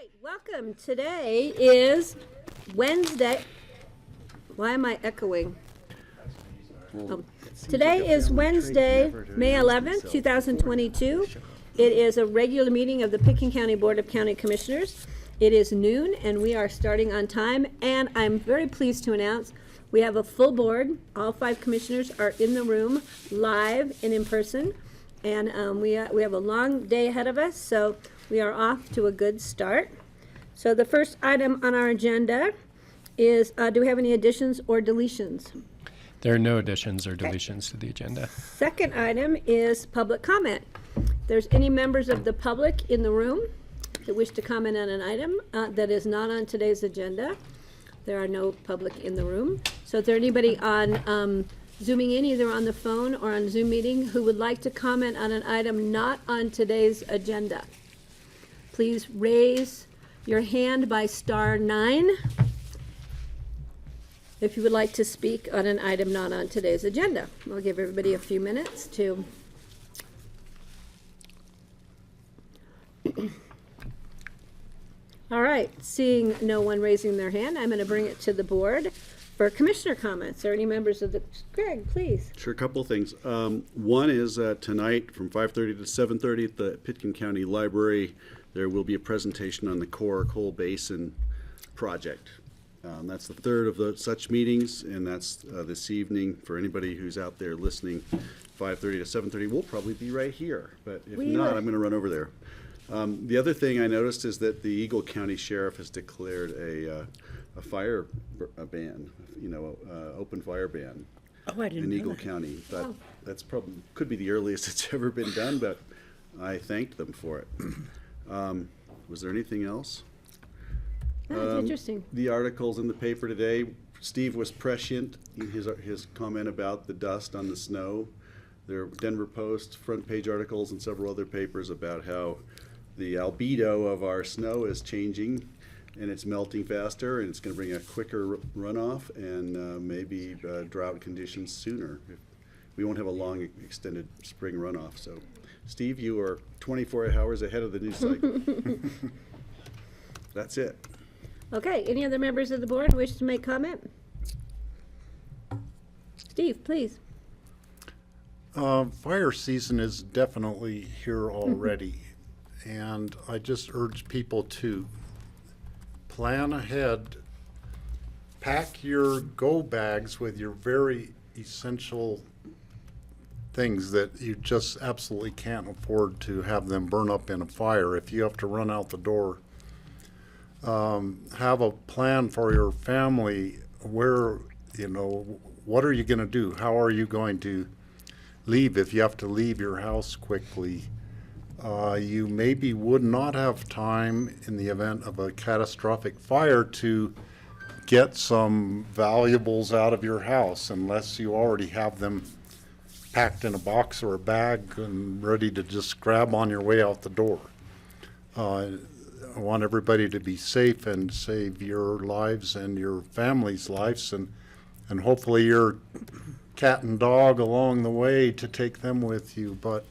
right, welcome. Today is Wednesday. Why am I echoing? Today is Wednesday, May 11th, 2022. It is a regular meeting of the Pitkin County Board of County Commissioners. It is noon and we are starting on time, and I'm very pleased to announce we have a full board. All 5 commissioners are in the room live and in person, and we have a long day ahead of us, so we are off to a good start. So the first item on our agenda is, do we have any additions or deletions? There are no additions or deletions to the agenda. Second item is public comment. If there's any members of the public in the room that wish to comment on an item that is not on today's agenda, there are no public in the room. So is there anybody on Zooming in, either on the phone or on Zoom meeting, who would like to comment on an item not on today's agenda? Please raise your hand by *9 if you would like to speak on an item not on today's agenda. I'll give everybody a few minutes to all right, seeing no one raising their hand, I'm going to bring it to the board for commissioner comments. Are any members of the, Greg, please. Sure, a couple of things. One is tonight from 5:30 to 7:30 at the Pitkin County Library, there will be a presentation on the Core Coal Basin project. That's the third of such meetings, and that's this evening. For anybody who's out there listening, 5:30 to 7:30, we'll probably be right here, but if not, I'm going to run over there. The other thing I noticed is that the Eagle County Sheriff has declared a fire ban, open fire ban in Eagle County. But that's probably could be the earliest it's ever been done, but I thanked them for it. Was there anything else? That's interesting. The articles in the paper today, Steve was prescient in his comment about the dust on the snow. There are Denver Post front page articles and several other papers about how the albedo of our snow is changing and it's melting faster, and it's going to bring a quicker runoff and maybe drought conditions sooner. We won't have a long extended spring runoff. So Steve, you are 24 hours ahead of the news cycle. That's it. Okay, any other members of the board wish to make comment? Steve, please. Fire season is definitely here already, and I just urge people to plan ahead, pack your go bags with your very essential things that you just absolutely can't afford to have them burn up in a fire. If you have to run out the door, have a plan for your family. Where, what are you going to do? How are you going to leave if you have to leave your house quickly? You maybe would not have time in the event of a catastrophic fire to get some valuables out of your house unless you already have them packed in a box or a bag and ready to just grab on your way out the door. I want everybody to be safe and save your lives and your family's lives, and hopefully your cat and dog along the way to take them with you. But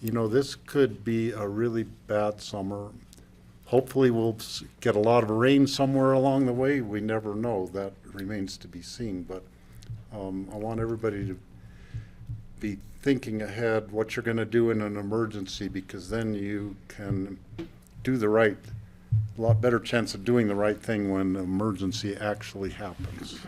this could be a really bad summer. Hopefully we'll get a lot of rain somewhere along the way. We never know. That remains to be seen. But I want everybody to be thinking ahead what you're going to do in an emergency, because then you can do a lot better chance of doing the right thing when an emergency actually happens.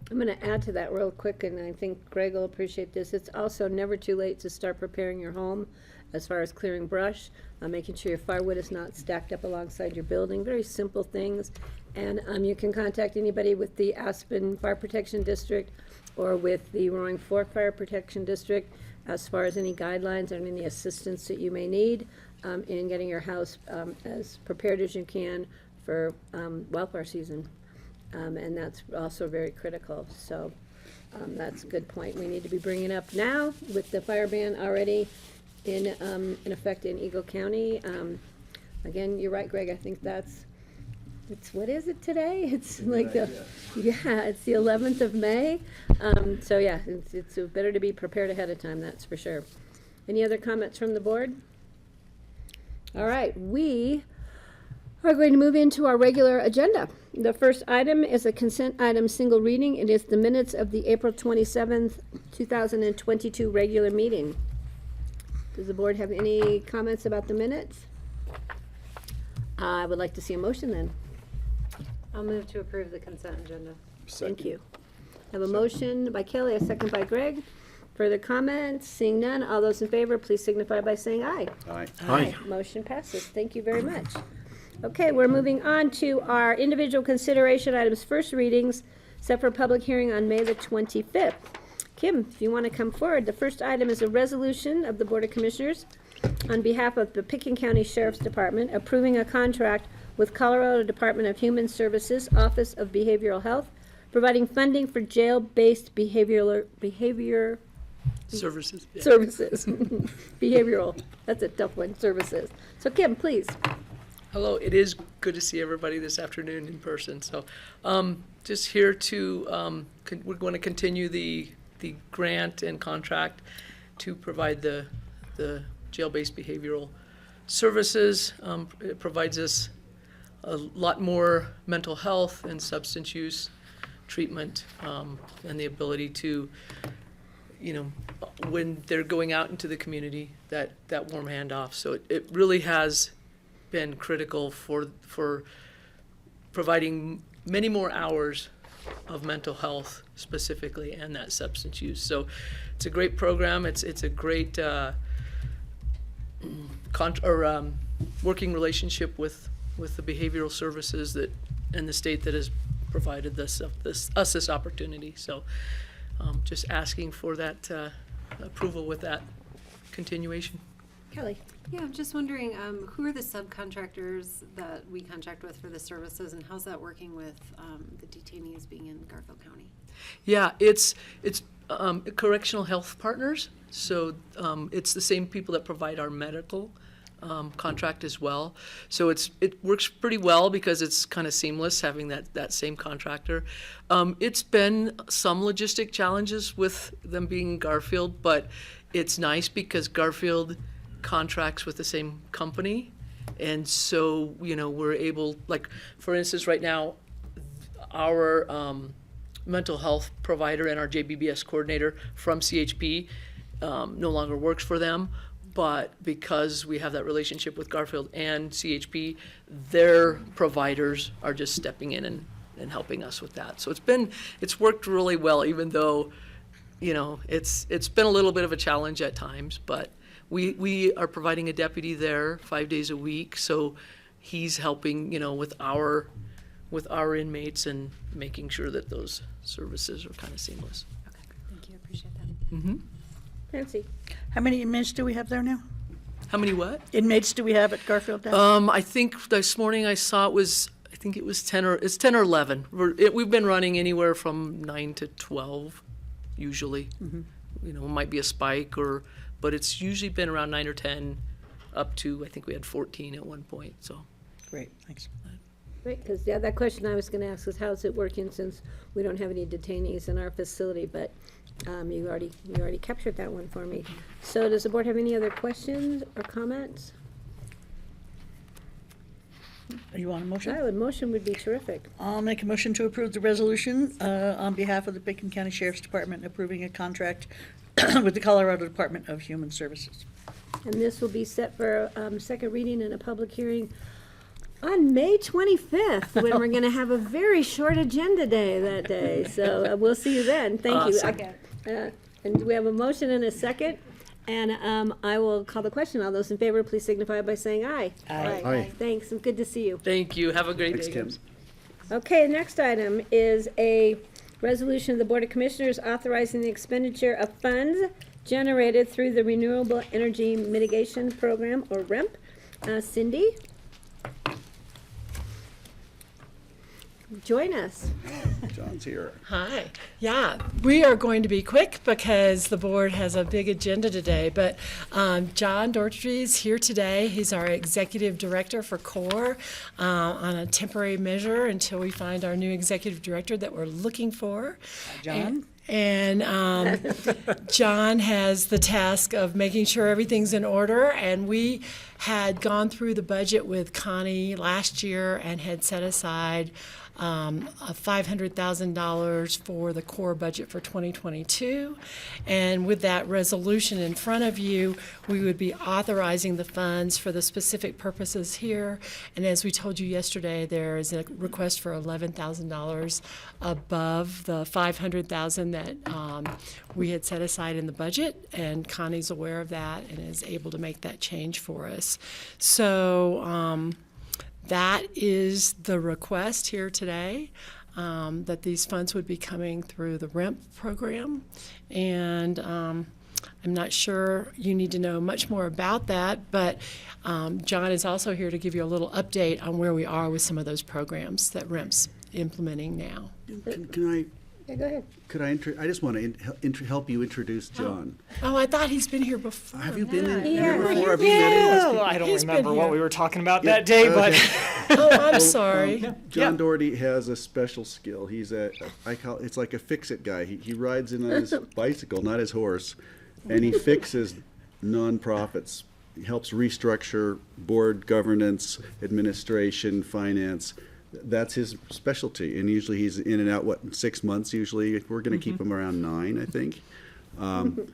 I'm going to add to that real quick, and I think Greg will appreciate this. It's also never too late to start preparing your home as far as clearing brush, making sure your firewood is not stacked up alongside your building. Very simple things. And you can contact anybody with the Aspen Fire Protection District or with the Roaring Fork Fire Protection District as far as any guidelines and any assistance that you may need in getting your house as prepared as you can for wildfire season. And that's also very critical. So that's a good point. We need to be bringing up now with the fire ban already in effect in Eagle County. Again, you're right, Greg. I think it's what is it today? It's like it's the 11th of May. So yeah, it's better to be prepared ahead of time. That's for sure. Any other comments from the board? All right, we We're going to move into our regular agenda. The first item is a consent item, single reading. It is the minutes of the April 27th, 2022 regular meeting. Does the board have any comments about the minutes? I would like to see a motion then. I'll move to approve the consent agenda. Thank you. I have a motion by Kelly, a second by Greg. Further comments? Seeing none, all those in favor, please signify by saying aye. Aye. Aye. Motion passes. Thank you very much. Okay, we're moving on to our individual consideration items, first readings, set for public hearing on May the 25th. Kim, if you want to come forward, the first item is a resolution of the Board of Commissioners on behalf of the Pickens County Sheriff's Department approving a contract with Colorado Department of Human Services Office of Behavioral Health, providing funding for jail-based behavior Services. Yeah. services. Behavioral, that's a tough one, services. So Kim, please. Hello, it is good to see everybody this afternoon in person. So, just here to, we're going to continue the grant and contract to provide the jail-based behavioral services. It provides us a lot more mental health and substance use treatment, and the ability to, when they're going out into the community, that warm handoff. So it really has been critical for providing many more hours of mental health specifically and that substance use. So it's a great program. It's a great working relationship with the behavioral services that and the state that has provided us this opportunity. So just asking for that approval with that continuation. Kelly. Yeah, I'm just wondering, who are the subcontractors that we contract with for the services, and how's that working with the detainees being in Garfield County? Yeah, it's correctional health partners. So it's the same people that provide our medical contract as well. So it works pretty well because it's kind of seamless having that same contractor. It's been some logistic challenges with them being in Garfield, but it's nice because Garfield contracts with the same company. And so, we're able, like, for instance, right now, our mental health provider and our JBBS coordinator from CHP no longer works for them. But because we have that relationship with Garfield and CHP, their providers are just stepping in and helping us with that. So it's worked really well, even though, it's been a little bit of a challenge at times, but we are providing a deputy there 5 days a week, so he's helping, with our inmates and making sure that those services are kind of seamless. Okay, thank you, I appreciate that. Mm-hmm. Nancy. How many inmates do we have there now? How many what? Inmates do we have at Garfield now? I think this morning I saw it was 10 or 11. We've been running anywhere from 9 to 12 usually. Mm-hmm. It might be a spike but it's usually been around 9 or 10 up to, I think we had 14 at one point, so. Great, thanks. Right, because that question I was going to ask is how's it working since we don't have any detainees in our facility, but you already captured that one for me. So does the board have any other questions or comments? You want a motion? Motion would be terrific. I'll make a motion to approve the resolution on behalf of the Pickens County Sheriff's Department approving a contract with the Colorado Department of Human Services. And this will be set for second reading and a public hearing on May 25th, when we're going to have a very short agenda day that day. So we'll see you then. Thank you. And we have a motion and a second. And I will call the question. All those in favor, please signify by saying aye. Aye. Aye. Thanks, and good to see you. Thank you. Have a great Thanks, day. Kim. guys. Okay, next item is a resolution of the Board of Commissioners authorizing the expenditure of funds generated through the Renewable Energy Mitigation Program, or REMP. Cindy? Join us. John's here. Hi. Yeah, we are going to be quick because the board has a big agenda today. But John Dortry is here today. He's our executive director for CORE on a temporary measure until we find our new executive director that we're looking for. John? And John has the task of making sure everything's in order. And we had gone through the budget with Connie last year and had set aside $500,000 for the core budget for 2022. And with that resolution in front of you, we would be authorizing the funds for the specific purposes here. And as we told you yesterday, there is a request for $11,000 above the $500,000 that we had set aside in the budget. And Connie's aware of that and is able to make that change for us. So, that is the request here today, that these funds would be coming through the REMP program. And I'm not sure you need to know much more about that, but John is also here to give you a little update on where we are with some of those programs that REMP's implementing now. Yeah, go ahead. I just want to help you introduce John. Oh, I thought he's been here before. Have you been in Yeah. here before? Have you met him? Well, I don't He's been remember what here. we were talking about that day, but Oh, I'm sorry. John Doherty has a special skill. He's it's like a fix-it guy. He rides in on his bicycle, not his horse, and he fixes nonprofits. He helps restructure board governance, administration, finance. That's his specialty, and usually he's in and out, in 6 months usually. We're going to keep him around 9, I think. And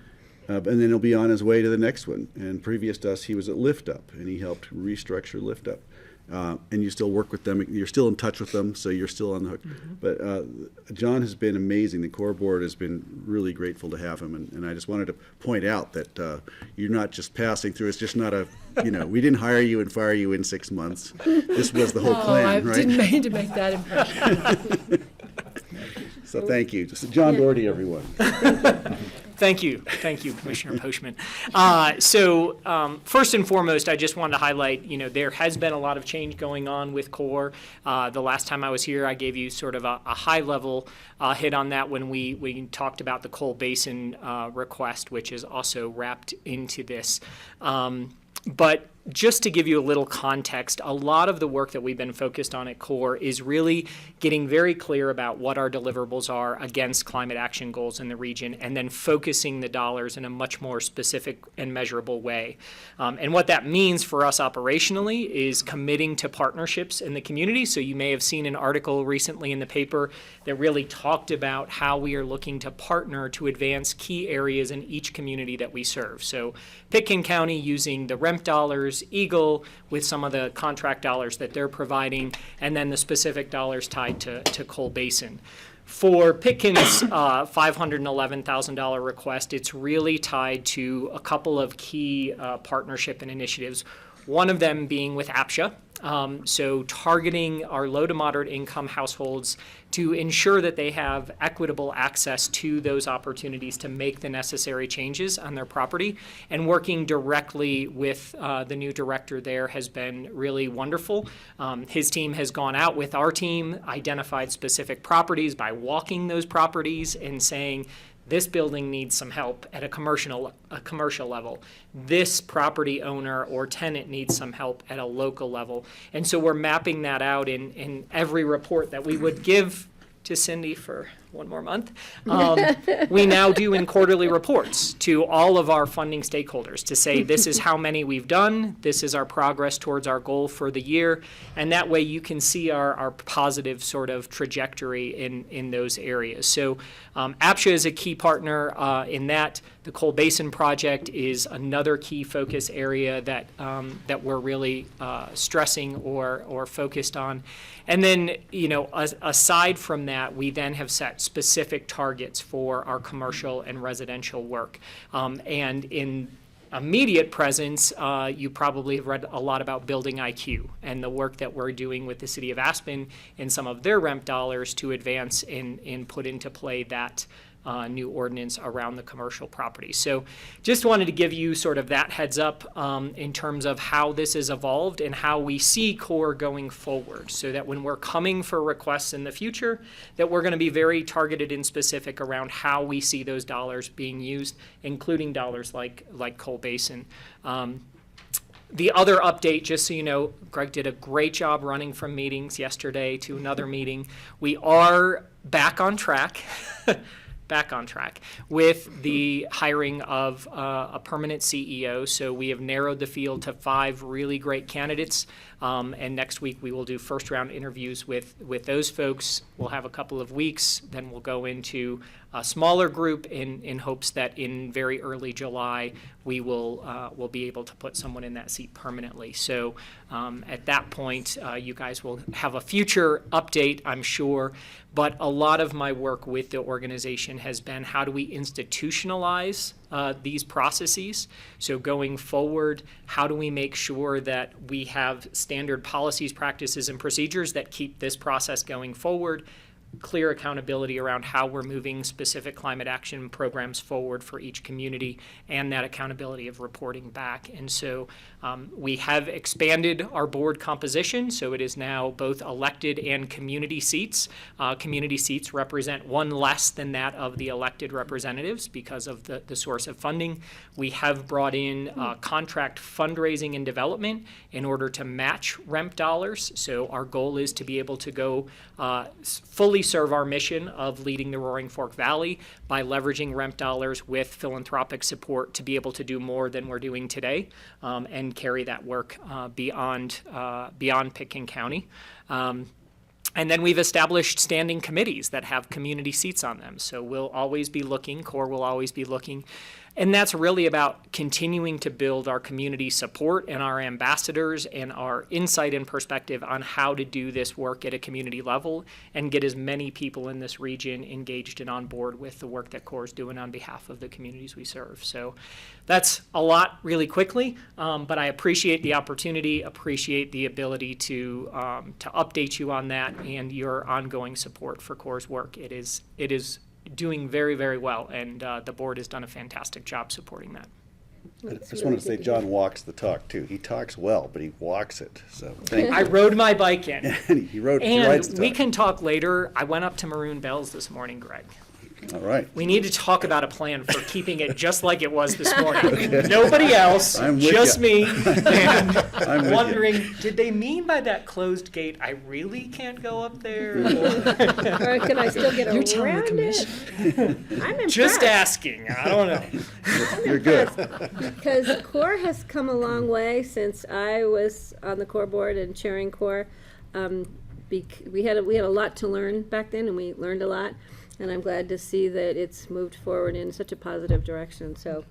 then he'll be on his way to the next one. And previous to us, he was at Lift Up, and he helped restructure Lift Up. And you still work with them. You're still in touch with them, so you're still on the hook. But John has been amazing. The core board has been really grateful to have him. And I just wanted to point out that you're not just passing through. It's just not we didn't hire you and fire you in 6 months. This was the whole I plan, right? didn't mean to make that impression. So thank you. Just John Doherty, everyone. thank you, Commissioner Postman. First and foremost, I just wanted to highlight, there has been a lot of change going on with CORE. The last time I was here, I gave you sort of a high-level hit on that when we talked about the Coal Basin request, which is also wrapped into this. But just to give you a little context, a lot of the work that we've been focused on at CORE is really getting very clear about what our deliverables are against climate action goals in the region, and then focusing the dollars in a much more specific and measurable way. And what that means for us operationally is committing to partnerships in the community. So you may have seen an article recently in the paper that really talked about how we are looking to partner to advance key areas in each community that we serve. So Pitkin County using the REMP dollars, Eagle with some of the contract dollars that they're providing, and then the specific dollars tied to Coal Basin. For Pitkin's $511,000 request, it's really tied to a couple of key partnership and initiatives. One of them being with APSHA, so targeting our low to moderate income households to ensure that they have equitable access to those opportunities to make the necessary changes on their property. And working directly with the new director there has been really wonderful. His team has gone out with our team, identified specific properties by walking those properties and saying, this building needs some help at a commercial level. This property owner or tenant needs some help at a local level. And so we're mapping that out in every report that we would give to Cindy for one more month. We now do in quarterly reports to all of our funding stakeholders to say, this is how many we've done, this is our progress towards our goal for the year, and that way you can see our positive sort of trajectory in those areas. So APSHA is a key partner in that. The Coal Basin project is another key focus area that we're really stressing or focused on. And then, aside from that, we then have set specific targets for our commercial and residential work. And in immediate presence, you probably have read a lot about Building IQ and the work that we're doing with the City of Aspen and some of their REMP dollars to advance and put into play that new ordinance around the commercial property. So just wanted to give you sort of that heads up in terms of how this has evolved and how we see CORE going forward, so that when we're coming for requests in the future, that we're going to be very targeted and specific around how we see those dollars being used, including dollars like Coal Basin. The other update, just so you know, Greg did a great job running from meetings yesterday to another meeting. We are back on track. back on track with the hiring of a permanent CEO. So we have narrowed the field to 5 really great candidates. And next week we will do first round interviews with those folks. We'll have a couple of weeks. Then we'll go into a smaller group in hopes that in very early July we will be able to put someone in that seat permanently. So at that point, you guys will have a future update, I'm sure. But a lot of my work with the organization has been how do we institutionalize these processes? So going forward, how do we make sure that we have standard policies, practices, and procedures that keep this process going forward? Clear accountability around how we're moving specific climate action programs forward for each community, and that accountability of reporting back. And so we have expanded our board composition, so it is now both elected and community seats. Community seats represent 1 less than that of the elected representatives because of the source of funding. We have brought in contract fundraising and development in order to match REMP dollars. So our goal is to be able to go fully serve our mission of leading the Roaring Fork Valley by leveraging REMP dollars with philanthropic support to be able to do more than we're doing today, and carry that work beyond Pitkin County. And then we've established standing committees that have community seats on them. So we'll always be looking, CORE will always be looking. And that's really about continuing to build our community support and our ambassadors and our insight and perspective on how to do this work at a community level and get as many people in this region engaged and on board with the work that CORE is doing on behalf of the communities we serve. So that's a lot really quickly, but I appreciate the opportunity, appreciate the ability to update you on that and your ongoing support for CORE's work. It is doing very, very well, and the board has done a fantastic job supporting that. I just wanted to say John walks the talk too. He talks well, but he walks it. So thank I you. rode my bike in. he rides And the we talk. can talk later. I went up to Maroon Bells this morning, Greg. All right. We need to talk about a plan for keeping it just like it was this morning. Nobody else, I'm with just ya. me, and I'm with wondering, did they mean by that closed gate, I really can't go up there? Or can I still get You're telling the around commission. it? I'm impressed. Just asking. I don't know. You're good. Because CORE has come a long way since I was on the CORE board and chairing CORE. We had a lot to learn back then, and we learned a lot. And I'm glad to see that it's moved forward in such a positive direction. So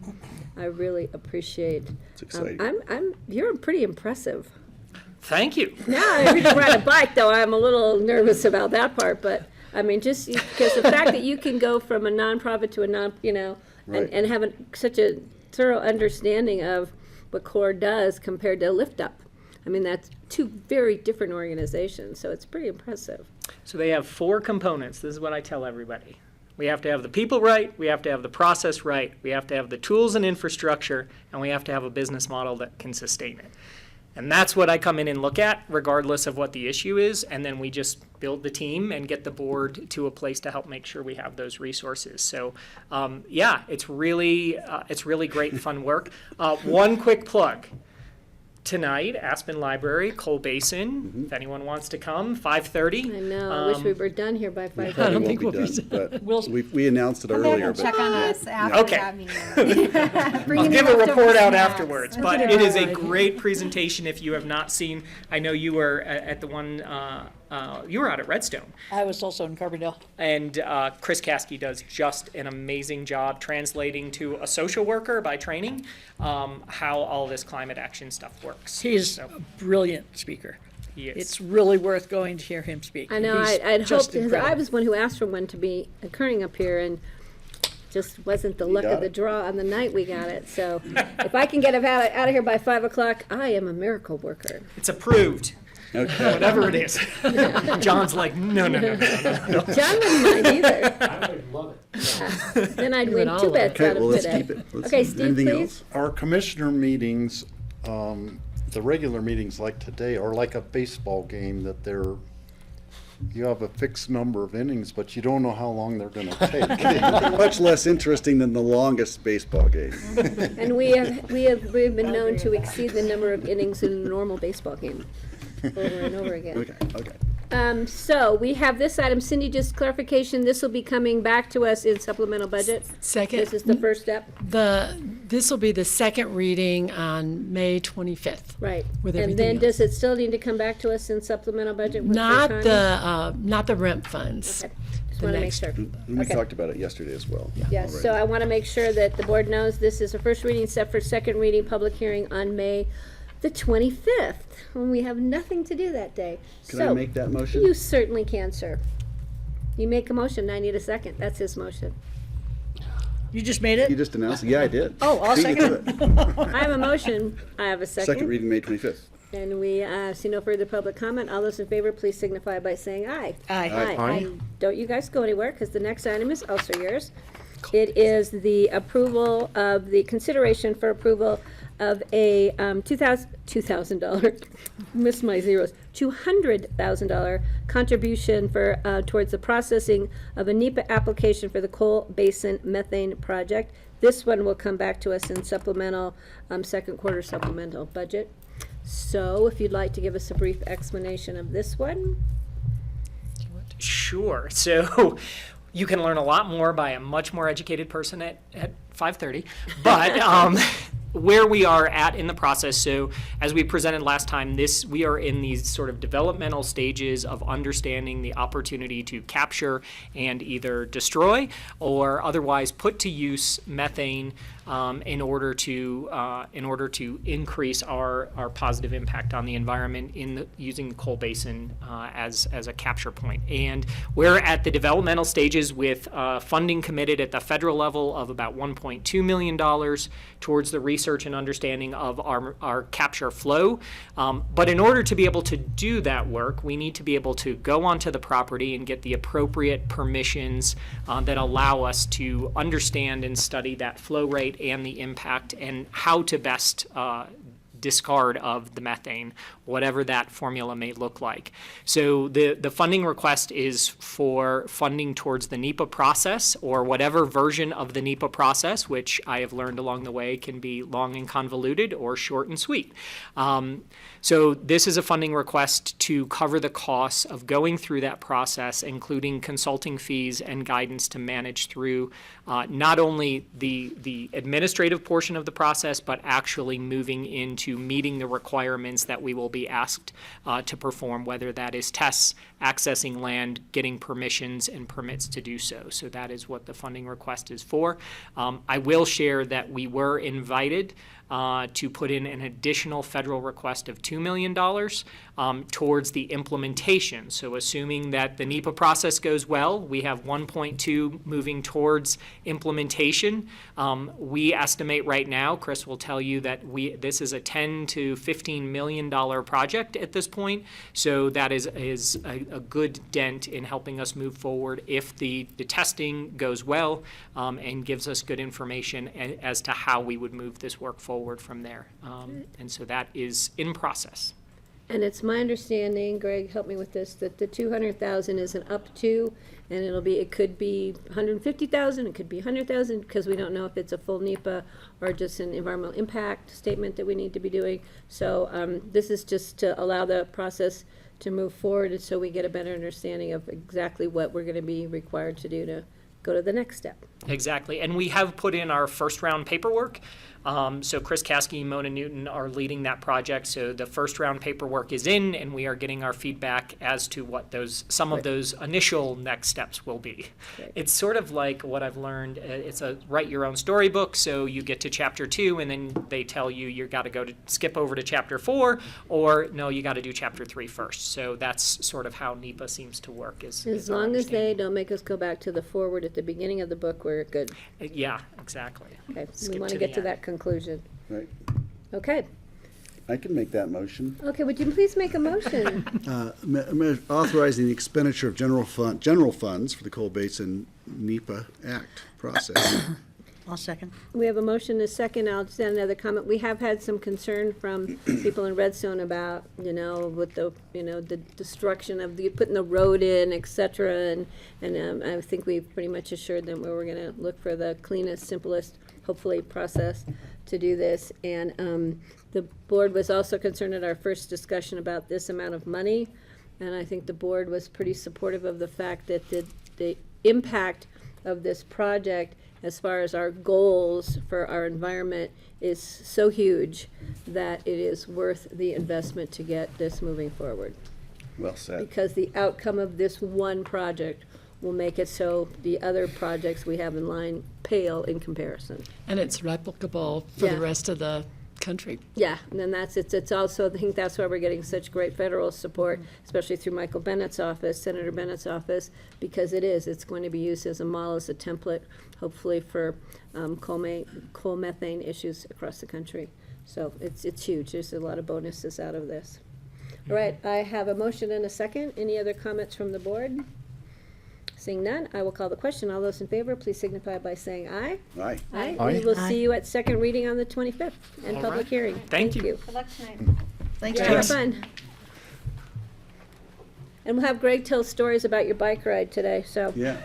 I really appreciate. It's exciting. You're pretty impressive. Thank you. Now, every time I ride a bike, though, I'm a little nervous about that part. But I mean, just because the fact that you can go from a nonprofit to a Right. and have such a thorough understanding of what CORE does compared to Lift Up. I mean, that's 2 very different organizations, so it's pretty impressive. So they have 4 components. This is what I tell everybody. We have to have the people right, we have to have the process right, we have to have the tools and infrastructure, and we have to have a business model that can sustain it. And that's what I come in and look at, regardless of what the issue is, and then we just build the team and get the board to a place to help make sure we have those resources. So, yeah, it's really great and fun work. One quick plug. Tonight, Aspen Library, Coal Basin, if anyone wants to come, 5:30. I know. I wish we were done here by 5:30. I don't Probably think won't we'll be be done, but we announced it Come back earlier. and But check on us after Okay. that meeting. Bring I'll in give a leftover report out snacks. afterwards, but it is a great presentation if you have not seen. I know you were at the one, you were out at Redstone. I was also in Carbondale. And Chris Caskey does just an amazing job translating to a social worker by training how all this climate action stuff works. He's So, a brilliant speaker. he is. It's really worth going to hear him speak. I know. He's I'd just hoped, because incredible. I was one who asked for one to be occurring up here, and just wasn't the luck got of the it. draw on the night we got it. So if I can get out of here by 5 o'clock, I am a miracle worker. It's approved, okay. whatever it is. John's like, no. John wouldn't mind either. I would love it. Then I'd win all 2 of it. bets Okay, out well, of let's today. keep it. Let's- Okay, Steve, anything please. else? Our commissioner meetings, the regular meetings like today are like a baseball game that you have a fixed number of innings, but you don't know how long they're gonna take. Much less interesting than the longest baseball game. And we've been known to exceed the number of innings in a normal baseball game over and over again. Okay. So we have this item, Cindy, just clarification, this will be coming back to us in supplemental budget. Second, This is the first step, this will be the second reading on May 25th. right? With And everything then does it still need to come back to us in supplemental budget? with Not timing? not the rent funds. Okay, just the want to make next- sure. We Okay. talked about it yesterday as well. Yes, so I want to make sure that the board knows this is a first reading set for second reading, public hearing on May the 25th, when we have nothing to do that day. Can I So, make that motion? you certainly can, sir. You make a motion, I need a second. That's his motion. You just made You it? just announced it. Yeah, I did. Oh, I'll Beat you to second it. I have a motion, I have a Second reading, May 25th. And we see no further public comment. All those in favor, please signify by saying aye. Aye. Aye. And don't you guys go anywhere, because the next item is also yours. It is the approval of, the consideration for approval of a $2,000, missed my zeros, $200,000 contribution for, towards the processing of a NEPA application for the Coal Basin Methane Project. This one will come back to us in supplemental, second quarter supplemental budget. So if you'd like to give us a brief explanation of this one. Sure. So you can learn a lot more by a much more educated person at 5:30. But where we are at in the process, so as we presented last time, we are in these sort of developmental stages of understanding the opportunity to capture and either destroy or otherwise put to use methane in order to increase our positive impact on the environment using the coal basin as a capture point. And we're at the developmental stages with funding committed at the federal level of about $1.2 million towards the research and understanding of our capture flow. But in order to be able to do that work, we need to be able to go onto the property and get the appropriate permissions that allow us to understand and study that flow rate and the impact and how to best discard of the methane, whatever that formula may look like. So the funding request is for funding towards the NEPA process or whatever version of the NEPA process, which I have learned along the way can be long and convoluted or short and sweet. So this is a funding request to cover the costs of going through that process, including consulting fees and guidance to manage through not only the administrative portion of the process, but actually moving into meeting the requirements that we will be asked to perform, whether that is tests, accessing land, getting permissions and permits to do so. So that is what the funding request is for. I will share that we were invited to put in an additional federal request of $2 million towards the implementation. So assuming that the NEPA process goes well, we have 1.2 moving towards implementation. We estimate right now, Chris will tell you that this is a $10 to $15 million project at this point. So that is a good dent in helping us move forward if the testing goes well and gives us good information as to how we would move this work forward from there. And so that is in process. And it's my understanding, Greg, help me with this, that the 200,000 is an up to, and it could be 150,000, it could be 100,000, because we don't know if it's a full NEPA or just an environmental impact statement that we need to be doing. So this is just to allow the process to move forward, and so we get a better understanding of exactly what we're going to be required to do to go to the next step. Exactly. And we have put in our first round paperwork. So Chris Caskey and Mona Newton are leading that project. So the first round paperwork is in, and we are getting our feedback as to what some of those initial next steps will be. Great. It's sort of like what I've learned. It's a write your own storybook. So you get to chapter 2, and then they tell you got to skip over to chapter 4, or no, you got to do chapter 3 first. So that's sort of how NEPA seems to work. As is our long as they understanding. don't make us go back to the forward at the beginning of the book, we're good. Yeah, exactly. Okay, we Skip want to to get the to end. that conclusion. Right. Okay. I can make that motion. Okay, would you please make a motion? Authorizing the expenditure of general funds for the Coal Basin NEPA Act process. I'll second. We have a motion, a second. I'll just add another comment. We have had some concern from people in Redstone about, with the destruction of putting the road in, et cetera. And I think we've pretty much assured them where we're going to look for the cleanest, simplest, hopefully, process to do this. And the board was also concerned at our first discussion about this amount of money. And I think the board was pretty supportive of the fact that the impact of this project as far as our goals for our environment is so huge that it is worth the investment to get this moving forward. Well said. Because the outcome of this one project will make it so the other projects we have in line pale in comparison. And it's replicable for Yeah. the rest of the country. Yeah, and then it's also, I think that's why we're getting such great federal support, especially through Michael Bennett's office, Senator Bennett's office, because it's going to be used as a model, as a template, hopefully for coal methane issues across the country. So it's huge. There's a lot of bonuses out of this. All right, I have a motion and a second. Any other comments from the board? Seeing none, I will call the question. All those in favor, please signify by saying aye. Aye. Aye. Aye. We will Aye. see you at second reading on the 25th and All public right. hearing. Thank you. Good luck tonight. Thanks, Yeah, have John. fun. And we'll have Greg tell stories about your bike ride today, so. Yeah.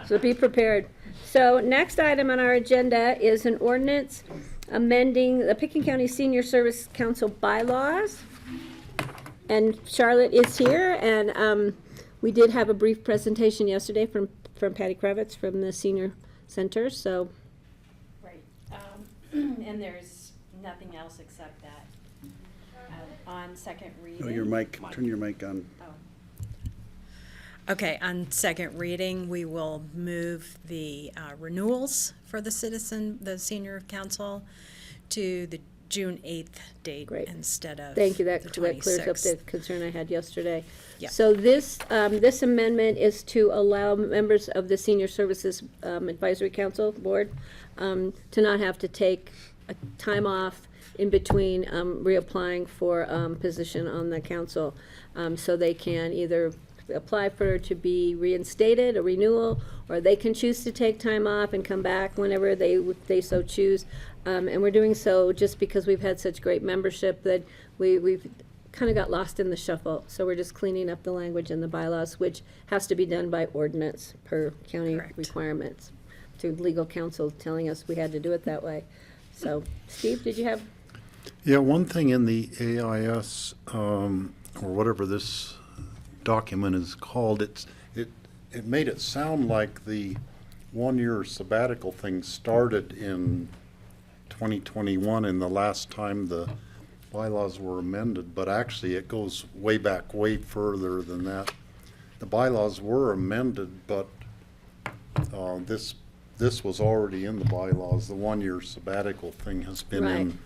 So be prepared. So next item on our agenda is an ordinance amending the Pickens County Senior Service Council bylaws. And Charlotte is here, and we did have a brief presentation yesterday from Patty Kravitz from the Senior Center, so. Right, and there's nothing else except that. On second reading. Oh, your mic, turn your mic on. Okay, on second reading, we will move the renewals for the senior council to the June 8th date Great. instead of Thank you, that the clears up 26th. the concern I had yesterday. Yeah. So this amendment is to allow members of the Senior Services Advisory Council Board to not have to take a time off in between reapplying for position on the council. So they can either apply for it to be reinstated, a renewal, or they can choose to take time off and come back whenever they so choose. And we're doing so just because we've had such great membership that we've kind of got lost in the shuffle. So we're just cleaning up the language in the bylaws, which has to be done by ordinance per county Correct. requirements, through legal counsel telling us we had to do it that way. So, Steve, did you have? Yeah, one thing in the AIS, or whatever this document is called, it made it sound like the one-year sabbatical thing started in 2021 and the last time the bylaws were amended, but actually it goes way back, way further than that. The bylaws were amended, but this was already in the bylaws. The one-year sabbatical thing has been Right. in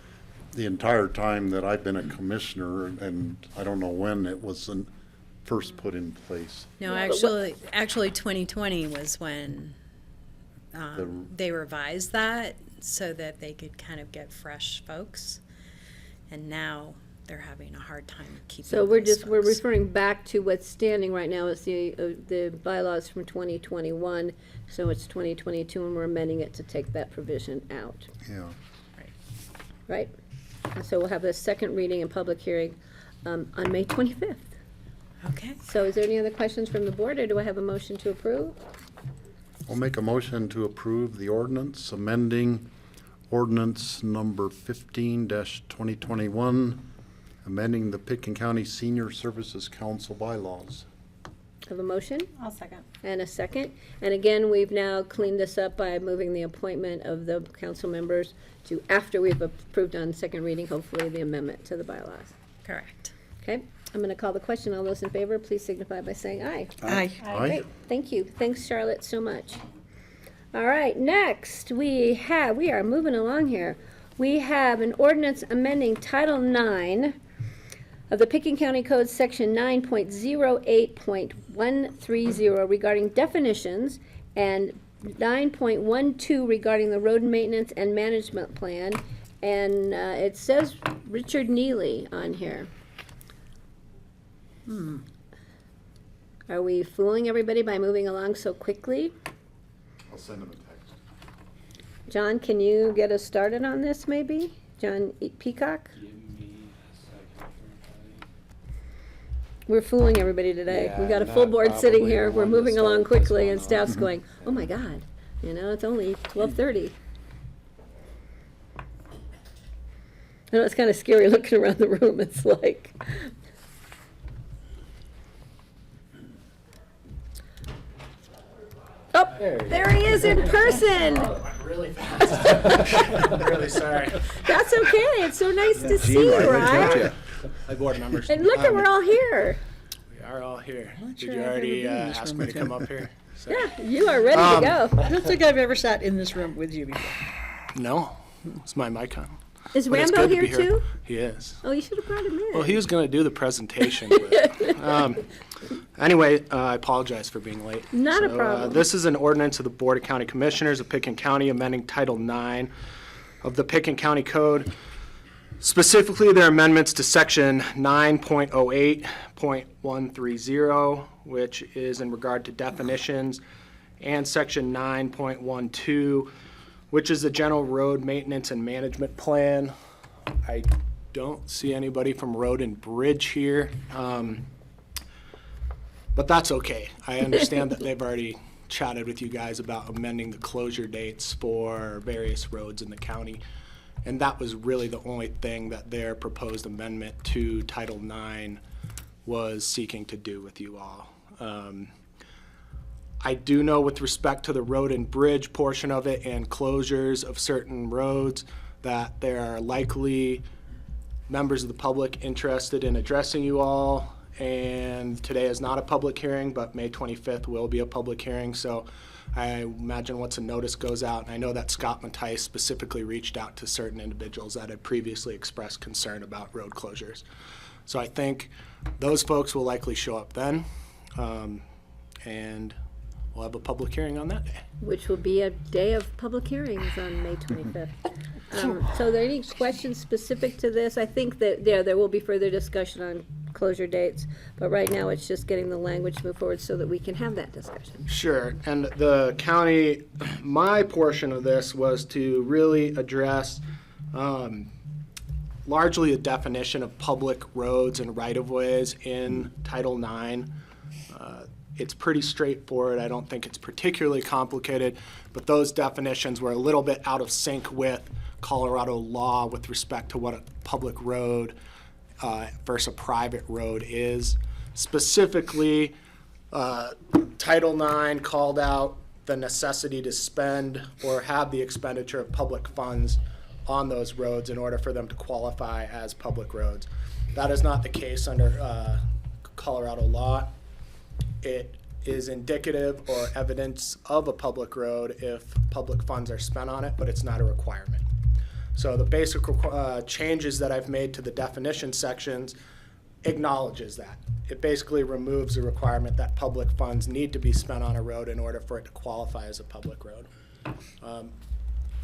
the entire time that I've been a commissioner, and I don't know when it was first put in place. No, Yeah, but actually 2020 was when they revised that so that they could kind of get fresh folks. And now they're having a hard time keeping So we're those we're folks. referring back to what's standing right now as the bylaws from 2021. So it's 2022, and we're amending it to take that provision out, Yeah. right? And so we'll have a second reading and public hearing on May 25th. Okay. So is there any other questions from the board, or do I have a motion to approve? I'll make a motion to approve the ordinance amending ordinance number 15-2021, amending the Pickens County Senior Services Council bylaws. Have a motion I'll second. and a second. And again, we've now cleaned this up by moving the appointment of the council members to after we've approved on second reading, hopefully, the amendment to the bylaws. Correct. Okay, I'm going to call the question. All those in favor, please signify by saying aye. Aye. Aye. Great, thank you. Thanks, Charlotte, so much. All right, next, we are moving along here. We have an ordinance amending Title IX of the Pickens County Code, Section 9.08.130 regarding definitions, and 9.12 regarding the road maintenance and management plan. And it says Richard Neely on here. Are we fooling everybody by moving along so quickly? I'll send him a text. John, can you get us started on this, maybe? John Peacock? We're fooling everybody today. We've got a full board sitting here, we're moving along quickly, and staff's going, oh my God, it's only 12:30. I know, it's kind of scary looking around the room, it's like, Oh, there he is in person. Really fast. Really sorry. That's okay. It's so nice to see you, Gee, Ryan. My board members. And look, we're all here. We are all here. not Did sure you I've ever already been in this ask room me with to you. come up here? So- Yeah, you are ready to go. I don't think I've ever sat in this room with you before. No, it's my mic on. Is But it's Rambo good to here be too? He is. Oh, you should have brought him in. Well, he was going to do the presentation. But, anyway, I apologize for being late. Not a problem. This is an ordinance of the Board of County Commissioners of Pickens County amending Title IX of the Pickens County Code. Specifically, there are amendments to Section 9.08.130, which is in regard to definitions, and Section 9.12, which is the General Road Maintenance and Management Plan. I don't see anybody from Road and Bridge here, but that's okay. I understand that they've already chatted with you guys about amending the closure dates for various roads in the county. And that was really the only thing that their proposed amendment to Title IX was seeking to do with you all. I do know with respect to the road and bridge portion of it and closures of certain roads that there are likely members of the public interested in addressing you all. And today is not a public hearing, but May 25th will be a public hearing. So I imagine once a notice goes out, and I know that Scott Mattice specifically reached out to certain individuals that had previously expressed concern about road closures. So I think those folks will likely show up then, and we'll have a public hearing on that day. Which will be a day of public hearings on May 25th. So are there any questions specific to this? I think that there will be further discussion on closure dates, but right now it's just getting the language moved forward so that we can have that discussion. Sure, and the county, my portion of this was to really address largely a definition of public roads and right-of-ways in Title IX. It's pretty straightforward. I don't think it's particularly complicated, but those definitions were a little bit out of sync with Colorado law with respect to what a public road versus a private road is. Specifically, Title IX called out the necessity to spend or have the expenditure of public funds on those roads in order for them to qualify as public roads. That is not the case under Colorado law. It is indicative or evidence of a public road if public funds are spent on it, but it's not a requirement. So the basic changes that I've made to the definition sections acknowledges that. It basically removes the requirement that public funds need to be spent on a road in order for it to qualify as a public road.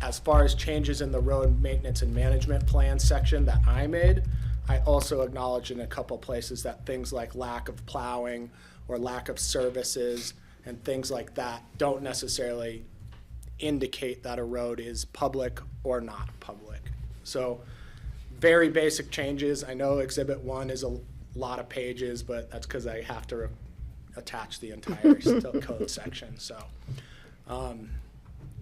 As far as changes in the road maintenance and management plan section that I made, I also acknowledge in a couple places that things like lack of plowing or lack of services and things like that don't necessarily indicate that a road is public or not public. So very basic changes. I know Exhibit 1 is a lot of pages, but that's because I have to attach the entire code section. So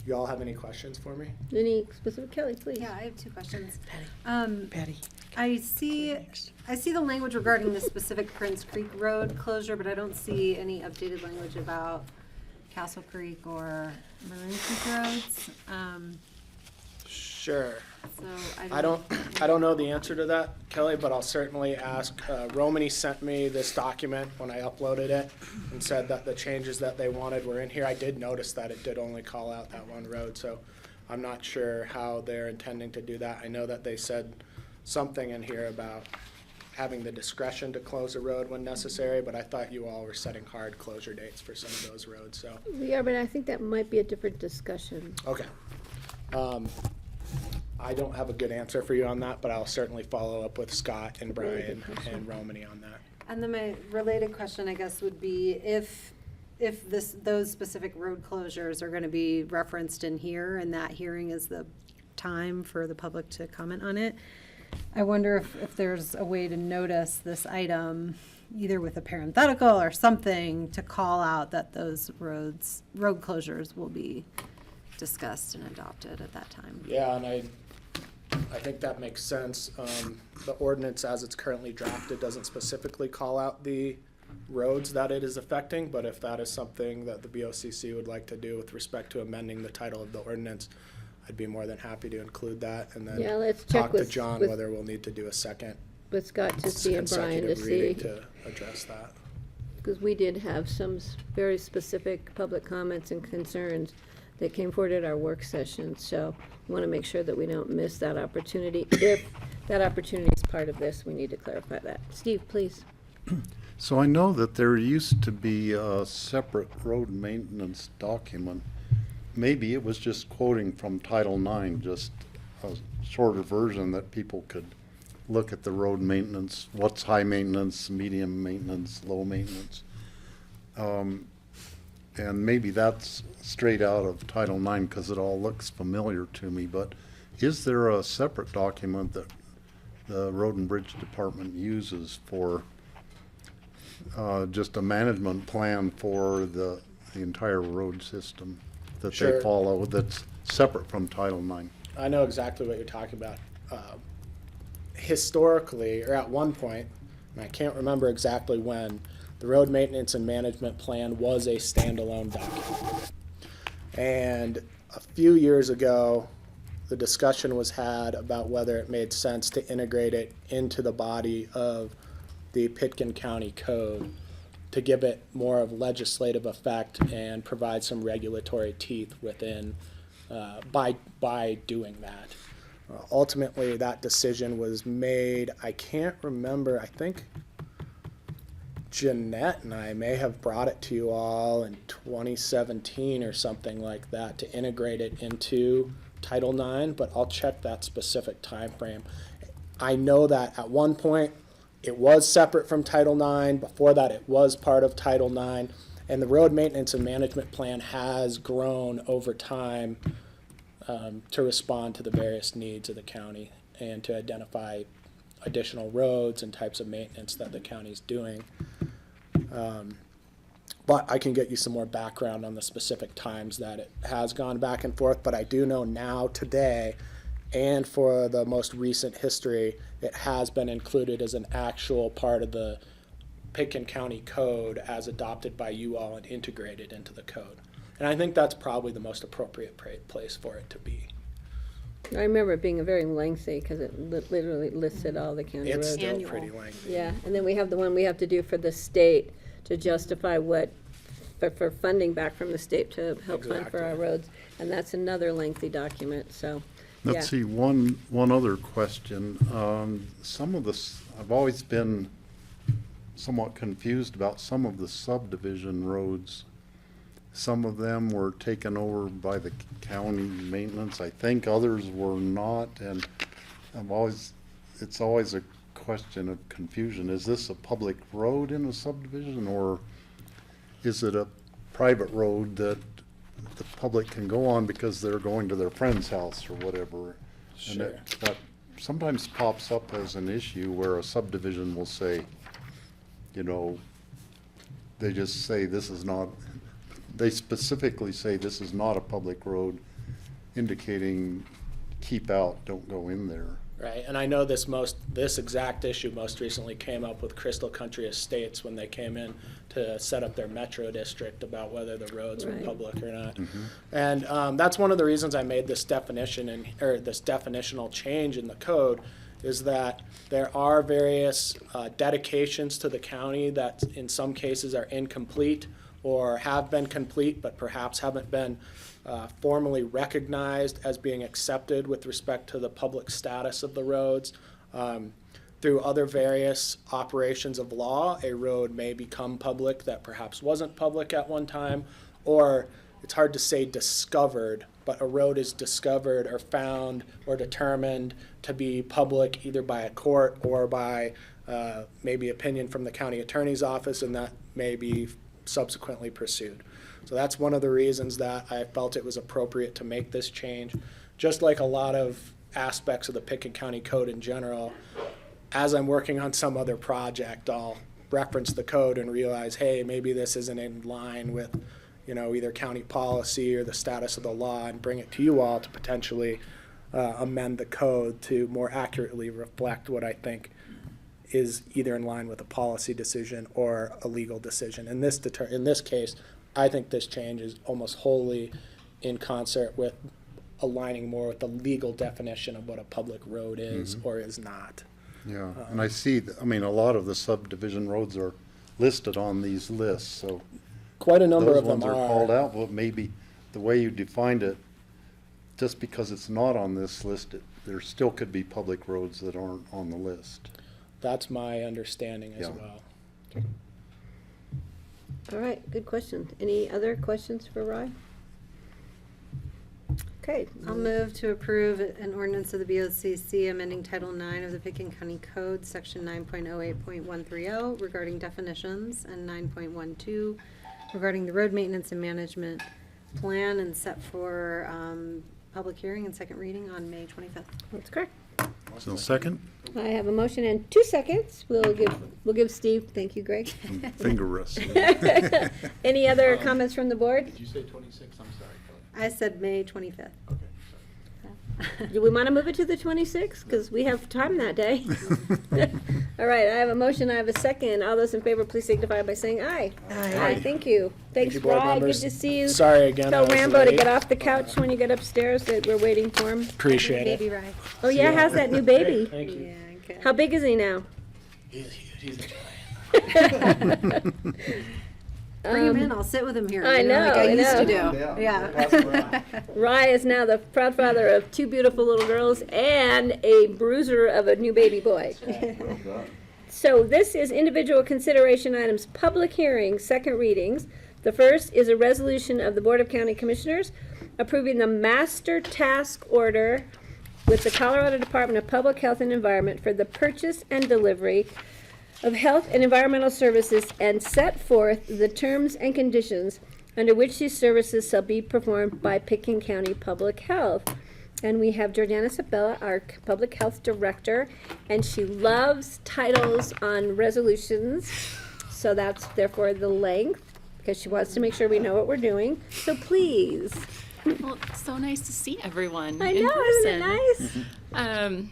you all have any questions for me? Any specific, Kelly, please? Yeah, I have two questions. Patty. I see the language regarding the specific Prince Creek Road closure, but I don't see any updated language about Castle Creek or Maroon Creek roads. Sure. So I don't know the answer to that, Kelly, but I'll certainly ask. Romany sent me this document when I uploaded it and said that the changes that they wanted were in here. I did notice that it did only call out that one road, so I'm not sure how they're intending to do that. I know that they said something in here about having the discretion to close a road when necessary, but I thought you all were setting hard closure dates for some of those roads, so. We are, but I think that might be a different discussion. Okay. I don't have a good answer for you on that, but I'll certainly follow up with Scott and Brian and Romany on that. And then my related question, I guess, would be if those specific road closures are going to be referenced in here, and that hearing is the time for the public to comment on it, I wonder if there's a way to notice this item, either with a parenthetical or something, to call out that those road closures will be discussed and adopted at that time. Yeah, and I think that makes sense. The ordinance as it's currently drafted doesn't specifically call out the roads that it is affecting, but if that is something that the BOCC would like to do with respect to amending the title of the ordinance, I'd be more than happy to include that, and Yeah, then let's check talk to with- John with- whether we'll need to do a second With Scott to see and Brian to consecutive reading see, to address that. because we did have some very specific public comments and concerns that came forward at our work session, so we want to make sure that we don't miss that opportunity. If that opportunity is part of this, we need to clarify that. Steve, please. So I know that there used to be a separate road maintenance document. Maybe it was just quoting from Title IX, just a shorter version that people could look at the road maintenance, what's high maintenance, medium maintenance, low maintenance. And maybe that's straight out of Title IX because it all looks familiar to me, but is there a separate document that the Road and Bridge Department uses for just a management plan for the entire road system that Sure. they follow that's separate from Title IX? I know exactly what you're talking about. Historically, or at one point, and I can't remember exactly when, the road maintenance and management plan was a standalone document. And a few years ago, the discussion was had about whether it made sense to integrate it into the body of the Pitkin County Code to give it more of legislative effect and provide some regulatory teeth within, by doing that. Ultimately, that decision was made, I can't remember, I think Jeanette and I may have brought it to you all in 2017 or something like that to integrate it into Title IX, but I'll check that specific time frame. I know that at one point it was separate from Title IX. Before that, it was part of Title IX, and the road maintenance and management plan has grown over time to respond to the various needs of the county and to identify additional roads and types of maintenance that the county's doing. But I can get you some more background on the specific times that it has gone back and forth, but I do know now, today, and for the most recent history, it has been included as an actual part of the Pitkin County Code as adopted by you all and integrated into the code. And I think that's probably the most appropriate place for it to be. I remember it being a very lengthy, because it literally listed all the county It's roads. still Annual. pretty lengthy. Yeah, and then we have the one we have to do for the state to justify what, for funding back from the state to help fund for our Exactly. roads. And that's another lengthy document, so, yeah. Let's see, one other question. Some of this, I've always been somewhat confused about some of the subdivision roads. Some of them were taken over by the county maintenance. I think others were not, and it's always a question of confusion. Is this a public road in a subdivision, or is it a private road that the public can go on because they're going to their friend's house or whatever? And Sure. that sometimes pops up as an issue where a subdivision will say, they just say this is not, they specifically say this is not a public road, indicating keep out, don't go in there. Right, and I know this exact issue most recently came up with Crystal Country Estates when they came in to set up their metro district about whether the roads were Right. public or not. And that's one of the reasons I made this definition or this definitional change in the code, is that there are various dedications to the county that in some cases are incomplete or have been complete but perhaps haven't been formally recognized as being accepted with respect to the public status of the roads. Through other various operations of law, a road may become public that perhaps wasn't public at one time, or it's hard to say discovered, but a road is discovered or found or determined to be public either by a court or by maybe opinion from the county attorney's office, and that may be subsequently pursued. So that's one of the reasons that I felt it was appropriate to make this change. Just like a lot of aspects of the Pitkin County Code in general, as I'm working on some other project, I'll reference the code and realize, hey, maybe this isn't in line with, either county policy or the status of the law, and bring it to you all to potentially amend the code to more accurately reflect what I think is either in line with a policy decision or a legal decision. In this case, I think this change is almost wholly in concert with aligning more with the legal definition of what a public road is or is not. Yeah, and I see, I mean, a lot of the subdivision roads are listed on these lists, so Quite a number those of them ones are called out, but maybe the way you defined it, just because it's not on this list, there still could be public roads that aren't on the list. That's my understanding as Yeah. well. All right, good question. Any other questions for Roy? Okay, I'll move to approve an ordinance of the BOCC amending Title IX of the Pickens County Code, Section 9.08.130 regarding definitions and 9.12 regarding the road maintenance and management plan, and set for public hearing and second reading on May 25th. that's correct. So second, I have a motion and 2 seconds. We'll give Steve, thank you, Greg. finger wrestling. Any other comments from the board? Did you say 26? I'm sorry, Kelly. I said May 25th. Okay, Do we want to move it to the 26th? Because we have time that day. All right, I have a motion, I have a second. All those in favor, please signify by saying aye. Aye. Thank you. Thanks, you, board Rod. Good members. to see you. Sorry again. Tell I was Rambo to late. get off the couch when you get upstairs, that we're waiting for him. Appreciate it. Baby ride. Oh, yeah, how's that new baby? Thank you. Yeah, good. How big is he now? He's huge. He's a giant. Bring him in, I'll sit with him here. I you like I know, used I to know. do. Yeah. Rye is now the proud father of 2 beautiful little girls and a bruiser of a new baby boy. So this is individual consideration items, public hearings, second readings. The first is a resolution of the Board of County Commissioners approving the master task order with the Colorado Department of Public Health and Environment for the purchase and delivery of health and environmental services, and set forth the terms and conditions under which these services shall be performed by Pickens County Public Health. And we have Jordana Sabella, our Public Health Director, and she loves titles on resolutions, so that's therefore the length, because she wants to make sure we know what we're doing. So please. Well, it's so nice to see everyone I in know, isn't person. it nice?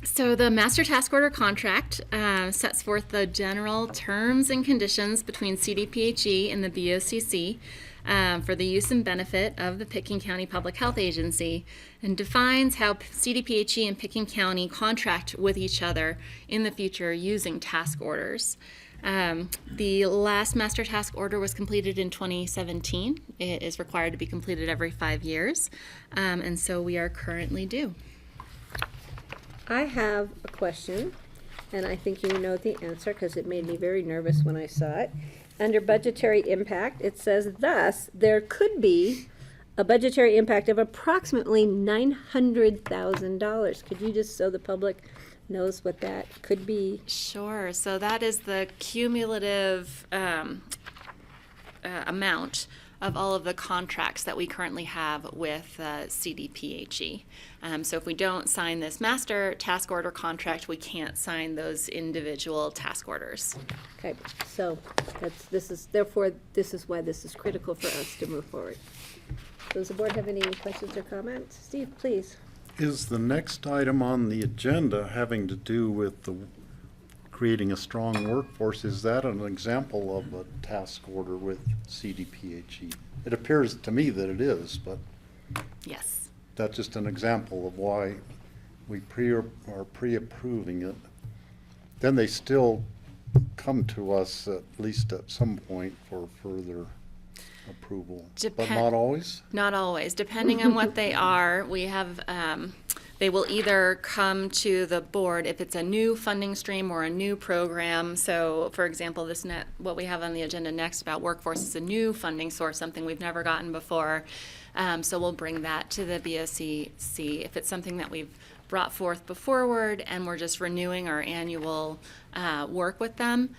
So the Master Task Order contract sets forth the general terms and conditions between CDPHE and the BOCC for the use and benefit of the Pickens County Public Health Agency, and defines how CDPHE and Pickens County contract with each other in the future using task orders. The last Master Task Order was completed in 2017. It is required to be completed every 5 years, and so we are currently due. I have a question, and I think you know the answer because it made me very nervous when I saw it. Under budgetary impact, it says, thus, there could be a budgetary impact of approximately $900,000. Could you just, so the public knows what that could be? Sure. So that is the cumulative amount of all of the contracts that we currently have with CDPHE. So if we don't sign this master task order contract, we can't sign those individual task orders. Okay, so this is why this is critical for us to move forward. Does the board have any questions or comments? Steve, please. Is the next item on the agenda having to do with creating a strong workforce? Is that an example of a task order with CDPHE? It appears to me that it is, but Yes. that's just an example of why we are pre-approving it. Then they still come to us at least at some point for further approval, but not always? Not always. Depending on what they are, we have, they will either come to the board if it's a new funding stream or a new program. So, for example, what we have on the agenda next about workforce is a new funding source, something we've never gotten before. So we'll bring that to the BOCC. If it's something that we've brought forth beforeward and we're just renewing our annual work with them,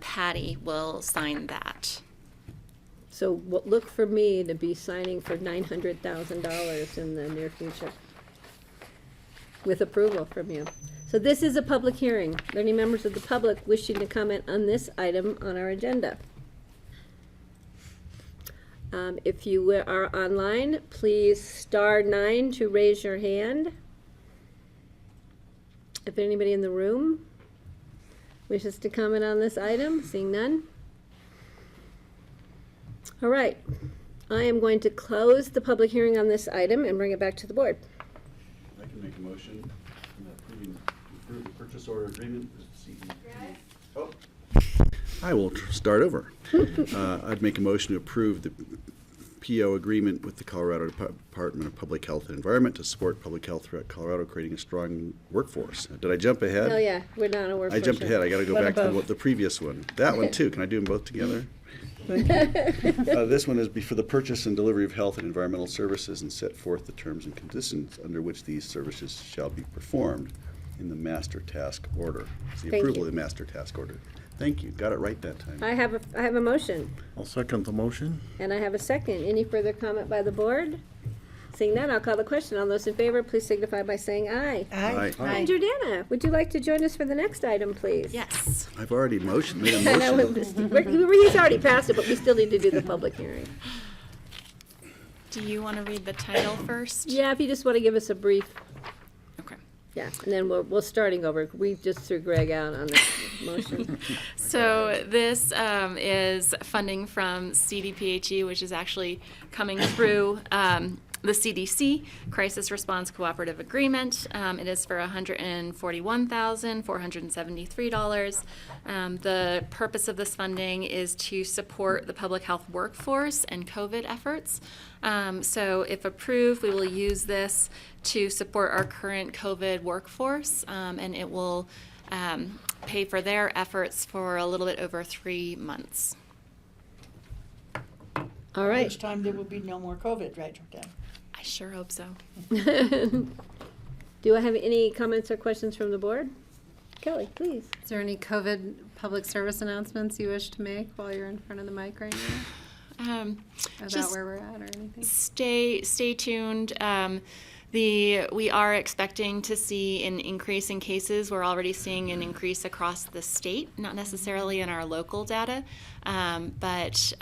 Patty will sign that. So look for me to be signing for $900,000 in the near future with approval from you. So this is a public hearing. Are there any members of the public wishing to comment on this item on our agenda? If you are online, please *9 to raise your hand. If anybody in the room, wishes to comment on this item? Seeing none? All right. I am going to close the public hearing on this item and bring it back to the board. I can make a motion approve the purchase order agreement with CDP. Oh, I will start over. I'd make a motion to approve the PO agreement with the Colorado Department of Public Health and Environment to support public health throughout Colorado, creating a strong workforce. Did I jump ahead? Oh, yeah, we're not a word. I jumped ahead. I got to go What back to above? the previous one. That one too. Can I do them both together? This one is for the purchase and delivery of health and environmental services and set forth the terms and conditions under which these services shall be performed in the master task order. It's the Thank approval you. of the master task order. Thank you. Got it right that time. I have a motion, I'll second the motion. and I have a second. Any further comment by the board? Seeing none, I'll call the question. All those in favor, please signify by saying aye. Aye. And Jordana, would you like to join us for the next item, please? Yes. I've already made a I know, motion. he's already passed it, but we still need to do the public hearing. Do you want to read the title first? Yeah, if you just want to give us a brief, Okay. yeah, and then we're starting over. We just threw Greg out on the motion. So this is funding from CDPHE, which is actually coming through the CDC Crisis Response Cooperative Agreement. It is for $141,473. The purpose of this funding is to support the public health workforce and COVID efforts. So if approved, we will use this to support our current COVID workforce, and it will pay for their efforts for a little bit over 3 months. All right. Each time there will be no more COVID, right, Jordana? I sure hope so. Do I have any comments or questions from the board? Kelly, please. Is there any COVID public service announcements you wish to make while you're in front of the mic right now? About Just where we're at or anything? stay tuned. We are expecting to see an increase in cases. We're already seeing an increase across the state, not necessarily in our local data, but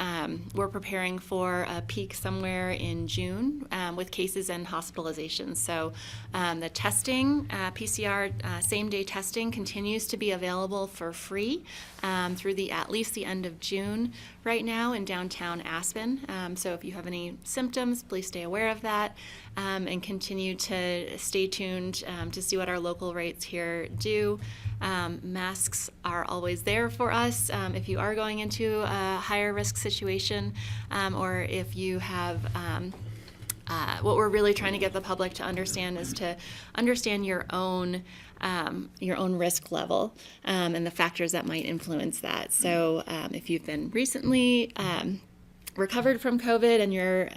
we're preparing for a peak somewhere in June with cases and hospitalizations. So the testing, PCR same-day testing continues to be available for free through at least the end of June right now in downtown Aspen. So if you have any symptoms, please stay aware of that and continue to stay tuned to see what our local rates here do. Masks are always there for us if you are going into a higher risk situation or if you have what we're really trying to get the public to understand is to understand your own risk level and the factors that might influence that. So if you've been recently recovered from COVID and you're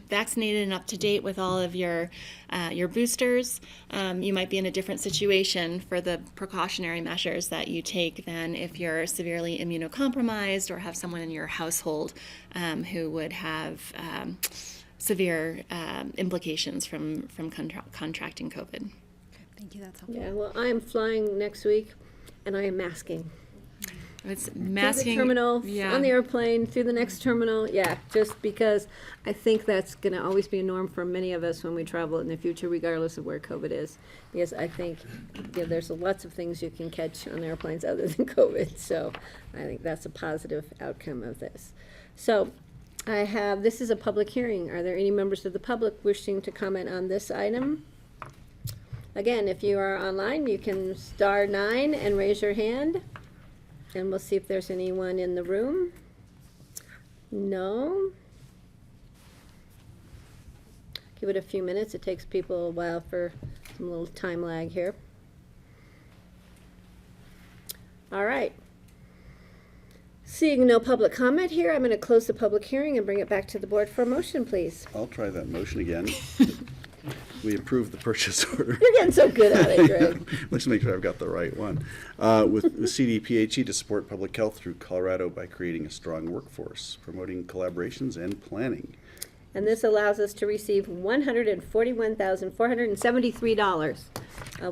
vaccinated and up to date with all of your boosters, you might be in a different situation for the precautionary measures that you take than if you're severely immunocompromised or have someone in your household who would have severe implications from contracting COVID. Thank you, that's helpful. Yeah, well, I am flying next week, and I am masking. It's Through masking. the terminal, yeah. on the airplane, through the next terminal, yeah, just because I think that's gonna always be a norm for many of us when we travel in the future, regardless of where COVID is. Because I think, there's lots of things you can catch on airplanes other than COVID, so I think that's a positive outcome of this. So, this is a public hearing. Are there any members of the public wishing to comment on this item? Again, if you are online, you can star 9 and raise your hand. And we'll see if there's anyone in the room. No. Give it a few minutes. It takes people a while for some little time lag here. All right. Seeing no public comment here, I'm going to close the public hearing and bring it back to the board for a motion, please. I'll try that motion again. We approve the purchase order. You're getting so good at it, Greg. Let's make sure I've got the right one. With CDPHE to support public health through Colorado by creating a strong workforce, promoting collaborations and planning. and this allows us to receive $141,473,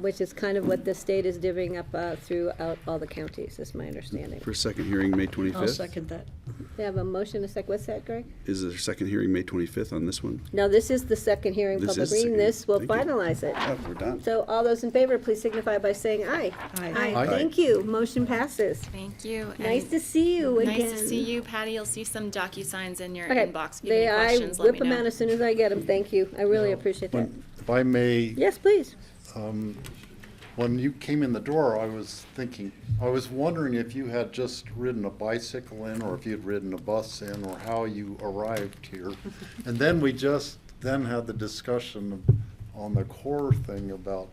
which is kind of what the state is divvying up throughout all the counties, is my understanding. For second hearing, May 25th? I'll second that. We have a motion, a sec, what's that, Greg? Is there a second hearing, May 25th on this one? No, this is the second hearing, This public is the reading. second. This will Thank you. finalize it. Oh, we're done. So all those in favor, please signify by saying aye. Aye. Aye. Thank you. Motion passes. Thank you. Nice and to see you again. Nice to see you, Patty. You'll see some DocuSigns in your Okay, inbox. If you have any I questions, let whip me them know. out as soon as I get them. Thank you. I really appreciate that. If I may, Yes, please. when you came in the door, I was wondering if you had just ridden a bicycle in, or if you'd ridden a bus in, or how you arrived here. And then we then had the discussion on the core thing about,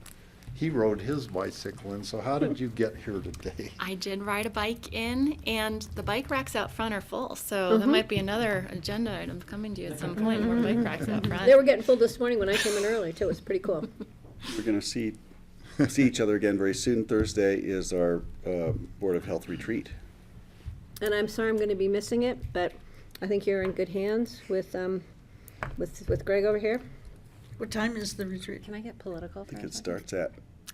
he rode his bicycle in, so how did you get here today? I did ride a bike in, and the bike racks out front are full, so that might be another agenda item coming to you at some point, more bike racks out front. They were getting full this morning when I came in early, too. It was pretty cool. We're going to see each other again very soon. Thursday is our Board of Health retreat. And I'm sorry I'm going to be missing it, but I think you're in good hands with Greg over here. What time is the retreat? Can I get political I for think a it second? starts at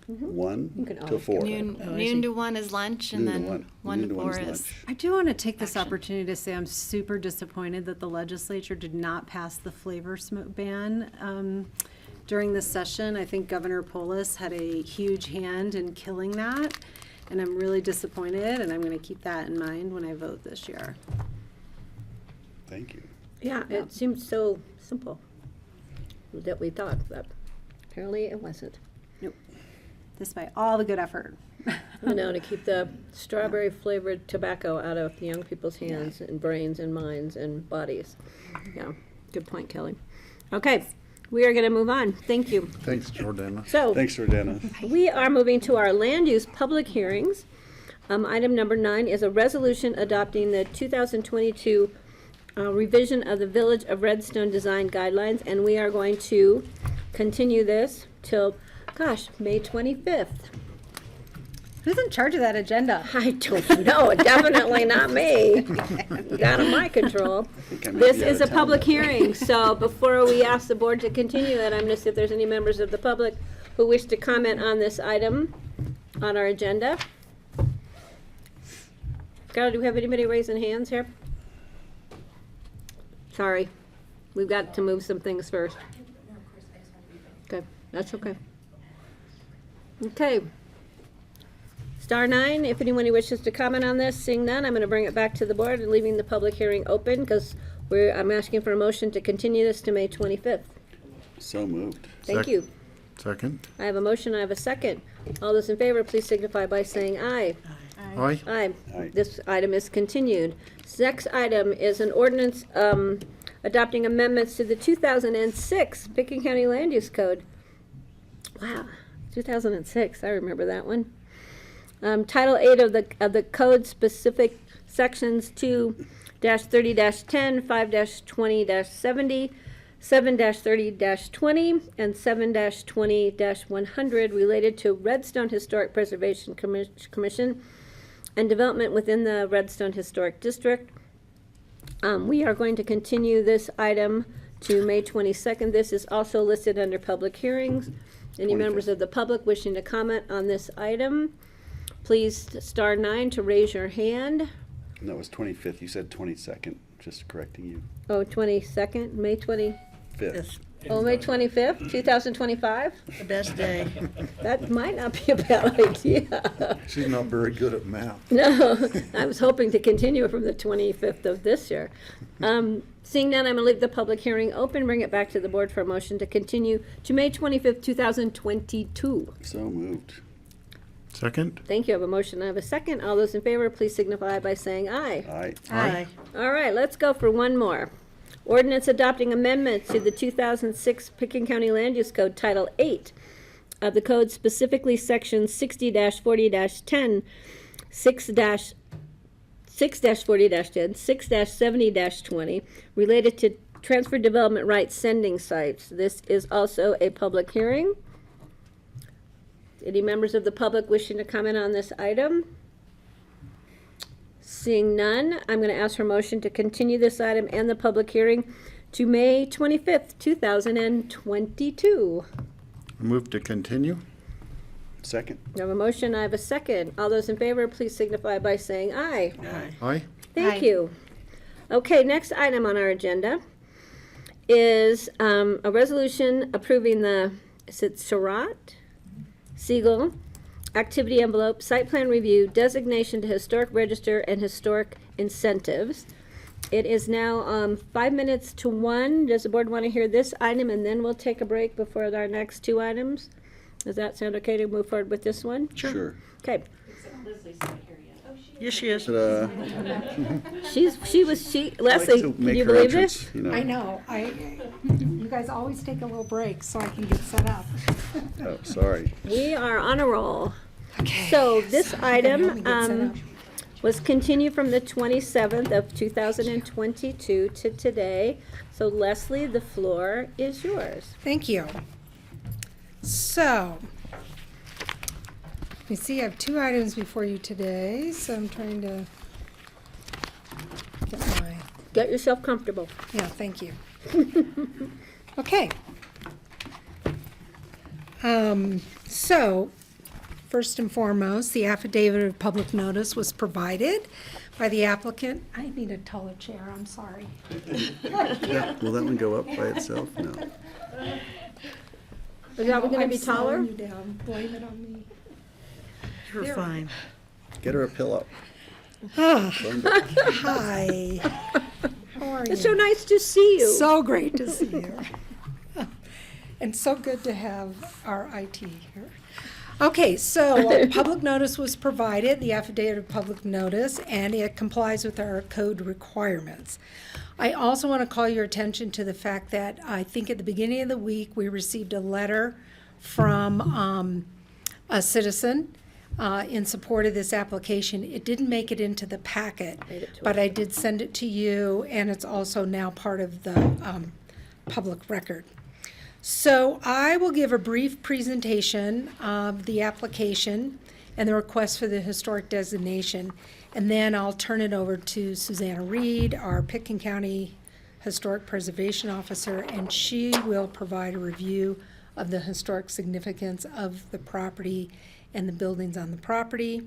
You 1 can till always 4. Noon, Oh, I noon see. to 1 is lunch, and Noon to then 1. 1 Noon to to 4 1 is is. lunch. I do want to take this Action. opportunity to say I'm super disappointed that the legislature did not pass the flavor smoke ban during this session. I think Governor Polis had a huge hand in killing that, and I'm really disappointed, and I'm going to keep that in mind when I vote this year. Thank you. Yeah, it seemed so simple that we thought, but apparently it wasn't. Nope. Despite all the good effort. You know, to keep the strawberry flavored tobacco out of the young people's hands and brains and minds and bodies. Yeah, good point, Kelly. Okay, we are going to move on. Thank you. Thanks, Jordana. So, Thanks, Jordana. we are moving to our land use public hearings. Item number 9 is a resolution adopting the 2022 revision of the Village of Redstone Design Guidelines, and we are going to continue this till, May 25th. Who's in charge of that agenda? I don't know, definitely not me. Out of my control. I may This be out is of a town public that day. hearing, so before we ask the board to continue it, I'm gonna see if there's any members of the public who wish to comment on this item on our agenda. Skylar, do we have anybody raising hands here? Sorry, we've got to move some things first. Okay, that's okay. Okay. Star 9, if anyone wishes to comment on this, seeing none, I'm going to bring it back to the board and leaving the public hearing open because I'm asking for a motion to continue this to May 25th. So moved. Thank you. Second? I have a motion, I have a second. All those in favor, please signify by saying aye. Aye. Aye. Aye. This item is continued. Next item is an ordinance adopting amendments to the 2006 Pickens County Land Use Code. Wow, 2006, I remember that one. Title 8 of the code specific sections 2-30-10, 5-20-70, 7-30-20, and 7-20-100 related to Redstone Historic Preservation Commission and development within the Redstone Historic District. We are going to continue this item to May 22nd. This is also listed under public hearings. Any 25th. members of the public wishing to comment on this item, please star 9 to raise your hand. And that was 25th. You said 22nd. Just correcting you. Oh, 22nd, May 20, 5th. oh, May 25th, 2025? The best day. That might not be a bad idea. She's not very good at math. No, I was hoping to continue from the 25th of this year. Seeing none, I'm going to leave the public hearing open, bring it back to the board for a motion to continue to May 25th, 2022. So moved. Second? Thank you. I have a motion. I have a second. All those in favor, please signify by saying aye. Aye. Aye. All right, let's go for one more. Ordinance adopting amendments to the 2006 Pickens County Land Use Code, Title 8 of the code, specifically Section 60-40-10, 6-40-10, 6-70-20, related to transfer development rights sending sites. This is also a public hearing. Any members of the public wishing to comment on this item? Seeing none, I'm going to ask for a motion to continue this item and the public hearing to May 25th, 2022. Move to continue? Second. I have a motion, I have a second. All those in favor, please signify by saying aye. Aye? Thank Aye. you. Okay, next item on our agenda is a resolution approving the, is it Surratt? Siegel activity envelope, site plan review, designation to historic register, and historic incentives. It is now 5 minutes to 1. Does the board want to hear this item, and then we'll take a break before our next two items? Does that sound okay to move forward with this one? Sure. Okay. Yes, she is. Ta-da. Leslie, To can make you her believe entrance, this? you know. I know, you guys always take a little break so I can get set up. Oh, sorry. We are on a roll. So this item was continued from the 27th of 2022 to today. So Leslie, the floor is yours. Thank you. So, you see, I have two items before you today, so I'm trying to get my, Get yourself comfortable. yeah, thank you. Okay. So, first and foremost, the affidavit of public notice was provided by the applicant. I need a taller chair, I'm sorry. Will that one go up by itself? No. Is that going to I'm be slowing taller? you down. Blame it on me. You're There. fine. Get her a pillow. Hi. How are you? It's so nice to see you. So great to see you. And so good to have our IT here. Okay, so public notice was provided, the affidavit of public notice, and it complies with our code requirements. I also want to call your attention to the fact that I think at the beginning of the week, we received a letter from a citizen in support of this application. It didn't make it into the packet, but I did send it to you, and it's also now part of the public record. So I will give a brief presentation of the application and the request for the historic designation, and then I'll turn it over to Susanna Reed, our Pitkin County Historic Preservation Officer, and she will provide a review of the historic significance of the property and the buildings on the property.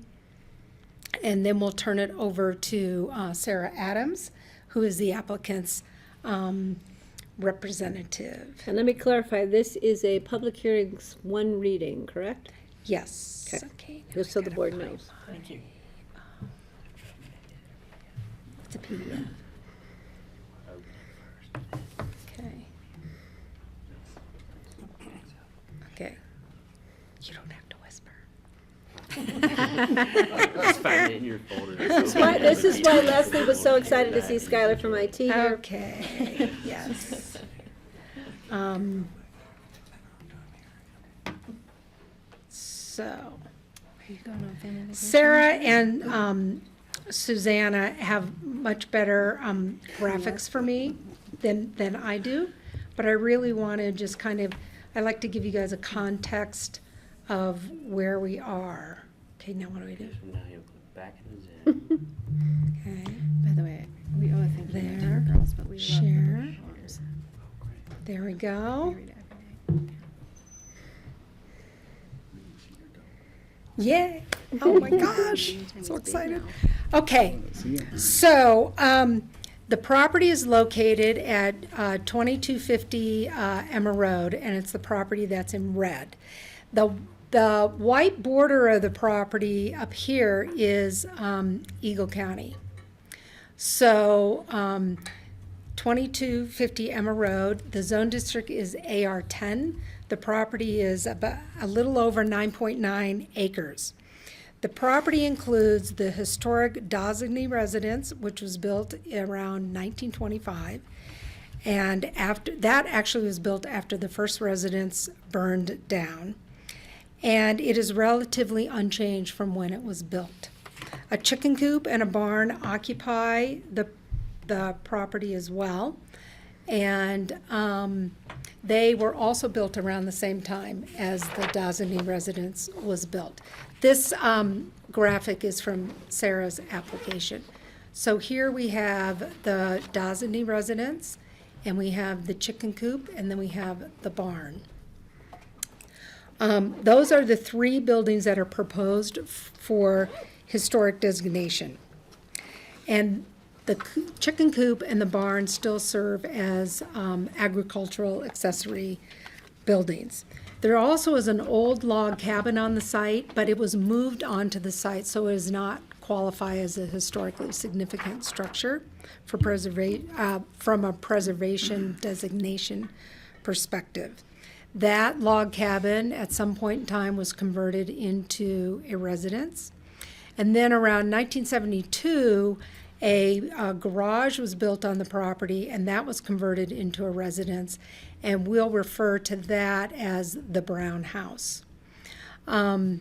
And then we'll turn it over to Sarah Adams, who is the applicant's representative. And let me clarify, this is a public hearings, one reading, correct? Yes. Okay. Just so the board knows. Thank you. It's a PDF. Okay. Okay. You don't have to whisper. This is why Leslie was so excited to see Skylar from IT here. Okay, yes. So, Sarah and Susanna have much better graphics for me than I do, but I really want to just kind of, I like to give you guys a context of where we are. Okay, now what do we do? Now you'll put back in the Zen. Okay, By the way, we owe a thank you to There. our girls, but we love Share. the uniforms. there we go. We read it every day. Yay! Oh my gosh, so excited. Okay, so the property is located at 2250 Emma Road, and it's the property that's in red. The white border of the property up here is Eagle County. So 2250 Emma Road, the zone district is AR10. The property is about a little over 9.9 acres. The property includes the historic Dawsoney residence, which was built around 1925. And after that actually was built after the first residence burned down. And it is relatively unchanged from when it was built. A chicken coop and a barn occupy the property as well. And they were also built around the same time as the Dawsoney residence was built. This graphic is from Sarah's application. So here we have the Dawsoney residence, and we have the chicken coop, and then we have the barn. Those are the three buildings that are proposed for historic designation. And the chicken coop and the barn still serve as agricultural accessory buildings. There also is an old log cabin on the site, but it was moved onto the site, so it does not qualify as a historically significant structure for from a preservation designation perspective. That log cabin at some point in time was converted into a residence. And then around 1972, a garage was built on the property, and that was converted into a residence, and we'll refer to that as the Brown House. The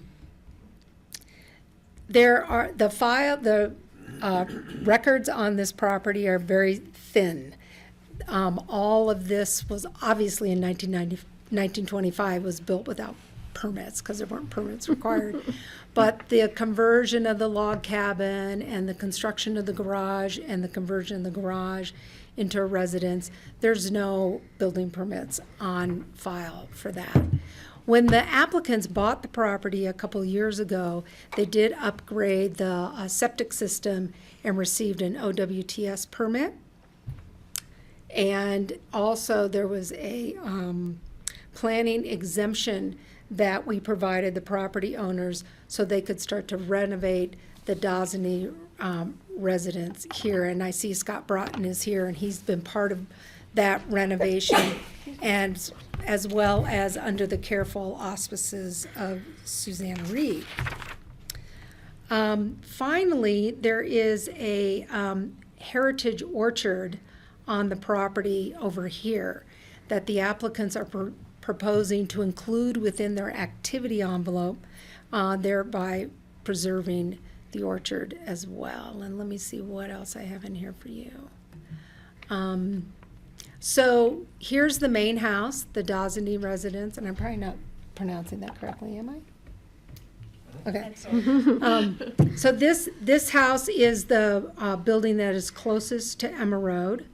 records on this property are very thin. All of this was obviously in 1925 was built without permits because there weren't permits required. But the conversion of the log cabin and the construction of the garage and the conversion of the garage into a residence, there's no building permits on file for that. When the applicants bought the property a couple years ago, they did upgrade the septic system and received an OWTS permit. And also there was a planning exemption that we provided the property owners so they could start to renovate the Dosney residence here. And I see Scott Broughton is here, and he's been part of that renovation, and as well as under the careful auspices of Susanna Reed. Finally, there is a heritage orchard on the property over here that the applicants are proposing to include within their activity envelope, thereby preserving the orchard as well. And let me see what else I have in here for you. So here's the main house, the Dosney residence, and I'm probably not pronouncing that correctly, am I? Okay. So this house is the building that is closest to Emma Road.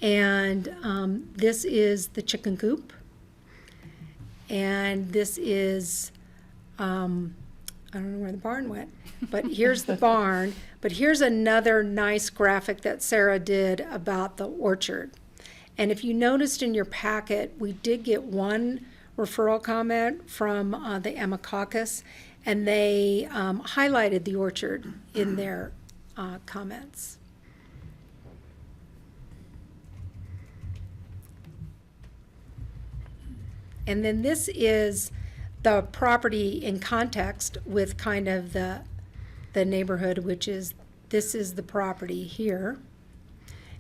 And this is the chicken coop. And this is, I don't know where the barn went, but here's the barn. But here's another nice graphic that Sarah did about the orchard. And if you noticed in your packet, we did get one referral comment from the Emma Caucus, and they highlighted the orchard in their comments. And then this is the property in context with kind of the neighborhood, which is, this is the property here.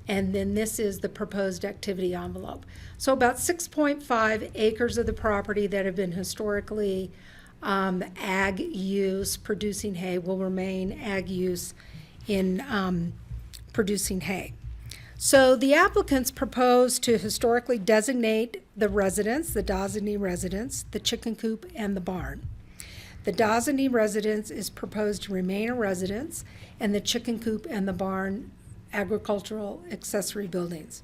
And then this is the proposed activity envelope. So about 6.5 acres of the property that have been historically ag use, producing hay, will remain ag use in producing hay. So the applicants propose to historically designate the residence, the Dosney residence, the chicken coop, and the barn. The Dosney residence is proposed to remain a residence, and the chicken coop and the barn agricultural accessory buildings.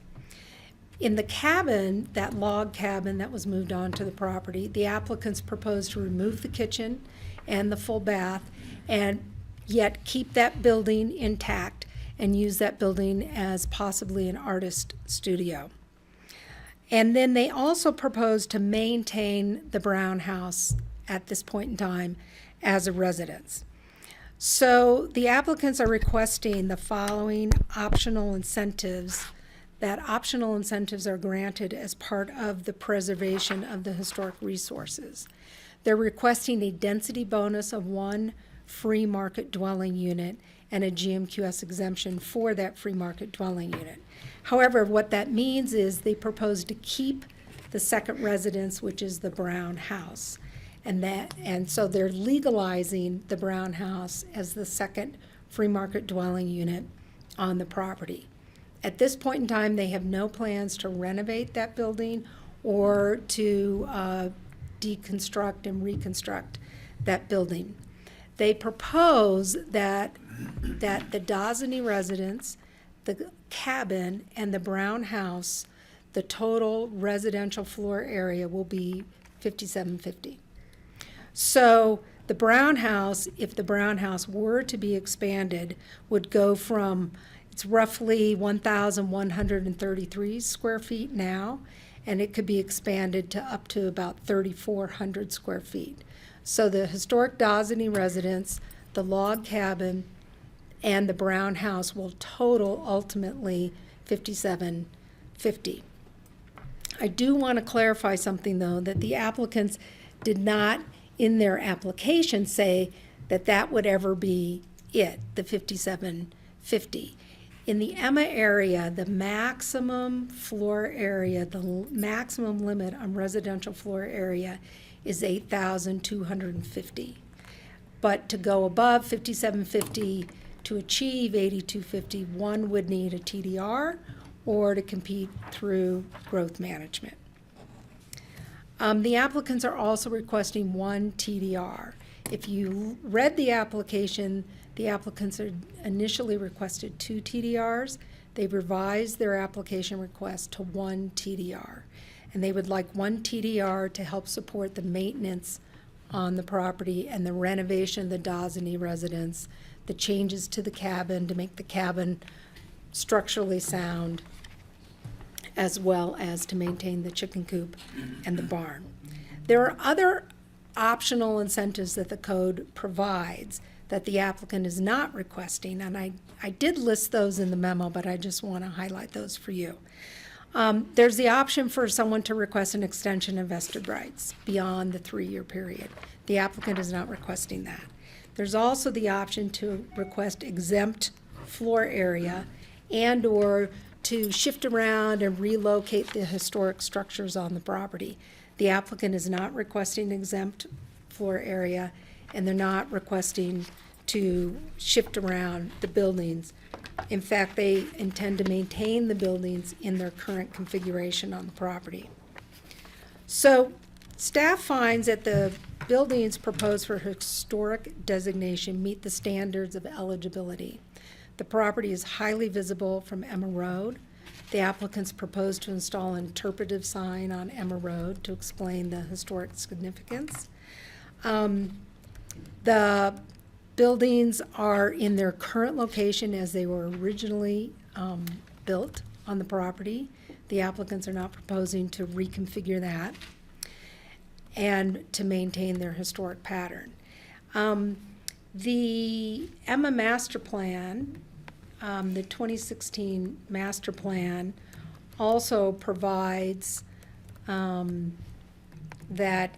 In the cabin, that log cabin that was moved onto the property, the applicants propose to remove the kitchen and the full bath, and yet keep that building intact and use that building as possibly an artist studio. And then they also propose to maintain the Brown House at this point in time as a residence. So the applicants are requesting the following optional incentives. That optional incentives are granted as part of the preservation of the historic resources. They're requesting a density bonus of 1 free market dwelling unit and a GMQS exemption for that free market dwelling unit. However, what that means is they propose to keep the second residence, which is the Brown House. And so they're legalizing the Brown House as the second free market dwelling unit on the property. At this point in time, they have no plans to renovate that building or to deconstruct and reconstruct that building. They propose that the Dosney residence, the cabin and the brown house, the total residential floor area will be 5,750. So the brown house, if the brown house were to be expanded, would go from, it's roughly 1,133 square feet now, and it could be expanded to up to about 3,400 square feet. So the historic Dawsoney residence, the log cabin, and the brown house will total ultimately 5,750. I do want to clarify something, though, that the applicants did not, in their application, say that that would ever be it, the 5,750. In the Emma area, the maximum floor area, the maximum limit on residential floor area is 8,250. But to go above 5,750, to achieve 8,250, one would need a TDR or to compete through growth management. The applicants are also requesting one TDR. If you read the application, the applicants had initially requested 2 TDRs. They've revised their application request to 1 TDR. And they would like 1 TDR to help support the maintenance on the property and the renovation of the Dawsoney residence, the changes to the cabin to make the cabin structurally sound, as well as to maintain the chicken coop and the barn. There are other optional incentives that the code provides that the applicant is not requesting, and I did list those in the memo, but I just want to highlight those for you. There's the option for someone to request an extension of vested rights beyond the 3-year period. The applicant is not requesting that. There's also the option to request exempt floor area and/or to shift around and relocate the historic structures on the property. The applicant is not requesting exempt floor area, and they're not requesting to shift around the buildings. In fact, they intend to maintain the buildings in their current configuration on the property. So staff finds that the buildings proposed for historic designation meet the standards of eligibility. The property is highly visible from Emma Road. The applicants propose to install an interpretive sign on Emma Road to explain the historic significance. The buildings are in their current location as they were originally built on the property. The applicants are not proposing to reconfigure that and to maintain their historic pattern. The Emma Master Plan, the 2016 Master Plan, also provides that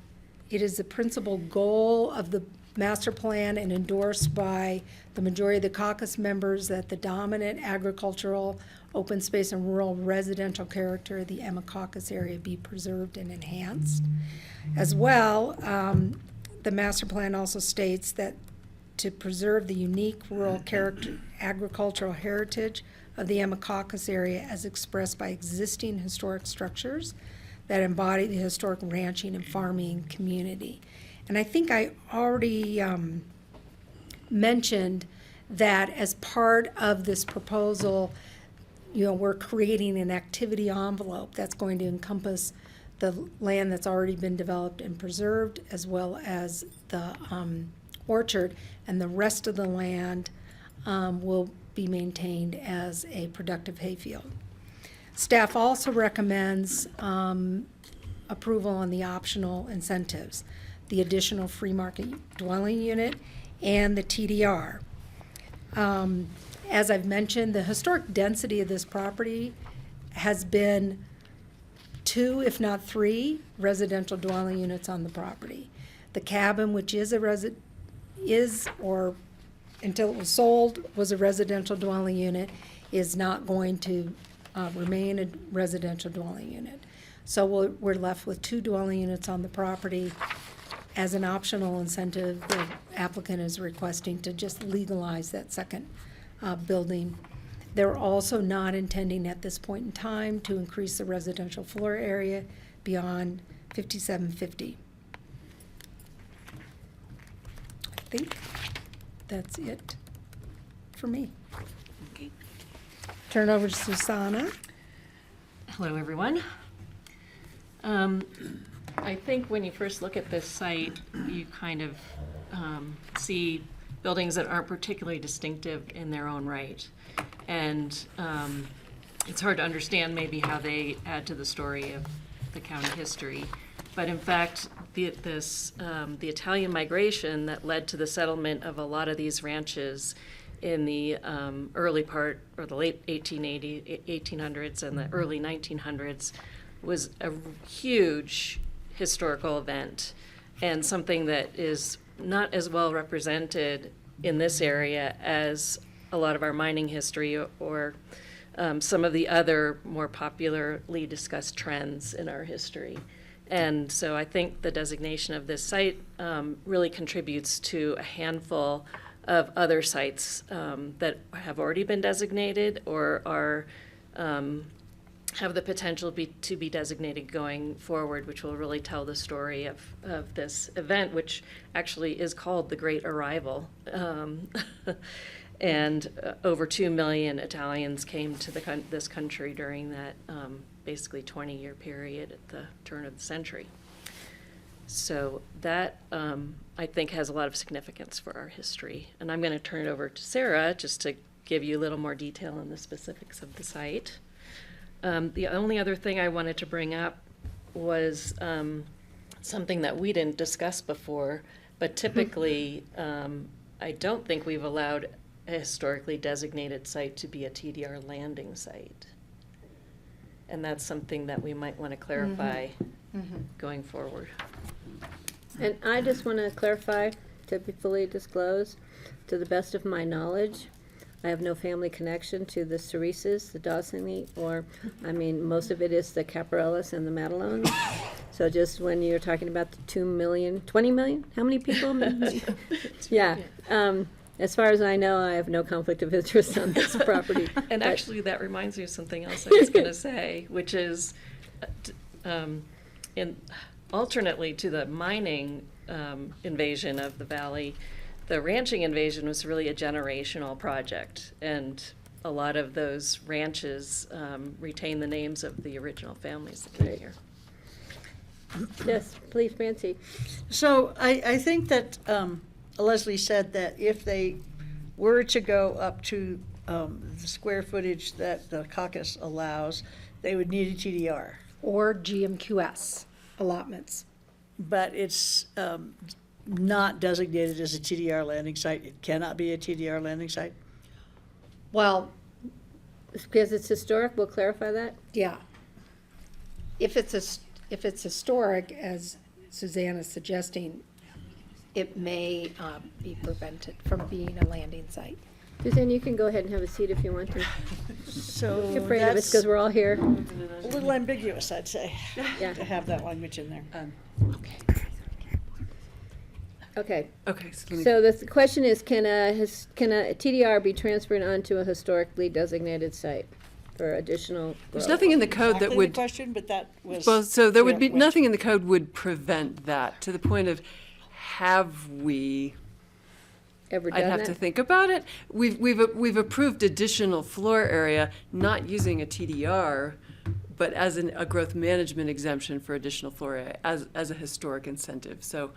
it is the principal goal of the master plan and endorsed by the majority of the caucus members that the dominant agricultural, open space, and rural residential character of the Emma caucus area be preserved and enhanced. As well, the master plan also states that to preserve the unique rural character, agricultural heritage of the Emma caucus area as expressed by existing historic structures that embody the historic ranching and farming community. And I think I already mentioned that as part of this proposal, we're creating an activity envelope that's going to encompass the land that's already been developed and preserved, as well as the orchard, and the rest of the land will be maintained as a productive hayfield. Staff also recommends approval on the optional incentives, the additional free market dwelling unit, and the TDR. As I've mentioned, the historic density of this property has been 2, if not 3, residential dwelling units on the property. The cabin, which is or until it was sold, was a residential dwelling unit, is not going to remain a residential dwelling unit. So we're left with 2 dwelling units on the property. As an optional incentive, the applicant is requesting to just legalize that second building. They're also not intending at this point in time to increase the residential floor area beyond 5,750. I think that's it for me. turn it over to Susanna. Hello, everyone. I think when you first look at this site, you kind of see buildings that aren't particularly distinctive in their own right. And it's hard to understand maybe how they add to the story of the county history. But in fact, the Italian migration that led to the settlement of a lot of these ranches in the early part, or the late 1800s and the early 1900s, was a huge historical event, and something that is not as well represented in this area as a lot of our mining history or some of the other more popularly discussed trends in our history. And so I think the designation of this site really contributes to a handful of other sites that have already been designated or are have the potential to be designated going forward, which will really tell the story of this event, which actually is called the Great Arrival. And over 2 million Italians came to this country during that basically 20-year period at the turn of the century. So that, I think, has a lot of significance for our history. And I'm going to turn it over to Sarah just to give you a little more detail on the specifics of the site. The only other thing I wanted to bring up was something that we didn't discuss before, but typically I don't think we've allowed a historically designated site to be a TDR landing site. And that's something that we might want to clarify going forward. And I just want to clarify, to be fully disclosed, to the best of my knowledge, I have no family connection to the Cerises, the Dawsony, or, I mean, most of it is the Caparellas and the Madalones. So just when you're talking about the 2 million, 20 million, how many people? Yeah. As far as I know, I have no conflict of interest on this property. And actually, that reminds me of something else I was going to say, which is, alternately to the mining invasion of the valley, the ranching invasion was really a generational project, and a lot of those ranches retain the names of the original families that came here. Yes, please, Francie. So I think that Leslie said that if they were to go up to the square footage that the caucus allows, they would need a TDR. Or GMQS allotments. But it's not designated as a TDR landing site. It cannot be a TDR landing site. Well, Because it's historic, we'll clarify that. yeah. If it's historic, as Susanna's suggesting, it may be prevented from being a landing site. Suzanne, you can go ahead and have a seat if you want to. So You're afraid of us because we're all here. a little ambiguous, I'd say, Yeah. to have that language in there. Okay. Okay. So the question is, can a TDR be transferred onto a historically designated site for additional There's growth? nothing in the code that Exactly would. the question, but that was. Well, so there would be where it went. nothing in the code would prevent that, to the point of, have we? Ever I'd done have that? to think about it. We've approved additional floor area, not using a TDR, but as a growth management exemption for additional floor area, as a historic incentive. So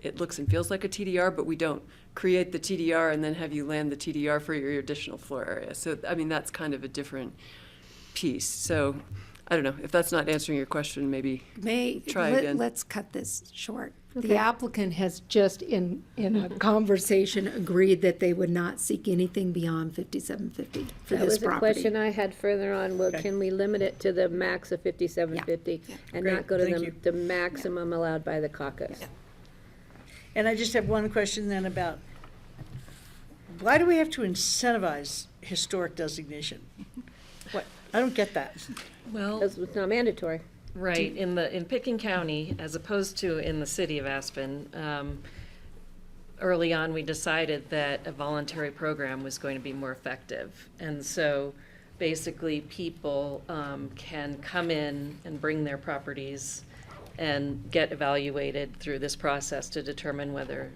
it looks and feels like a TDR, but we don't create the TDR and then have you land the TDR for your additional floor area. So, I mean, that's kind of a different piece. So, I don't know, if that's not answering your question, maybe try again. Let's cut this short. Okay. The applicant has just in a conversation agreed that they would not seek anything beyond 5750 for That this was a property. question I had further on. Well, Okay. can we limit it to the max of 5750 and Great, not go to thank you. the maximum allowed by the caucus? And I just have one question then about, why do we have to incentivize historic designation? What, I don't get that. Well, Because it's not mandatory. right, in Pickens County, as opposed to in the city of Aspen, early on, we decided that a voluntary program was going to be more effective. And so basically, people can come in and bring their properties and get evaluated through this process to determine whether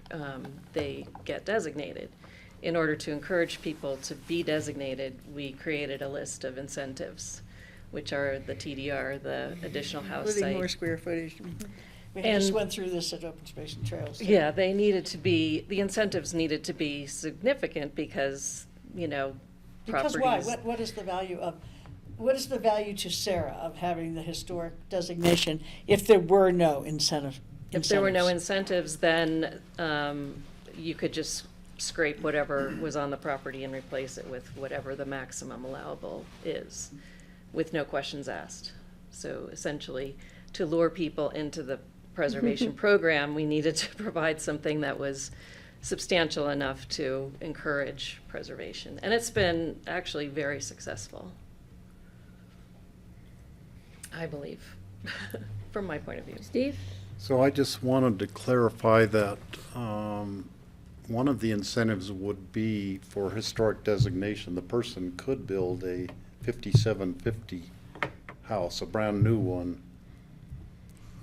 they get designated. in order to encourage people to be designated, we created a list of incentives, which are the TDR, the additional house Including more site. square footage. We And- just went through this at Open Space and Trails. Yeah, they needed to be, the incentives needed to be significant because, Because properties. why? What is the value of, what is the value to Sarah of having the historic designation if there were no incentive? If there were no incentives? incentives, then you could just scrape whatever was on the property and replace it with whatever the maximum allowable is, with no questions asked. So essentially, to lure people into the preservation program, we needed to provide something that was substantial enough to encourage preservation. And it's been actually very successful, I believe, from my point of view. Steve? So I just wanted to clarify that one of the incentives would be for historic designation. The person could build a 5750 house, a brand new one,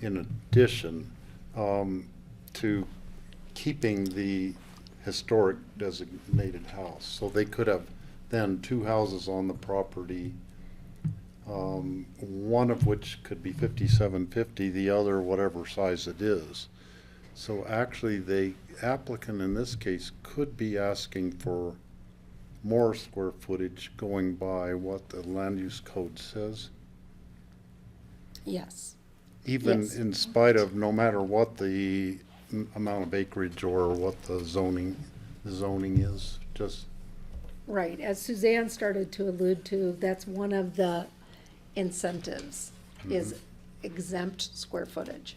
in addition to keeping the historic designated house. So they could have then two houses on the property, one of which could be 5750, the other whatever size it is. So actually, the applicant in this case could be asking for more square footage going by what the land use code says, Yes. even Yes. in spite of no matter what the amount of acreage or what the zoning is, just. Right, as Suzanne started to allude to, that's one of the incentives, is exempt square footage.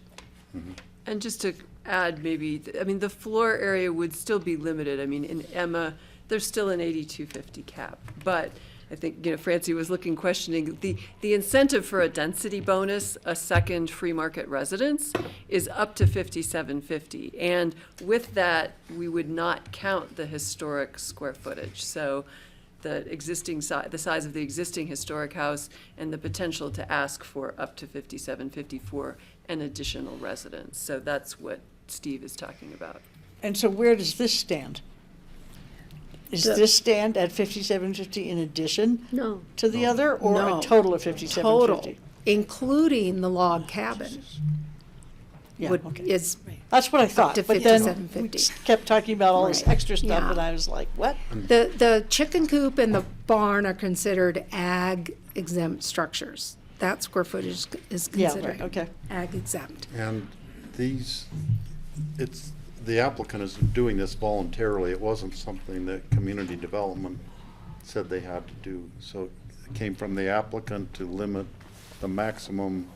And just to add, maybe, I mean, the floor area would still be limited. I mean, in Emma, there's still an 8250 cap. But I think, Francie was questioning, the incentive for a density bonus, a second free market residence, is up to 5750. And with that, we would not count the historic square footage. So the existing the size of the existing historic house and the potential to ask for up to 5750 for an additional residence. So that's what Steve is talking about. And so where does this stand? Does this stand at 5750 in addition No. to the other, or No. a total of 5750? Total, including the log cabin, Yeah, would, okay. is That's what I thought, to but then we 5750. just kept talking about all this Right. extra stuff, Yeah. and I was like, what? The chicken coop and the barn are considered ag exempt structures. That square footage is Yeah, considered right, okay. ag exempt. And the applicant is doing this voluntarily. It wasn't something that community development said they had to do. So it came from the applicant to limit the maximum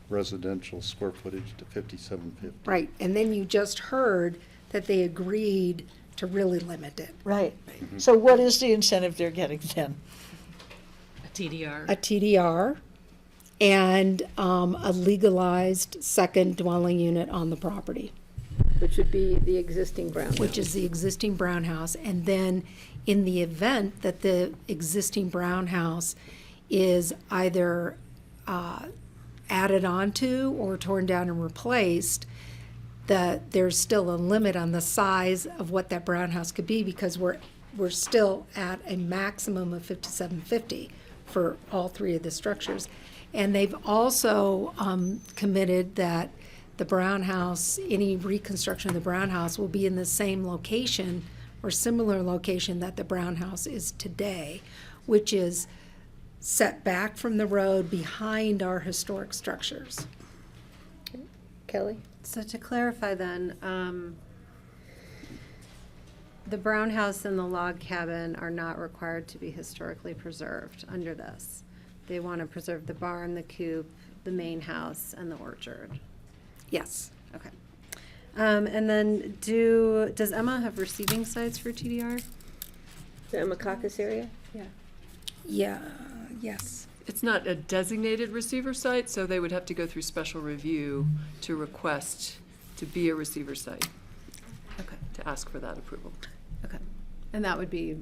residential square footage to 5750. Right, and then you just heard that they agreed to really limit it. Right. So what is the incentive they're getting then? A TDR. A TDR and a legalized second dwelling unit on the property, Which would be the existing brown house. which is the existing brown house. And then in the event that the existing brown house is either added onto or torn down and replaced, that there's still a limit on the size of what that brown house could be, because we're still at a maximum of 5750 for all three of the structures. And they've also committed that the brown house, any reconstruction of the brown house will be in the same location or similar location that the brown house is today, which is set back from the road behind our historic structures. Kelly? So to clarify then, the brown house and the log cabin are not required to be historically preserved under this. They want to preserve the barn, the coop, the main house, and the orchard. Yes. Okay. And then does Emma have receiving sites for TDR? The Emma Caucus area? Yeah, yes. It's not a designated receiver site, so they would have to go through special review to request to be a receiver site, Okay. to ask for that approval. Okay. And that would be,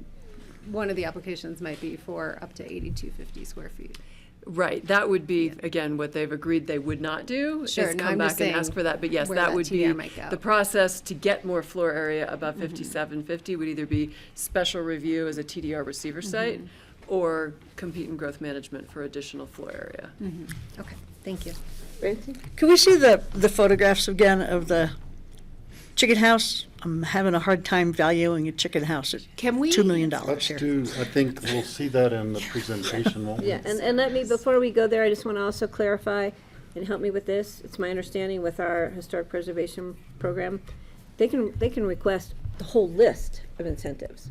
one of the applications might be for up to 8250 square feet. Right, that would be, again, what they've agreed they would not do, Sure, is no, come I'm just back and ask saying for that. But yes, where that that would be, TDR might go. the process to get more floor area above 5750 would either be special review as a TDR receiver site, or compete in growth management for additional floor area. Okay, thank you. Francie? Can we see the photographs again of the chicken house? I'm having a hard time valuing a chicken house at Can we? $2 million Let's here. do, I think we'll see that in the presentation, won't we? Yeah, and let me, before we go there, I just want to also clarify and help me with this. It's my understanding with our historic preservation program, they can request the whole list of incentives.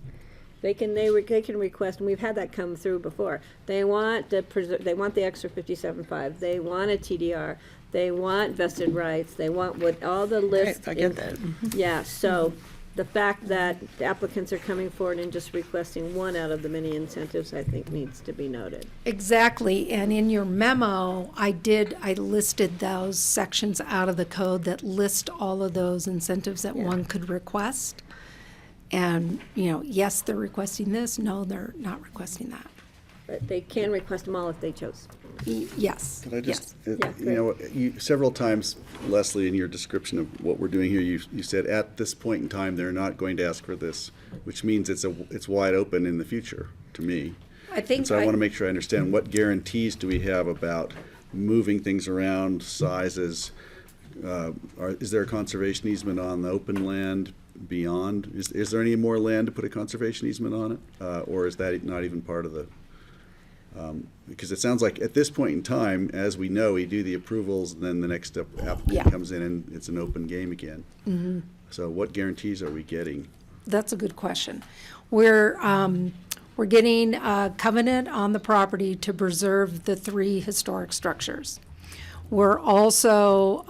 They can request, and we've had that come through before. They want they want the extra 57.5. They want a TDR. They want vested rights. They want what all the lists. I get that. Yeah, so the fact that the applicants are coming forward and just requesting one out of the many incentives, I think needs to be noted. Exactly, and in your memo, I listed those sections out of the code that list all of those incentives that one could request. And, yes, they're requesting this, no, they're not requesting that. But they can request them all if they chose. Yes. Could I just, Yeah, you, several times, Leslie, in your description of what we're doing here, you said at this point in time, they're not going to ask for this, which means it's wide open in the future, to me. I think. And so I want to make sure I understand, what guarantees do we have about moving things around, sizes? Is there a conservation easement on the open land beyond? Is there any more land to put a conservation easement on it? Or is that not even part of the? Because it sounds like at this point in time, as we know, we do the approvals, and then the next step applicant comes in and it's an open game again. So what guarantees are we getting? That's a good question. We're getting a covenant on the property to preserve the 3 historic structures. We're also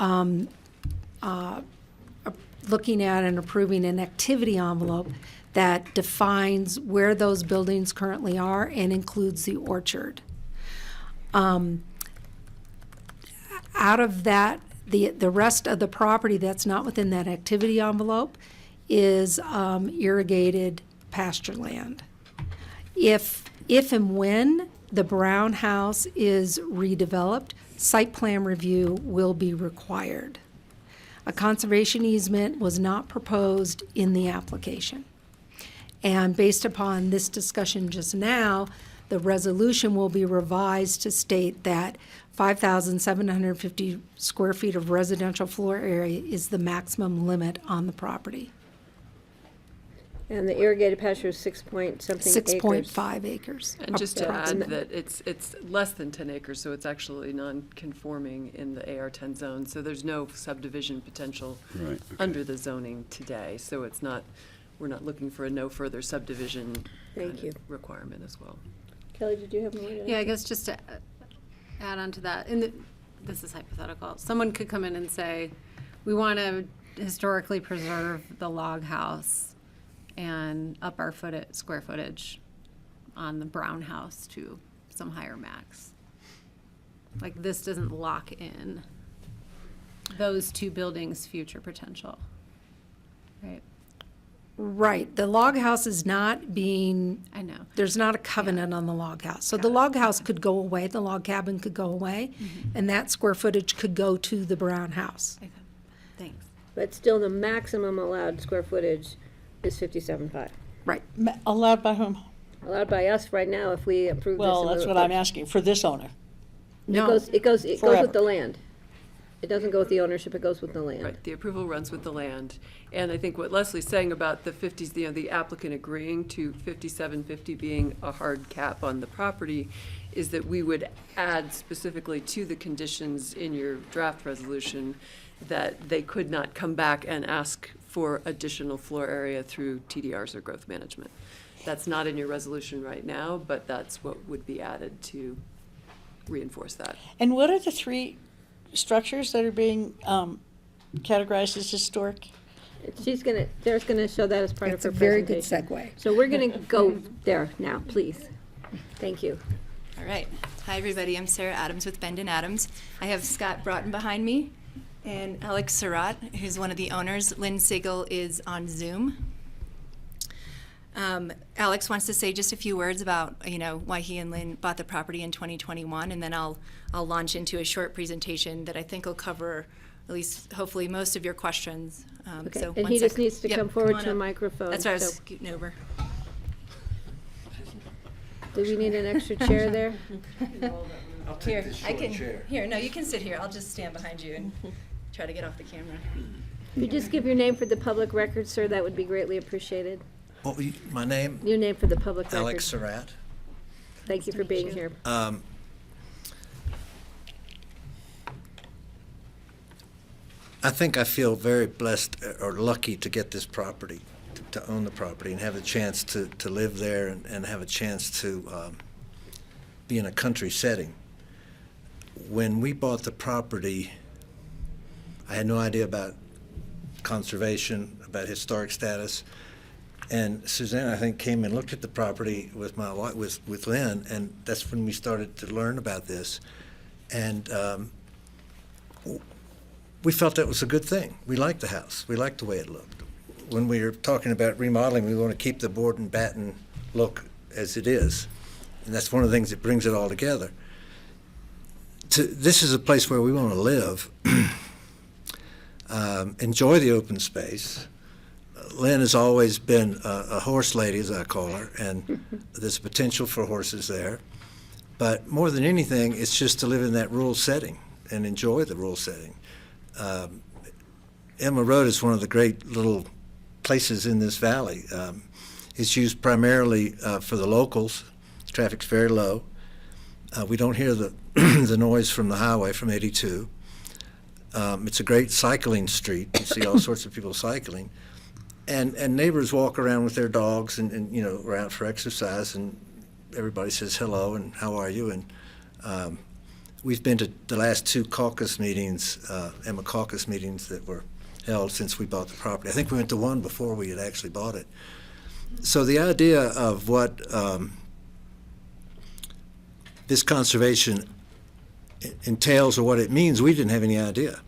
looking at and approving an activity envelope that defines where those buildings currently are and includes the orchard. Out of that, the rest of the property that's not within that activity envelope is irrigated pasture land. If and when the Brown House is redeveloped, site plan review will be required. A conservation easement was not proposed in the application. And based upon this discussion just now, the resolution will be revised to state that 5,750 square feet of residential floor area is the maximum limit on the property. And the irrigated pasture is 6-point-something acres. 6.5 acres. And just to add approximate. that it's less than 10 acres, so it's actually non-conforming in the AR10 zone. So there's no subdivision potential Right, okay. under the zoning today. So it's not, we're not looking for a no further subdivision Thank kind you. of requirement as well. Kelly, did you have more? Yeah, I guess just to add on to that, this is hypothetical. Someone could come in and say, we want to historically preserve the log house and up our square footage on the Brown house to some higher max. Like, this doesn't lock in those 2 buildings' future potential, right? Right, the log house is not being, I know. there's not a covenant on the log house. So the log house could go away, the log cabin could go away, and that square footage could go to the Brown house. Okay, thanks. But still, the maximum allowed square footage is 57.5. Right. Allowed by whom? Allowed by us right now if we approve this. Well, and that's move what it I'm forward. asking, for this owner. No, It goes with Forever. the land. It doesn't go with the ownership, it goes with the land. Right, the approval runs with the land. And I think what Leslie's saying about the 50s, the applicant agreeing to 5750 being a hard cap on the property, is that we would add specifically to the conditions in your draft resolution that they could not come back and ask for additional floor area through TDRs or growth management. That's not in your resolution right now, but that's what would be added to reinforce that. And what are the 3 structures that are being categorized as historic? Sarah's gonna show that as part of it's her a very good presentation. segue. So we're gonna go there now, please. Thank you. All right. Hi, everybody. I'm Sarah Adams with Bend & Adams. I have Scott Broughton behind me and Alex Surratt, who's one of the owners. Lynn Siegel is on Zoom. Alex wants to say just a few words about, why he and Lynn bought the property in 2021, and then I'll launch into a short presentation that I think will cover at least, hopefully, most of your questions. Okay, So and one he just sec. needs to Yep, come forward on to the up. microphone. That's why I was so- scooting over. Do we need an extra chair there? Here, Here, no, you can sit here. I'll just stand behind you and try to get off the camera. If you just give your name for the public record, sir, that would be greatly appreciated. My name? Your name for the public record. Alex Surratt. Thank you for being here. I think I feel very blessed or lucky to get this property, to own the property and have a chance to live there and have a chance to be in a country setting. When we bought the property, I had no idea about conservation, about historic status. And Suzanne, I think, came and looked at the property with my wife, with Lynn, and that's when we started to learn about this. And we felt that was a good thing. We liked the house. We liked the way it looked. When we were talking about remodeling, we want to keep the board and batten look as it is. And that's one of the things that brings it all together. This is a place where we want to live, enjoy the open space. Lynn has always been a horse lady, as I call her, and there's potential for horses there. But more than anything, it's just to live in that rural setting and enjoy the rural setting. Emma Road is one of the great little places in this valley. It's used primarily for the locals. Traffic's very low. We don't hear the the noise from the highway from 82. It's a great cycling street. You see all sorts of people cycling. And neighbors walk around with their dogs and are out for exercise, and everybody says hello and how are you? And we've been to the last two caucus meetings, Emma caucus meetings that were held since we bought the property. I think we went to one before we had actually bought it. So the idea of what this conservation entails or what it means, we didn't have any idea.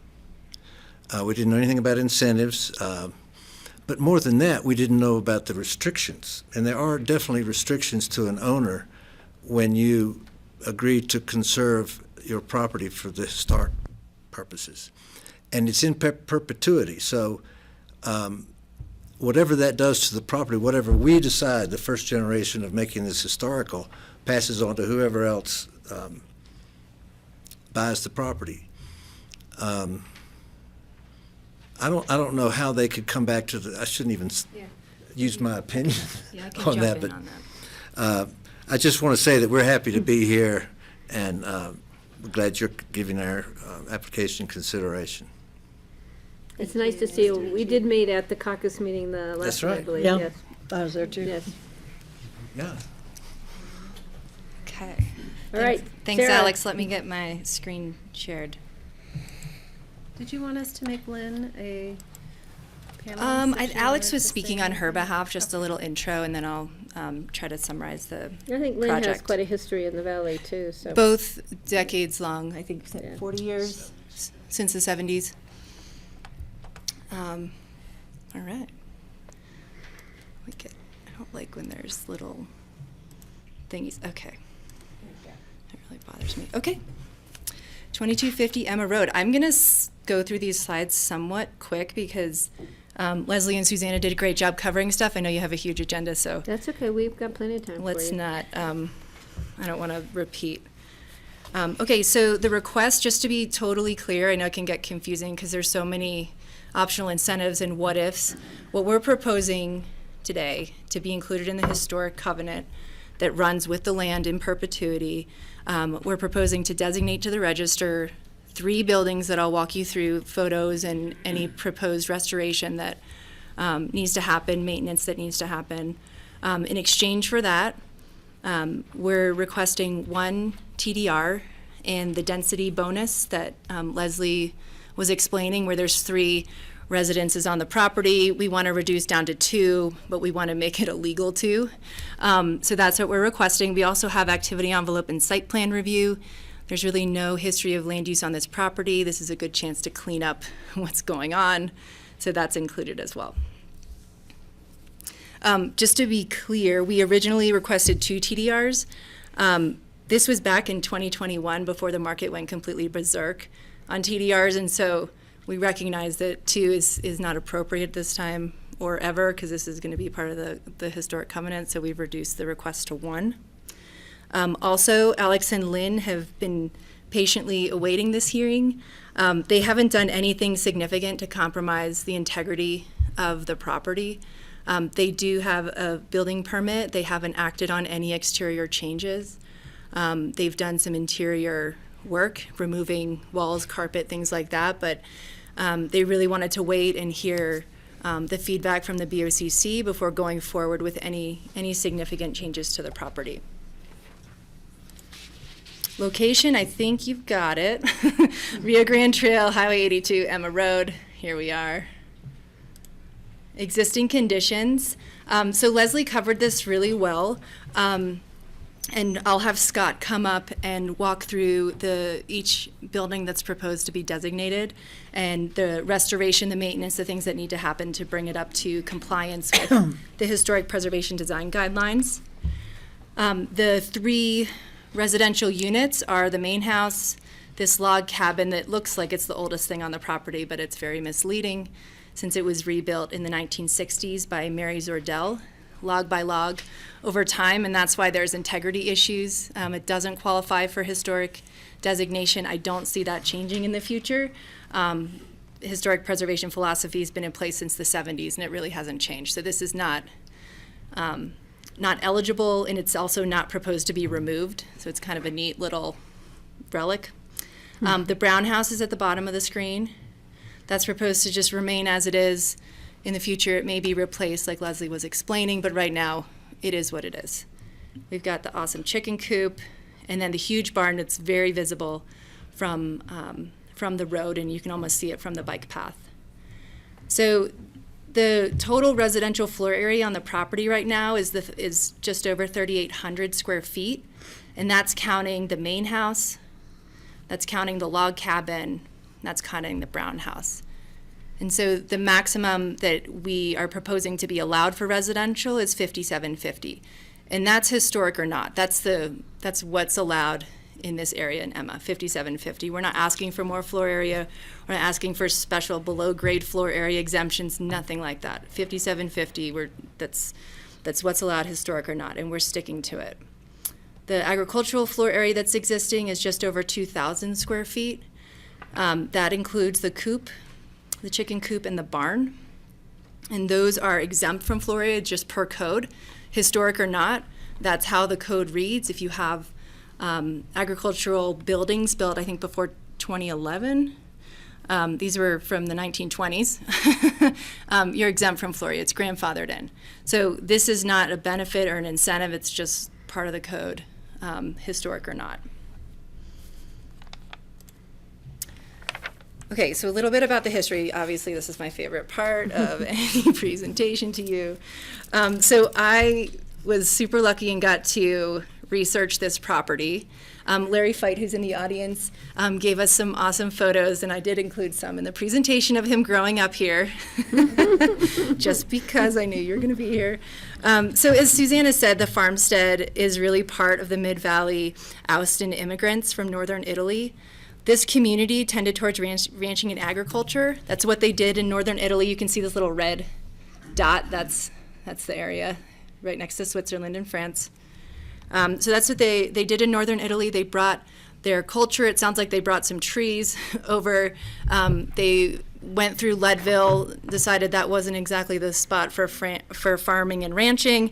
We didn't know anything about incentives. But more than that, we didn't know about the restrictions. And there are definitely restrictions to an owner when you agree to conserve your property for the historic purposes. And it's in perpetuity. So whatever that does to the property, whatever we decide, the first generation of making this historical, passes on to whoever else buys the property. I don't know how they could come back to the, I shouldn't even use my opinion on that, but I just want to say that we're happy to be here, and we're glad you're giving our application consideration. It's nice to see you. We did meet at the caucus meeting the last That's time, I right. believe. Yeah, Yes. I was there too. Yes. Yeah. Okay. All right, Thanks, Sarah. Alex. Let me get my screen shared. Did you want us to make Lynn a panelist? Alex was speaking on her behalf, just a little intro, and then I'll try to summarize the I think Lynn has project. quite a history in the valley too. So Both decades long, I think Yeah. 40 years since the 70s. All right. I don't like when there's little thingies. Okay. That really bothers me. Okay. 2250 Emma Road. I'm going to go through these slides somewhat quick because Leslie and Susanna did a great job covering stuff. I know you have a huge agenda, so that's okay. We've got plenty of time. let's for you. not, I don't want to repeat. Okay, so the request, just to be totally clear, I know it can get confusing because there's so many optional incentives and what ifs. What we're proposing today to be included in the historic covenant that runs with the land in perpetuity, we're proposing to designate to the register 3 buildings that I'll walk you through, photos and any proposed restoration that needs to happen, maintenance that needs to happen. In exchange for that, we're requesting 1 TDR and the density bonus that Leslie was explaining, where there's 3 residences on the property. We want to reduce down to 2, but we want to make it a legal 2. So that's what we're requesting. We also have activity envelope and site plan review. There's really no history of land use on this property. This is a good chance to clean up what's going on. So that's included as well. Just to be clear, we originally requested 2 TDRs. This was back in 2021 before the market went completely berserk on TDRs, and so we recognize that 2 is not appropriate this time or ever, because this is going to be part of the historic covenant, so we've reduced the request to 1. Also, Alex and Lynn have been patiently awaiting this hearing. They haven't done anything significant to compromise the integrity of the property. They do have a building permit. They haven't acted on any exterior changes. They've done some interior work, removing walls, carpet, things like that, but they really wanted to wait and hear the feedback from the BOCC before going forward with any significant changes to the property. Location, I think you've got it. Rio Grande Trail, Highway 82, Emma Road. Here we are. Existing conditions. So Leslie covered this really well. And I'll have Scott come up and walk through each building that's proposed to be designated and the restoration, the maintenance, the things that need to happen to bring it up to compliance with the Historic Preservation Design Guidelines. The 3 residential units are the main house, this log cabin that looks like it's the oldest thing on the property, but it's very misleading since it was rebuilt in the 1960s by Mary Zordell, log by log over time, and that's why there's integrity issues. It doesn't qualify for historic designation. I don't see that changing in the future. Historic preservation philosophy has been in place since the 70s, and it really hasn't changed. So this is not eligible, and it's also not proposed to be removed. So it's kind of a neat little relic. The brown house is at the bottom of the screen. That's proposed to just remain as it is. In the future, it may be replaced like Leslie was explaining, but right now it is what it is. We've got the awesome chicken coop, and then the huge barn that's very visible from the road, and you can almost see it from the bike path. So the total residential floor area on the property right now is just over 3,800 square feet, and that's counting the main house, that's counting the log cabin, that's counting the brown house. And so the maximum that we are proposing to be allowed for residential is 5,750. And that's historic or not. That's what's allowed in this area in Emma, 5,750. We're not asking for more floor area. We're not asking for special below grade floor area exemptions, nothing like that. 5,750, that's what's allowed historic or not, and we're sticking to it. The agricultural floor area that's existing is just over 2,000 square feet. That includes the coop, the chicken coop, and the barn. And those are exempt from floor area just per code, historic or not. That's how the code reads. If you have agricultural buildings built, I think, before 2011, these were from the 1920s, you're exempt from floor area. It's grandfathered in. So this is not a benefit or an incentive. It's just part of the code, historic or not. Okay, so a little bit about the history. Obviously, this is my favorite part of any presentation to you. So I was super lucky and got to research this property. Larry Feit, who's in the audience, gave us some awesome photos, and I did include some in the presentation of him growing up here, just because I knew you were going to be here. So as Susanna said, the farmstead is really part of the Mid-Valley Austin immigrants from northern Italy. This community tended towards ranching and agriculture. That's what they did in northern Italy. You can see this little red dot. That's the area right next to Switzerland and France. So that's what they did in northern Italy. They brought their culture. It sounds like they brought some trees over. They went through Leadville, decided that wasn't exactly the spot for farming and ranching,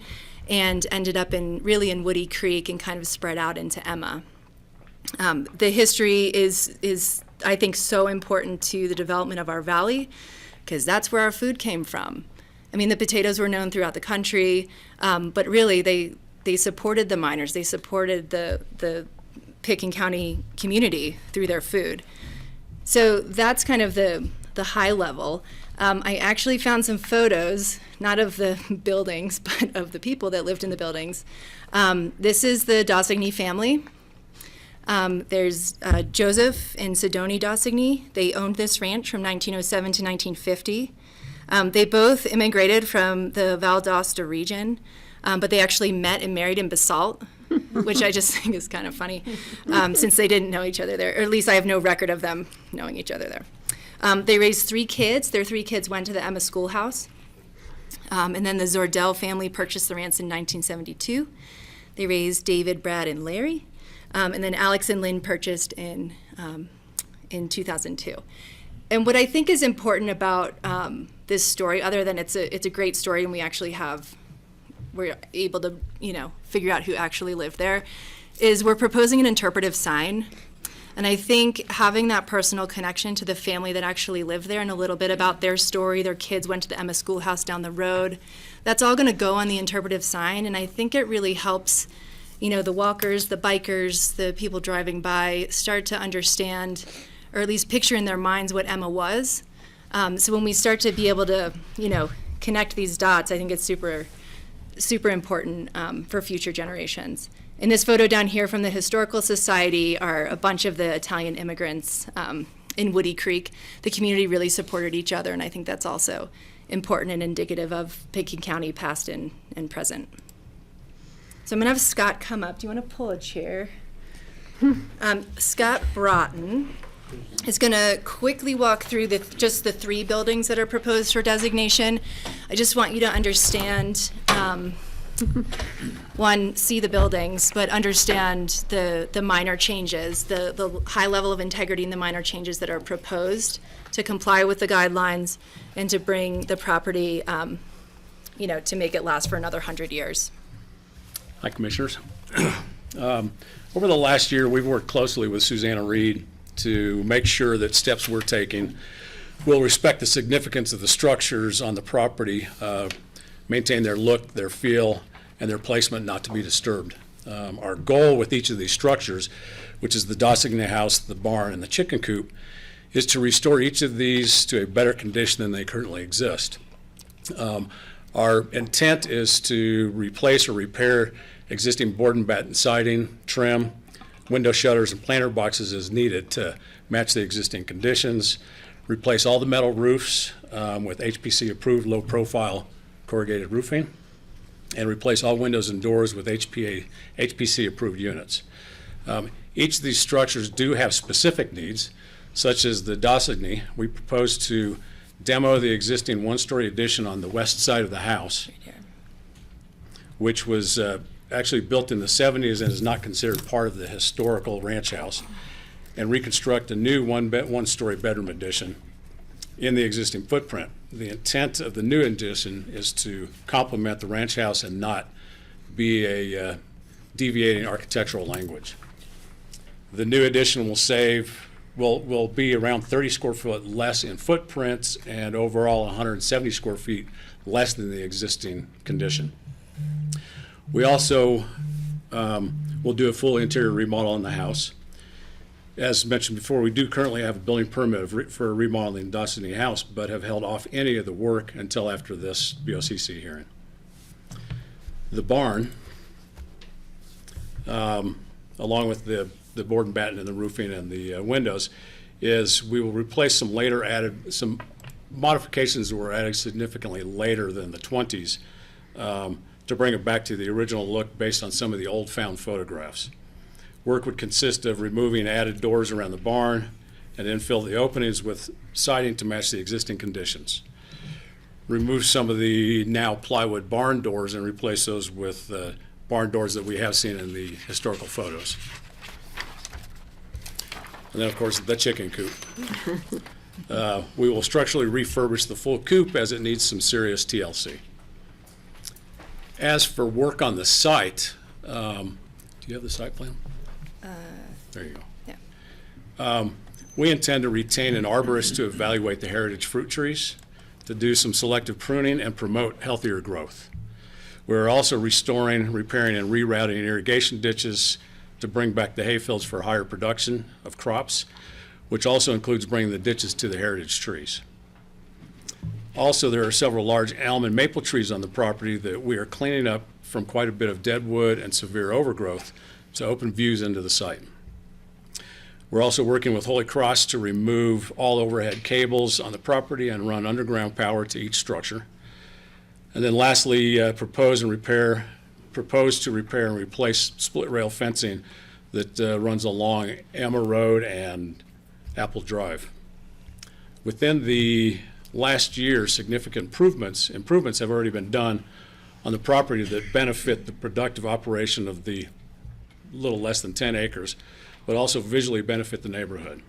and ended up in Woody Creek and kind of spread out into Emma. The history is, I think, so important to the development of our valley, because that's where our food came from. I mean, the potatoes were known throughout the country, but really they supported the miners. They supported the Pitkin County community through their food. So that's kind of the high level. I actually found some photos, not of the buildings, but of the people that lived in the buildings. This is the Dossigny family. There's Joseph and Sidoni Dossigny. They owned this ranch from 1907 to 1950. They both immigrated from the Val d'Aosta region, but they actually met and married in Basalt, which I just think is kind of funny, since they didn't know each other there, or at least I have no record of them knowing each other there. They raised 3 kids. Their 3 kids went to the Emma Schoolhouse. And then the Zordell family purchased the ranch in 1972. They raised David, Brad, and Larry. And then Alex and Lynn purchased in 2002. And what I think is important about this story, other than it's a great story and we're able to, figure out who actually lived there, is we're proposing an interpretive sign. And I think having that personal connection to the family that actually lived there and a little bit about their story, their kids went to the Emma Schoolhouse down the road, that's all going to go on the interpretive sign. And I think it really helps, the walkers, the bikers, the people driving by start to understand, or at least picture in their minds what Emma was. So when we start to be able to, connect these dots, I think it's super, super important for future generations. In this photo down here from the Historical Society are a bunch of the Italian immigrants in Woody Creek. The community really supported each other, and I think that's also important and indicative of Pitkin County past and present. So I'm going to have Scott come up. Do you want to pull a chair? Scott Broughton is going to quickly walk through just the 3 buildings that are proposed for designation. I just want you to understand, one, see the buildings, but understand the minor changes, the high level of integrity and the minor changes that are proposed to comply with the guidelines and to bring the property, to make it last for another 100 years. Hi, Commissioners. Over the last year, we've worked closely with Susanna Reed to make sure that steps we're taking will respect the significance of the structures on the property, maintain their look, their feel, and their placement not to be disturbed. Our goal with each of these structures, which is the Dossigney house, the barn, and the chicken coop, is to restore each of these to a better condition than they currently exist. Our intent is to replace or repair existing board and batten siding, trim, window shutters, and planter boxes as needed to match the existing conditions, replace all the metal roofs with HPC-approved low-profile corrugated roofing, and replace all windows and doors with HPC-approved units. Each of these structures do have specific needs, such as the Dossigney. We propose to demo the existing 1-story addition on the west side of the house, which was actually built in the 70s and is not considered part of the historical ranch house, and reconstruct a new 1-story bedroom addition in the existing footprint. The intent of the new addition is to complement the ranch house and not be a deviating architectural language. The new addition will be around 30 square foot less in footprints and overall 170 square feet less than the existing condition. We also will do a full interior remodel on the house. As mentioned before, we do currently have a building permit for remodeling the Dossigney house, but have held off any of the work until after this BOCC hearing. The barn, along with the board and batten and the roofing and the windows, is we will replace some modifications that were added significantly later than the 20s to bring it back to the original look based on some of the old found photographs. Work would consist of removing added doors around the barn and then fill the openings with siding to match the existing conditions. Remove some of the now plywood barn doors and replace those with barn doors that we have seen in the historical photos. And then, of course, the chicken coop. We will structurally refurbish the full coop as it needs some serious TLC. As for work on the site, do you have the site plan? There you go. Yeah. We intend to retain an arborist to evaluate the heritage fruit trees, to do some selective pruning and promote healthier growth. We're also restoring, repairing, and rerouting irrigation ditches to bring back the hayfields for higher production of crops, which also includes bringing the ditches to the heritage trees. Also, there are several large elm and maple trees on the property that we are cleaning up from quite a bit of dead wood and severe overgrowth to open views into the site. We're also working with Holy Cross to remove all overhead cables on the property and run underground power to each structure. And then lastly, propose to repair and replace split rail fencing that runs along Emma Road and Apple Drive. Within the last year, significant improvements have already been done on the property that benefit the productive operation of the little less than 10 acres, but also visually benefit the neighborhood,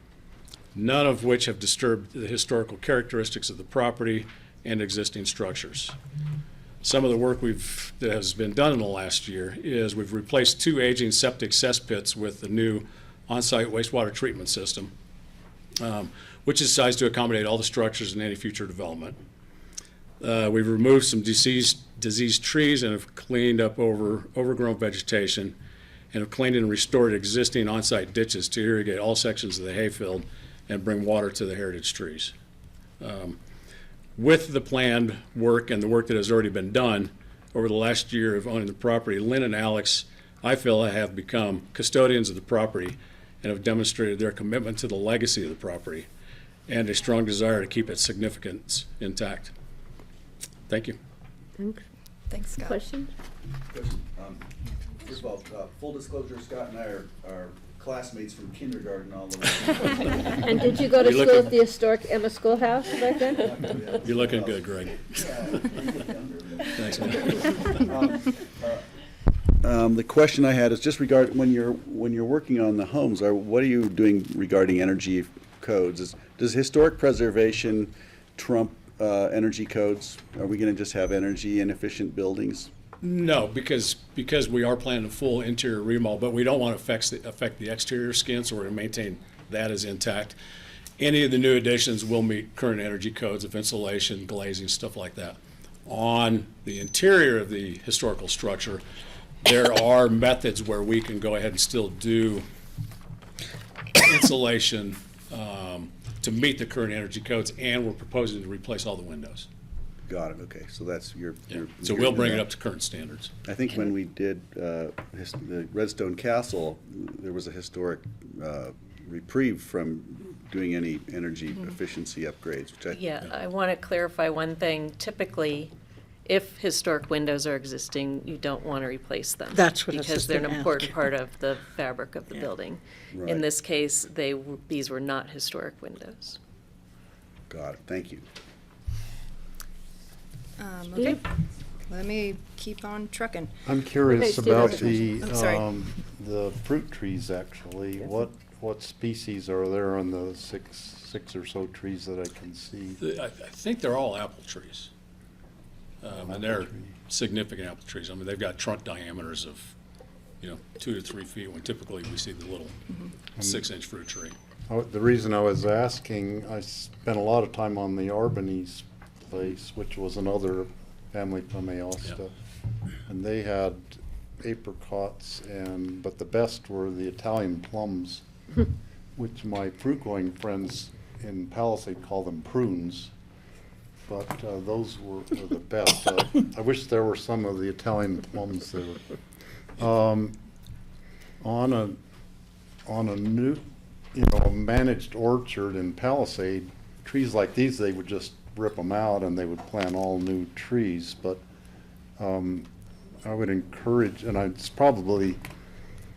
none of which have disturbed the historical characteristics of the property and existing structures. Some of the work that has been done in the last year is we've replaced 2 aging septic cesspits with the new on-site wastewater treatment system, which is sized to accommodate all the structures and any future development. We've removed some diseased trees and have cleaned up overgrown vegetation, and have cleaned and restored existing on-site ditches to irrigate all sections of the hayfield and bring water to the heritage trees. With the planned work and the work that has already been done over the last year of owning the property, Lynn and Alex, I feel, have become custodians of the property and have demonstrated their commitment to the legacy of the property and a strong desire to keep its significance intact. Thank you. Thanks, Scott. Questions? First of all, full disclosure, Scott and I are classmates from kindergarten all the way. And did you go to You're school looking- at the historic Emma Schoolhouse back then? You're looking good, Greg. Thanks, man. The question I had is just regarding when you're working on the homes, what are you doing regarding energy codes? Does historic preservation trump energy codes? Are we going to just have energy inefficient buildings? No, because we are planning a full interior remodel, but we don't want to affect the exterior skin, so we're going to maintain that as intact. Any of the new additions will meet current energy codes of insulation, glazing, stuff like that. On the interior of the historical structure, there are methods where we can go ahead and still do insulation to meet the current energy codes, and we're proposing to replace all the windows. Got it, okay, so that's your. So we'll bring it up to current standards. I think when we did the Redstone Castle, there was a historic reprieve from doing any energy efficiency upgrades, which I want to clarify one thing. Typically, if historic windows are existing, you don't want to replace them. That's what I was because just they're an gonna important ask. part of the fabric of the building. Right. In this case, these were not historic windows. Got it, thank you. Okay, let me keep on trucking. I'm curious Steve about has a question. I'm sorry. the fruit trees, actually. What species are there on the six or so trees that I can see? I think they're all apple trees. And they're significant apple trees. I mean, they've got trunk diameters of, 2 to 3 feet, when typically we see the little 6-inch fruit tree. The reason I was asking, I spent a lot of time on the Arbanese place, which was another family from Aosta. And they had apricots, but the best were the Italian plums, which my fruit-going friends in Palisade call them prunes. But those were the best. I wish there were some of the Italian plums there. On a new, managed orchard in Palisade, trees like these, they would just rip them out and they would plant all new trees. But I would encourage, and it's probably,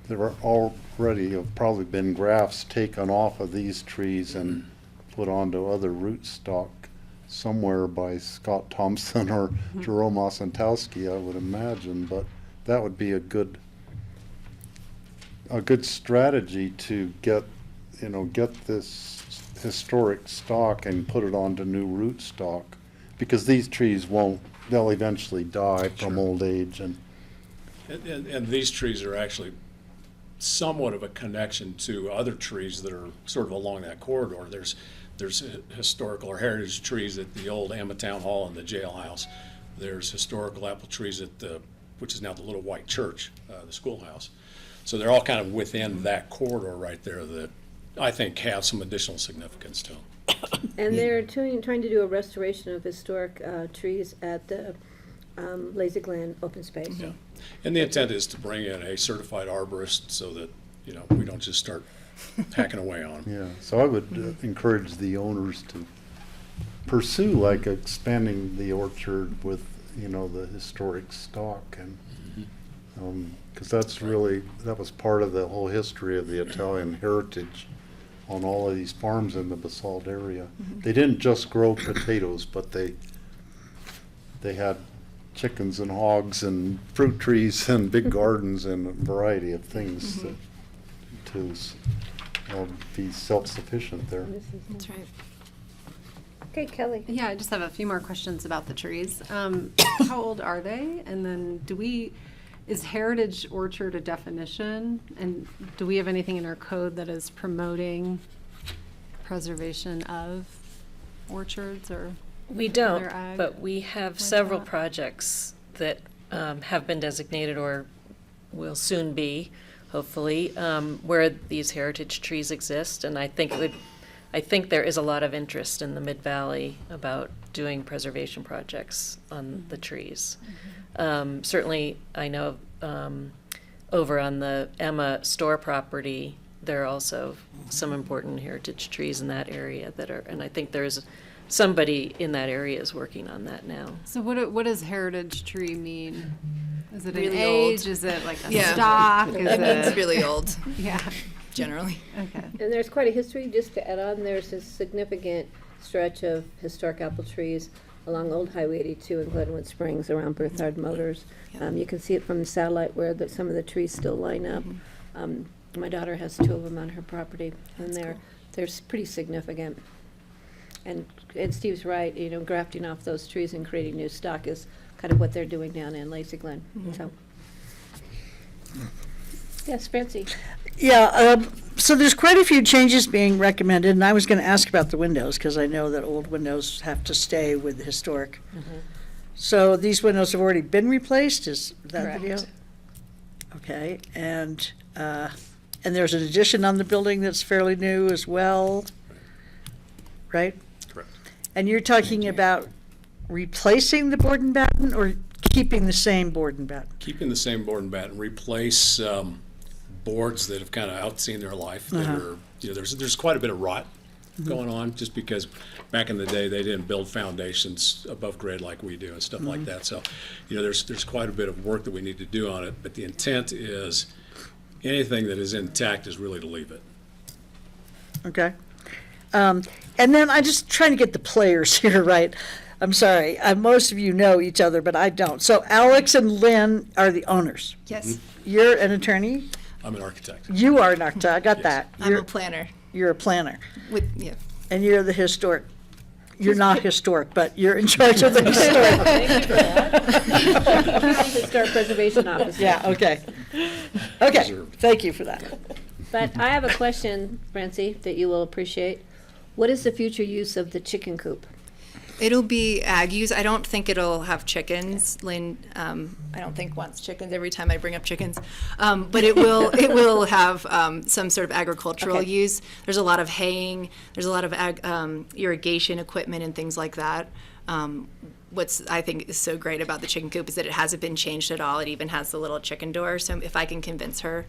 there are already have probably been grafts taken off of these trees and put onto other rootstock somewhere by Scott Thompson or Jerome Osentowski, I would imagine. But that would be a good strategy to get this historic stock and put it onto new rootstock, because these trees they'll eventually die from old age. And these trees are actually somewhat of a connection to other trees that are sort of along that corridor. There's historical or heritage trees at the old Emma Town Hall and the jailhouse. There's historical apple trees at which is now the Little White Church, the schoolhouse. So they're all kind of within that corridor right there that I think have some additional significance to them. And they're trying to do a restoration of historic trees at the Lazy Glen open space. Yeah. And the intent is to bring in a certified arborist so that, we don't just start hacking away on them. Yeah, so I would encourage the owners to pursue like expanding the orchard with, the historic stock and, because that was part of the whole history of the Italian heritage on all of these farms in the Basalt area. They didn't just grow potatoes, but they had chickens and hogs and fruit trees and big gardens and a variety of things to be self-sufficient there. That's right. Okay, Kelly. Yeah, I just have a few more questions about the trees. How old are they? And then is heritage orchard a definition? And do we have anything in our code that is promoting preservation of orchards or? We other don't, ag but we have like several that? projects that have been designated or will soon be, hopefully, where these heritage trees exist. And I think there is a lot of interest in the Mid-Valley about doing preservation projects on the trees. Certainly, I know over on the Emma store property, there are also some important heritage trees in that area and I think there's somebody in that area is working on that now. So what does heritage tree mean? Is it Really an old. age? Is it like a Yeah. stock? Is It means it really old, Yeah. generally. Okay. And there's quite a history, just to add on, there's a significant stretch of historic apple trees along Old Highway 82 in Glenwood Springs around Berthard Motors. You can see it from the satellite where some of the trees still line up. My daughter has 2 of them on her property, and they're pretty significant. And Steve's right, grafting off those trees and creating new stock is kind of what they're doing down in Lazy Glen. So, yes, Francie. Yeah, so there's quite a few changes being recommended, and I was going to ask about the windows, because I know that old windows have to stay with the historic. So these windows have already been replaced, is that the deal? Correct. Okay, and there's an addition on the building that's fairly new as well, right? Correct. And you're talking about replacing the board and batten, or keeping the same board and batten? Keeping the same board and batten, replace boards that have kind of outseen their life. That are, there's quite a bit of rot going on, just because back in the day they didn't build foundations above grade like we do and stuff like that. So, there's quite a bit of work that we need to do on it. But the intent is anything that is intact is really to leave it. Okay. And then I'm just trying to get the players here right. I'm sorry, most of you know each other, but I don't. So Alex and Lynn are the owners. Yes, You're an attorney? I'm an architect. You are an architect, I got that. I'm a planner You're a planner. yeah. And you're the historic, you're not historic, but you're in charge of the historic. Historic Preservation Officer. Yeah, okay. Okay, thank you for that. But I have a question, Francie, that you will appreciate. What is the future use of the chicken coop? It'll be ag use. I don't think it'll have chickens. Lynn, I don't think wants chickens every time I bring up chickens. But it will have some sort of agricultural Okay. use. There's a lot of haying. There's a lot of irrigation equipment and things like that. What's I think is so great about the chicken coop is that it hasn't been changed at all. It even has the little chicken door. So if I can convince her,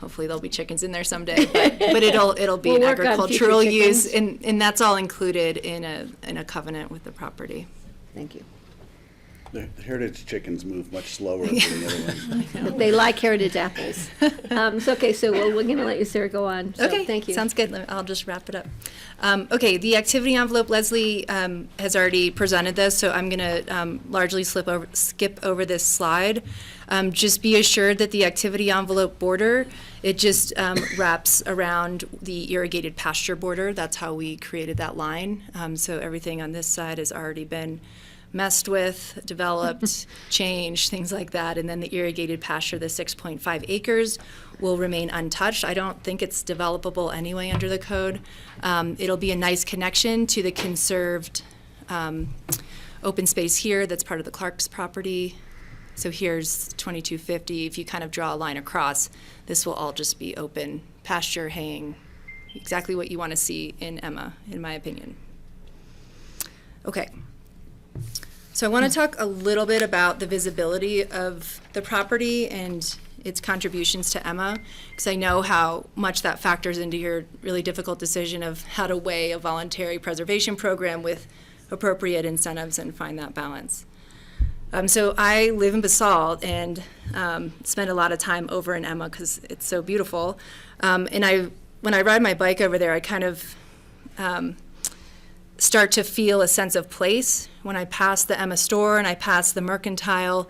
hopefully there'll be chickens in there someday. But it'll be We'll an work on agricultural future use, chickens. and that's all included in a covenant with the property. Thank you. The heritage chickens move much slower than the other ones. They like heritage apples. So we're going to let you, Sarah, go on. So, Okay, thank you. sounds good. I'll just wrap it up. Okay, the activity envelope, Leslie has already presented this, so I'm going to largely skip over this slide. Just be assured that the activity envelope border, it just wraps around the irrigated pasture border. That's how we created that line. So everything on this side has already been messed with, developed, changed, things like that. And then the irrigated pasture, the 6.5 acres, will remain untouched. I don't think it's developable anyway under the code. It'll be a nice connection to the conserved open space here that's part of the Clark's property. So here's 2250. If you kind of draw a line across, this will all just be open pasture, haying, exactly what you want to see in Emma, in my opinion. Okay. So I want to talk a little bit about the visibility of the property and its contributions to Emma, because I know how much that factors into your really difficult decision of how to weigh a voluntary preservation program with appropriate incentives and find that balance. So I live in Basalt and spend a lot of time over in Emma because it's so beautiful. And when I ride my bike over there, I kind of start to feel a sense of place. When I pass the Emma store and I pass the Mercantile,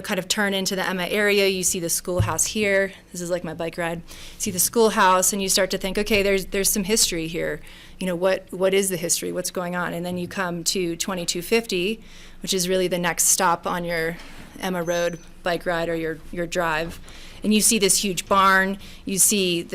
kind of turn into the Emma area, you see the schoolhouse here. This is like my bike ride. You see the schoolhouse and you start to think, okay, there's some history here. What is the history? What's going on? And then you come to 2250, which is really the next stop on your Emma Road bike ride or your drive. And you see this huge barn. You see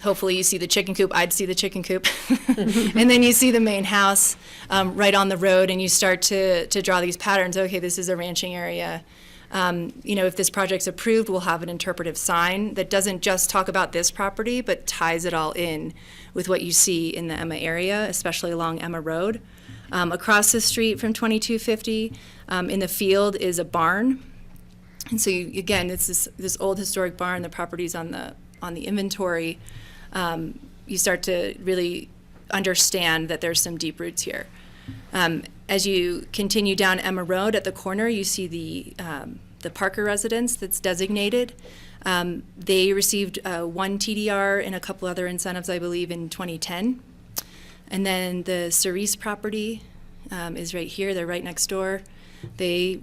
hopefully you see the chicken coop. I'd see the chicken coop. And then you see the main house right on the road, and you start to draw these patterns. Okay, this is a ranching area. If this project's approved, we'll have an interpretive sign that doesn't just talk about this property, but ties it all in with what you see in the Emma area, especially along Emma Road. Across the street from 2250, in the field is a barn. And so again, it's this old historic barn. The property's on the inventory. You start to really understand that there's some deep roots here. As you continue down Emma Road, at the corner, you see the Parker residence that's designated. They received 1 TDR and a couple other incentives, I believe, in 2010. And then the Cerise property is right here. They're right next door. They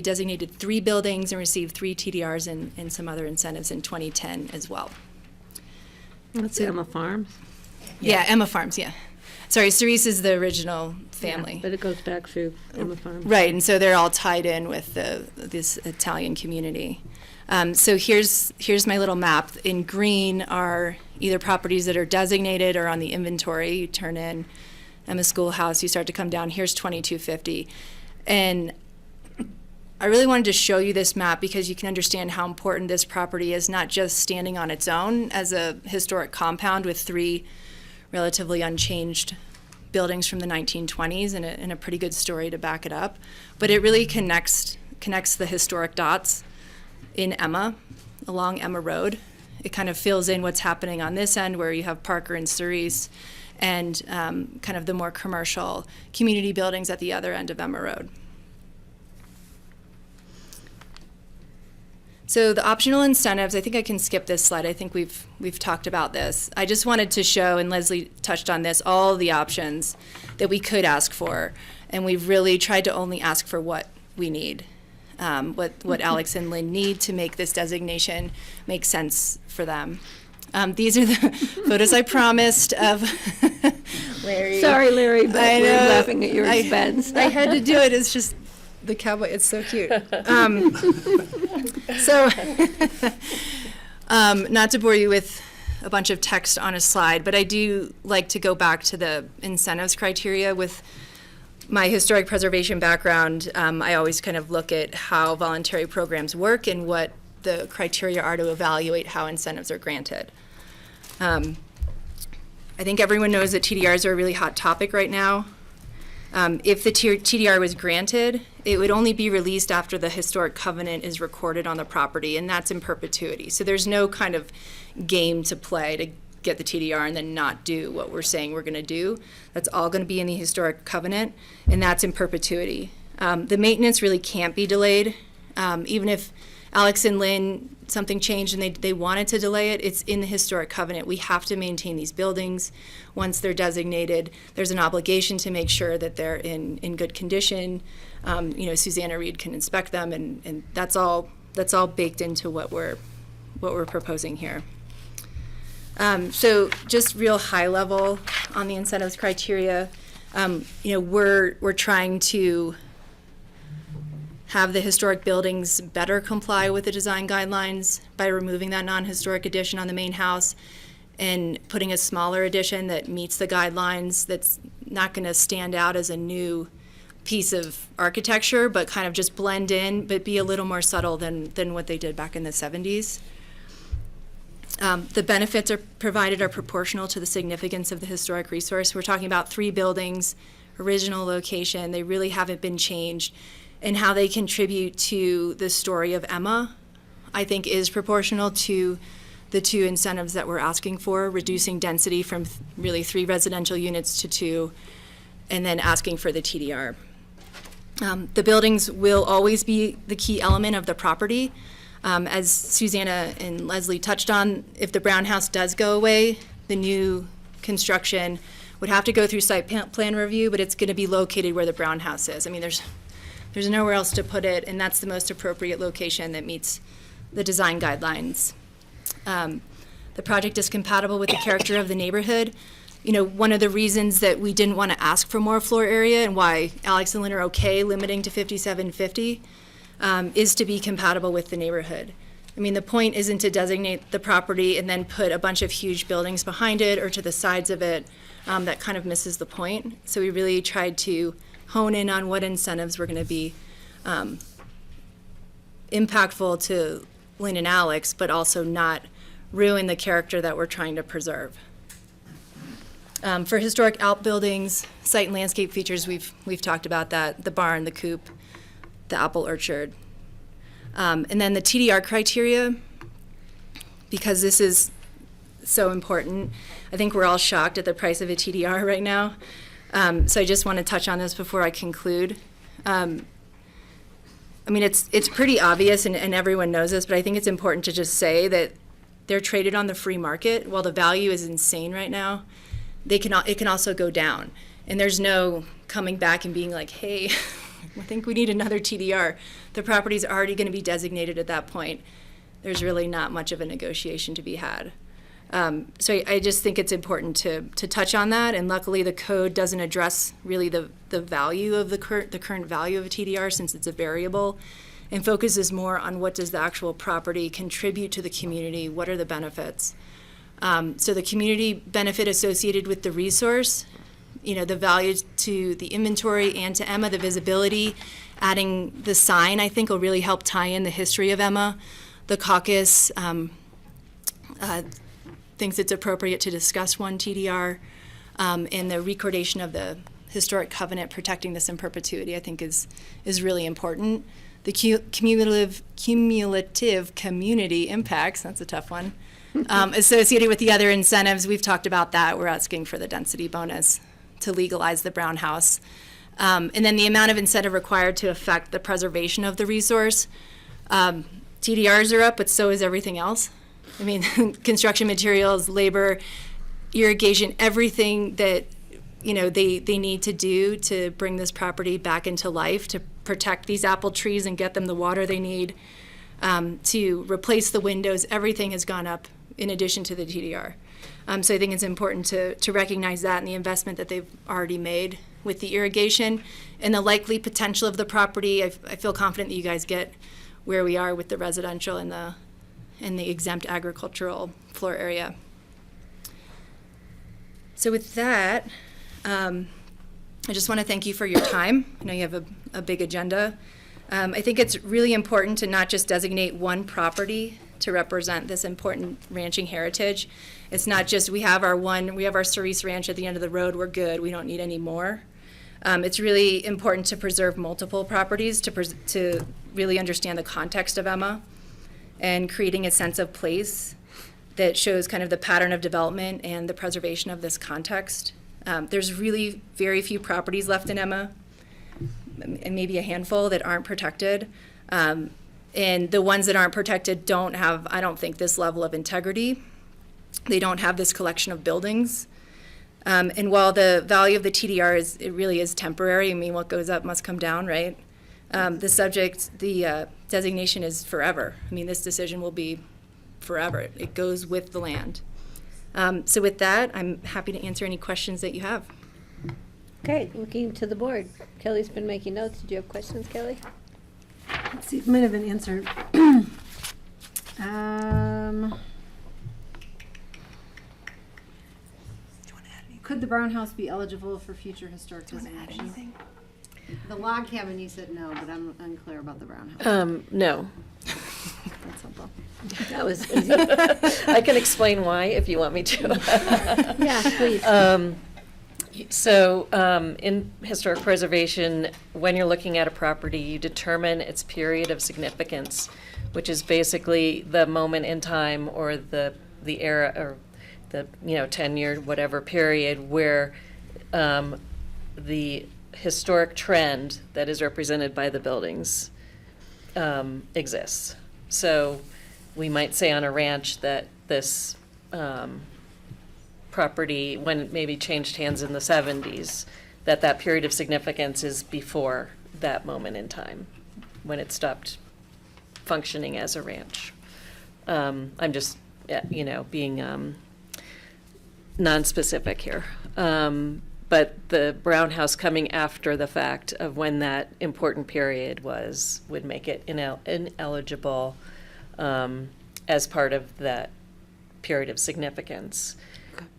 designated 3 buildings and received 3 TDRs and some other incentives in 2010 as well. That's Emma Farms? Yeah, Emma Farms, yeah. Sorry, Cerise is the original family. Yeah, but it goes back through Emma Farms. Right, and so they're all tied in with this Italian community. So here's my little map. In green are either properties that are designated or on the inventory. You turn in Emma Schoolhouse, you start to come down. Here's 2250. And I really wanted to show you this map because you can understand how important this property is, not just standing on its own as a historic compound with 3 relatively unchanged buildings from the 1920s and a pretty good story to back it up, but it really connects the historic dots in Emma, along Emma Road. It kind of fills in what's happening on this end where you have Parker and Cerise and kind of the more commercial community buildings at the other end of Emma Road. So the optional incentives, I think I can skip this slide. I think we've talked about this. I just wanted to show, and Leslie touched on this, all the options that we could ask for. And we've really tried to only ask for what we need, what Alex and Lynn need to make this designation make sense for them. These are the photos I promised of Larry. Sorry, Larry, but we're laughing at your expense. I had to do it. It's just the cowboy. It's so cute. So, not to bore you with a bunch of text on a slide, but I do like to go back to the incentives criteria. With my historic preservation background, I always kind of look at how voluntary programs work and what the criteria are to evaluate how incentives are granted. I think everyone knows that TDRs are a really hot topic right now. If the TDR was granted, it would only be released after the historic covenant is recorded on the property, and that's in perpetuity. So there's no kind of game to play to get the TDR and then not do what we're saying we're going to do. That's all going to be in the historic covenant, and that's in perpetuity. The maintenance really can't be delayed. Even if Alex and Lynn, something changed and they wanted to delay it, it's in the historic covenant. We have to maintain these buildings. Once they're designated, there's an obligation to make sure that they're in good condition. Susanna Reed can inspect them, and that's all baked into what we're proposing here. So just real high level on the incentives criteria, we're trying to have the historic buildings better comply with the design guidelines by removing that non-historic addition on the main house and putting a smaller addition that meets the guidelines, that's not going to stand out as a new piece of architecture, but kind of just blend in, but be a little more subtle than what they did back in the 70s. The benefits are provided are proportional to the significance of the historic resource. We're talking about 3 buildings, original location, they really haven't been changed, and how they contribute to the story of Emma I think is proportional to the two incentives that we're asking for, reducing density from really 3 residential units to 2, and then asking for the TDR. The buildings will always be the key element of the property. As Susanna and Leslie touched on, if the brown house does go away, the new construction would have to go through site plan review, but it's going to be located where the brown house is. I mean, there's nowhere else to put it, and that's the most appropriate location that meets the design guidelines. The project is compatible with the character of the neighborhood. You know, one of the reasons that we didn't want to ask for more floor area and why Alex and Lynn are okay limiting to 5750 is to be compatible with the neighborhood. I mean, the point isn't to designate the property and then put a bunch of huge buildings behind it or to the sides of it. That kind of misses the point. So we really tried to hone in on what incentives were going to be impactful to Lynn and Alex, but also not ruin the character that we're trying to preserve. For historic outbuildings, site and landscape features, we've talked about that, the barn, the coop, the apple orchard. And then the TDR criteria, because this is so important. I think we're all shocked at the price of a TDR right now. So I just want to touch on this before I conclude. I mean, it's pretty obvious and everyone knows this, but I think it's important to just say that they're traded on the free market. While the value is insane right now, it can also go down. And there's no coming back and being like, hey, I think we need another TDR. The property's already going to be designated at that point. There's really not much of a negotiation to be had. So I just think it's important to touch on that, and luckily the code doesn't address really the value of the current value of a TDR, since it's a variable, and focuses more on what does the actual property contribute to the community, what are the benefits. So the community benefit associated with the resource, you know, the value to the inventory and to Emma, the visibility, adding the sign I think will really help tie in the history of Emma. The caucus thinks it's appropriate to discuss one TDR, and the recordation of the historic covenant protecting this in perpetuity I think is really important. The cumulative community impacts, that's a tough one, associated with the other incentives, we've talked about that. We're asking for the density bonus to legalize the brown house. And then the amount of incentive required to affect the preservation of the resource. TDRs are up, but so is everything else. I mean, construction materials, labor, irrigation, everything that, you know, they need to do to bring this property back into life, to protect these apple trees and get them the water they need, to replace the windows, everything has gone up in addition to the TDR. So I think it's important to recognize that and the investment that they've already made with the irrigation and the likely potential of the property. I feel confident that you guys get where we are with the residential and the exempt agricultural floor area. So with that, I just want to thank you for your time. I know you have a big agenda. I think it's really important to not just designate one property to represent this important ranching heritage. It's not just we have our Cerise Ranch at the end of the road, we're good, we don't need any more. It's really important to preserve multiple properties to really understand the context of Emma and creating a sense of place that shows kind of the pattern of development and the preservation of this context. There's really very few properties left in Emma, and maybe a handful that aren't protected. And the ones that aren't protected don't have, I don't think, this level of integrity. They don't have this collection of buildings. And while the value of the TDR it really is temporary, I mean, what goes up must come down, right? The designation is forever. I mean, this decision will be forever. It goes with the land. So with that, I'm happy to answer any questions that you have. Okay, looking to the board. Kelly's been making notes. Did you have questions, Kelly? Let's see, it might have been answered. Could the brown house be eligible for future historic designation? The log cabin, you said no, but I'm unclear about the brown house. No. That's simple. That was easy. I can explain why if you want me to. Yeah, please. So, in historic preservation, when you're looking at a property, you determine its period of significance, which is basically the moment in time or the era or the 10-year whatever period where the historic trend that is represented by the buildings exists. So, we might say on a ranch that this property, when it maybe changed hands in the 70s, that period of significance is before that moment in time, when it stopped functioning as a ranch. I'm just, being non-specific here. But the Brown House coming after the fact of when that important period would make it ineligible as part of that period of significance.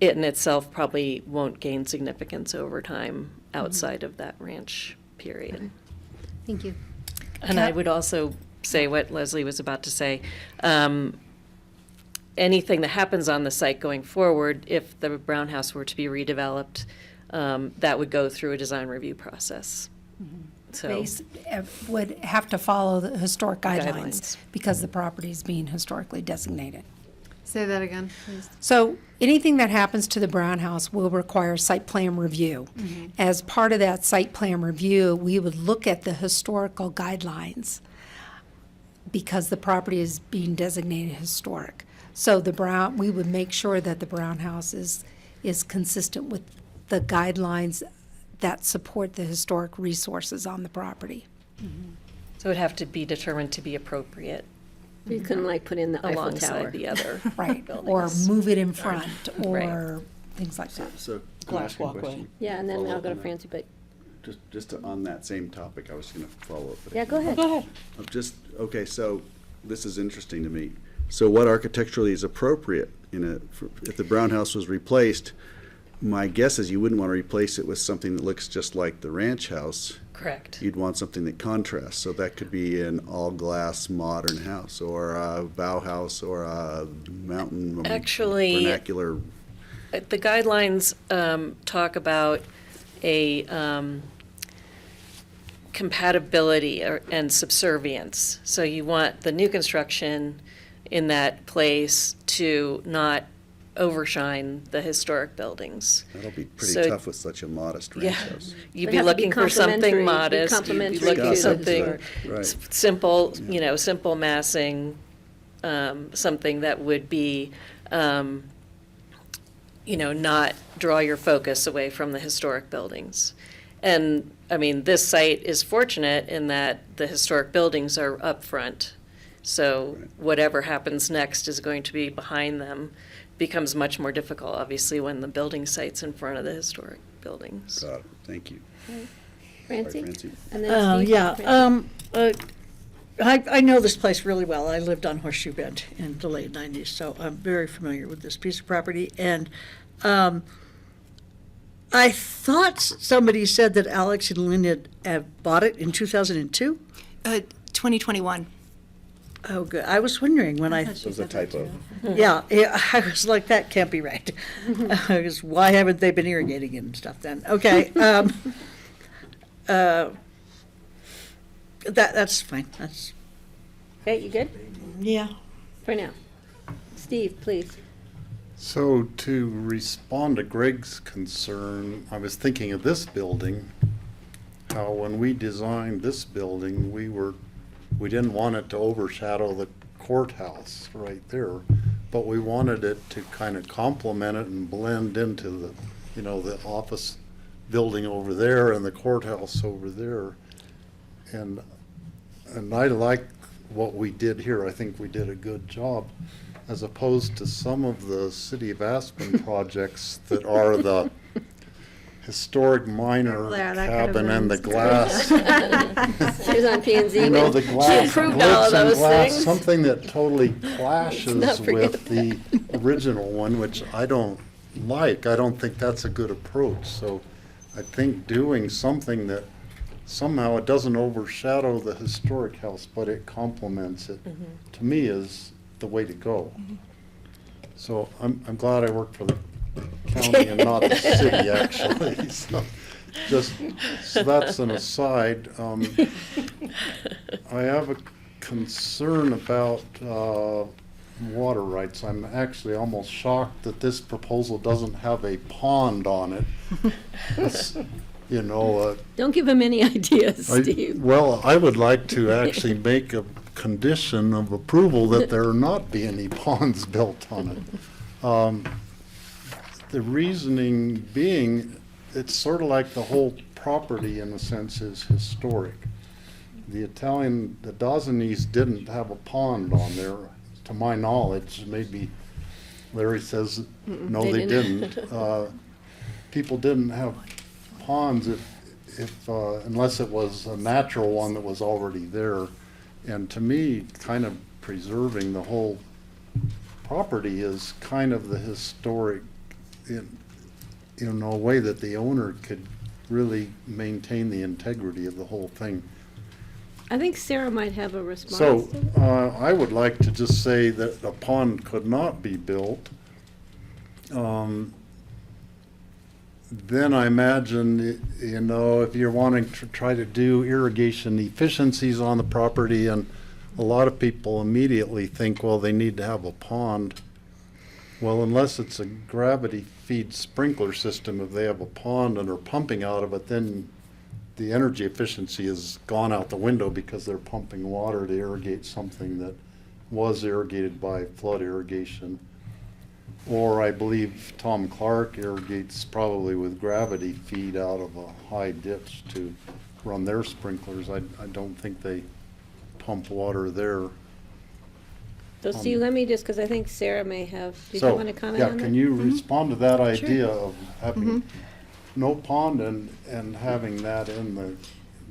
It in itself probably won't gain significance over time outside of that ranch period. Thank you. And I would also say what Leslie was about to say. Anything that happens on the site going forward, if the Brown House were to be redeveloped, that would go through a design review process. So Would have to follow the historic guidelines Guidelines. because the property is being historically designated. Say that again, please. So anything that happens to the Brown House will require site plan review. As part of that site plan review, we would look at the historical guidelines because the property is being designated historic. So we would make sure that the Brown House is consistent with the guidelines that support the historic resources on the property. So it would have to be determined to be appropriate. You can like put in the Eiffel Tower. Alongside the other Right, buildings. or move it in front, Right. or things like that. So, can I Glass ask a walkway. question? Yeah, and then Follow I'll up go to on that? Francie, but, On that same topic, I was gonna follow up. but I yeah, go ahead. Okay, so this is interesting to me. So what architecturally is appropriate if the Brown House was replaced? My guess is you wouldn't want to replace it with something that looks just like the ranch house. Correct. You'd want something that contrasts. So that could be an all-glass modern house, or a Bauhaus, or a mountain Actually, vernacular. The guidelines talk about a compatibility and subservience. So you want the new construction in that place to not overshine the historic buildings. That'll be pretty So- tough with such a modest ranch Yeah, house. you'd They be have to be looking for something complementary- be modest, you'd be complementary looking to for the something historic. Right. simple, simple massing, something that would be, not draw your focus away from the historic buildings. And, I mean, this site is fortunate in that the historic buildings are up front. So whatever happens next is going to be behind them. Becomes much more difficult, obviously, when the building site's in front of the historic buildings. Got it. Thank you. Francie? Francie. And then Steve. Yeah, Francie. I know this place really well. I lived on Horseshoe Bend in the late 90s, so I'm very familiar with this piece of property. And I thought somebody said that Alex and Lynn had bought it in 2002? 2021. Oh, good. I was wondering when I, That was a typo. yeah, I was like, that can't be right. Because why haven't they been irrigating it and stuff then? Okay. That's fine. That's, Okay, you good? yeah. For now. Steve, please. So to respond to Greg's concern, I was thinking of this building, how when we designed this building, we didn't want it to overshadow the courthouse right there, but we wanted it to kind of complement it and blend into the office building over there and the courthouse over there. And I like what we did here. I think we did a good job, as opposed to some of the City of Aspen projects that are the historic minor Yeah, that kind of cabin and the ruins- glass. She was on P and Z. You know, the glass, She improved all of glitz and those glass, things. something that totally clashes not forget with the original one, which I don't like. I don't think that's a good approach. So I think doing something that somehow it doesn't overshadow the historic house, but it complements it, to me is the way to go. So I'm glad I worked for the county and not the city, actually. So that's an aside. I have a concern about water rights. I'm actually almost shocked that this proposal doesn't have a pond on it. It's, you know, Don't give him any ideas, Steve. well, I would like to actually make a condition of approval that there not be any ponds built on it. The reasoning being, it's sort of like the whole property in a sense is historic. The Dawsonese didn't have a pond on there, to my knowledge. Maybe Larry says, no, they didn't. People didn't have ponds if unless it was a natural one that was already there. And to me, kind of preserving the whole property is kind of the historic, in a way that the owner could really maintain the integrity of the whole thing. I think Sarah might have a response. So, to that. I would like to just say that a pond could not be built. Then I imagine, you know, if you're wanting to try to do irrigation efficiencies on the property, and a lot of people immediately think, well, they need to have a pond. Well, unless it's a gravity feed sprinkler system, if they have a pond and are pumping out of it, then the energy efficiency has gone out the window because they're pumping water to irrigate something that was irrigated by flood irrigation. Or I believe Tom Clark irrigates probably with gravity feed out of a high ditch to run their sprinklers. I don't think they pump water there. So Steve, let me just, because I think Sarah may have, do you want to comment on that? Yeah, can you respond to that idea of having no pond and having that in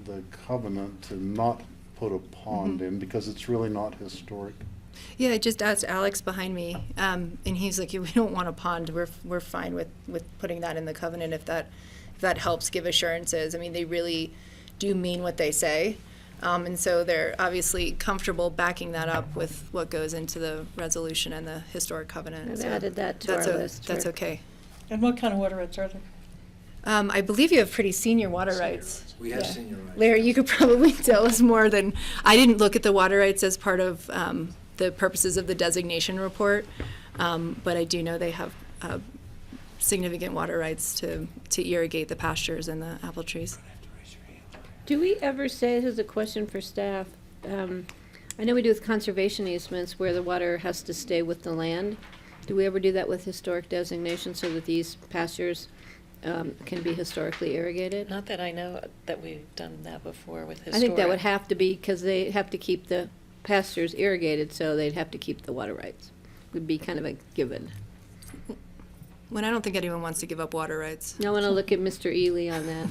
the covenant to not put a pond in, because it's really not historic? Yeah, I just asked Alex behind me, and he's like, we don't want a pond. We're fine with putting that in the covenant if that helps give assurances. I mean, they really do mean what they say. And so they're obviously comfortable backing that up with what goes into the resolution and the historic covenant. I've So added that to our list. That's okay. And what kind of water rights are there? I believe you have pretty senior water rights. We have senior rights. Larry, you could probably tell us more than, I didn't look at the water rights as part of the purposes of the designation report, but I do know they have significant water rights to irrigate the pastures and the apple trees. Do we ever say, this is a question for staff, I know we do with conservation easements where the water has to stay with the land. Do we ever do that with historic designation so that these pastures can be historically irrigated? Not that I know that we've done that before with historic. I think that would have to be, because they have to keep the pastures irrigated, so they'd have to keep the water rights. Would be kind of a given. When I don't think anyone wants to give up water rights. I want to look at Mr. Ely on that.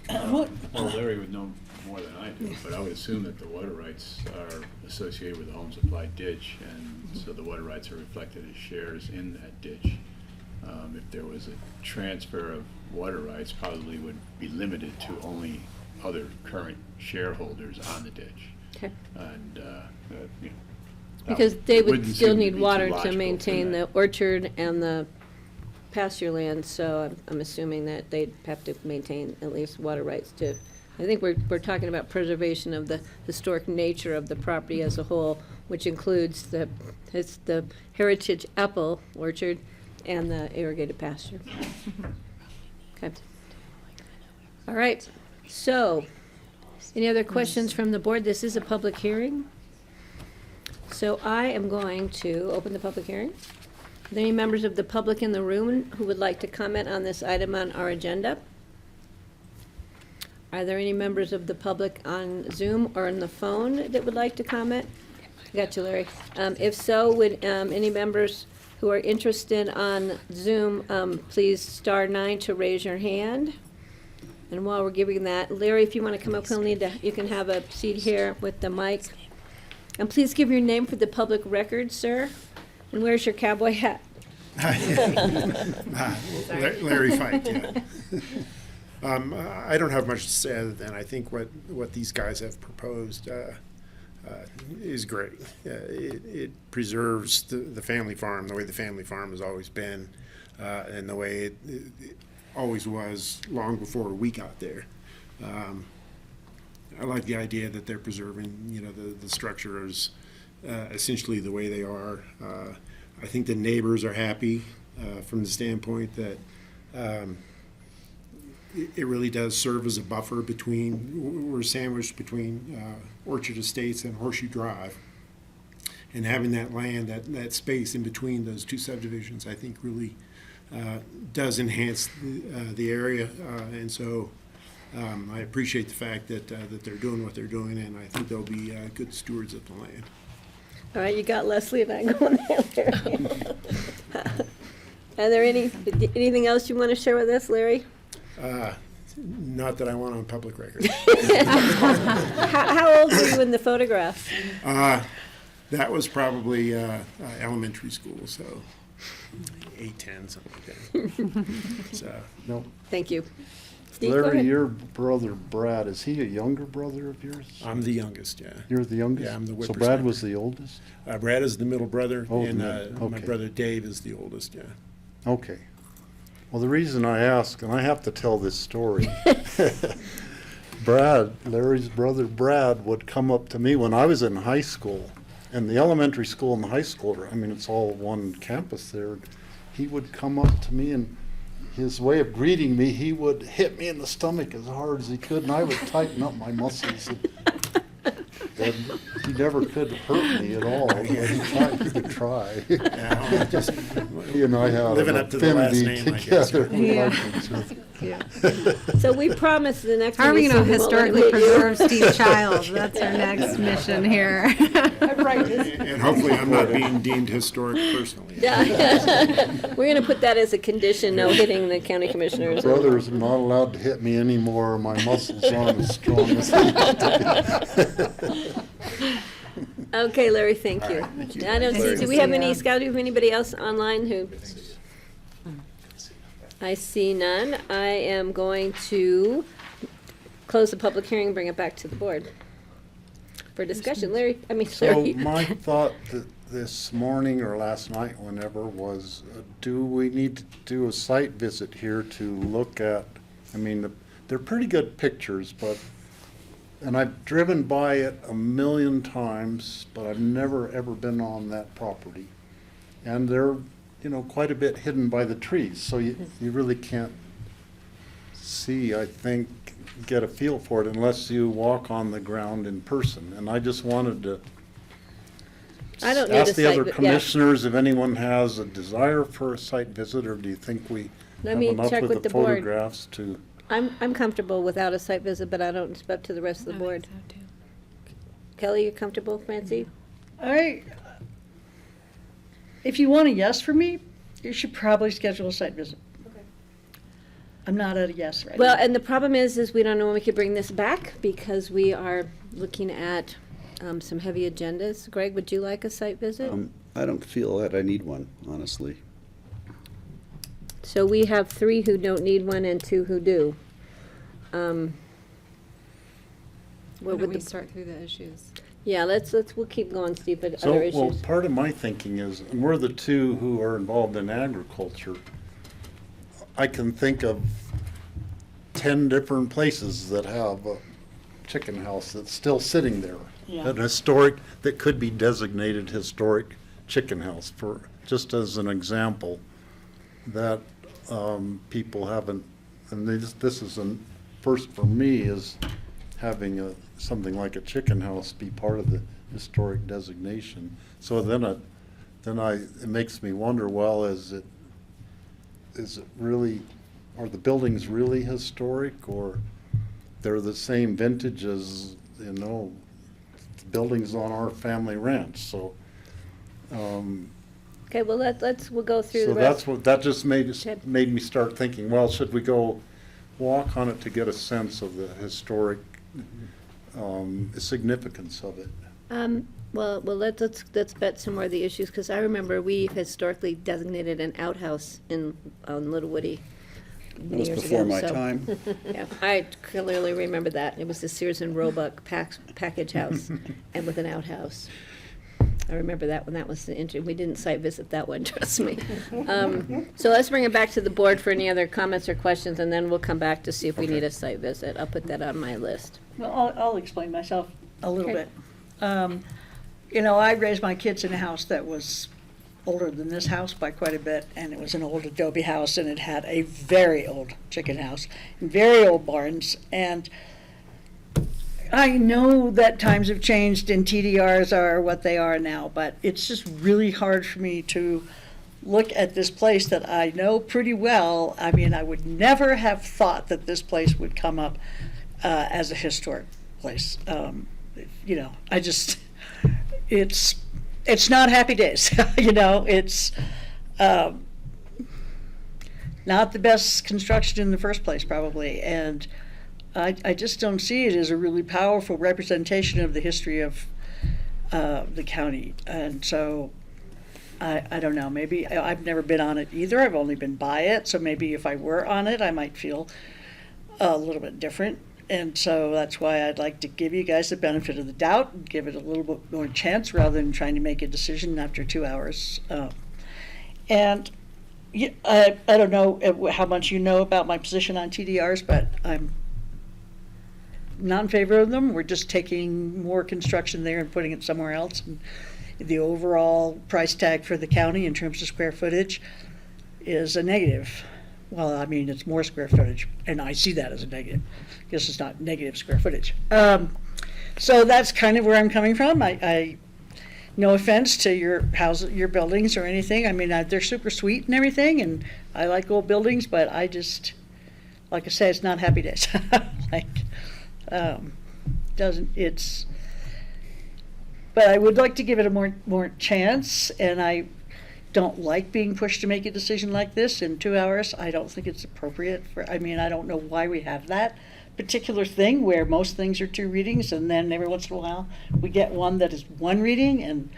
Well, Larry would know more than I do, but I would assume that the water rights are associated with the home supply ditch, and so the water rights are reflected as shares in that ditch. If there was a transfer of water rights, probably would be limited to only other current shareholders on the ditch. Okay. And, you know. Because that they would wouldn't still seem to need be too water to logical maintain that. the orchard and the pasture land, so I'm assuming that they'd have to maintain at least water rights to, I think we're talking about preservation of the historic nature of the property as a whole, which includes the heritage apple orchard and the irrigated pasture. Okay. All right, so, any other questions from the board? This is a public hearing. So I am going to open the public hearing. Are there any members of the public in the room who would like to comment on this item on our agenda? Are there any members of the public on Zoom or on the phone that would like to comment? Got you, Larry. If so, would any members who are interested on Zoom, please *9 to raise your hand. And while we're giving that, Larry, if you want to come up, you can have a seat here with the mic. And please give your name for the public record, sir. And where's your cowboy hat? Larry Fike, yeah. I don't have much to say other than I think what these guys have proposed is great. It preserves the family farm, the way the family farm has always been. and the way it always was long before we got there. I like the idea that they're preserving, the structures essentially the way they are. I think the neighbors are happy from the standpoint that it really does serve as a buffer between, we're sandwiched between Orchard Estates and Horseshoe Drive. And having that land, that space in between those two subdivisions, I think really does enhance the area. And so I appreciate the fact that they're doing what they're doing, and I think they'll be good stewards of the land. All right, you got Leslie and I going there, Larry. Are there anything else you want to share with us, Larry? Not that I want on public record. How old were you in the photograph? That was probably elementary school, so 8, 10, something like that. So, No. Thank you. Steve, go Larry, ahead. your brother Brad, is he a younger brother of yours? I'm the youngest, yeah. You're the youngest? Yeah, I'm the So whippersnapper. Brad was the oldest? Brad is the middle brother, Oh, the and middle, my okay. brother Dave is the oldest, yeah. Okay. Well, the reason I ask, and I have to tell this story, Brad, Larry's brother Brad, would come up to me when I was in high school, and the elementary school and the high school, I mean, it's all one campus there. He would come up to me, and his way of greeting me, he would hit me in the stomach as hard as he could, and I would tighten up my muscles. And he never could hurt me at all, but he tried to try. Yeah, just He and I had living an up to the last affinity name, I guess. together. We Yeah. liked each other. So we promised the next How are time we you going see to him, we'll historically let you- preserve Steve Childs? That's our next mission here. And hopefully I'm not being deemed historic personally. Yeah. We're going to put that as a condition, no hitting the county commissioners. Brothers are not allowed to hit me anymore. My muscles aren't as strong as they used to be. Okay, Larry, thank you. I don't see, Larry. do we have any, Scott, do we have anybody else online who? I see none. I am going to close the public hearing and bring it back to the board for discussion. Larry, So Larry. my thought this morning or last night, whenever, was do we need to do a site visit here to look at, I mean, they're pretty good pictures, but, and I've driven by it a million times, but I've never, ever been on that property. And they're, quite a bit hidden by the trees, so you really can't see, I think, get a feel for it unless you walk on the ground in person. And I just wanted to I don't need a ask the site other vi- yeah. commissioners if anyone has a desire for a site visit, or do you think we Let have me enough check with with the the board. photographs to? I'm comfortable without a site visit, but I don't, it's up to the rest of the board. Kelly, you comfortable, Francie? If you want a yes for me, you should probably schedule a site visit. I'm not at a yes right Well, now. and the problem is we don't know when we could bring this back because we are looking at some heavy agendas. Greg, would you like a site visit? I don't feel that I need one, honestly. So we have 3 who don't need one and 2 who do. Why What don't would we the, start through the issues? yeah, we'll keep going, Steve, but So, other well, issues. part of my thinking is, and we're the 2 who are involved in agriculture, I can think of 10 different places that have a chicken house that's still sitting there. Yeah. An historic, that could be designated historic chicken house, for, just as an example, that people haven't, and this is a first for me, is having something like a chicken house be part of the historic designation. So then it makes me wonder, well, is it really, are the buildings really historic, or they're the same vintage as, buildings on our family ranch? So, Okay, well, we'll go through so the rest. that just made Okay. me start thinking, well, should we go walk on it to get a sense of the historic significance of it? Well, let's vet some more of the issues, because I remember we historically designated an outhouse on Little Woody That was years before ago, my so- time. Yeah, I clearly remember that. It was the Sears and Roebuck package house and with an outhouse. I remember that when that was the we didn't site visit that one, trust me. So let's bring it back to the board for any other comments or questions, and then we'll come back to see if we need a site visit. I'll put that on my list. Well, I'll explain myself a little Okay. bit. You know, I raised my kids in a house that was older than this house by quite a bit, and it was an old adobe house, and it had a very old chicken house, very old barns, and I know that times have changed and TDRs are what they are now, but it's just really hard for me to look at this place that I know pretty well. I mean, I would never have thought that this place would come up as a historic place. You know, I just, it's not happy days. You know, it's not the best construction in the first place, probably, and I just don't see it as a really powerful representation of the history of the county. And so I don't know, maybe I've never been on it either. I've only been by it. So maybe if I were on it, I might feel a little bit different. And so that's why I'd like to give you guys the benefit of the doubt and give it a little bit more chance rather than trying to make a decision after 2 hours. And I don't know how much you know about my position on TDRs, but I'm not in favor of them. We're just taking more construction there and putting it somewhere else. And the overall price tag for the county in terms of square footage is a negative. Well, I mean, it's more square footage, and I see that as a negative, because it's not negative square footage. So that's kind of where I'm coming from. I no offense to your your buildings or anything. I mean, they're super sweet and everything, and I like old buildings, but I just, like I say, it's not happy days. But I would like to give it a more chance, and I don't like being pushed to make a decision like this in 2 hours. I don't think it's appropriate I mean, I don't know why we have that particular thing where most things are 2 readings, and then every once in a while we get one that is 1 reading, and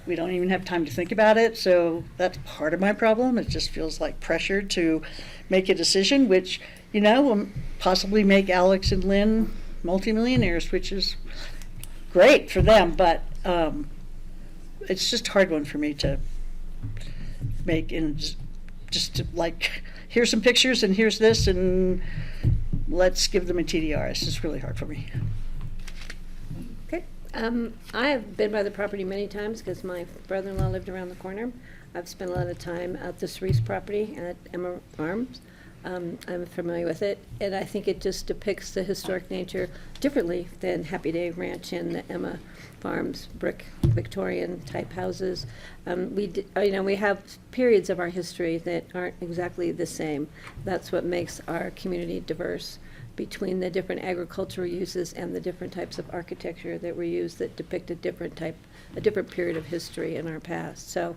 we don't even have time to think about it. So that's part of my problem. It just feels like pressure to make a decision, which, you know, will possibly make Alex and Lynn multimillionaires, which is great for them, but it's just a hard one for me to make, and just to, like, here's some pictures and here's this and let's give them a TDR. It's just really hard for me. Okay. I have been by the property many times because my brother-in-law lived around the corner. I've spent a lot of time at the Cerise property at Emma Farms. I'm familiar with it, and I think it just depicts the historic nature differently than Happy Day Ranch and the Emma Farms brick Victorian type houses. We have periods of our history that aren't exactly the same. That's what makes our community diverse between the different agricultural uses and the different types of architecture that were used that depict a different period of history in our past. So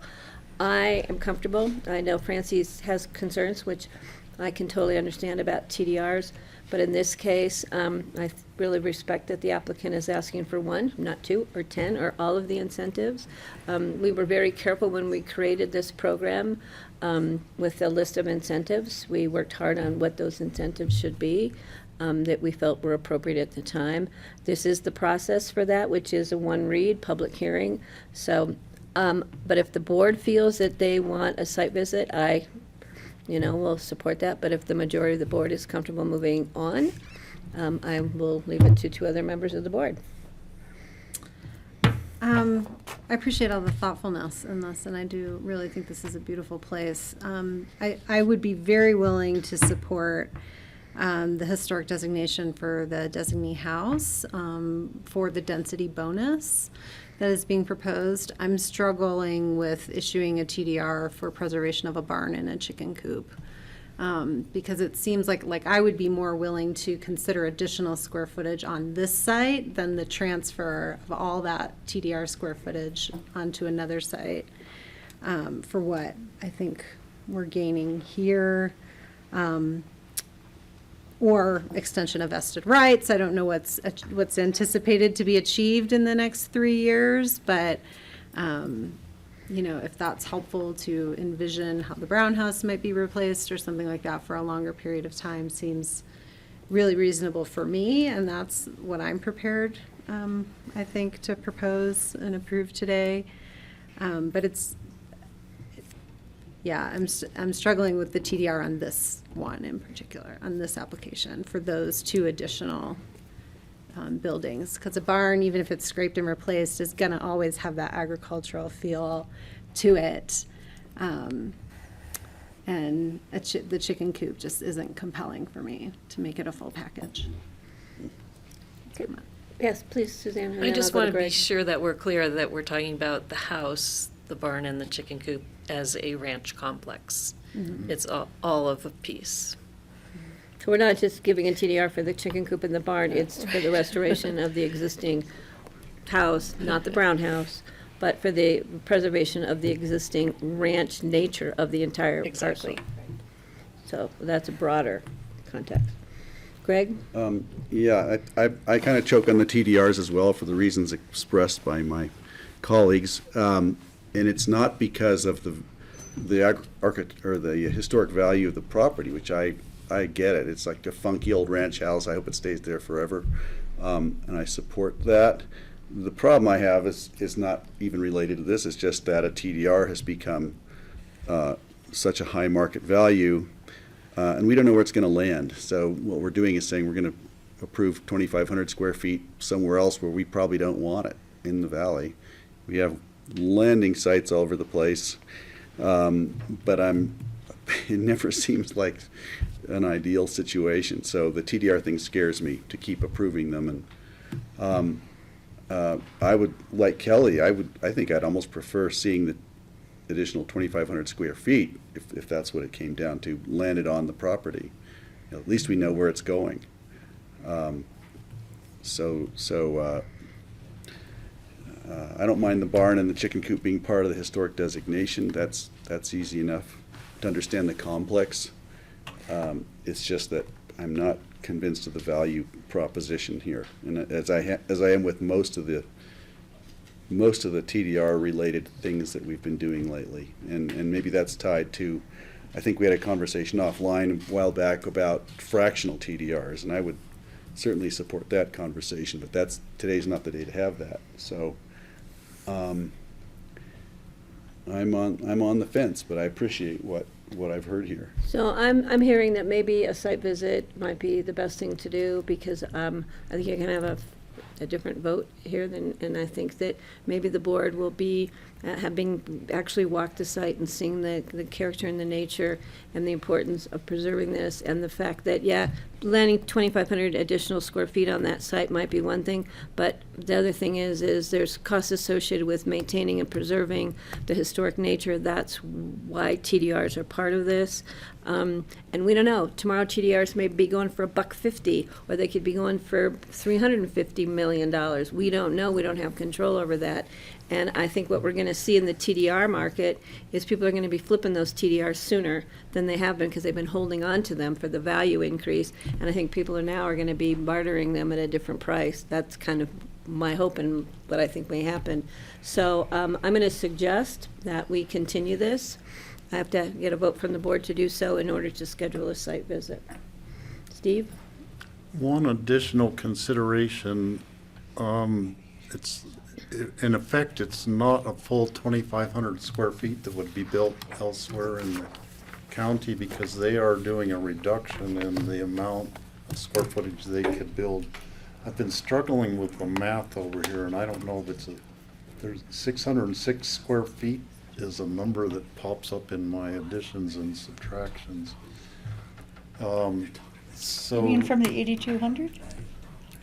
I am comfortable. I know Frances has concerns, which I can totally understand about TDRs, but in this case, I really respect that the applicant is asking for 1, not 2 or 10 or all of the incentives. We were very careful when we created this program with a list of incentives. We worked hard on what those incentives should be that we felt were appropriate at the time. This is the process for that, which is a 1-read public hearing. So, but if the board feels that they want a site visit, we'll support that, but if the majority of the board is comfortable moving on, I will leave it to 2 other members of the board. I appreciate all the thoughtfulness in this, and I do really think this is a beautiful place. I would be very willing to support the historic designation for the designee house for the density bonus that is being proposed. I'm struggling with issuing a TDR for preservation of a barn and a chicken coop because it seems like I would be more willing to consider additional square footage on this site than the transfer of all that TDR square footage onto another site for what I think we're gaining here. Or extension of vested rights. I don't know what's anticipated to be achieved in the next 3 years, but if that's helpful to envision how the Brown House might be replaced or something like that for a longer period of time seems really reasonable for me, and that's what I'm prepared, I think, to propose and approve today. But I'm struggling with the TDR on this one in particular, on this application, for those two additional buildings. Because a barn, even if it's scraped and replaced, is gonna always have that agricultural feel to it. And the chicken coop just isn't compelling for me to make it a full package. Yes, please, Suzanne. and I then just I'll go want to be Greg. sure that we're clear that we're talking about the house, the barn, and the chicken coop as a ranch complex. It's all of a piece. So we're not just giving a TDR for the chicken coop and the barn, it's for the restoration of the existing house, not the brown house, but for the preservation of the existing ranch nature of the entire parcel. So that's a broader context. Greg? Yeah, I kind of choke on the TDRs as well for the reasons expressed by my colleagues. And it's not because of the historic value of the property, which I get it. It's like a funky old ranch house. I hope it stays there forever. And I support that. The problem I have is not even related to this. It's just that a TDR has become such a high market value, and we don't know where it's going to land. So what we're doing is saying we're going to approve 2,500 square feet somewhere else where we probably don't want it in the valley. We have landing sites all over the place, but it never seems like an ideal situation. So the TDR thing scares me to keep approving them. And I would, like Kelly, I think I'd almost prefer seeing the additional 2,500 square feet, if that's what it came down to, landed on the property. At least we know where it's going. I don't mind the barn and the chicken coop being part of the historic designation. That's easy enough to understand the complex. It's just that I'm not convinced of the value proposition here, and as I am with most of the TDR related things that we've been doing lately, and maybe that's tied to, I think we had a conversation offline a while back about fractional TDRs, and I would certainly support that conversation, but today's not the day to have that. So I'm on the fence, but I appreciate what I've heard here. So I'm hearing that maybe a site visit might be the best thing to do, because I think you're gonna have a different vote here and I think that maybe the board will be having actually walked the site and seeing the character and the nature and the importance of preserving this, and the fact that, yeah, landing 2,500 additional square feet on that site might be one thing, but the other thing is there's costs associated with maintaining and preserving the historic nature. That's why TDRs are part of this. And we don't know. Tomorrow TDRs may be going for $1.50, or they could be going for $350 million. We don't know. We don't have control over that. And I think what we're going to see in the TDR market is people are going to be flipping those TDRs sooner than they have been, because they've been holding on to them for the value increase. And I think people are going to be bartering them at a different price. That's kind of my hope and what I think may happen. So I'm going to suggest that we continue this. I have to get a vote from the board to do so in order to schedule a site visit. Steve? One additional consideration, it's, in effect, it's not a full 2,500 square feet that would be built elsewhere in the county, because they are doing a reduction in the amount of square footage they could build. I've been struggling with the math over here, and I don't know if there's 606 square feet is a number that pops up in my additions and subtractions. You mean from the 8,200?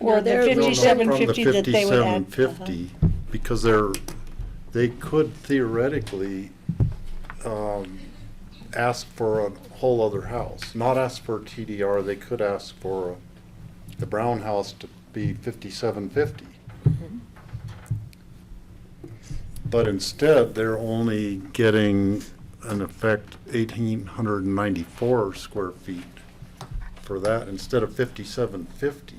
Or the they're- 5,750 that they would add? 5750, because they could theoretically ask for a whole other house, not ask for a TDR. They could ask for the brown house to be 5,750. But instead, they're only getting, in effect, 1,894 square feet for that instead of 5,750.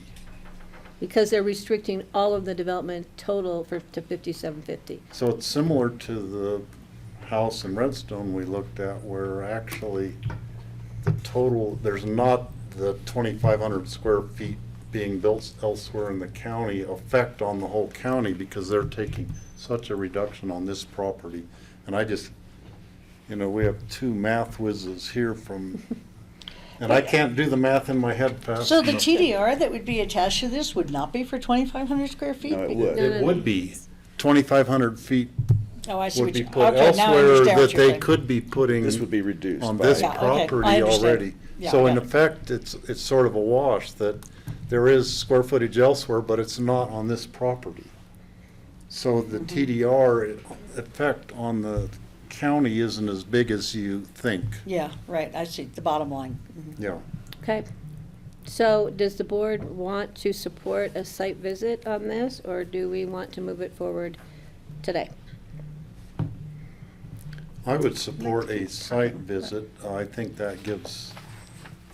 Because they're restricting all of the development total to 5,750. So it's similar to the house in Redstone we looked at, where actually the total, there's not the 2,500 square feet being built elsewhere in the county effect on the whole county because they're taking such a reduction on this property. And I just, we have two math whizzes here from, and I can't do the math in my head fast So the enough. TDR that would be attached to this would not be for 2,500 square feet? No, it would. It would be 2,500 feet Oh, I see would what be you, put okay, now I elsewhere understand that what you're they saying. could be putting This would be reduced on by. this Yeah, okay, I property understand. already. Yeah, So in yeah. effect, it's sort of a wash that there is square footage elsewhere, but it's not on this property. So the TDR effect on the county isn't as big as you think. Yeah, right, I see, the bottom line. Yeah. Okay. So does the board want to support a site visit on this, or do we want to move it forward today? I would support a site visit. I think that gives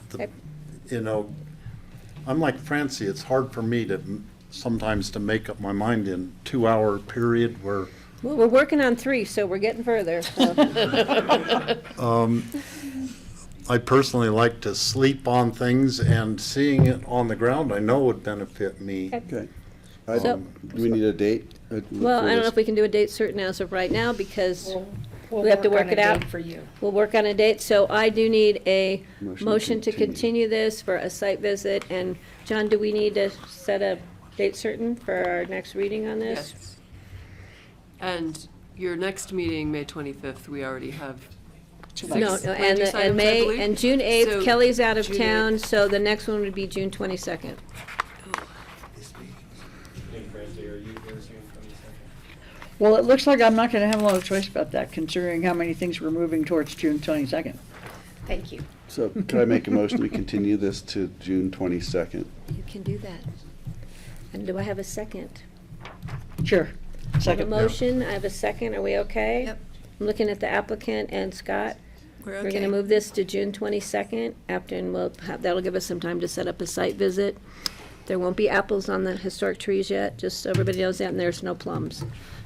the, I'm like Francie, it's hard for me to sometimes to make up my mind in 2-hour period where Well, we're working on 3, so we're getting further. So. I personally like to sleep on things, and seeing it on the ground I know would benefit me. Okay. So- Do we need a date? Well, I don't know if we can do a date certain as of right now, because We'll we have to work work on it a out. date for you. We'll work on a date, so I do need a Motion to motion to continue. continue this for a site visit. And John, do we need to set a date certain for our next reading on this? Yes. And your next meeting, May 25th, we already have No, no, land and, use items, I and May, believe. and June 8th, So, Kelly's out of June town, 8th. so the next one would be June 22nd. Well, it looks like I'm not gonna have a lot of choice about that, considering how many things we're moving towards June 22nd. Thank you. So could I make a motion to continue this to June 22nd? You can do that. And do I have a second? Sure. I have a Second. motion, I have a second, are we okay? Yep. I'm looking at the applicant and Scott. We're We're gonna okay. move this to June 22nd, after, and we'll have, that'll give us some time to set up a site visit. There won't be apples on the historic trees yet, just so everybody knows that, and there's no plums.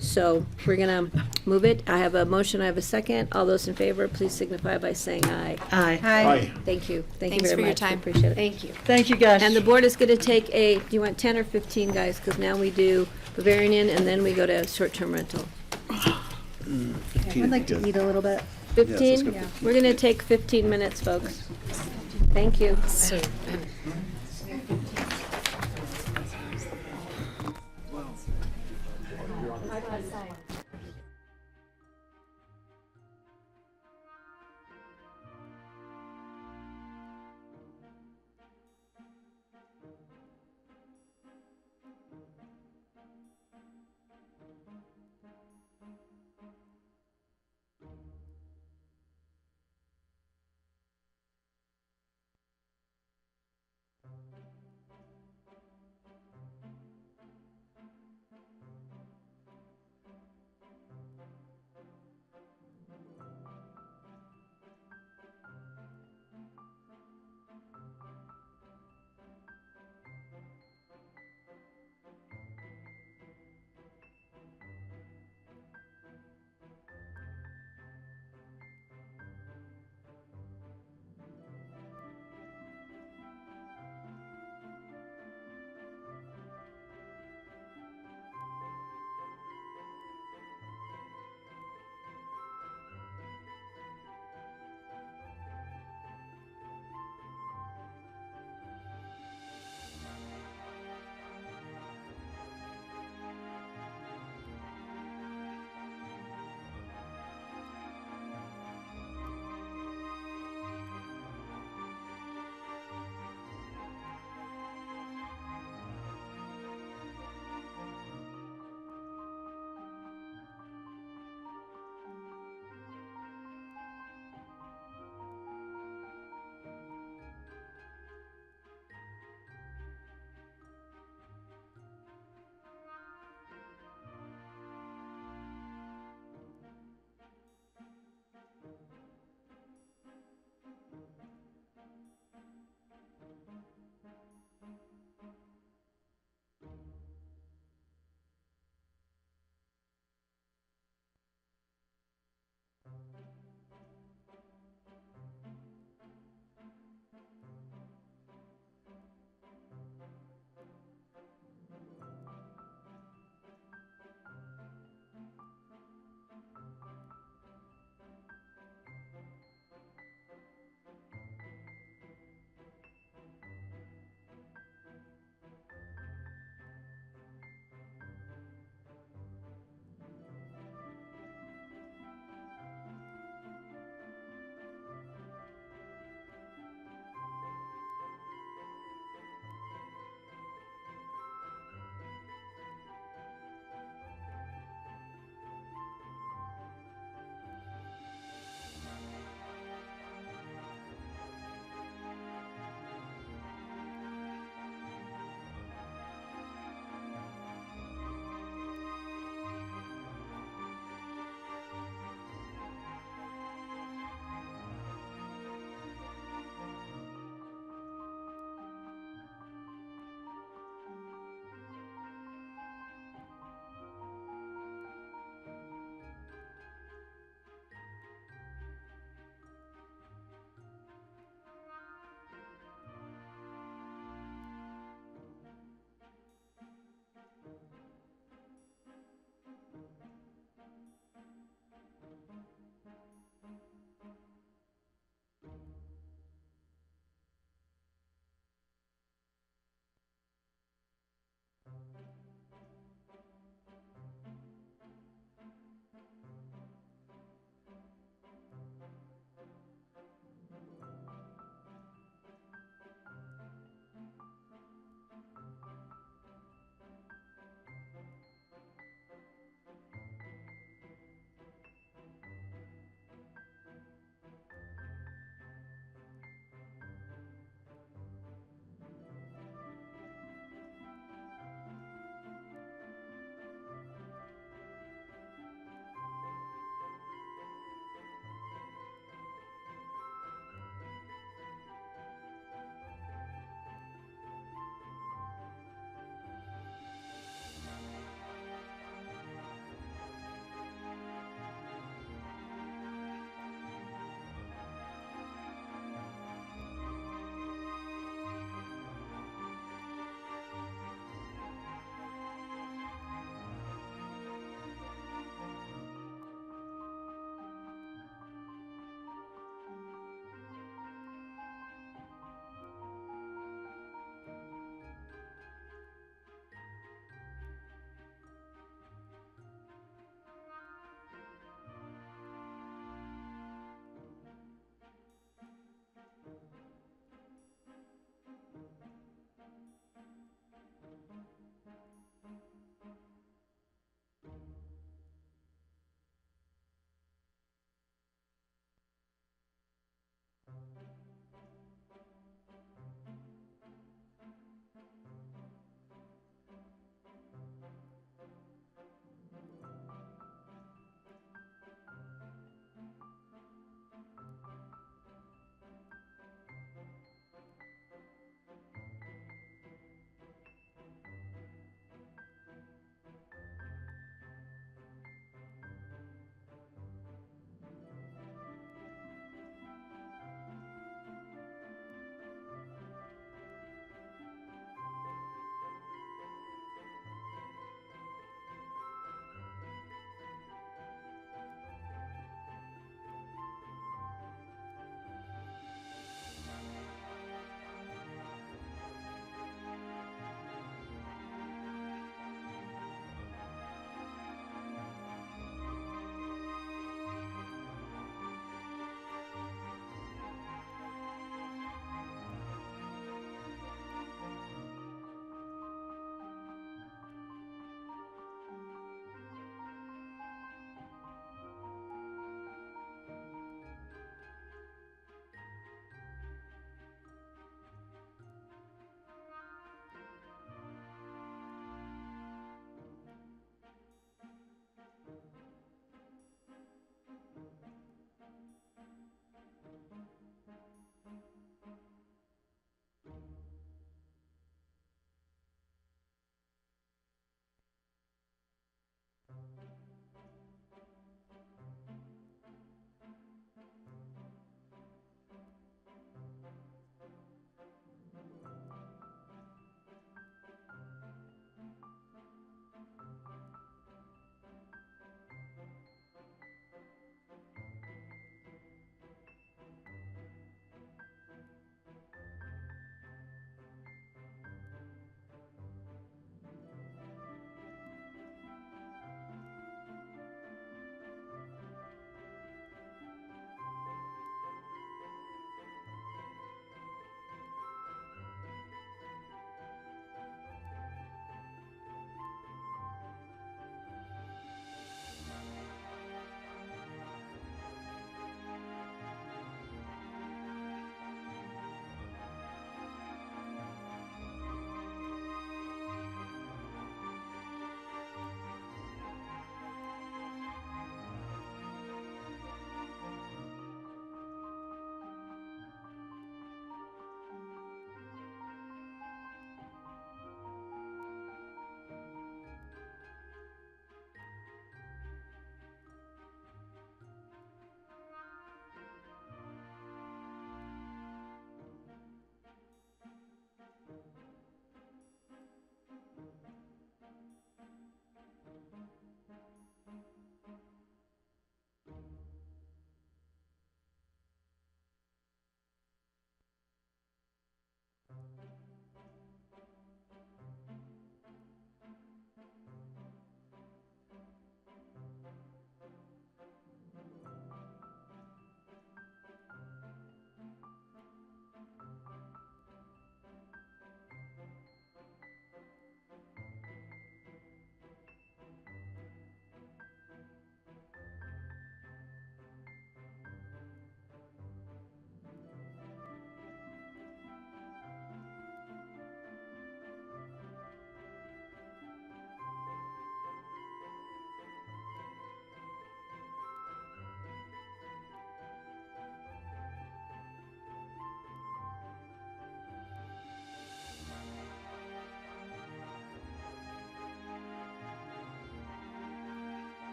So we're gonna move it. I have a motion, I have a second. All those in favor, please signify by saying aye. Aye. Aye. Thank you. Thank you Thanks very for your much. I time. appreciate it. Thank you. Thank you, guys. And the board is gonna take a, do you want 10 or 15, guys? Because now we do Bavarian Inn, and then we go to short-term rental. 15 I'd like to would be eat a little bit. let's 15? go 15. We're gonna take 15 minutes, folks. Thank you. So,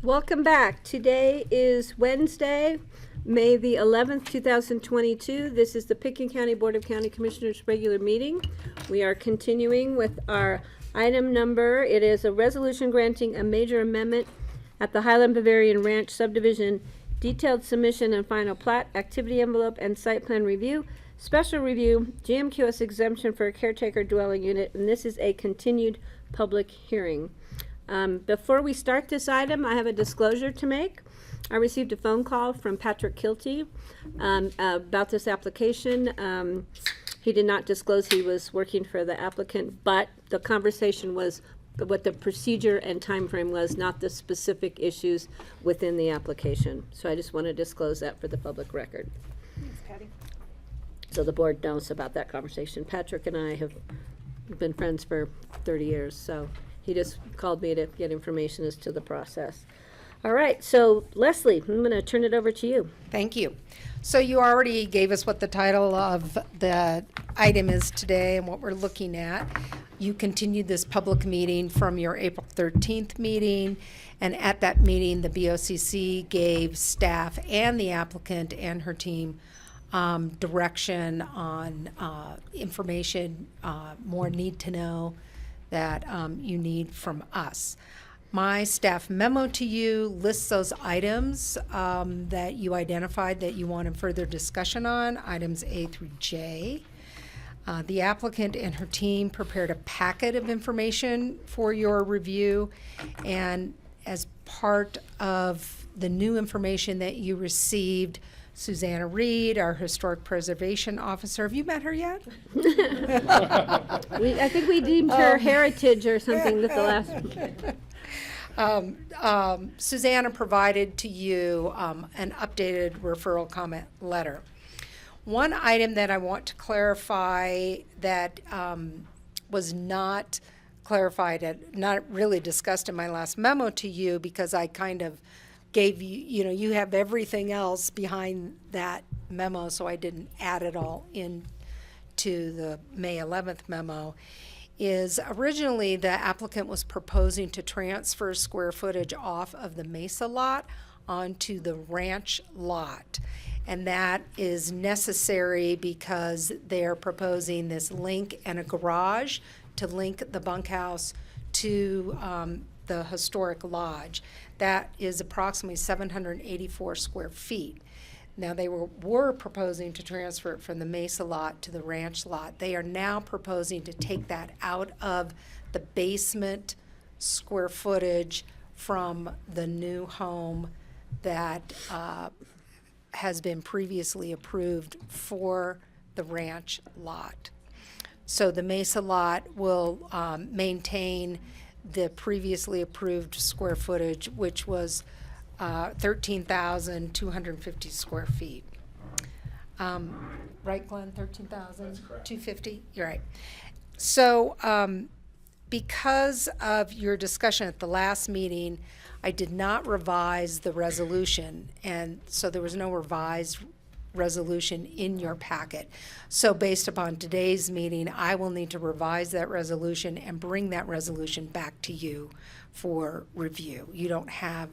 Welcome back. Today is Wednesday, May the 11th, 2022. This is the Pickens County Board of County Commissioners regular meeting. We are continuing with our item number. It is a resolution granting a major amendment at the Highland Bavarian Ranch subdivision, detailed submission and final plat, activity envelope, and site plan review, special review, GMQS exemption for a caretaker dwelling unit, and this is a continued public hearing. Before we start this item, I have a disclosure to make. I received a phone call from Patrick Kilty about this application. He did not disclose he was working for the applicant, but the conversation was what the procedure and time frame was, not the specific issues within the application. So I just want to disclose that for the public record. Thanks, Patty. So the board knows about that conversation. Patrick and I have been friends for 30 years, so he just called me to get information as to the process. All right, so Leslie, I'm going to turn it over to you. Thank you. So you already gave us what the title of the item is today and what we're looking at. You continued this public meeting from your April 13th meeting, and at that meeting, the BOCC gave staff and the applicant and her team direction on information, more need to know that you need from us. My staff memo to you lists those items that you identified that you wanted further discussion on, items A through J. The applicant and her team prepared a packet of information for your review, and as part of the new information that you received, Susanna Reed, our Historic Preservation Officer. Have you met her yet? I think we deemed her heritage or something at the last. Susanna provided to you an updated referral comment letter. One item that I want to clarify that was not clarified, not really discussed in my last memo to you, because I kind of gave you, you have everything else behind that memo, so I didn't add it all in to the May 11th memo, is originally the applicant was proposing to transfer square footage off of the Mesa lot onto the ranch lot. And that is necessary because they're proposing this link and a garage to link the bunkhouse to the historic lodge. That is approximately 784 square feet. Now, they were proposing to transfer it from the Mesa lot to the ranch lot. They are now proposing to take that out of the basement square footage from the new home that has been previously approved for the ranch lot. So the Mesa lot will maintain the previously approved square footage, which was 13,250 square feet. Right, Glenn, 13,250? You're right. So because of your discussion at the last meeting, I did not revise the resolution, and so there was no revised resolution in your packet. So based upon today's meeting, I will need to revise that resolution and bring that resolution back to you for review. You don't have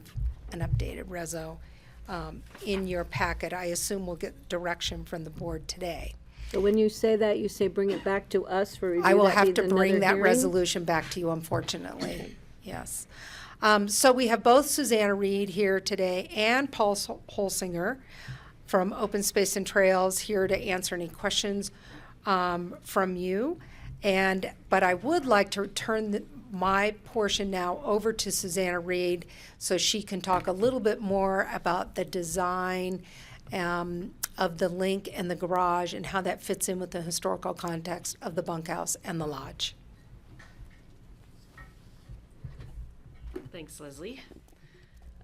an updated reso in your packet. I assume we'll get direction from the board today. So when you say that, you say bring it back to us for review? I will That have means to bring another that hearing? resolution back to you, unfortunately. Yes. So we have both Susanna Reed here today and Paul Holsinger from Open Space and Trails here to answer any questions from you. But I would like to turn my portion now over to Susanna Reed so she can talk a little bit more about the design of the link and the garage and how that fits in with the historical context of the bunkhouse and the lodge. Thanks, Leslie.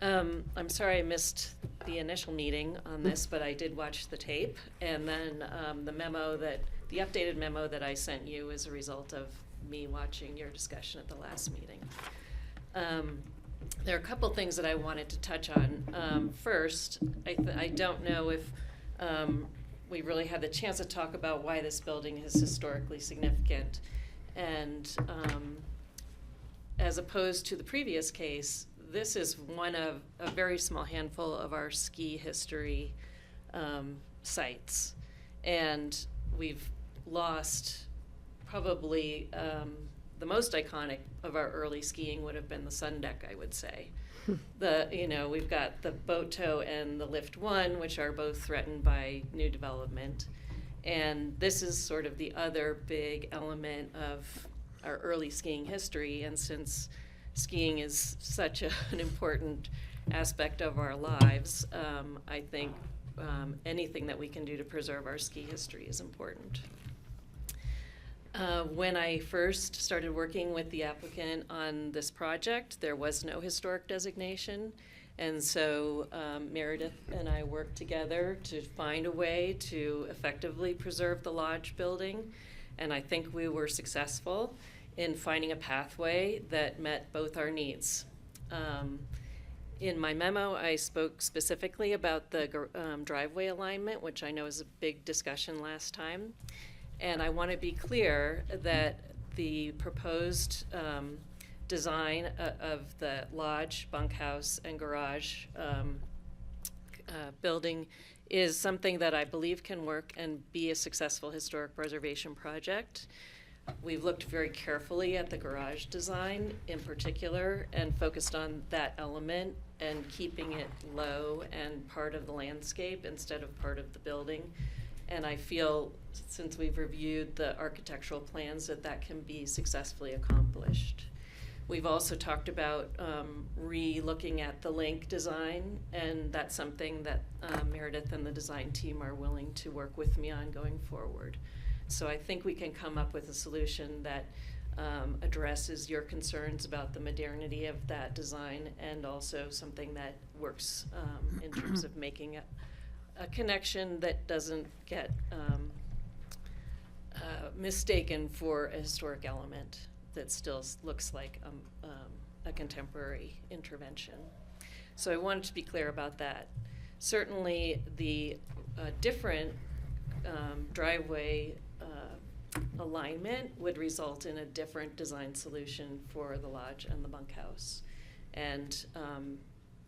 I'm sorry I missed the initial meeting on this, but I did watch the tape. And then the updated memo that I sent you is a result of me watching your discussion at the last meeting. There are a couple things that I wanted to touch on. First, I don't know if we really had the chance to talk about why this building is historically significant. And as opposed to the previous case, this is one of a very small handful of our ski history sites. And we've lost probably the most iconic of our early skiing would have been the sun deck, I would say. We've got the boat tow and the lift one, which are both threatened by new development. And this is sort of the other big element of our early skiing history. And since skiing is such an important aspect of our lives, I think anything that we can do to preserve our ski history is important. When I first started working with the applicant on this project, there was no historic designation. And so Meredith and I worked together to find a way to effectively preserve the lodge building. And I think we were successful in finding a pathway that met both our needs. In my memo, I spoke specifically about the driveway alignment, which I know is a big discussion last time. And I want to be clear that the proposed design of the lodge, bunkhouse, and garage building is something that I believe can work and be a successful historic preservation project. We've looked very carefully at the garage design in particular and focused on that element and keeping it low and part of the landscape instead of part of the building. And I feel, since we've reviewed the architectural plans, that that can be successfully accomplished. We've also talked about re-looking at the link design, and that's something that Meredith and the design team are willing to work with me on going forward. So I think we can come up with a solution that addresses your concerns about the modernity of that design, and also something that works in terms of making a connection that doesn't get mistaken for a historic element that still looks like a contemporary intervention. So I wanted to be clear about that. Certainly the different driveway alignment would result in a different design solution for the lodge and the bunkhouse, and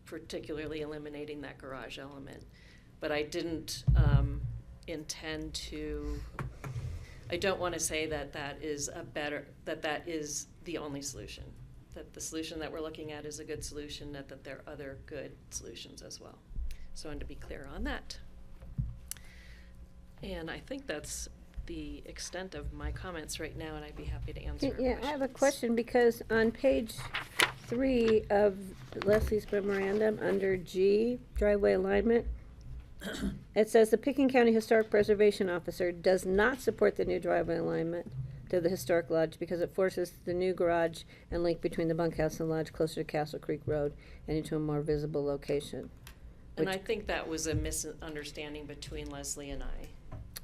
particularly eliminating that garage element. But I didn't intend to, I don't want to say that that is that is the only solution. That the solution that we're looking at is a good solution, that there are other good solutions as well. So I wanted to be clear on that. And I think that's the extent of my comments right now, and I'd be happy to answer Yeah, questions. I have a question, because on page 3 of Leslie's memorandum, under G, driveway alignment, it says the Pickens County Historic Preservation Officer does not support the new driveway alignment to the historic lodge because it forces the new garage and link between the bunkhouse and lodge closer to Castle Creek Road and into a more visible location. And I think that was a misunderstanding between Leslie and I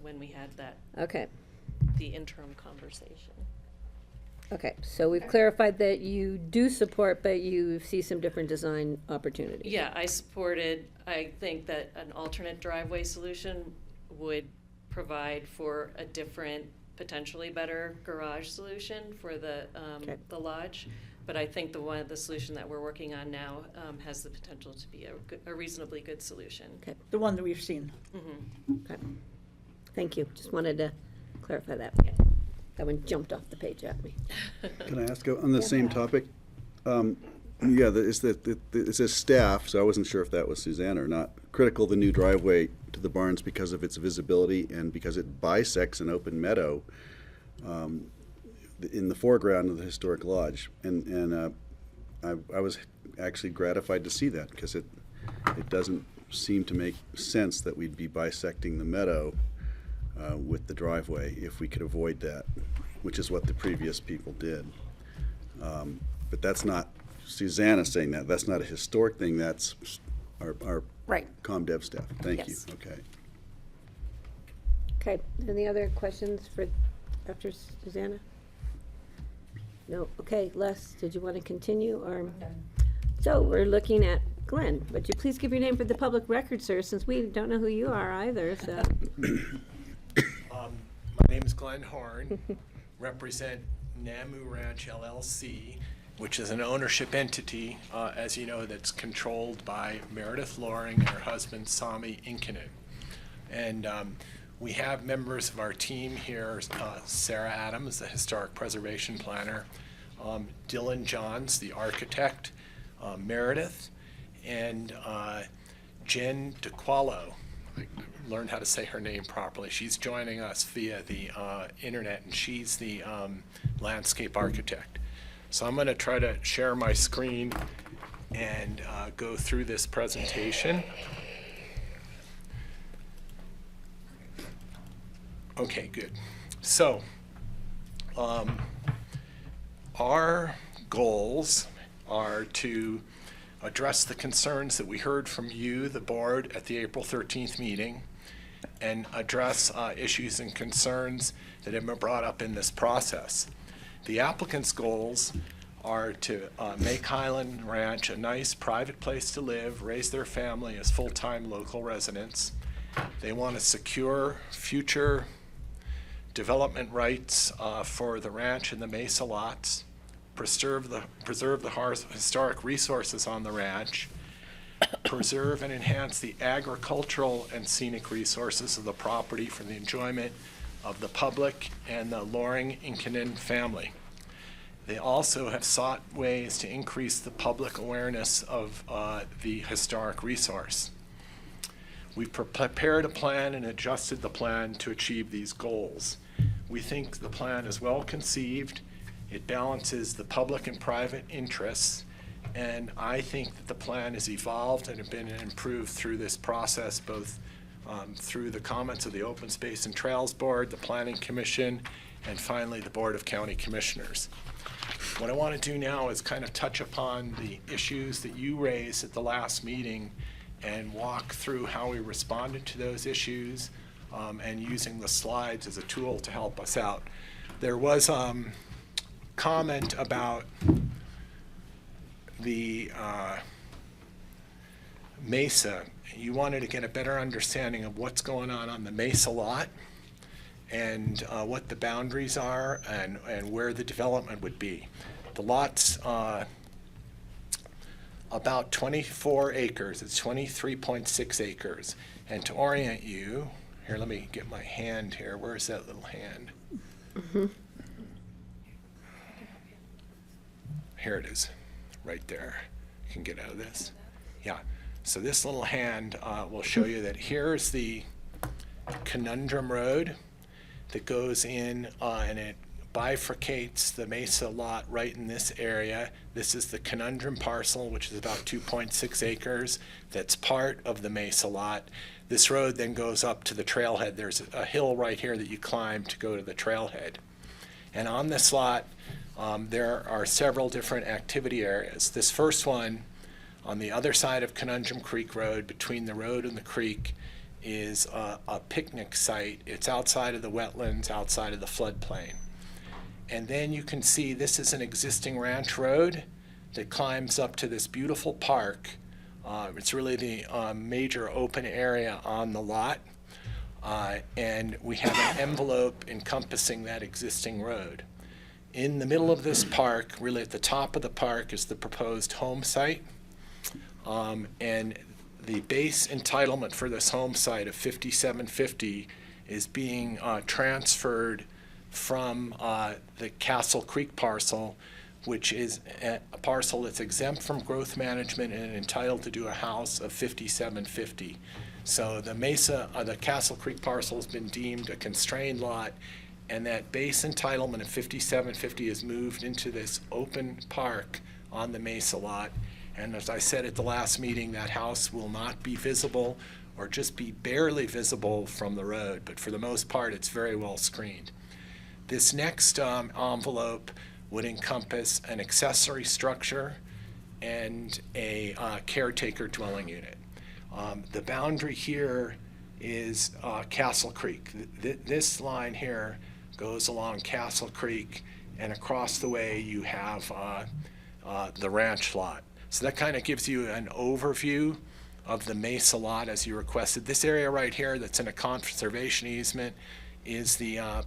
when we had that, Okay. the interim conversation. Okay, so we've clarified that you do support, but you see some different design opportunities. Yeah, I think that an alternate driveway solution would provide for a different, potentially better garage solution for the lodge. But I think the solution that we're working on now has the potential to be a reasonably good solution. Okay. The one that we've seen. Mm-hmm. Okay. Thank you. Just wanted to clarify that. That one jumped off the page at me. Can I ask on the same topic? Yeah, it says staff, so I wasn't sure if that was Suzanne or not. Critical the new driveway to the barns because of its visibility and because it bisects an open meadow in the foreground of the historic lodge. And I was actually gratified to see that, because it doesn't seem to make sense that we'd be bisecting the meadow with the driveway if we could avoid that, which is what the previous people did. But that's not Susanna saying that. That's not a historic thing. That's our Right. ComDev staff. Thank you. Yes. Okay. Okay, any other questions for Dr. Susanna? No, okay, Les, did you want to continue, or? So we're looking at Glenn. Would you please give your name for the public record, sir, since we don't know who you are either, so. My name is Glenn Horn, represent Namu Ranch LLC, which is an ownership entity, as you know, that's controlled by Meredith Loring and her husband, Sami Inkinen. And we have members of our team here, Sarah Adams, the historic preservation planner, Dylan Johns, the architect, Meredith, and Jen DeQualo. I learned how to say her name properly. She's joining us via the internet, and she's the landscape architect. So I'm going to try to share my screen and go through this presentation. Okay, good. So our goals are to address the concerns that we heard from you, the board, at the April 13th meeting, and address issues and concerns that have been brought up in this process. The applicant's goals are to make Highland Ranch a nice private place to live, raise their family as full-time local residents. They want to secure future development rights for the ranch and the mesa lots, preserve the historic resources on the ranch, preserve and enhance the agricultural and scenic resources of the property for the enjoyment of the public and the Loring Inkinen family. They also have sought ways to increase the public awareness of the historic resource. We've prepared a plan and adjusted the plan to achieve these goals. We think the plan is well conceived. It balances the public and private interests, and I think that the plan has evolved and been improved through this process, both through the comments of the Open Space and Trails Board, the Planning Commission, and finally the Board of County Commissioners. What I want to do now is kind of touch upon the issues that you raised at the last meeting and walk through how we responded to those issues, and using the slides as a tool to help us out. There was comment about the mesa. You wanted to get a better understanding of what's going on the mesa lot and what the boundaries are and where the development would be. The lot's about 24 acres. It's 23.6 acres. And to orient you, here, let me get my hand here. Where's that little hand? Mm-hmm. Here it is, right there. You can get out of this. Yeah. So this little hand will show you that here's the Conundrum Road that goes in and it bifurcates the mesa lot right in this area. This is the Conundrum parcel, which is about 2.6 acres. That's part of the mesa lot. This road then goes up to the trailhead. There's a hill right here that you climb to go to the trailhead. And on this lot, there are several different activity areas. This first one, on the other side of Conundrum Creek Road, between the road and the creek, is a picnic site. It's outside of the wetlands, outside of the floodplain. And then you can see this is an existing ranch road that climbs up to this beautiful park. It's really the major open area on the lot. And we have an envelope encompassing that existing road. In the middle of this park, really at the top of the park, is the proposed home site. And the base entitlement for this home site of 5750 is being transferred from the Castle Creek parcel, which is a parcel that's exempt from growth management and entitled to do a house of 5750. So the Castle Creek parcel has been deemed a constrained lot, and that base entitlement of 5750 is moved into this open park on the Mesa lot. And as I said at the last meeting, that house will not be visible or just be barely visible from the road, but for the most part, it's very well screened. This next envelope would encompass an accessory structure and a caretaker dwelling unit. The boundary here is Castle Creek. This line here goes along Castle Creek, and across the way you have the ranch lot. So that kind of gives you an overview of the Mesa lot as you requested. This area right here that's in a conservation easement is the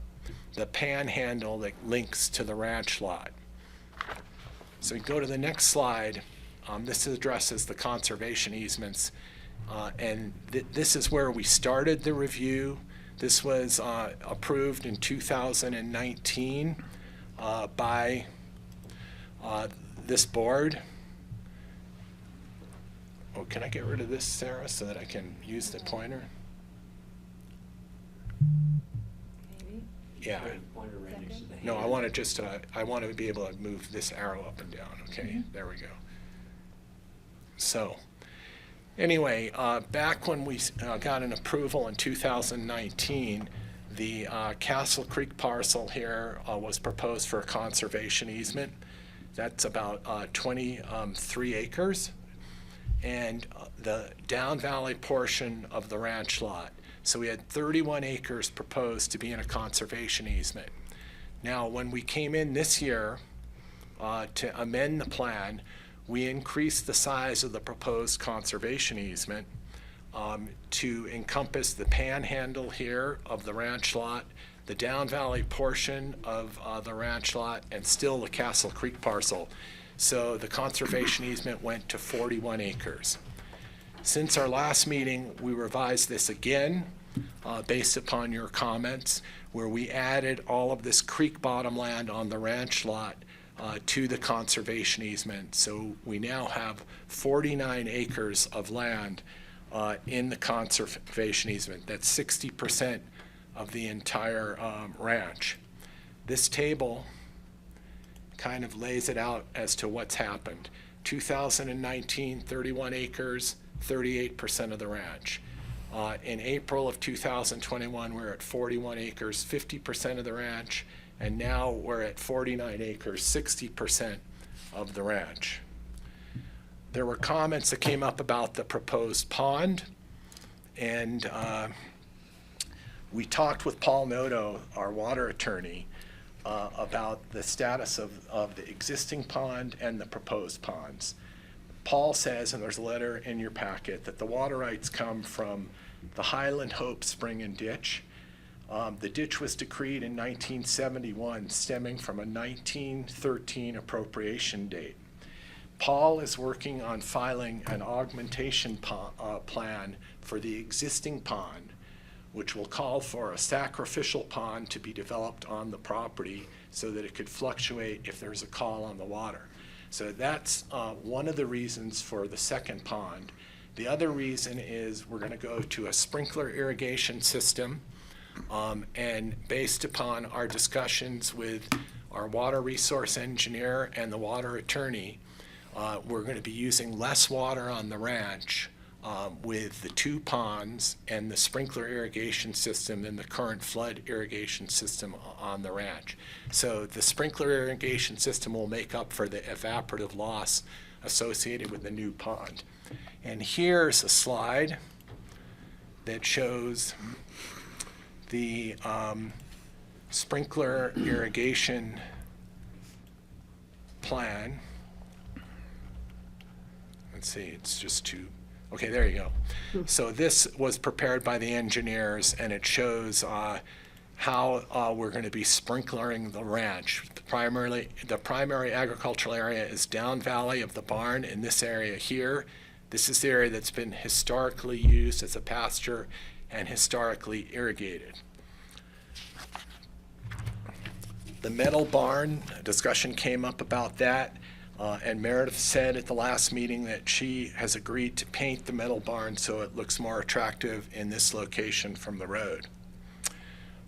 panhandle that links to the ranch lot. So we go to the next slide. This addresses the conservation easements. And this is where we started the review. This was approved in 2019 by this board. Oh, can I get rid of this, Sarah, so that I can use the pointer? Yeah. Pointer right next to the No, I hand. want to just, I want to be able to move this arrow up and down. Okay, there we go. So, anyway, back when we got an approval in 2019, the Castle Creek parcel here was proposed for a conservation easement. That's about 23 acres. And the down valley portion of the ranch lot. So we had 31 acres proposed to be in a conservation easement. Now, when we came in this year to amend the plan, we increased the size of the proposed conservation easement to encompass the panhandle here of the ranch lot, the down valley portion of the ranch lot, and still the Castle Creek parcel. So the conservation easement went to 41 acres. Since our last meeting, we revised this again based upon your comments, where we added all of this creek bottom land on the ranch lot to the conservation easement. So we now have 49 acres of land in the conservation easement. That's 60% of the entire ranch. This table kind of lays it out as to what's happened. 2019, 31 acres, 38% of the ranch. In April of 2021, we're at 41 acres, 50% of the ranch, and now we're at 49 acres, 60% of the ranch. There were comments that came up about the proposed pond, and we talked with Paul Noto, our water attorney, about the status of the existing pond and the proposed ponds. Paul says, and there's a letter in your packet, that the water rights come from the Highland Hope Spring and Ditch. The ditch was decreed in 1971, stemming from a 1913 appropriation date. Paul is working on filing an augmentation plan for the existing pond, which will call for a sacrificial pond to be developed on the property so that it could fluctuate if there's a call on the water. So that's one of the reasons for the second pond. The other reason is we're going to go to a sprinkler irrigation system, and based upon our discussions with our water resource engineer and the water attorney, we're going to be using less water on the ranch with the two ponds and the sprinkler irrigation system than the current flood irrigation system on the ranch. So the sprinkler irrigation system will make up for the evaporative loss associated with the new pond. And here's a slide that shows the sprinkler irrigation plan. Let's see, it's just too. Okay, there you go. So this was prepared by the engineers, and it shows how we're going to be sprinklering the ranch. The primary agricultural area is down valley of the barn in this area here. This is the area that's been historically used as a pasture and historically irrigated. The metal barn, a discussion came up about that. And Meredith said at the last meeting that she has agreed to paint the metal barn so it looks more attractive in this location from the road.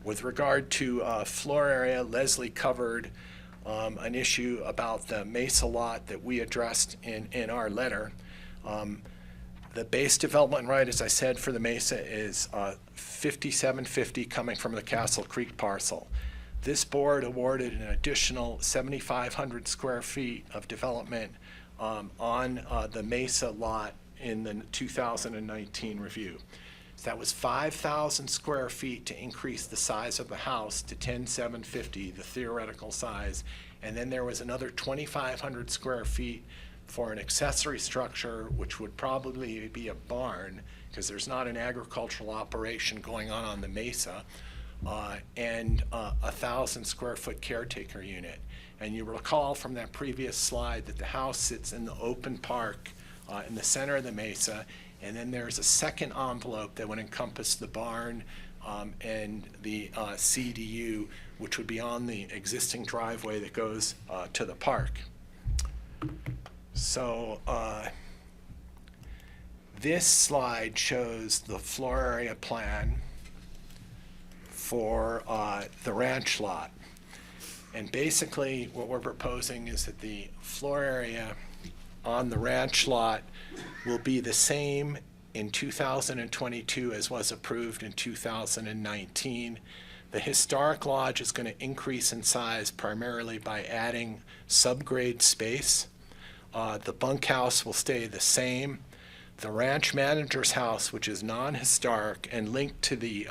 With regard to floor area, Leslie covered an issue about the Mesa lot that we addressed in our letter. The base development right, as I said, for the Mesa is 5750 coming from the Castle Creek parcel. This board awarded an additional 7,500 square feet of development on the Mesa lot in the 2019 review. So that was 5,000 square feet to increase the size of the house to 10,750, the theoretical size. And then there was another 2,500 square feet for an accessory structure, which would probably be a barn, because there's not an agricultural operation going on the Mesa. And a 1,000 square foot caretaker unit. And you recall from that previous slide that the house sits in the open park in the center of the mesa, and then there's a second envelope that would encompass the barn and the CDU, which would be on the existing driveway that goes to the park. So this slide shows the floor area plan for the ranch lot. And basically what we're proposing is that the floor area on the ranch lot will be the same in 2022 as was approved in 2019. The historic lodge is going to increase in size primarily by adding subgrade space. The bunkhouse will stay the same. The ranch manager's house, which is non-historic and linked to the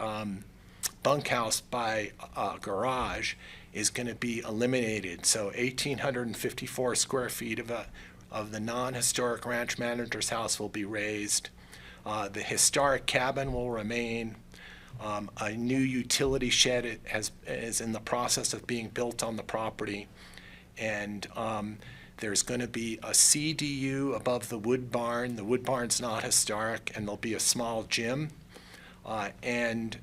bunkhouse by a garage, is going to be eliminated. So 1,854 square feet of the non-historic ranch manager's house will be raised. The historic cabin will remain. A new utility shed is in the process of being built on the property. And there's going to be a CDU above the wood barn. The wood barn's not historic, and there'll be a small gym. And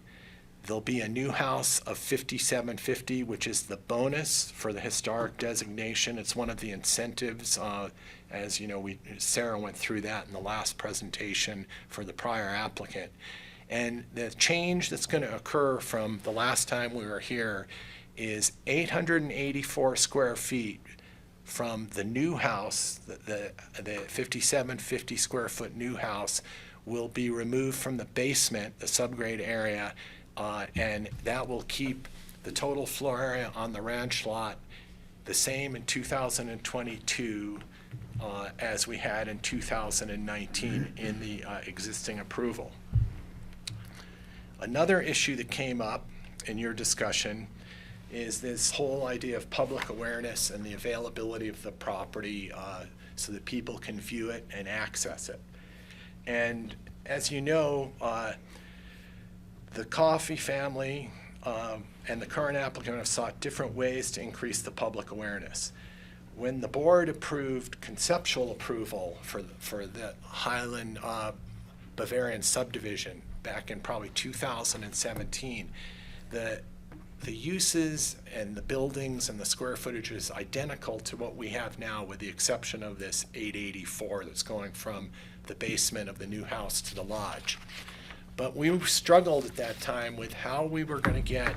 there'll be a new house of 5750, which is the bonus for the historic designation. It's one of the incentives. As you know, Sarah went through that in the last presentation for the prior applicant. And the change that's going to occur from the last time we were here is 884 square feet from the new house, the 5750 square foot new house, will be removed from the basement, the subgrade area, and that will keep the total floor area on the ranch lot the same in 2022 as we had in 2019 in the existing approval. Another issue that came up in your discussion is this whole idea of public awareness and the availability of the property so that people can view it and access it. And as you know, the Coffey family and the current applicant have sought different ways to increase the public awareness. When the board approved conceptual approval for the Highland Bavarian subdivision back in probably 2017, the uses and the buildings and the square footage is identical to what we have now, with the exception of this 884 that's going from the basement of the new house to the lodge. But we struggled at that time with how we were going to get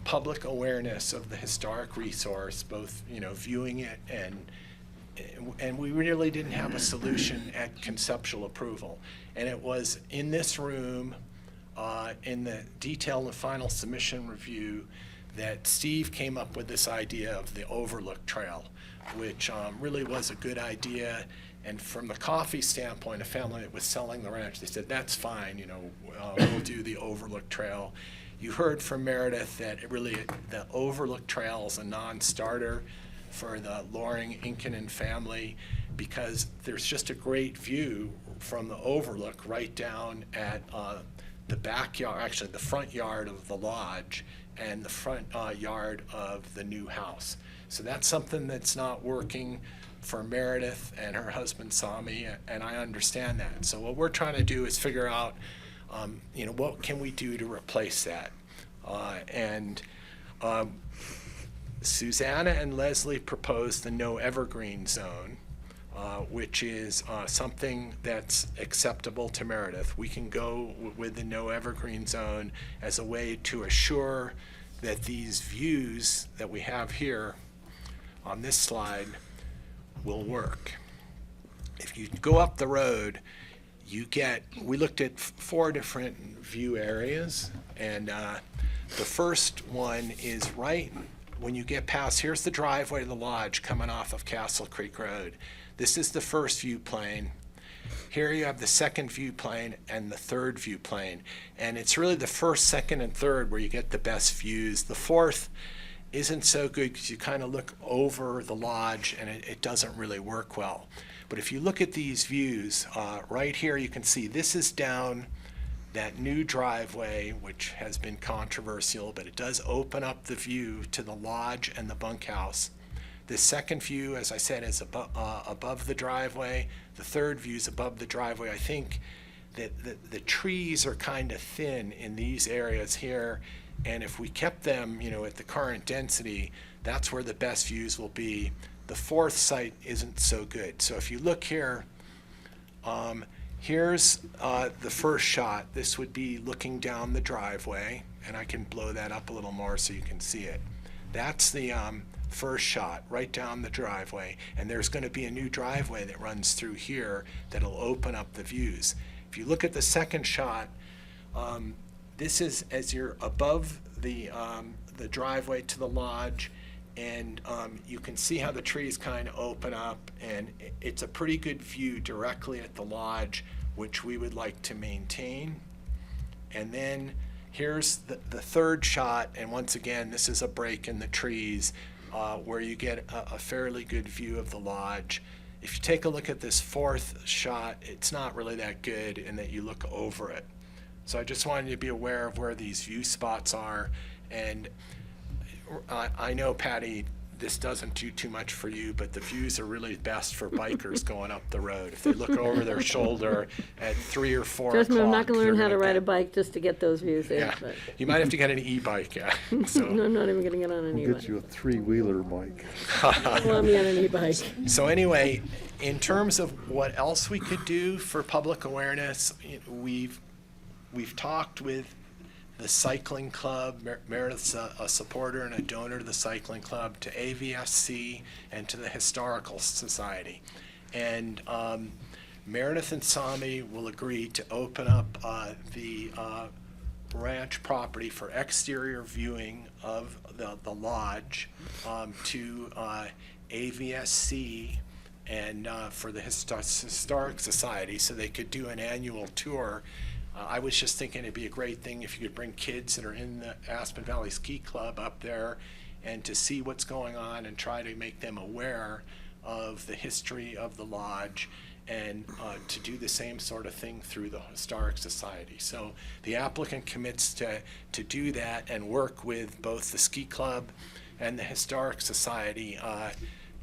public awareness of the historic resource, both viewing it and we really didn't have a solution at conceptual approval. And it was in this room, in the detailed and final submission review, that Steve came up with this idea of the overlook trail, which really was a good idea. And from the Coffey standpoint, a family that was selling the ranch, they said, that's fine, we'll do the overlook trail. You heard from Meredith that the overlook trail is a non-starter for the Loring-Inkinen family, because there's just a great view from the overlook right down at the backyard, actually the front yard of the lodge and the front yard of the new house. So that's something that's not working for Meredith and her husband Sami, and I understand that. So what we're trying to do is figure out, what can we do to replace that? Susanna and Leslie proposed the no evergreen zone, which is something that's acceptable to Meredith. We can go with the no evergreen zone as a way to assure that these views that we have here on this slide will work. If you go up the road, we looked at 4 different view areas, and the first one is right when you get past, here's the driveway to the lodge coming off of Castle Creek Road. This is the first view plane. Here you have the second view plane and the third view plane. And it's really the first, second, and third where you get the best views. The fourth isn't so good because you kind of look over the lodge and it doesn't really work well. But if you look at these views, right here you can see this is down that new driveway, which has been controversial, but it does open up the view to the lodge and the bunkhouse. The second view, as I said, is above the driveway. The third view is above the driveway. I think that the trees are kind of thin in these areas here, and if we kept them, at the current density, that's where the best views will be. The fourth site isn't so good. So if you look here, here's the first shot. This would be looking down the driveway, and I can blow that up a little more so you can see it. That's the first shot, right down the driveway, and there's going to be a new driveway that runs through here that'll open up the views. If you look at the second shot, this is as you're above the driveway to the lodge, and you can see how the trees kind of open up, and it's a pretty good view directly at the lodge, which we would like to maintain. And then here's the third shot, and once again, this is a break in the trees where you get a fairly good view of the lodge. If you take a look at this fourth shot, it's not really that good in that you look over it. So I just wanted you to be aware of where these view spots are. And I know, Patty, this doesn't do too much for you, but the views are really best for bikers going up the road. If they look over their shoulder at 3 or 4 Trust me, I'm not o'clock, gonna learn they're how to gonna ride a get- bike just to get those views there, Yeah, but. you might have to get an e-bike, yeah. So. No, I'm not even gonna get on an We'll e-bike. get you a three-wheeler, Mike. Want me on an e-bike. So anyway, in terms of what else we could do for public awareness, we've talked with the cycling club. Meredith's a supporter and a donor to the cycling club, to AVSC, and to the Historical Society. And Meredith and Sami will agree to open up the ranch property for exterior viewing of the lodge to AVSC and for the Historic Society, so they could do an annual tour. I was just thinking it'd be a great thing if you could bring kids that are in the Aspen Valley Ski Club up there and to see what's going on and try to make them aware of the history of the lodge, and to do the same sort of thing through the Historic Society. So the applicant commits to do that and work with both the ski club and the Historic Society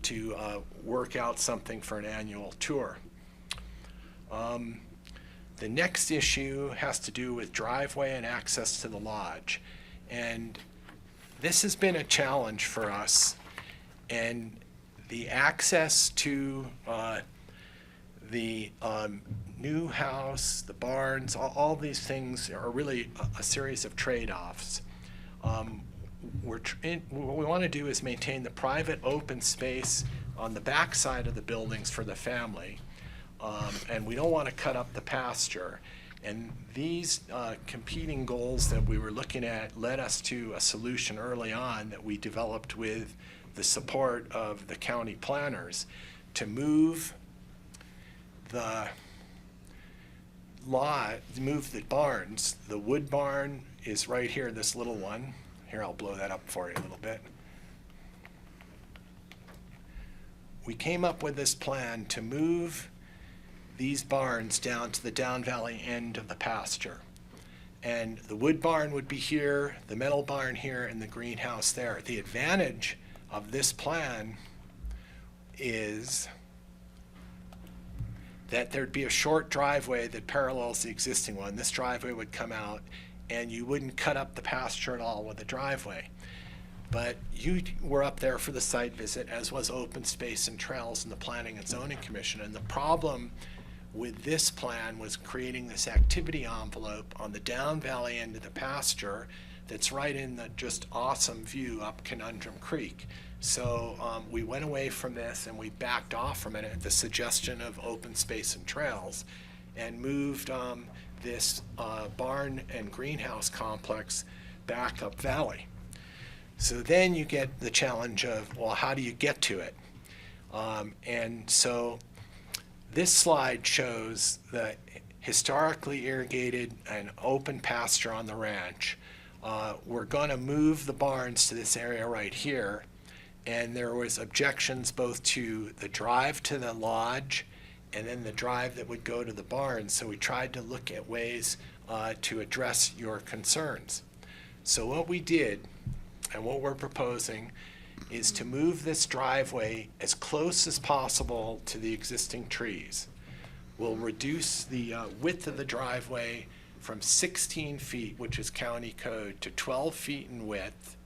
to work out something for an annual tour. The next issue has to do with driveway and access to the lodge. And this has been a challenge for us. And the access to the new house, the barns, all these things are really a series of trade-offs. What we want to do is maintain the private open space on the back side of the buildings for the family. And we don't want to cut up the pasture. And these competing goals that we were looking at led us to a solution early on that we developed with the support of the county planners to move the barns. The wood barn is right here, this little one. Here, I'll blow that up for you a little bit. We came up with this plan to move these barns down to the down valley end of the pasture. And the wood barn would be here, the metal barn here, and the greenhouse there. The advantage of this plan is that there'd be a short driveway that parallels the existing one. This driveway would come out, and you wouldn't cut up the pasture at all with the driveway. But you were up there for the site visit, as was Open Space and Trails and the Planning and Zoning Commission. And the problem with this plan was creating this activity envelope on the down valley end of the pasture that's right in the just awesome view up Conundrum Creek. So we went away from this and we backed off from it at the suggestion of Open Space and Trails and moved this barn and greenhouse complex back up valley. So then you get the challenge of, well, how do you get to it? And so this slide shows the historically irrigated and open pasture on the ranch. We're going to move the barns to this area right here, and there was objections both to the drive to the lodge and then the drive that would go to the barns. So we tried to look at ways to address your concerns. So what we did and what we're proposing is to move this driveway as close as possible to the existing trees. We'll reduce the width of the driveway from 16 feet, which is county code, to 12 feet in width,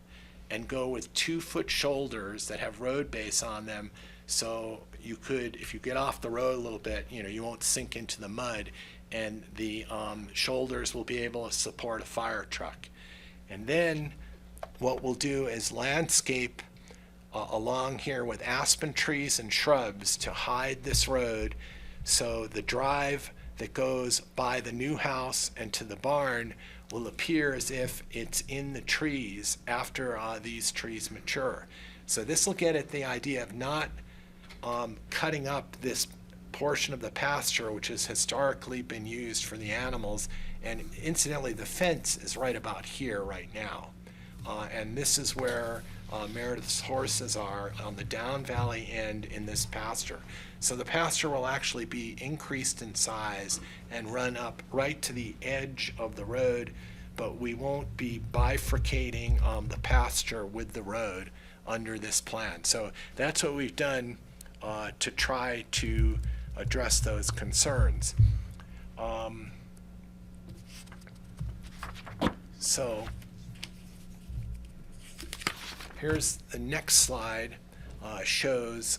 and go with 2-foot shoulders that have road base on them. So you could, if you get off the road a little bit, you won't sink into the mud, and the shoulders will be able to support a fire truck. And then what we'll do is landscape along here with aspen trees and shrubs to hide this road, so the drive that goes by the new house and to the barn will appear as if it's in the trees after these trees mature. So this will get at the idea of not cutting up this portion of the pasture which has historically been used for the animals. And incidentally, the fence is right about here right now. And this is where Meredith's horses are on the down valley end in this pasture. So the pasture will actually be increased in size and run up right to the edge of the road, but we won't be bifurcating the pasture with the road under this plan. So that's what we've done to try to address those concerns. So here's the next slide, shows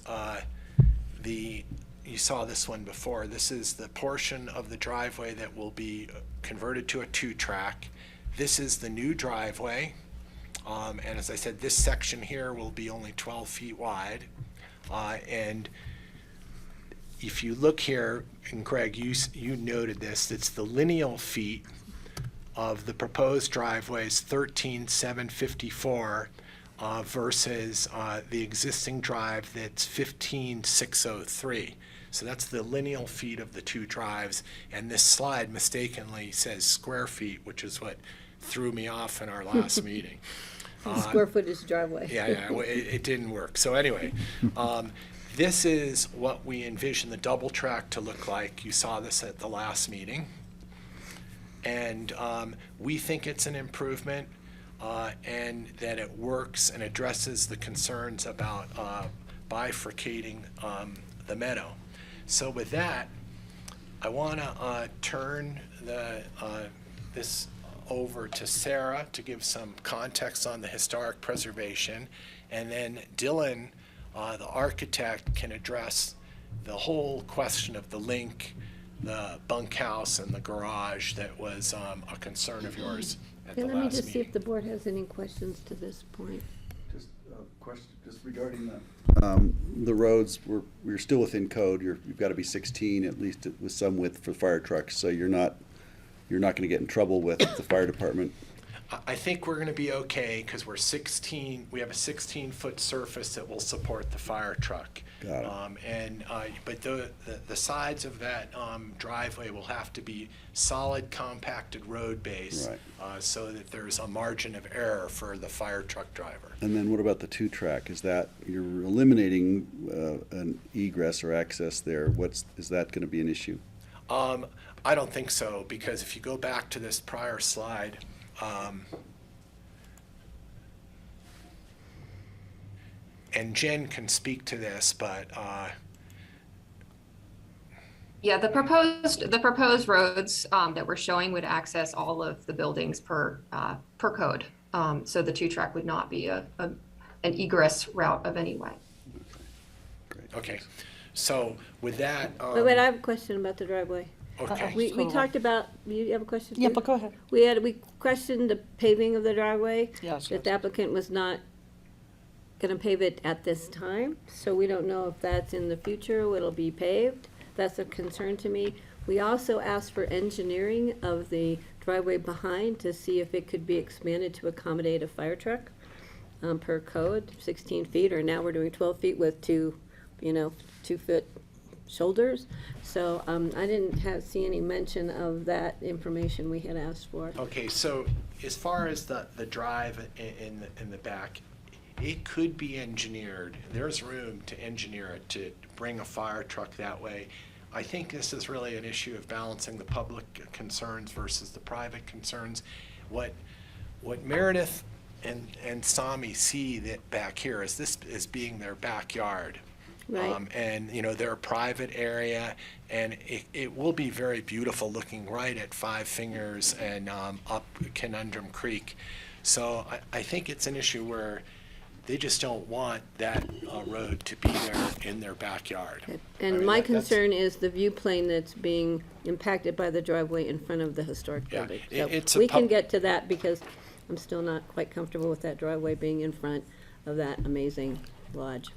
you saw this one before. This is the portion of the driveway that will be converted to a 2-track. This is the new driveway. And as I said, this section here will be only 12 feet wide. And if you look here, and Greg, you noted this, it's the lineal feet of the proposed driveways 13,754 versus the existing drive that's 15,603. So that's the lineal feet of the two drives, and this slide mistakenly says square feet, which is what threw me off in our last meeting. Square footage driveway. Yeah, well, it didn't work. So anyway, this is what we envision the double track to look like. You saw this at the last meeting. And we think it's an improvement and that it works and addresses the concerns about bifurcating the meadow. So with that, I want to turn this over to Sarah to give some context on the historic preservation, and then Dylan, the architect, can address the whole question of the link, the bunkhouse and the garage that was a concern of yours at the Let me last just see meeting. if the board has any questions to this point. Just a question, just regarding the roads, we're still within code. You've got to be 16, at least with some width for fire trucks, so you're not going to get in trouble with the fire department. I think we're going to be okay because we have a 16-foot surface that will support the fire truck. Got it. But the sides of that driveway will have to be solid compacted road base, Right. So that there's a margin of error for the fire truck driver. And then what about the 2-track? Is that, you're eliminating an egress or access there? Is that going to be an issue? I don't think so, because if you go back to this prior slide, and Jen can speak to this, but yeah, the proposed roads that we're showing would access all of the buildings per code. So the 2-track would not be an egress route of any way. okay. So with that, Wait, I have a question about the driveway. Okay. We talked about, you have a question? Yeah, too? but go ahead. We questioned the paving of the driveway. Yes, That the applicant was not gonna pave it at this time, so we don't know if that's in the future, it'll be paved. That's a concern to me. We also asked for engineering of the driveway behind to see if it could be expanded to accommodate a fire truck, per code, 16 feet, or now we're doing 12 feet with 2-foot shoulders. So, I didn't see any mention of that information we had asked for. okay, so as far as the drive in the back, it could be engineered. There's room to engineer it to bring a fire truck that way. I think this is really an issue of balancing the public concerns versus the private concerns. What Meredith and Sami see that back here as this as being their backyard. Right. And, you know, they're a private area, and it will be very beautiful looking right at Five Fingers and up Conundrum Creek. So I think it's an issue where they just don't want that road to be there in their backyard. And my concern is the view plane that's being impacted by the driveway in front of the historic Yeah, building. it's So a we can pub- get to that because I'm still not quite comfortable with that driveway being in front of that amazing lodge.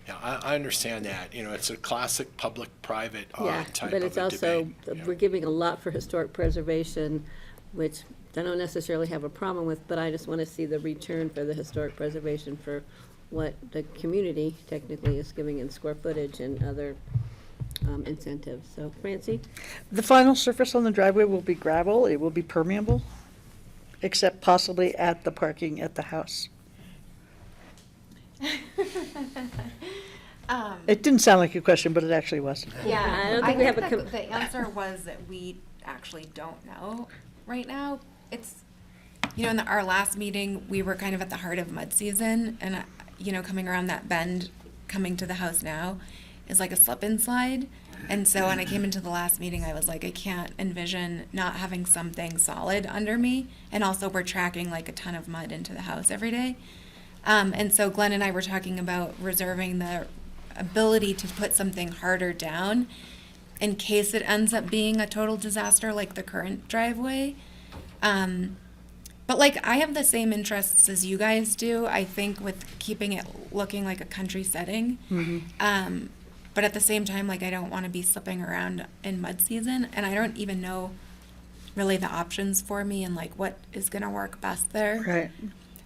Yeah, I understand that. You know, it's a classic public-private Yeah, type but of it's a also, debate. we're giving a lot for historic preservation, which I don't necessarily have a problem with, but I just want to see the return for the historic preservation for what the community technically is giving in square footage and other incentives. So, Francie? The final surface on the driveway will be gravel, it will be permeable, except possibly at the parking at the house. It didn't sound like a question, but it actually was. Yeah, I don't think we have a. that the answer was that we actually don't know right now. It's, you know, in our last meeting, we were kind of at the heart of mud season, and, you know, coming around that bend, coming to the house now, is like a slip and slide. And so when I came into the last meeting, I was like, I can't envision not having something solid under me. And also we're tracking like a ton of mud into the house every day. And so Glenn and I were talking about reserving the ability to put something harder down in case it ends up being a total disaster like the current driveway. But like I have the same interests as you guys do, I think, with keeping it looking like a country setting. But at the same time, like I don't want to be slipping around in mud season, and I don't even know really the options for me and like what is going to work best there. Right.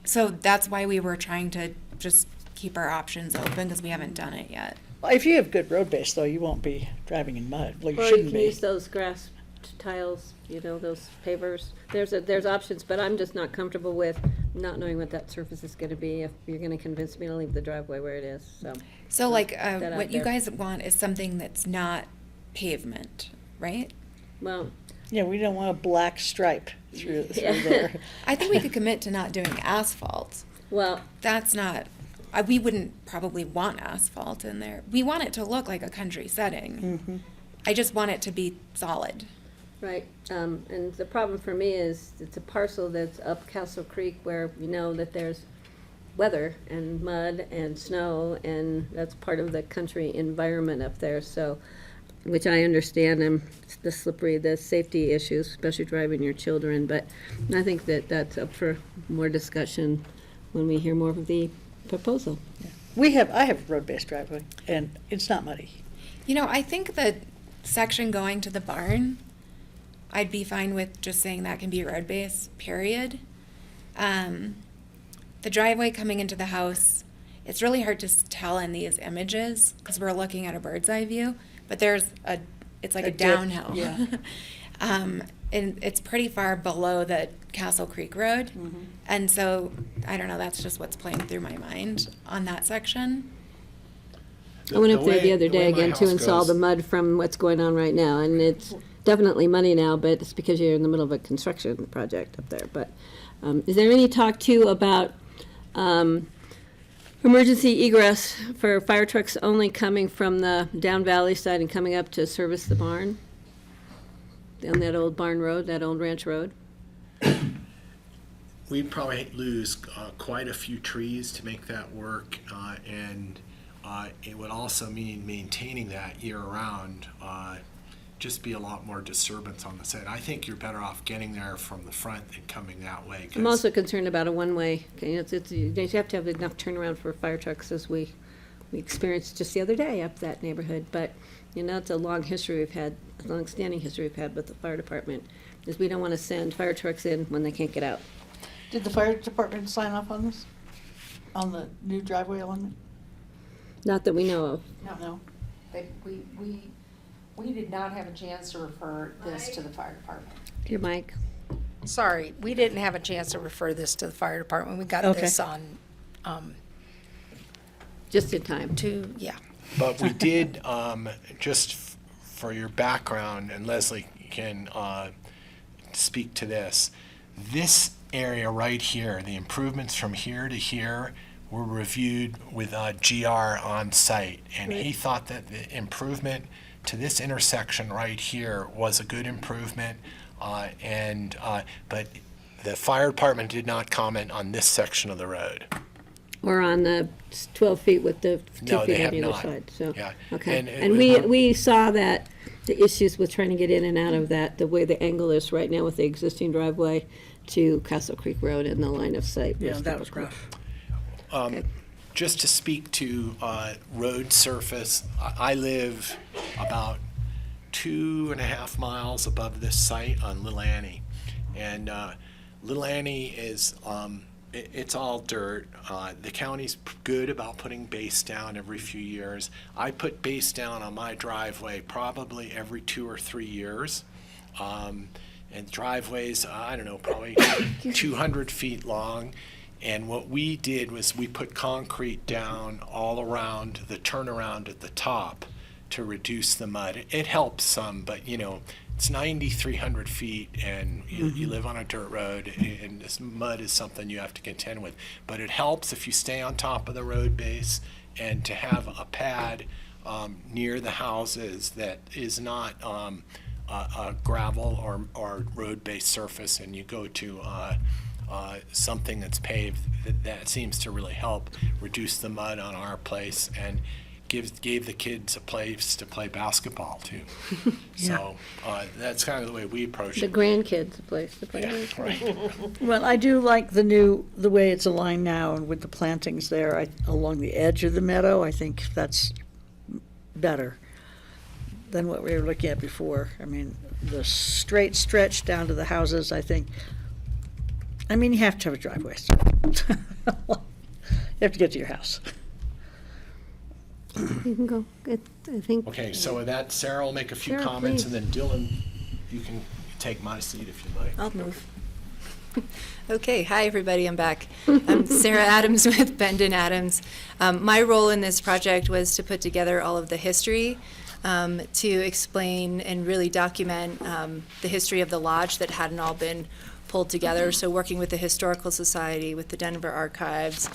So that's why we were trying to just keep our options open because we haven't done it yet. Well, if you have good road base, though, you won't be driving in mud. Well, you Or you shouldn't can be. use those grass tiles, you know, those pavers. There's options, but I'm just not comfortable with not knowing what that surface is gonna be if you're gonna convince me to leave the driveway where it is, so. So like that out what you there. guys want is something that's not pavement, right? Well. Yeah, we don't want a black stripe through Yeah. there. I think we could commit to not doing asphalt. Well. That's not, we wouldn't probably want asphalt in there. We want it to look like a country setting. I just want it to be solid. Right, and the problem for me is it's a parcel that's up Castle Creek where you know that there's weather and mud and snow, and that's part of the country environment up there, so, which I understand, the slippery, the safety issues, especially driving your children, but I think that that's up for more discussion when we hear more of the proposal. I have a road-based driveway, and it's not muddy. You know, I think the section going to the barn, I'd be fine with just saying that can be road base, period. The driveway coming into the house, it's really hard to tell in these images because we're looking at a bird's eye view, but it's like a dip, downhill. yeah. And it's pretty far below the Castle Creek Road. And so, I don't know, that's just what's playing through my mind on that section. I went up there the other the way day my again to house install goes- the mud from what's going on right now, and it's definitely muddy now, but it's because you're in the middle of a construction project up there. But is there any talk too about emergency egress for fire trucks only coming from the down valley side and coming up to service the barn? On that old barn road, that old ranch road? We'd probably lose quite a few trees to make that work, and it would also mean maintaining that year-round, just be a lot more disturbance on the side. I think you're better off getting there from the front than coming that way. 'Cause I'm also concerned about a one-way, you have to have enough turnaround for fire trucks as we experienced just the other day up that neighborhood, but, you know, it's a long history we've had, a long-standing history we've had with the fire department, is we don't want to send fire trucks in when they can't get out. Did the fire department sign off on this? On the new driveway alignment? Not that we know of. No. We did not have a chance to refer this to the fire department. Your mic. Sorry, we didn't have a chance to refer this to the fire department. We got Okay. this on, Just in time. yeah. But we did, just for your background, and Leslie can speak to this, this area right here, the improvements from here to here were reviewed with GR on site, and he thought that the improvement to this intersection right here was a good improvement, but the fire department did not comment on this section of the road. Or on the 12 feet with the 2 No, they feet on have the other not. side, so. Yeah. Okay, And and we saw that, the issues with trying to get in and out of that, the way the angle is right now with the existing driveway to Castle Creek Road and the line of sight. Yeah, that was rough. Just to speak to road surface, I live about 2.5 miles above this site on Little Annie. And Little Annie is, it's all dirt. The county's good about putting base down every few years. I put base down on my driveway probably every 2 or 3 years. And driveways, I don't know, probably 200 feet long. And what we did was we put concrete down all around the turnaround at the top to reduce the mud. It helps some, but it's 9,300 feet and you live on a dirt road, and this mud is something you have to contend with. But it helps if you stay on top of the road base, and to have a pad near the houses that is not a gravel or road-based surface, and you go to something that's paved, that seems to really help reduce the mud on our place and gave the kids a place to play basketball too. So that's kind of the way we approach The it. grandkids' a place to play. Yeah, right. Well, I do like the way it's aligned now and with the plantings there along the edge of the meadow. I think that's better than what we were looking at before. I mean, the straight stretch down to the houses, I think, you have to have a driveway. You have to get to your house. You can go, I think. Okay, so with that, Sarah will make a few Sarah, comments, please. and then Dylan, you can take my seat if you'd like. I'll move. Okay, hi everybody, I'm back. I'm Sarah Adams with Bendon Adams. My role in this project was to put together all of the history, to explain and really document the history of the lodge that hadn't all been pulled together. So working with the Historical Society, with the Denver Archives,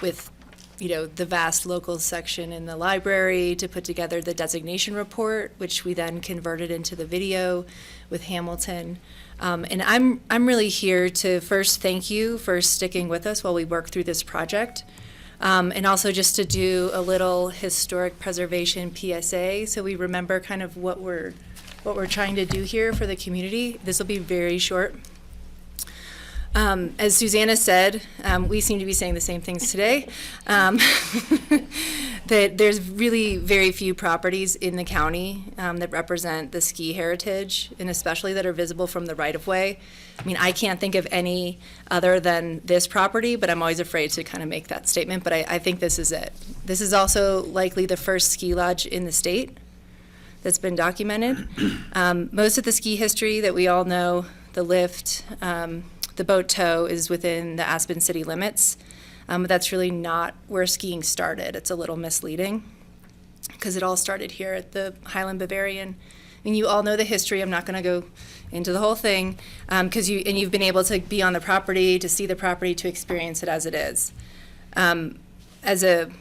with the vast local section in the library to put together the designation report, which we then converted into the video with Hamilton. And I'm really here to first thank you for sticking with us while we work through this project. And also just to do a little historic preservation PSA, so we remember kind of what we're trying to do here for the community. This will be very short. As Susanna said, we seem to be saying the same things today, that there's really very few properties in the county that represent the ski heritage, and especially that are visible from the right-of-way. I can't think of any other than this property, but I'm always afraid to kind of make that statement, but I think this is it. This is also likely the first ski lodge in the state that's been documented. Most of the ski history that we all know, the lift, the boat tow, is within the Aspen city limits, but that's really not where skiing started. It's a little misleading because it all started here at the Highland Bavarian. You all know the history. I'm not going to go into the whole thing because you've been able to be on the property, to see the property, to experience it as it is. As a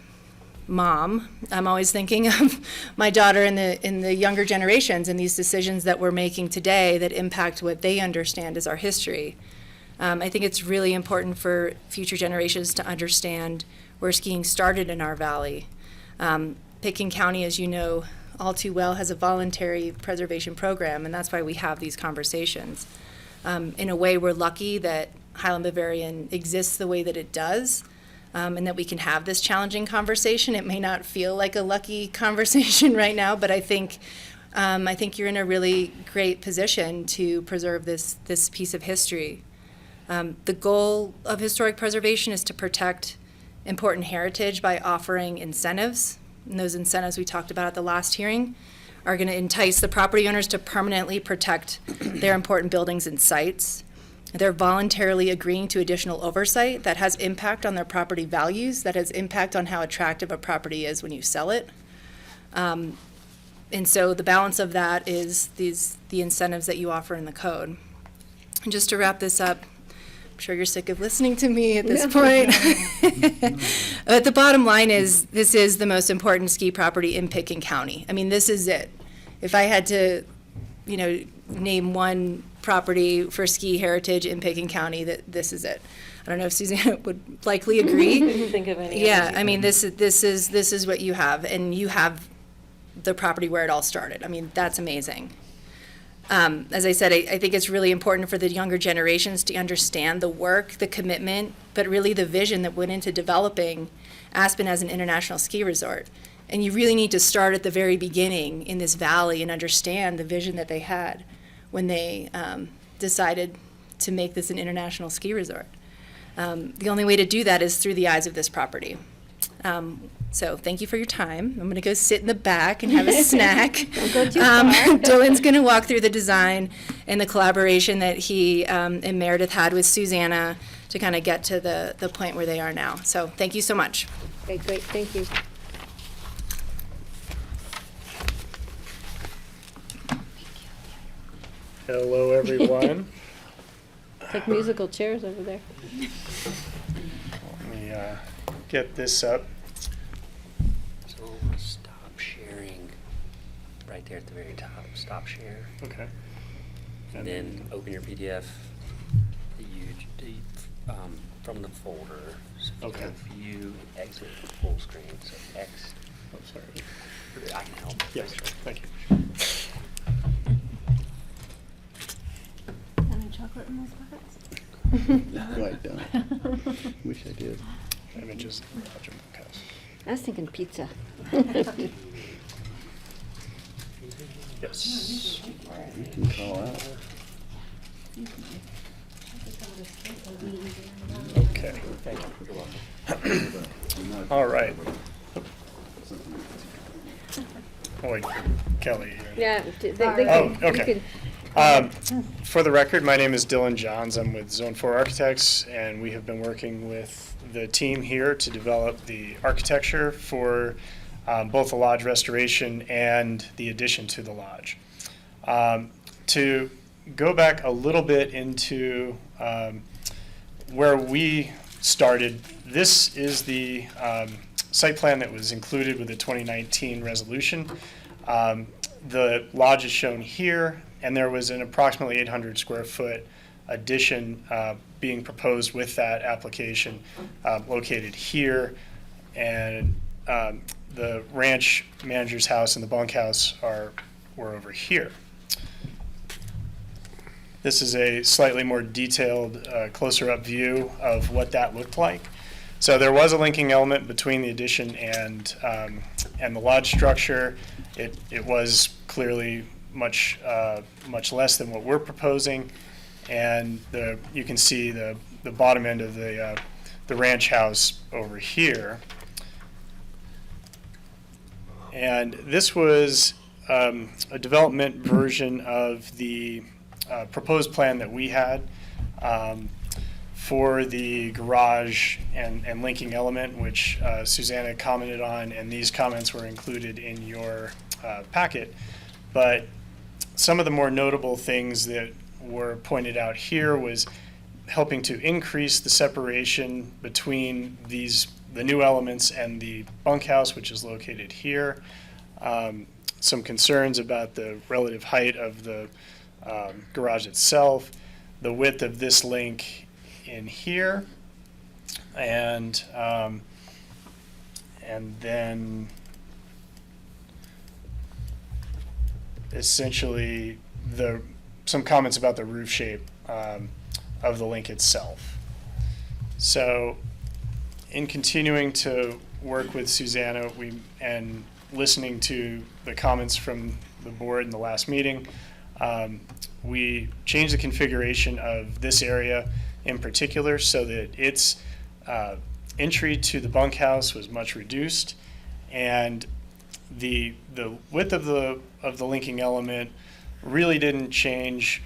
mom, I'm always thinking of my daughter in the younger generations and these decisions that we're making today that impact what they understand as our history. I think it's really important for future generations to understand where skiing started in our valley. Pitkin County, as you know all too well, has a voluntary preservation program, and that's why we have these conversations. In a way, we're lucky that Highland Bavarian exists the way that it does, and that we can have this challenging conversation. It may not feel like a lucky conversation right now, but I think you're in a really great position to preserve this piece of history. The goal of historic preservation is to protect important heritage by offering incentives. And those incentives we talked about at the last hearing are going to entice the property owners to permanently protect their important buildings and sites. They're voluntarily agreeing to additional oversight that has impact on their property values, that has impact on how attractive a property is when you sell it. And so the balance of that is the incentives that you offer in the code. And just to wrap this up, sure you're sick of listening to me at this point. But the bottom line is, this is the most important ski property in Pitkin County. I mean, this is it. If I had to, name one property for ski heritage in Pitkin County, this is it. I don't know if Susanna would likely agree. Couldn't think of any Yeah, others I mean, either. this is what you have, and you have the property where it all started. I mean, that's amazing. As I said, I think it's really important for the younger generations to understand the work, the commitment, but really the vision that went into developing Aspen as an international ski resort. And you really need to start at the very beginning in this valley and understand the vision that they had when they decided to make this an international ski resort. The only way to do that is through the eyes of this property. So thank you for your time. I'm going to go sit in the back and have a snack. Don't go too far. Dylan's going to walk through the design and the collaboration that he and Meredith had with Susanna to kind of get to the point where they are now. So thank you so much. Okay, great, thank you. Hello, everyone. It's like musical chairs over there. Let me get this up. So stop sharing right there at the very top. Stop share. Okay. And then open your PDF from the folder. So you Okay. go view, exit full screen. So X. Oh, sorry. I can help. Yes, thank you. Any chocolate in those buckets? No, I don't. Wish I did. Images. I was thinking pizza. Yes. You can call out. Okay, thank you. All right. Oh, wait, Kelly here. Yeah, they Oh, can, okay. For the record, my name is Dylan Johns. I'm with Zone 4 Architects, and we have been working with the team here to develop the architecture for both the lodge restoration and the addition to the lodge. To go back a little bit into where we started, this is the site plan that was included with the 2019 resolution. The lodge is shown here, and there was an approximately 800 square foot addition being proposed with that application located here. And the ranch manager's house and the bunkhouse were over here. This is a slightly more detailed, closer up view of what that looked like. So there was a linking element between the addition and the lodge structure. It was clearly much less than what we're proposing, and you can see the bottom end of the ranch house over here. And this was a development version of the proposed plan that we had for the garage and linking element, which Susanna commented on, and these comments were included in your packet. But some of the more notable things that were pointed out here was helping to increase the separation between the new elements and the bunkhouse, which is located here. Some concerns about the relative height of the garage itself, the width of this link in here, and then essentially some comments about the roof shape of the link itself. So in continuing to work with Susanna and listening to the comments from the board in the last meeting, we changed the configuration of this area in particular so that its entry to the bunkhouse was much reduced, and the width of the linking element really didn't change,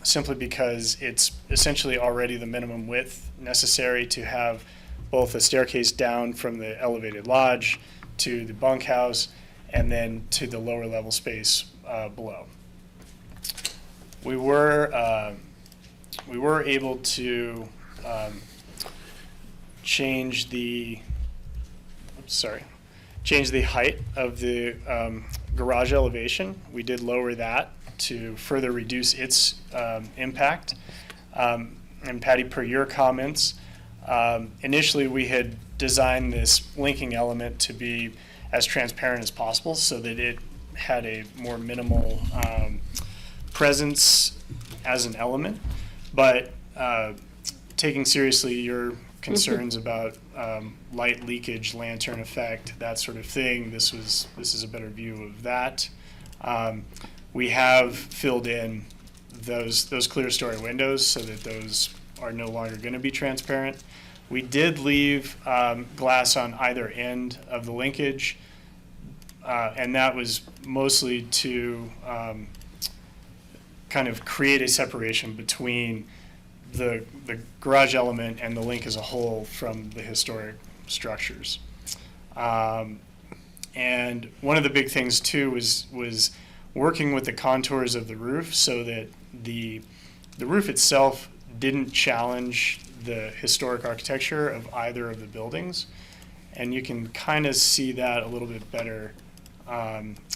simply because it's essentially already the minimum width necessary to have both a staircase down from the elevated lodge to the bunkhouse and then to the lower level space below. We were able to change the change the height of the garage elevation. We did lower that to further reduce its impact. And Patty, per your comments, initially we had designed this linking element to be as transparent as possible so that it had a more minimal presence as an element. But taking seriously your concerns about light leakage, lantern effect, that sort of thing, this is a better view of that. We have filled in those clear story windows so that those are no longer going to be transparent. We did leave glass on either end of the linkage, and that was mostly to kind of create a separation between the garage element and the link as a whole from the historic structures. And one of the big things too was working with the contours of the roof so that the roof itself didn't challenge the historic architecture of either of the buildings. And you can kind of see that a little bit better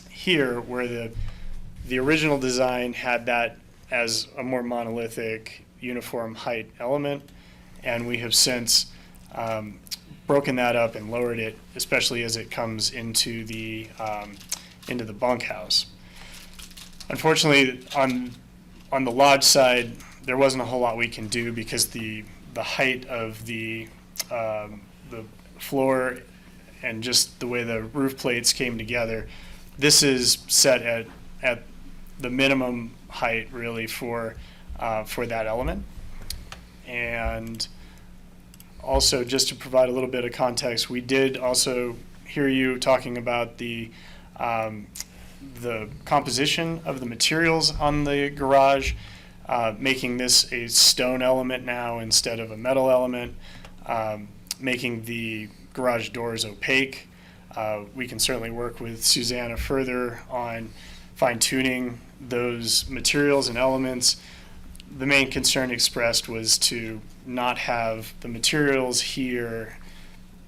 here, where the original design had that as a more monolithic, uniform height element, and we have since broken that up and lowered it, especially as it comes into the bunkhouse. Unfortunately, on the lodge side, there wasn't a whole lot we can do because the height of the floor and just the way the roof plates came together, this is set at the minimum height really for that element. And also, just to provide a little bit of context, we did also hear you talking about the composition of the materials on the garage, making this a stone element now instead of a metal element, making the garage doors opaque. We can certainly work with Susanna further on fine-tuning those materials and elements. The main concern expressed was to not have the materials here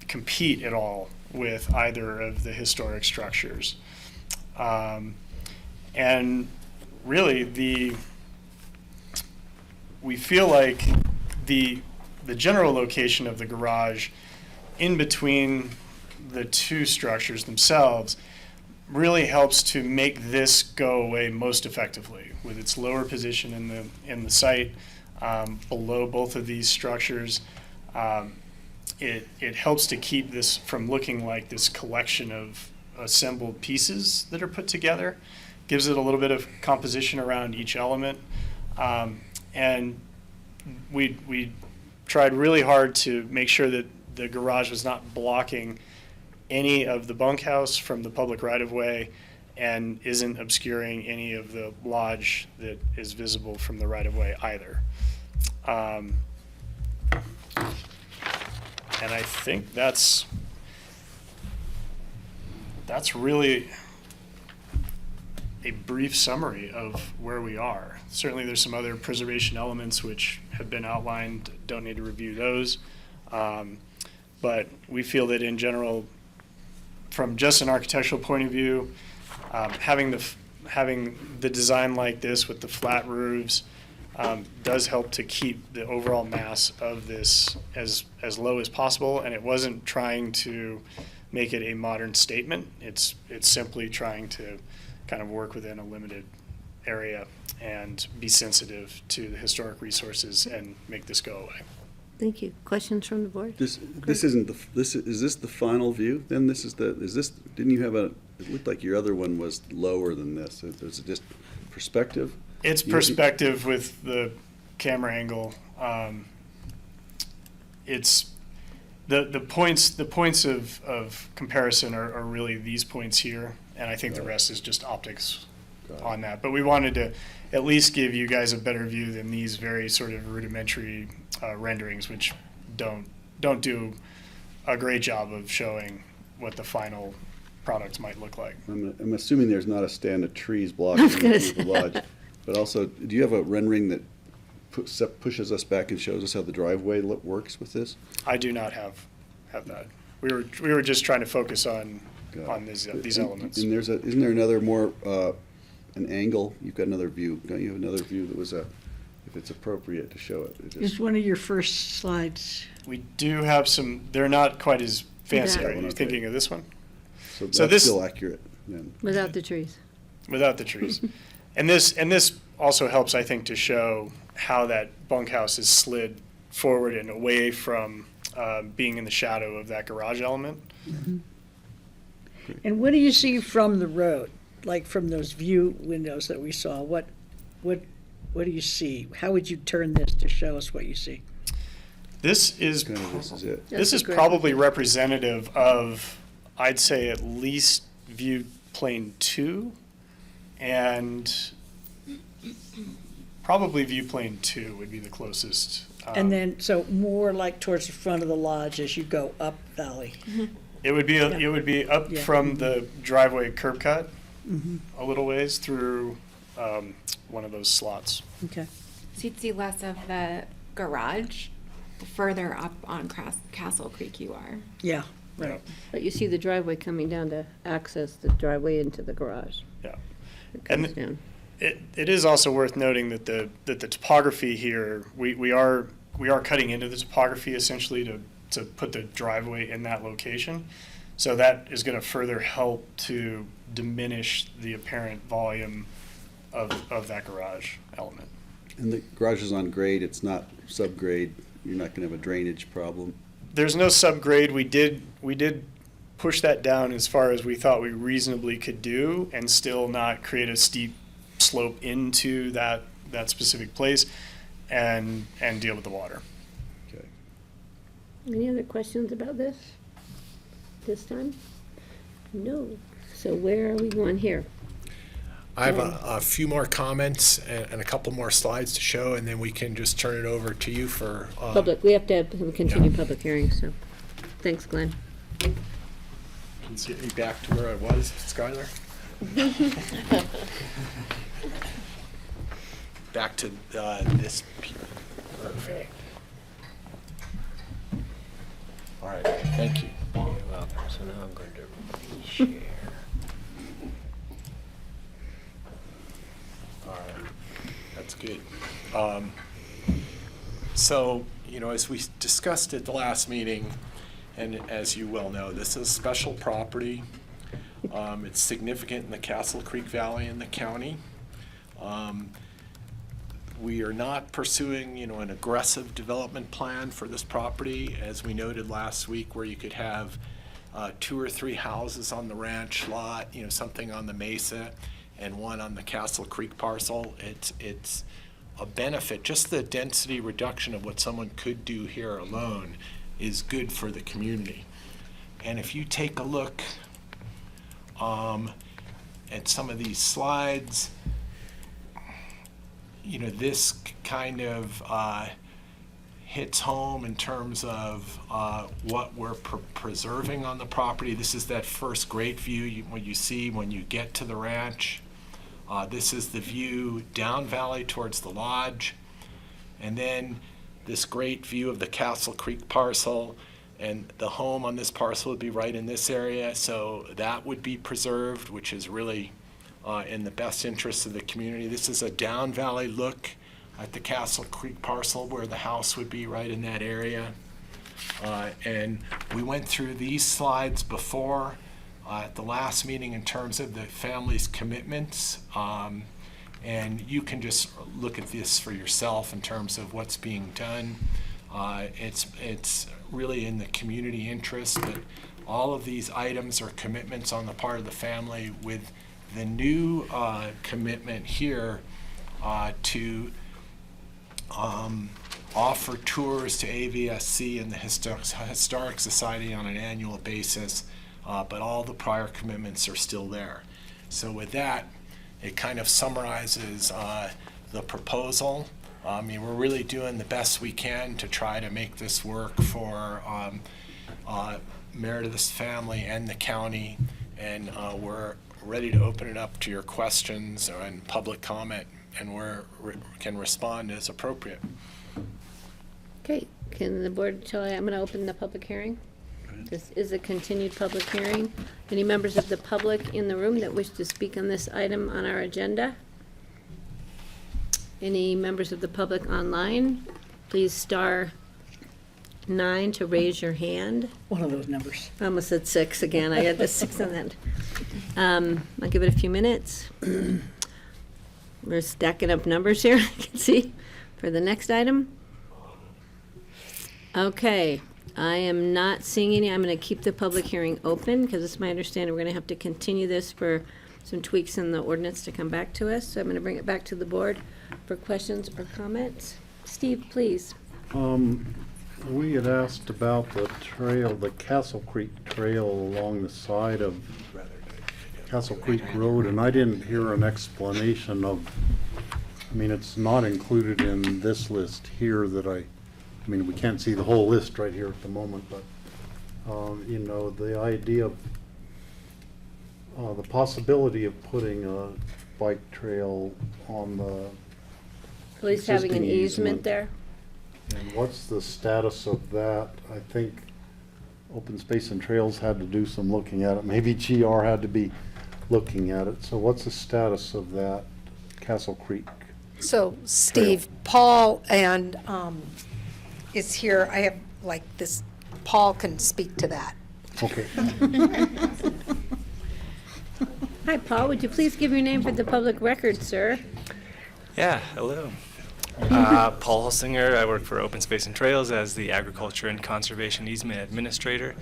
compete at all with either of the historic structures. And really, we feel like the general location of the garage in between the two structures themselves really helps to make this go away most effectively with its lower position in the site below both of these structures. It helps to keep this from looking like this collection of assembled pieces that are put together, gives it a little bit of composition around each element. And we tried really hard to make sure that the garage was not blocking any of the bunkhouse from the public right-of-way and isn't obscuring any of the lodge that is visible from the right-of-way either. And I think that's really a brief summary of where we are. Certainly there's some other preservation elements which have been outlined, don't need to review those. But we feel that in general, from just an architectural point of view, having the design like this with the flat roofs does help to keep the overall mass of this as low as possible. And it wasn't trying to make it a modern statement. It's simply trying to kind of work within a limited area and be sensitive to the historic resources and make this go away. Thank you. Questions from the board? Is this the final view? Then didn't you have it looked like your other one was lower than this. Is it just perspective? It's perspective with the camera angle. It's the points of comparison are really these points here, and I think the rest is just optics on that. But we wanted to at least give you guys a better view than these very sort of rudimentary renderings, which don't do a great job of showing what the final product might look like. I'm assuming there's not a stand of trees blocking the lodge, but also, do you have a rendering that pushes us back and shows us how the driveway works with this? I do not have that. We were just trying to focus on these elements. And isn't there another more, an angle? You've got another view, don't you have another view that was if it's appropriate to show it? It's one of your first slides. We do have some, they're not quite as fancy. That Are one, you okay. thinking of this one? So So that's this- still accurate then? Without the trees. Without the trees. And this also helps, I think, to show how that bunkhouse is slid forward and away from being in the shadow of that garage element. And what do you see from the road, like from those view windows that we saw? What do you see? How would you turn this to show us what you see? This is This is it. This is probably representative of, I'd say, at least view plane 2 and probably view plane 2 would be the closest. And then, so more like towards the front of the lodge as you go up valley. It would be up Yeah. from the driveway curb cut Mhm. a little ways through one of those slots. Okay. So you'd see less of the garage the further up on Castle Creek you are. Yeah, right. But you see the driveway coming down to access the driveway into the garage. Yeah. It And comes down. It is also worth noting that the topography here, we are cutting into the topography essentially to put the driveway in that location. So that is going to further help to diminish the apparent volume of that garage element. And the garage is on grade, it's not subgrade, you're not gonna have a drainage problem. There's no subgrade. We did push that down as far as we thought we reasonably could do and still not create a steep slope into that specific place and deal with the water. Okay. Any other questions about this time? No. So where are we going here? I have a few more comments and a couple more slides to show, and then we can just turn it over to you for. Public, we have to continue public hearing, so, thanks, Glenn. Can you get me back to where I was, Skylar? Back to this. Perfect. All right, thank you. You're welcome. So now I'm going to share. All right, that's good. So, as we discussed at the last meeting, and as you well know, this is special property. It's significant in the Castle Creek Valley in the county. We are not pursuing, an aggressive development plan for this property, as we noted last week, where you could have 2 or 3 houses on the ranch lot, something on the mesa, and one on the Castle Creek parcel. It's a benefit. Just the density reduction of what someone could do here alone is good for the community. And if you take a look at some of these slides, this kind of hits home in terms of what we're preserving on the property. This is that first great view what you see when you get to the ranch. This is the view down valley towards the lodge. And then this great view of the Castle Creek parcel, and the home on this parcel would be right in this area. So that would be preserved, which is really in the best interest of the community. This is a down valley look at the Castle Creek parcel where the house would be right in that area. And we went through these slides before at the last meeting in terms of the family's commitments. And you can just look at this for yourself in terms of what's being done. It's really in the community interest, but all of these items are commitments on the part of the family, with the new commitment here to offer tours to AVSC and the Historic Society on an annual basis, but all the prior commitments are still there. So with that, it kind of summarizes the proposal. We're really doing the best we can to try to make this work for Meredith's family and the county, and we're ready to open it up to your questions and public comment and can respond as appropriate. Okay, can the board, I'm going to open the public hearing. This is a continued public hearing. Any members of the public in the room that wish to speak on this item on our agenda? Any members of the public online? Please star 9 to raise your hand. One of those numbers. I almost said 6 again. I had the 6 on that. I'll give it a few minutes. We're stacking up numbers here, I can see, for the next item. Okay, I am not seeing any. I'm going to keep the public hearing open because it's my understanding we're going to have to continue this for some tweaks in the ordinance to come back to us. So I'm going to bring it back to the board for questions or comments. Steve, please. We had asked about the trail, the Castle Creek Trail along the side of Castle Creek Road, and I didn't hear an explanation of, I mean, it's not included in this list here that I mean, we can't see the whole list right here at the moment, but, you know, the idea of, the possibility of putting a bike trail on the At least having an existing easement there. And what's the status of that? I think Open Space and Trails had to do some looking at it. Maybe GR had to be looking at it. So what's the status of that Castle Creek? So Steve, Paul and is here. I have like this, Paul can speak to that. Okay. Hi, Paul. Would you please give your name for the public record, sir? Yeah, hello. Paul Holsinger. I work for Open Space and Trails as the Agriculture and Conservation Easement Administrator.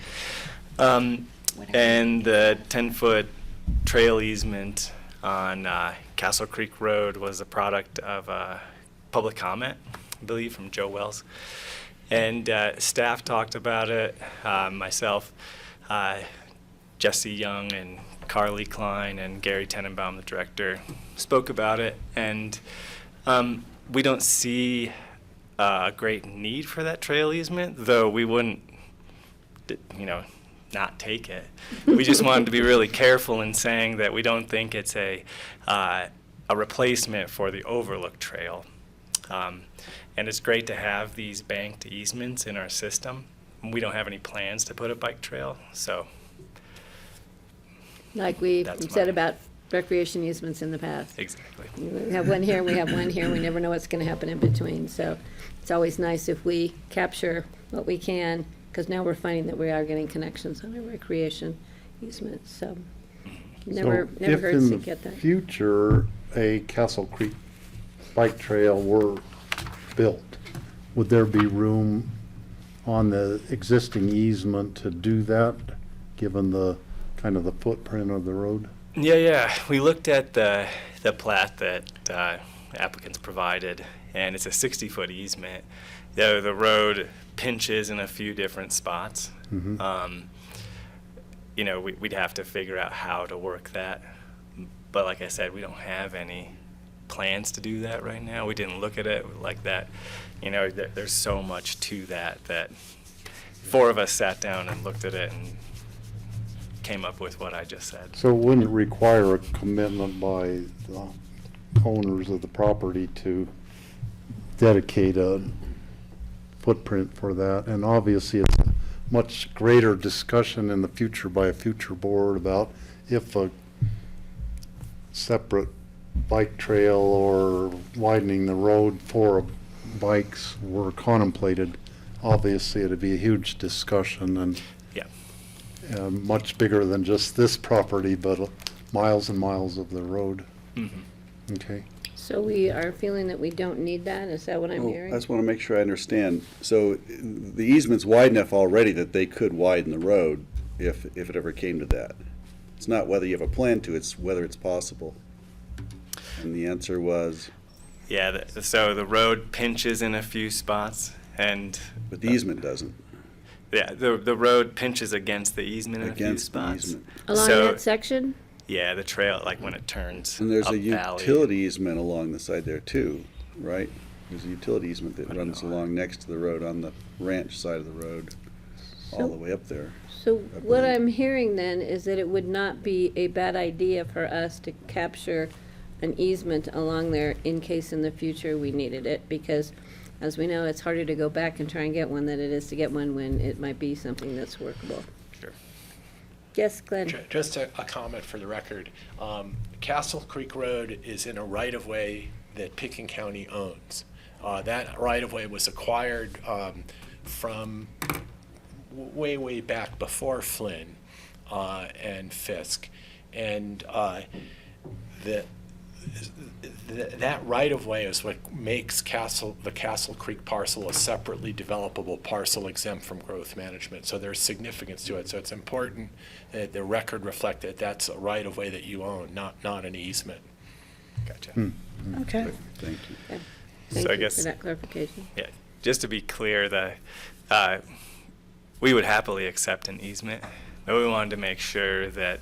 And the 10-foot trail easement on Castle Creek Road was a product of a public comment, I believe, from Joe Wells. And staff talked about it, myself, Jesse Young and Carly Klein and Gary Tenenbaum, the director, spoke about it. And we don't see a great need for that trail easement, though we wouldn't, you know, not take it. We just wanted to be really careful in saying that we don't think it's a replacement for the Overlook Trail. And it's great to have these banked easements in our system. We don't have any plans to put a bike trail, so. Like we said about recreation easements in the past. Exactly. We have one here, we have one here, we never know what's going to happen in between. So it's always nice if we capture what we can, because now we're finding that we are getting connections on our recreation easements. So never hurts to get that. If in the future a Castle Creek bike trail were built, would there be room on the existing easement to do that, given the kind of the footprint of the road? Yeah. We looked at the plat that applicants provided, and it's a 60-foot easement. The road pinches in a few different spots. Mm-hmm. You know, we'd have to figure out how to work that. But like I said, we don't have any plans to do that right now. We didn't look at it like that. You know, there's so much to that 4 of us sat down and looked at it and came up with what I just said. So it wouldn't require a commitment by the owners of the property to dedicate a footprint for that. And obviously it's a much greater discussion in the future by a future board about if a separate bike trail or widening the road for bikes were contemplated. Obviously it'd be a huge discussion and much bigger than just this property, but miles and miles of the road. Mm-hmm. Okay. So we are feeling that we don't need that? Is that what I'm Well, hearing? I just want to make sure I understand. So the easement's wide enough already that they could widen the road if it ever came to that. It's not whether you have a plan to, it's whether it's possible. And the answer was? Yeah, so the road pinches in a few spots, but the easement doesn't. Yeah, the road pinches against the easement in a few spots. Easement. Along that section? Yeah, the trail, like when it turns And there's up a valley. utility easement along the side there too, right? There's a utility easement that runs along next to the road on the ranch side of the road, all the way up there. So what I'm hearing then is that it would not be a bad idea for us to capture an easement along there in case in the future we needed it, because as we know, it's harder to go back and try and get one than it is to get one when it might be something that's workable. Sure. Yes, Glenn? Just a comment for the record. Castle Creek Road is in a right-of-way that Pickens County owns. That right-of-way was acquired from way back before Flynn and Fisk. And that right-of-way is what makes the Castle Creek parcel a separately developable parcel exempt from growth management. So there's significance to it. So it's important that the record reflect that that's a right-of-way that you own, not an easement. Gotcha. Okay. Thank you. Okay. So Thank I you guess- for that clarification. Yeah, just to be clear, we would happily accept an easement, but we wanted to make sure that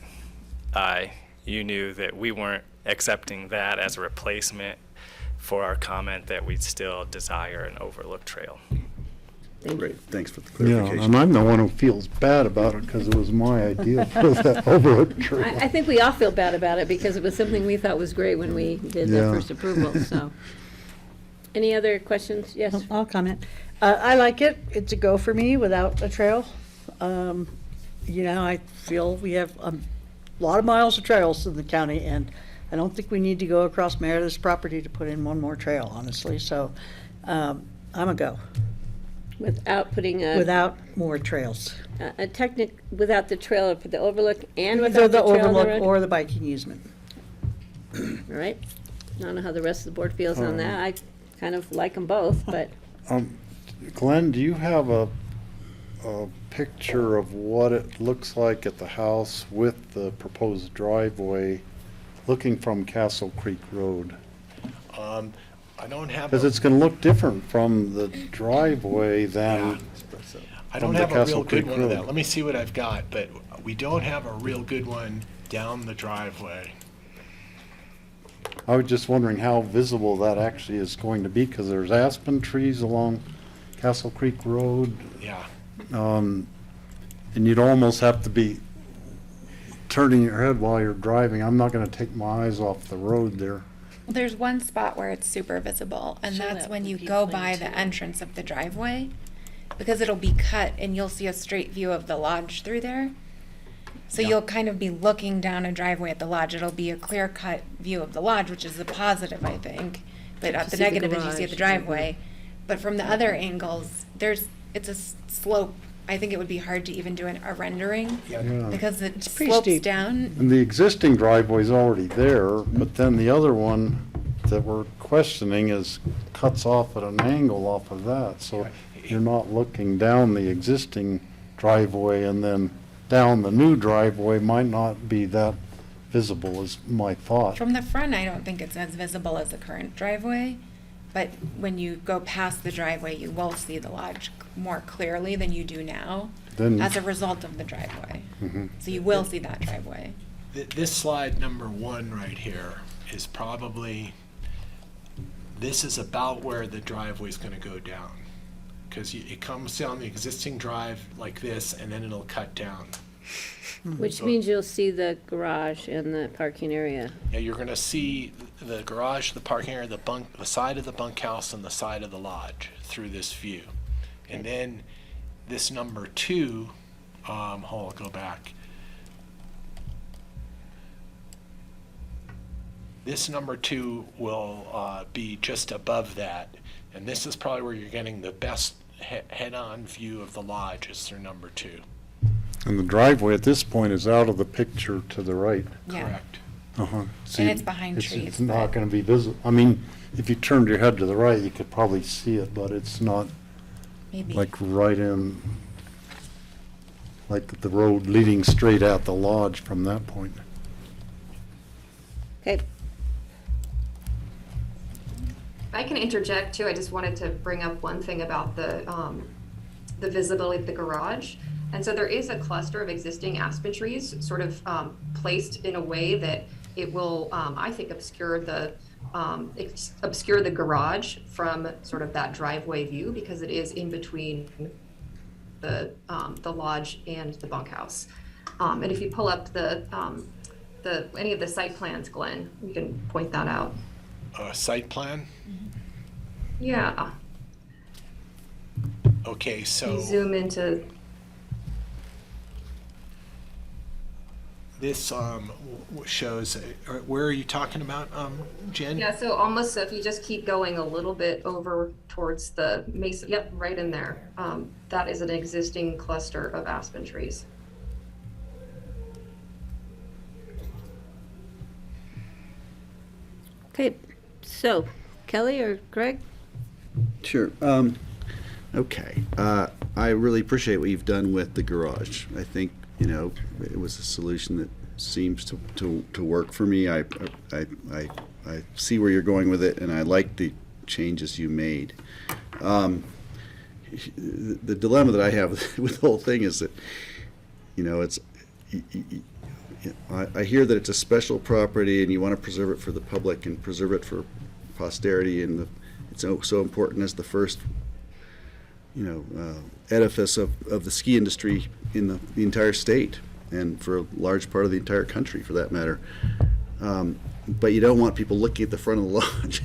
you knew that we weren't accepting that as a replacement for our comment that we'd still desire an overlook trail. Great, thanks for the Yeah, clarification. and I'm the one who feels bad about it because it was my idea for that overlook trail. I think we all feel bad about it because it was something we thought was great when we did the Yeah. first approval, so. Any other questions? Yes? I'll comment. I like it. It's a go for me without a trail. You know, I feel we have a lot of miles of trails in the county, and I don't think we need to go across Meredith's property to put in one more trail, honestly. So I'm a go. Without putting a. Without more trails. Without the trail for the overlook and Either without the the trail on the overlook road? or the biking easement. All right. I don't know how the rest of the board feels on that. I kind of like them both, but Glenn, do you have a picture of what it looks like at the house with the proposed driveway looking from Castle Creek Road? I don't have. Because it's going to look different from the driveway than I from don't the have a Castle real good Creek one of that. Road. Let me see what I've got, but we don't have a real good one down the driveway. I was just wondering how visible that actually is going to be, because there's aspen trees along Castle Creek Road. Yeah. And you'd almost have to be turning your head while you're driving. I'm not going to take my eyes off the road there. Well, there's one spot where it's super visible, and Show that's that when you repeat go plan by the too. entrance of the driveway, because it'll be cut and you'll see a straight view of the lodge through there. So Yeah. you'll kind of be looking down a driveway at the lodge. It'll be a clear-cut view of the lodge, which is the positive, I think. But To the see the negative is you see at the garage. driveway. But from the other angles, it's a slope. I think it would be hard to even do a rendering Yeah. because it pretty slopes steep. down. And the existing driveway's already there, but then the other one that we're questioning cuts off at an angle off of that. So you're not looking down the existing driveway, and then down the new driveway might not be that visible, is my thought. From the front, I don't think it's as visible as the current driveway, but when you go past the driveway, you will see the lodge more clearly than you do now Then- as a result of the driveway. Mhm. So you will see that driveway. This slide number 1 right here is probably, this is about where the driveway's going to go down. Because it comes down the existing drive like this, and then it'll cut down. which So- means you'll see the garage and the parking area. Yeah, you're going to see the garage, the parking area, the side of the bunkhouse, and the side of the lodge through this view. And then this number 2, I'll go back. This number 2 will be just above that, and this is probably where you're getting the best head-on view of the lodge is through number 2. And the driveway at this point is out of the picture to the right. Yeah. Correct. Uh-huh. And it's behind It's trees, not but- going to be visible. I mean, if you turned your head to the right, you could probably see it, but it's not Maybe. like right in, like the road leading straight at the lodge from that point. Okay, I can interject too. I just wanted to bring up one thing about the visibility of the garage. And so there is a cluster of existing aspen trees sort of placed in a way that it will, I think, obscure the garage from sort of that driveway view, because it is in between the lodge and the bunkhouse. And if you pull up the any of the site plans, Glenn, we can point that out. Site plan? Yeah. Okay, You so zoom into, this shows, where are you talking about, Jen? yeah, so almost, if you just keep going a little bit over towards the mesa, yep, right in there. That is an existing cluster of aspen trees. Okay, so Kelly or Greg? Sure. Okay. I really appreciate what you've done with the garage. I think, it was a solution that seems to work for me. I see where you're going with it, and I like the changes you made. The dilemma that I have with the whole thing is that, it's, I hear that it's a special property and you want to preserve it for the public and preserve it for posterity, and it's so important as the first, edifice of the ski industry in the entire state, and for a large part of the entire country, for that matter. But you don't want people looking at the front of the lodge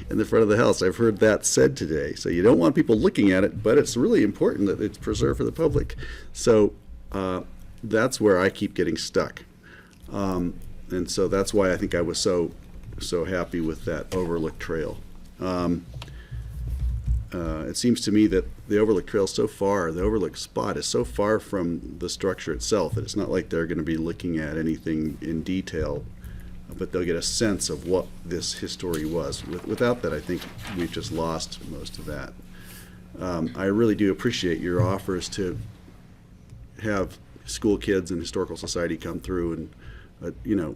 and the front of the house. I've heard that said today. So you don't want people looking at it, but it's really important that it's preserved for the public. So that's where I keep getting stuck. And so that's why I think I was so happy with that overlook trail. It seems to me that the overlook trail the overlook spot is so far from the structure itself that it's not like they're going to be looking at anything in detail, but they'll get a sense of what this history was. Without that, I think we've just lost most of that. I really do appreciate your offers to have school kids and Historical Society come through and,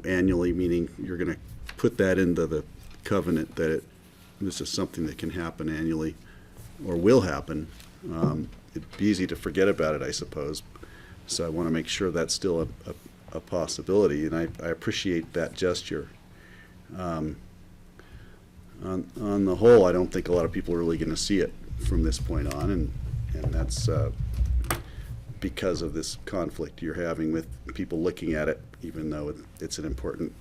annually, meaning you're going to put that into the covenant that this is something that can happen annually or will happen. It'd be easy to forget about it, I suppose. So I want to make sure that's still a possibility, and I appreciate that gesture. On the whole, I don't think a lot of people are really going to see it from this point on, and that's because of this conflict you're having with people looking at it, even though it's an important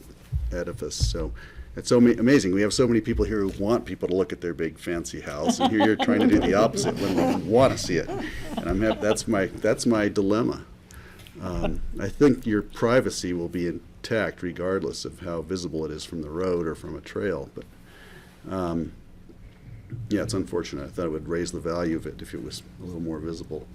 edifice. So it's so amazing. We have so many people here who want people to look at their big fancy house, and here you're trying to do the opposite when we want to see it. And that's my dilemma. I think your privacy will be intact regardless of how visible it is from the road or from a trail. But yeah, it's unfortunate. I thought it would raise the value of it if it was a little more visible.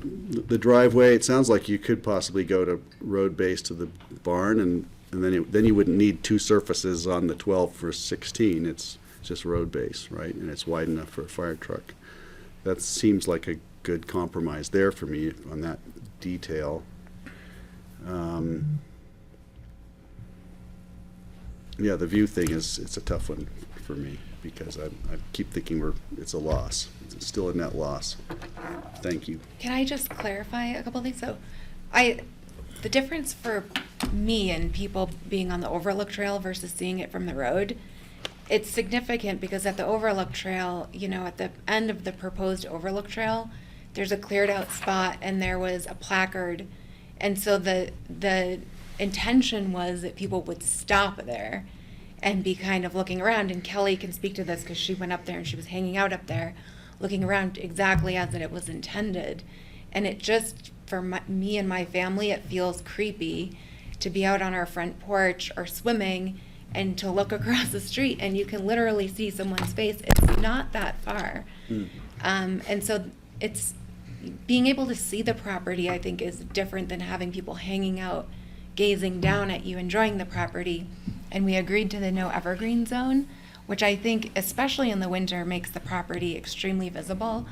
The driveway, it sounds like you could possibly go to road base to the barn, and then you wouldn't need two surfaces on the 12 for 16. It's just road base, right? And it's wide enough for a fire truck. That seems like a good compromise there for me on that detail. Yeah, the view thing it's a tough one for me because I keep thinking it's a loss. It's still a net loss. Thank you. Can I just clarify a couple things? So, the difference for me and people being on the overlook trail versus seeing it from the road, it's significant because at the overlook trail, at the end of the proposed overlook trail, there's a cleared out spot and there was a placard. And so the intention was that people would stop there and be kind of looking around. And Kelly can speak to this because she went up there and she was hanging out up there looking around exactly as it was intended. And it just, for me and my family, it feels creepy to be out on our front porch or swimming and to look across the street and you can literally see someone's face. It's not that far. And so it's being able to see the property, I think, is different than having people hanging out, gazing down at you, enjoying the property. And we agreed to the no evergreen zone, which I think, especially in the winter, makes the property extremely visible.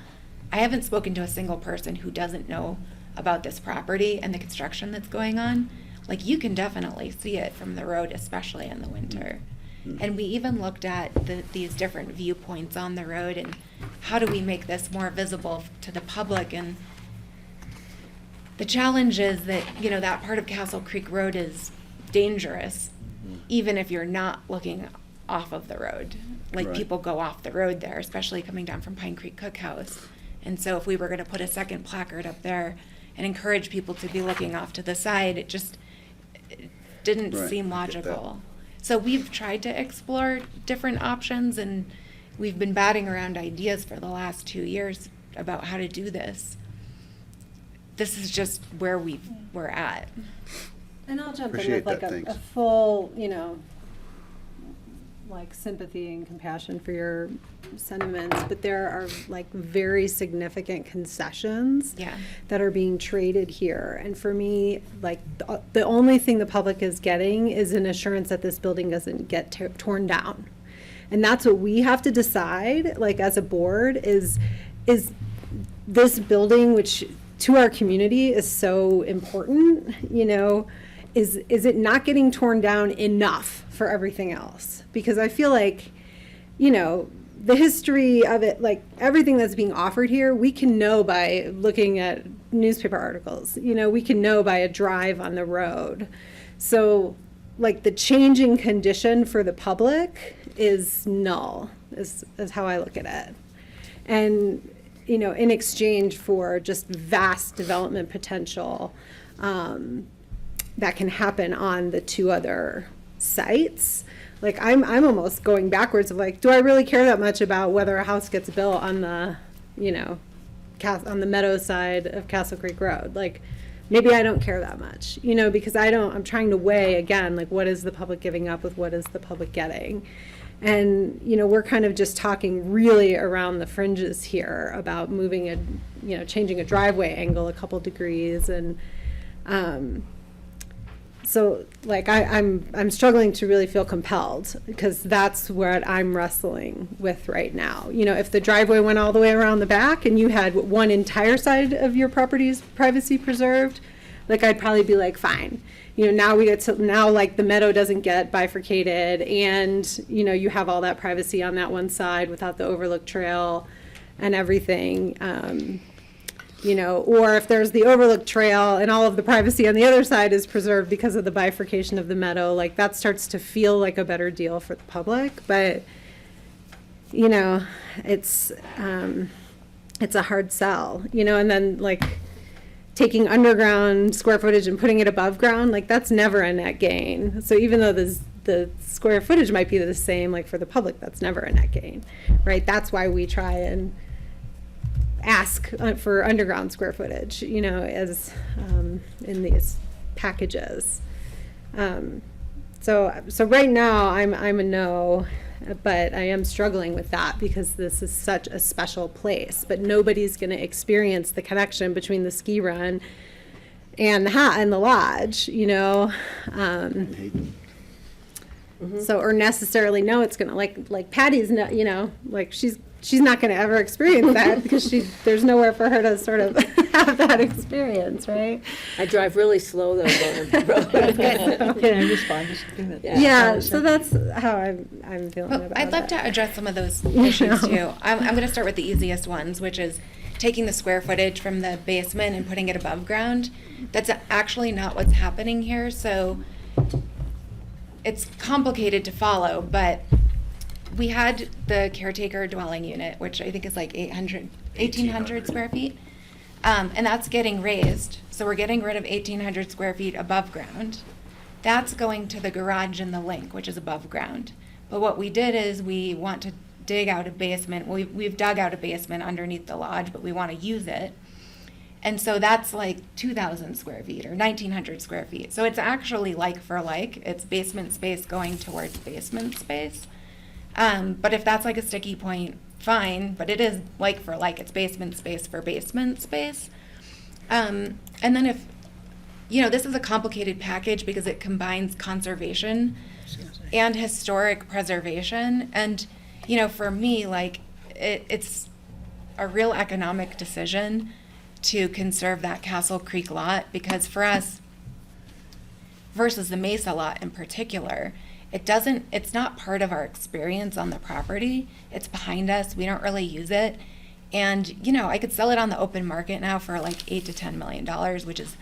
I haven't spoken to a single person who doesn't know about this property and the construction that's going on. Like, you can definitely see it from the road, especially in the winter. And we even looked at these different viewpoints on the road and how do we make this more visible to the public. And the challenge is that, that part of Castle Creek Road is dangerous, even if you're not looking off of the road. Like, Right. people go off the road there, especially coming down from Pine Creek Cookhouse. And so if we were going to put a second placard up there, and encourage people to be looking off to the side, it didn't Right, seem I get that. logical. So we've tried to explore different options, and we've been batting around ideas for the last 2 years about how to do this. This is just where we're at. And I'll jump in Appreciate with like that, a thanks. full, like sympathy and compassion for your sentiments, but there are like very significant concessions Yeah. that are being traded here. And for me, like the only thing the public is getting is an assurance that this building doesn't get torn down. And that's what we have to decide, like as a board, is this building, which to our community is so important, is it not getting torn down enough for everything else? Because I feel like, the history of it, like everything that's being offered here, we can know by looking at newspaper articles, we can know by a drive on the road. So like the changing condition for the public is null, is how I look at it. And, in exchange for just vast development potential that can happen on the two other sites. Like I'm almost going backwards of like, do I really care that much about whether a house gets built on the, on the meadow side of Castle Creek Road? Like, maybe I don't care that much, because I'm trying to weigh again, like what is the public giving up with what is the public getting? And, we're kind of just talking really around the fringes here about moving changing a driveway angle a couple degrees. And, so like I'm struggling to really feel compelled, because that's what I'm wrestling with right now. If the driveway went all the way around the back and you had one entire side of your property's privacy preserved, like I'd probably be like, fine. Now like the meadow doesn't get bifurcated, and you have all that privacy on that one side without the overlook trail and everything. Or if there's the overlook trail and all of the privacy on the other side is preserved because of the bifurcation of the meadow, like that starts to feel like a better deal for the public. But, it's a hard sell, and then like taking underground square footage and putting it above ground, like that's never a net gain. So even though the square footage might be the same, like for the public, that's never a net gain, right? That's why we try and ask for underground square footage, as in these packages. So right now I'm a no, but I am struggling with that because this is such a special place. But nobody's going to experience the connection between the ski run and the lodge, So or necessarily know it's going to like Patty's not, like she's not going to ever experience that because there's nowhere for her to sort of have that experience, right? I drive really slow though going up the road. Can I respond to something that? Yeah, so that's how I'm feeling Well, about it. I'd love to address some of those issues too. I'm going to start with the easiest ones, which is taking the square footage from the basement and putting it above ground. That's actually not what's happening here. So it's complicated to follow, but we had the caretaker dwelling unit, which I think is like 1,800 square feet. And that's getting raised. So we're getting rid of 1,800 square feet above ground. That's going to the garage and the link, which is above ground. But what we did is we want to dig out a basement. We've dug out a basement underneath the lodge, but we want to use it. And so that's like 2,000 square feet or 1,900 square feet. So it's actually like for like. It's basement space going towards basement space. But if that's like a sticky point, fine, but it is like for like, it's basement space for basement space. And then if, this is a complicated package because it combines conservation and historic preservation. And, for me, like, it's a real economic decision to conserve that Castle Creek lot, because for us, versus the Mesa lot in particular, it's not part of our experience on the property. It's behind us. We don't really use it. And, I could sell it on the open market now for like $8 to $10 million, which is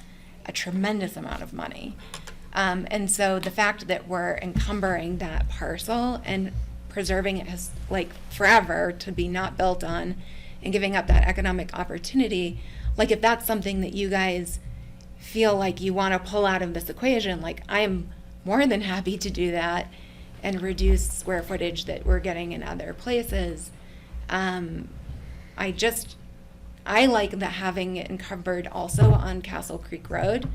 a tremendous amount of money. And so the fact that we're encumbering that parcel and preserving it like forever to be not built on and giving up that economic opportunity like if that's something that you guys feel like you want to pull out of this equation, like I'm more than happy to do that and reduce square footage that we're getting in other places. I like the having it encumbered also on Castle Creek Road.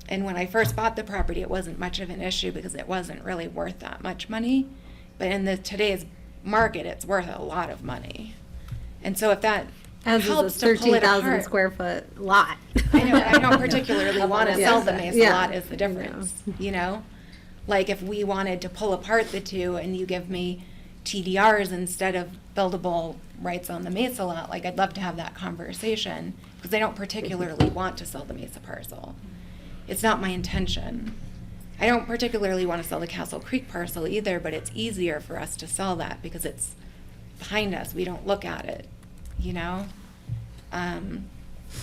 And when I first bought the property, it wasn't much of an issue because it wasn't really worth that much money. But in today's market, it's worth a lot of money. And so if that As helps is a to pull it 13,000 apart. square foot lot. I know, I don't particularly want to sell the Mesa Yeah. lot is the difference, you know? Like if we wanted to pull apart the two and you give me TDRs instead of buildable rights on the Mesa lot, like I'd love to have that conversation because I don't particularly want to sell the Mesa parcel. It's not my intention. I don't particularly want to sell the Castle Creek parcel either, but it's easier for us to sell that because it's behind us. We don't look at it, you know?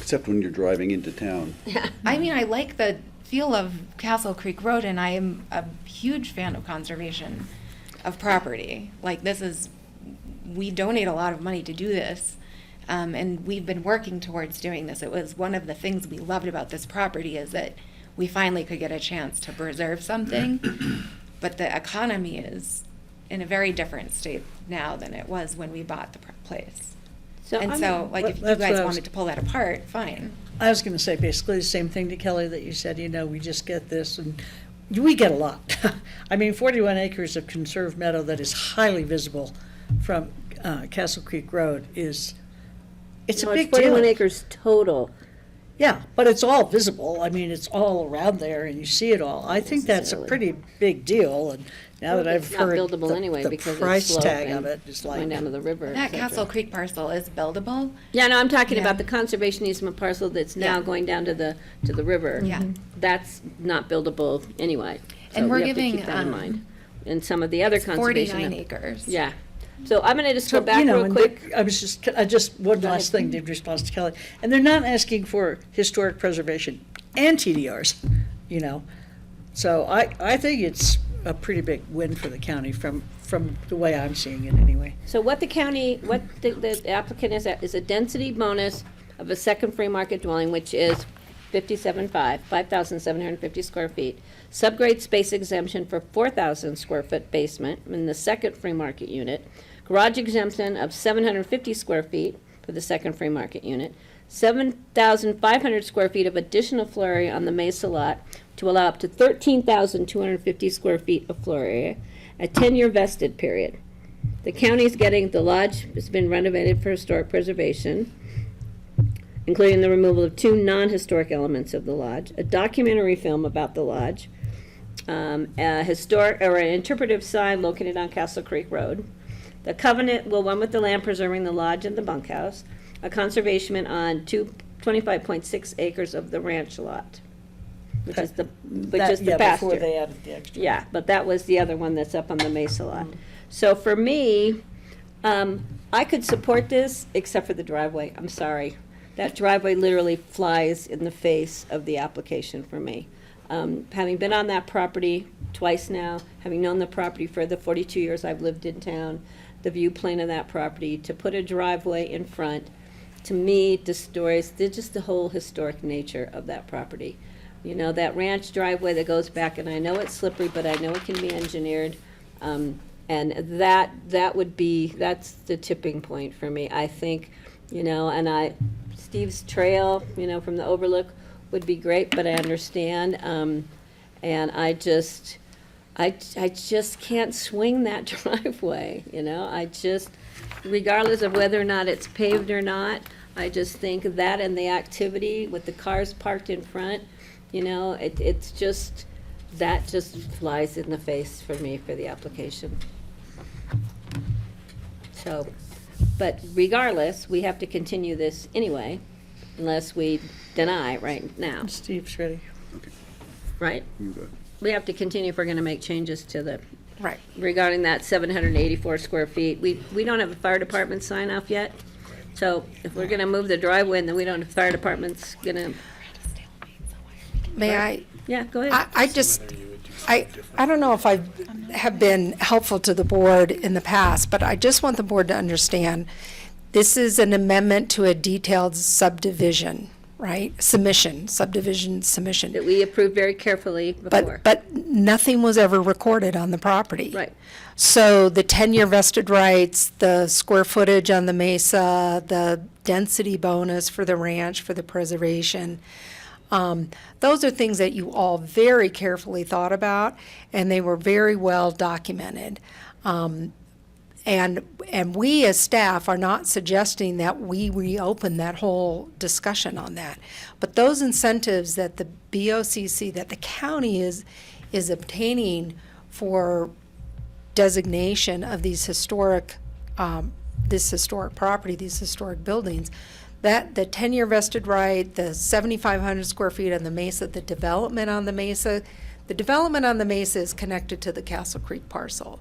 Except when you're driving into town. I mean, I like the feel of Castle Creek Road, and I am a huge fan of conservation of property. Like we donate a lot of money to do this, and we've been working towards doing this. It was one of the things we loved about this property is that we finally could get a chance to preserve something, but the economy is in a very different state now than it was when we bought the place. And so, like, if you That's what guys I was- wanted to pull that apart, fine. I was going to say basically the same thing to Kelly that you said, we just get this, and we get a lot. I mean, 41 acres of conserved meadow that is highly visible from Castle Creek Road it's a big deal. 41 acres total. Yeah, but it's all visible. I mean, it's all around there, and you see it all. I think that's a pretty big deal, and now that I've It's not heard buildable anyway the because it's price slope tag and of it is going like, down to the river. That et cetera. Castle Creek parcel is buildable. Yeah, no, I'm talking Yeah. about the conservation easement parcel that's now Yeah. going down to the river. Yeah. That's not buildable anyway. And So we're we have to giving, keep that in um, mind. And some of the other It's conservation. 49 acres. Yeah. So I'm gonna just go So, back real and quick. I just, one last thing in response to Kelly. And they're not asking for historic preservation and TDRs, So I think it's a pretty big win for the county from the way I'm seeing it anyway. So what the applicant is a density bonus of a second free market dwelling, which is 5,750 square feet. Subgrade space exemption for 4,000 square foot basement in the second free market unit. Garage exemption of 750 square feet for the second free market unit. 7,500 square feet of additional floor area on the Mesa lot to allow up to 13,250 square feet of floor area. A 10-year vested period. The county's getting, the lodge has been renovated for historic preservation, including the removal of 2 non-historic elements of the lodge, a documentary film about the lodge, a historic or an interpretive sign located on Castle Creek Road. The covenant will one with the land preserving the lodge and the bunkhouse, a conservation on 25.6 acres of the ranch lot, which is the Before pasture. they added the extra. Yeah, but that was the other one that's up on the Mesa lot. So for me, I could support this, except for the driveway. I'm sorry. That driveway literally flies in the face of the application for me. Having been on that property twice now, having known the property for the 42 years I've lived in town, the view plane of that property, to put a driveway in front, to me, destroys just the whole historic nature of that property. That ranch driveway that goes back, and I know it's slippery, but I know it can be engineered. And that's the tipping point for me. I think, Steve's trail, from the overlook would be great, but I understand. And I just can't swing that driveway, regardless of whether or not it's paved or not. I just think that and the activity with the cars parked in front, that just flies in the face for me for the application. So, but regardless, we have to continue this anyway, unless we deny right now, Steve's ready. right? You go. We have to continue if we're gonna make changes to the, Right. regarding that 784 square feet. We don't have a fire department sign off yet, so if we're gonna move the driveway and then we don't have fire department's gonna, May I? yeah, go ahead. I don't know if I have been helpful to the board in the past, but I just want the board to understand This is an amendment to a detailed subdivision, right? Subdivision submission. That we approved very carefully before. But nothing was ever recorded on the property. Right. So the 10-year vested rights, the square footage on the mesa, the density bonus for the ranch, for the preservation, those are things that you all very carefully thought about, and they were very well documented. And we as staff are not suggesting that we reopen that whole discussion on that. But those incentives that the BOCC, that the county is obtaining for designation of these historic, this historic property, these historic buildings, that the 10-year vested right, the 7,500 square feet on the mesa, the development on the mesa is connected to the Castle Creek parcel.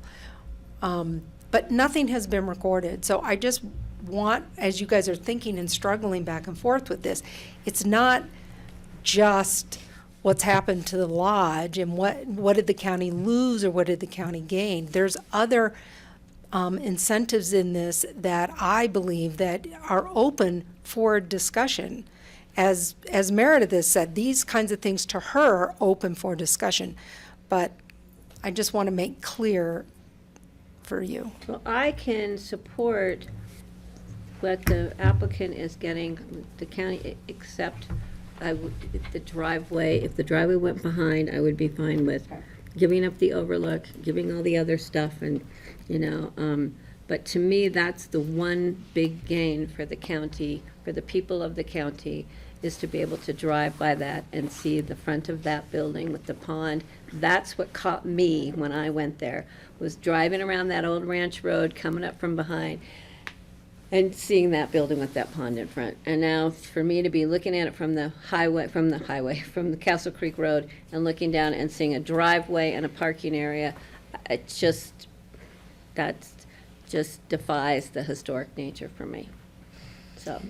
But nothing has been recorded. So I just want, as you guys are thinking and struggling back and forth with this, it's not just what's happened to the lodge and what did the county lose or what did the county gain. There's other incentives in this that I believe that are open for discussion. As Meredith has said, these kinds of things to her are open for discussion. But I just want to make clear for you. Well, I can support what the applicant is getting, the county, except if the driveway went behind, I would be fine with giving up the overlook, giving all the other stuff, and, but to me, that's the one big gain for the county, for the people of the county, is to be able to drive by that and see the front of that building with the pond. That's what caught me when I went there, was driving around that old ranch road, coming up from behind, and seeing that building with that pond in front. And now, for me to be looking at it from the Castle Creek Road, and looking down and seeing a driveway and a parking area, that just defies the historic nature for me. So.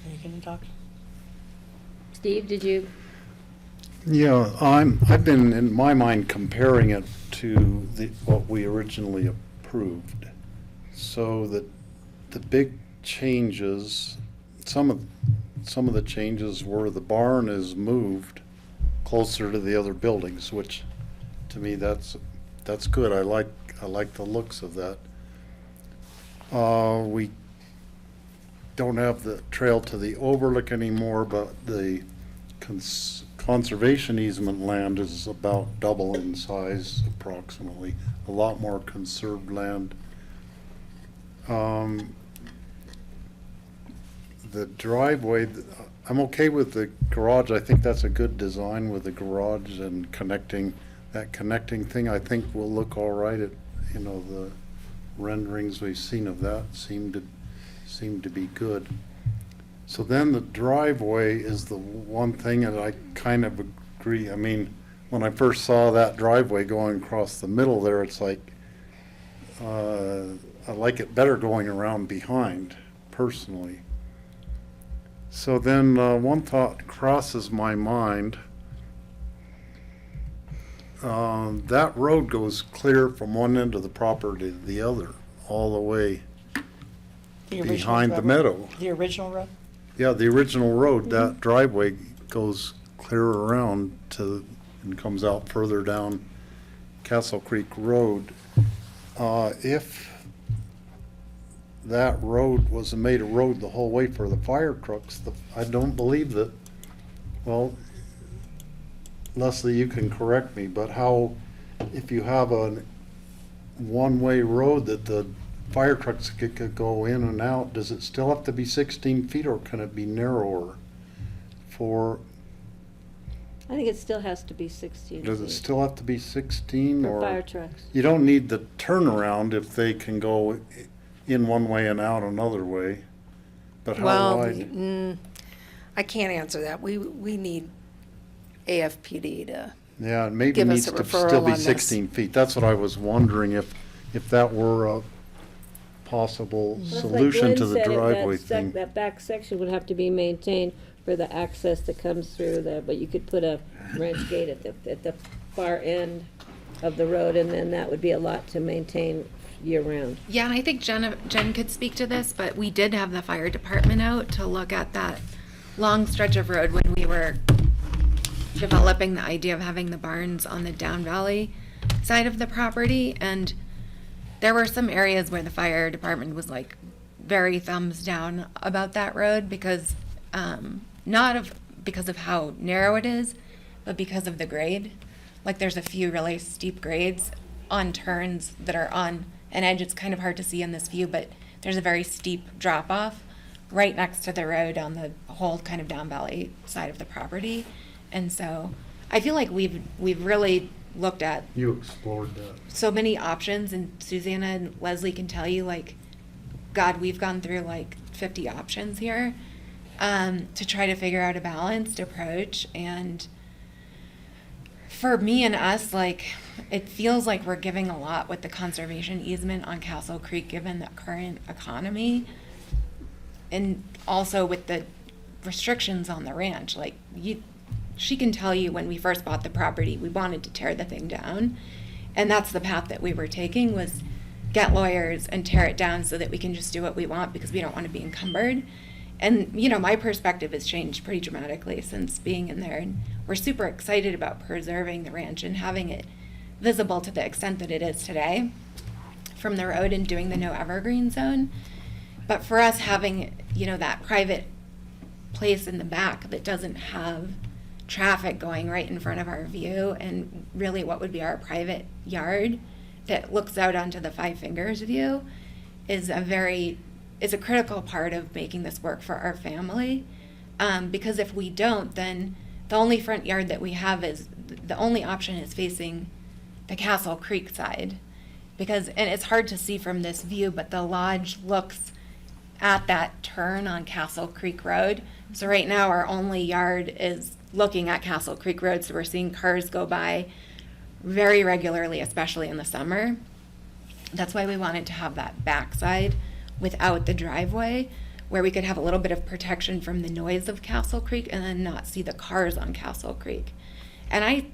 Are you gonna talk? Steve, did you? Yeah, I've been, in my mind, comparing it to what we originally approved. So that the big changes, some of the changes were the barn is moved closer to the other buildings, which to me that's good. I like the looks of that. We don't have the trail to the overlook anymore, but the conservation easement land is about double in size approximately, a lot more conserved land. The driveway, I'm okay with the garage. I think that's a good design with the garage and that connecting thing. I think will look all right. The renderings we've seen of that seem to be good. So then the driveway is the one thing that I kind of agree. I mean, when I first saw that driveway going across the middle there, it's like, I like it better going around behind, personally. So then one thought crosses my mind. That road goes clear from one end of the property to the other, all the way behind the meadow. The original road? Yeah, the original road, that driveway goes clear around and comes out further down Castle Creek Road. If that road was made a road the whole way for the fire trucks, I don't believe that, well, Leslie, you can correct me, but if you have a one-way road that the fire trucks could go in and out, does it still have to be 16 feet or can it be narrower I think it still has to be 16 does it feet still have to be 16 for or? fire trucks. You don't need the turnaround if they can go in one way and out another way, but how wide? I can't answer that. We need AFPD to. Yeah, it maybe give us needs a to referral still be on this. 16 feet. That's what I was wondering, if that were a possible Well, that's solution like to Glenn the said, driveway thing. that back section would have to be maintained for the access that comes through there, but you could put a wrench gate at the far end of the road, and then that would be a lot to maintain year-round. Yeah, and I think Jen could speak to this, but we did have the fire department out to look at that long stretch of road when we were developing the idea of having the barns on the down valley side of the property. And there were some areas where the fire department was like very thumbs down about that road because, because of how narrow it is, but because of the grade. Like there's a few really steep grades on turns that are on an edge. It's kind of hard to see in this view, but there's a very steep drop off right next to the road on the whole kind of down valley side of the property. And so I feel like we've really looked at You explored that. so many options, and Susanna and Leslie can tell you, like, God, we've gone through like 50 options here to try to figure out a balanced approach. And for me and us, like, it feels like we're giving a lot with the conservation easement on Castle Creek, given the current economy, and also with the restrictions on the ranch. Like, she can tell you when we first bought the property, we wanted to tear the thing down. And that's the path that we were taking, was get lawyers and tear it down so that we can just do what we want because we don't want to be encumbered. And, you know, my perspective has changed pretty dramatically since being in there. And we're super excited about preserving the ranch and having it visible to the extent that it is today from the road and doing the no evergreen zone. But for us, having, you know, that private place in the back that doesn't have traffic going right in front of our view, and really what would be our private yard that looks out onto the Five Fingers view, is a critical part of making this work for our family. Because if we don't, then the only front yard that we have is, the only option is facing the Castle Creek side. And it's hard to see from this view, but the lodge looks at that turn on Castle Creek Road. So right now our only yard is looking at Castle Creek Road, so we're seeing cars go by very regularly, especially in the summer. That's why we wanted to have that backside without the driveway, where we could have a little bit of protection from the noise of Castle Creek and then not see the cars on Castle Creek. And I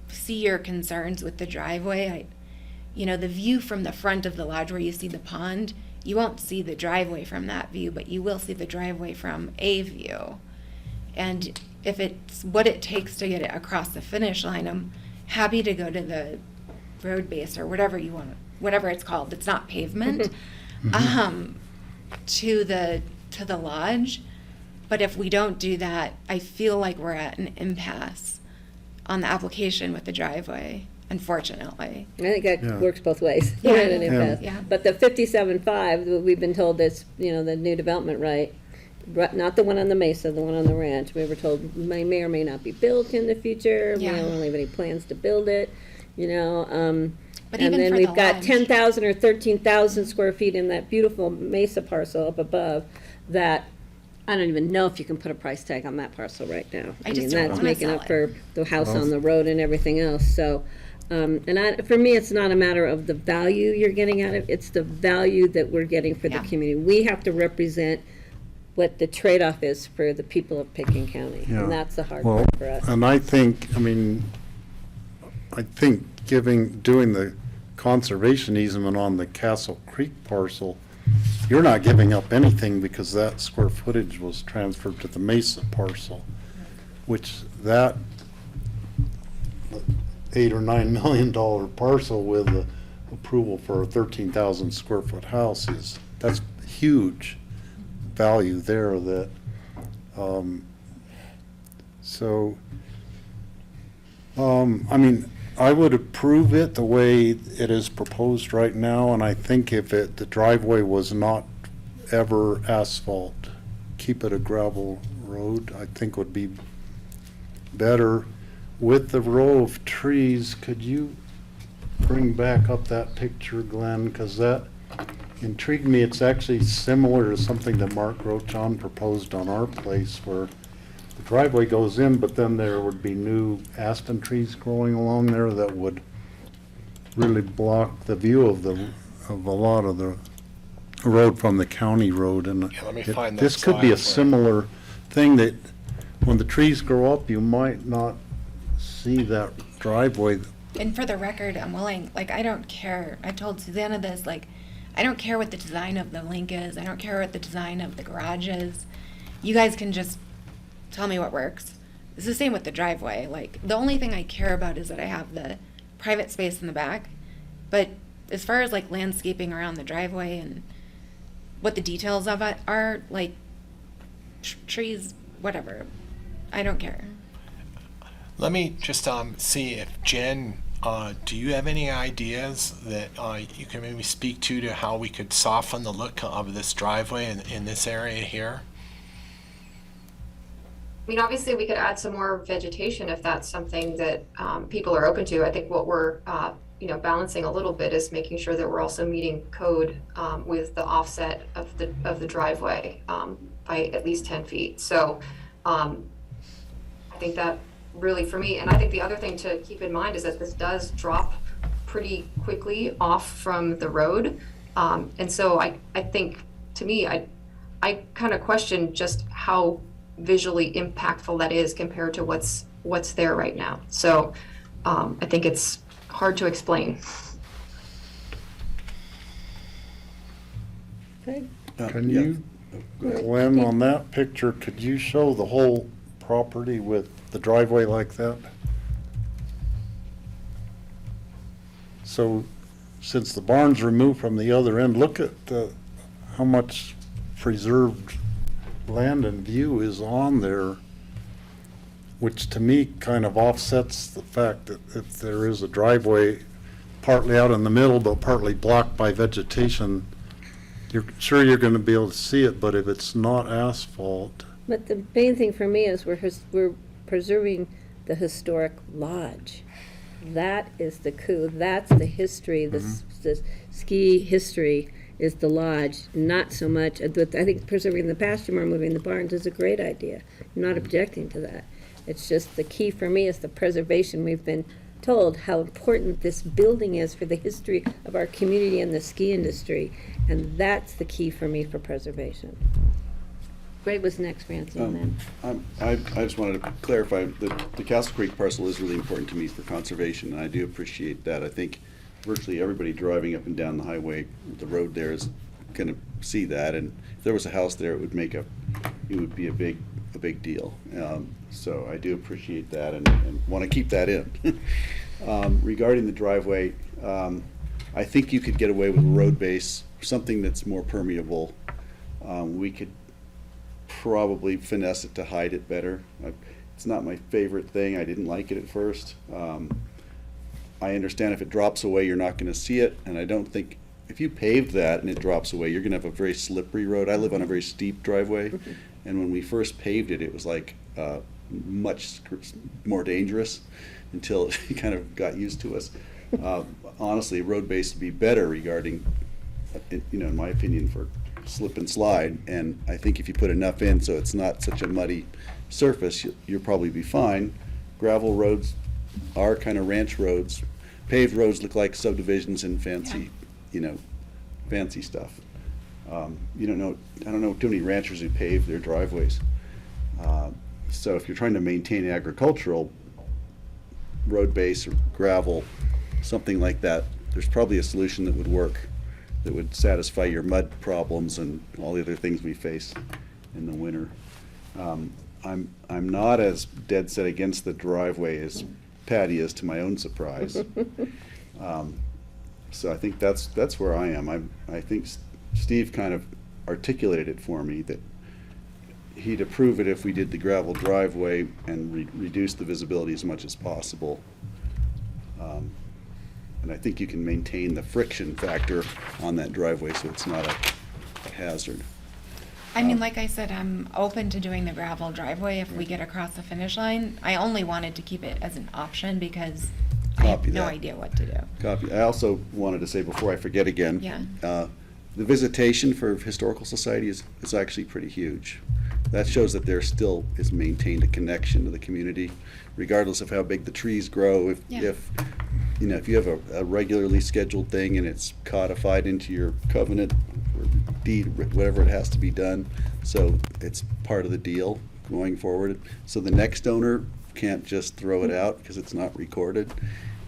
see your concerns with the driveway. You know, the view from the front of the lodge where you see the pond, you won't see the driveway from that view, but you will see the driveway from a view. And if it's what it takes to get it across the finish line, I'm happy to go to the road base or whatever you want, whatever it's called. It's not pavement, to the lodge. But if we don't do that, I feel like we're at an impasse on the application with the driveway, unfortunately. I think that Yeah. works both ways. Yeah. We're at an Yeah. impasse. Yeah. But the 57.5, we've been told that's, you know, the new development right, not the one on the Mesa, the one on the ranch. We were told may or may not be built in the future. We Yeah. don't have any plans to build it, you know. But And even then for we've the got lodge. 10,000 or 13,000 square feet in that beautiful Mesa parcel up above that I don't even know if you can put a price tag on that parcel right now. I just mean, don't that's wanna making sell up it. for the house on the road and everything else, so. For me, it's not a matter of the value you're getting out of it, it's the value that we're getting for the Yeah. community. We have to represent what the trade-off is for the people of Pickens County, Yeah. and that's the hard Well, part for us. and I think doing the conservation easement on the Castle Creek parcel, you're not giving up anything because that square footage was transferred to the Mesa parcel, which that $8 or $9 million parcel with the approval for a 13,000 square foot house that's huge value there that, I would approve it the way it is proposed right now, and I think if the driveway was not ever asphalt, keep it a gravel road, I think would be better. With the row of trees, could you bring back up that picture, Glenn? Because that intrigued me. It's actually similar to something that Mark Rochon proposed on our place, where the driveway goes in, but then there would be new aspen trees growing along there that would really block the view of a lot of the road from the county road. And Yeah, let me find that this could be a slide for you. similar thing that when the trees grow up, you might not see that driveway And for the record, I'm willing, like, I don't care. I told Susanna this, like, I don't care what the design of the link is. I don't care what the design of the garage is. You guys can just tell me what works. It's the same with the driveway. Like, the only thing I care about is that I have the private space in the back. But as far as, like, landscaping around the driveway and what the details of it are, like, trees, whatever, I don't care. Let me just see if Jen, do you have any ideas that you can maybe speak to how we could soften the look of this driveway in this area here? I mean, obviously, we could add some more vegetation if that's something that people are open to. I think what we're, balancing a little bit is making sure that we're also meeting code with the offset of the driveway by at least 10 feet. So I think that really for me, and I think the other thing to keep in mind is that this does drop pretty quickly off from the road. And so I think, to me, I kind of question just how visually impactful that is compared to what's there right now. So I think it's hard to explain. Okay. Can you, Glenn, on that picture, could you show the whole property with the driveway like that? So, since the barn's removed from the other end, look at how much preserved land and view is on there, which to me kind of offsets the fact that if there is a driveway partly out in the middle but partly blocked by vegetation, you're sure you're going to be able to see it, but if it's not asphalt. But the main thing for me is we're preserving the historic lodge. That is the coup. That's the history. The ski history is the lodge, not so much. I think preserving the pasture more, moving the barns is a great idea. I'm not objecting to that. It's just the key for me is the preservation. We've been told how important this building is for the history of our community and the ski industry, and that's the key for me for preservation. Greg was next, Francie, and then. I just wanted to clarify that the Castle Creek parcel is really important to me for conservation, and I do appreciate that. I think virtually everybody driving up and down the highway, the road there is going to see that, and if there was a house there, it would be a big deal. So I do appreciate that and want to keep that in. Regarding the driveway, I think you could get away with a road base, something that's more permeable. We could probably finesse it to hide it better. It's not my favorite thing. I didn't like it at first. I understand if it drops away, you're not going to see it, and I don't think if you paved that and it drops away, you're going to have a very slippery road. I live on a very steep driveway, and when we first paved it, it was like much more dangerous until it kind of got used to us. Honestly, road base would be better regarding, in my opinion, for slip and slide, and I think if you put enough in so it's not such a muddy surface, you'll probably be fine. Gravel roads are kind of ranch roads. Paved roads look like subdivisions and fancy, fancy stuff. I don't know too many ranchers who pave their driveways. So if you're trying to maintain agricultural road base or gravel, something like that, there's probably a solution that would work, that would satisfy your mud problems and all the other things we face in the winter. I'm not as dead set against the driveway as Patty is, to my own surprise. So I think that's where I am. I think Steve kind of articulated it for me, that he'd approve it if we did the gravel driveway and reduce the visibility as much as possible. And I think you can maintain the friction factor on that driveway so it's not a hazard. I mean, like I said, I'm open to doing the gravel driveway if we get across the finish line. I only wanted to keep it as an option because I have no idea what to do. Copy. I also wanted to say, before I forget again, the visitation for Historical Society is actually pretty huge. That shows that there still is maintained a connection to the community, regardless of how big the trees grow. If you have a regularly scheduled thing and it's codified into your covenant or deed, whatever it has to be done, so it's part of the deal going forward. So the next owner can't just throw it out because it's not recorded.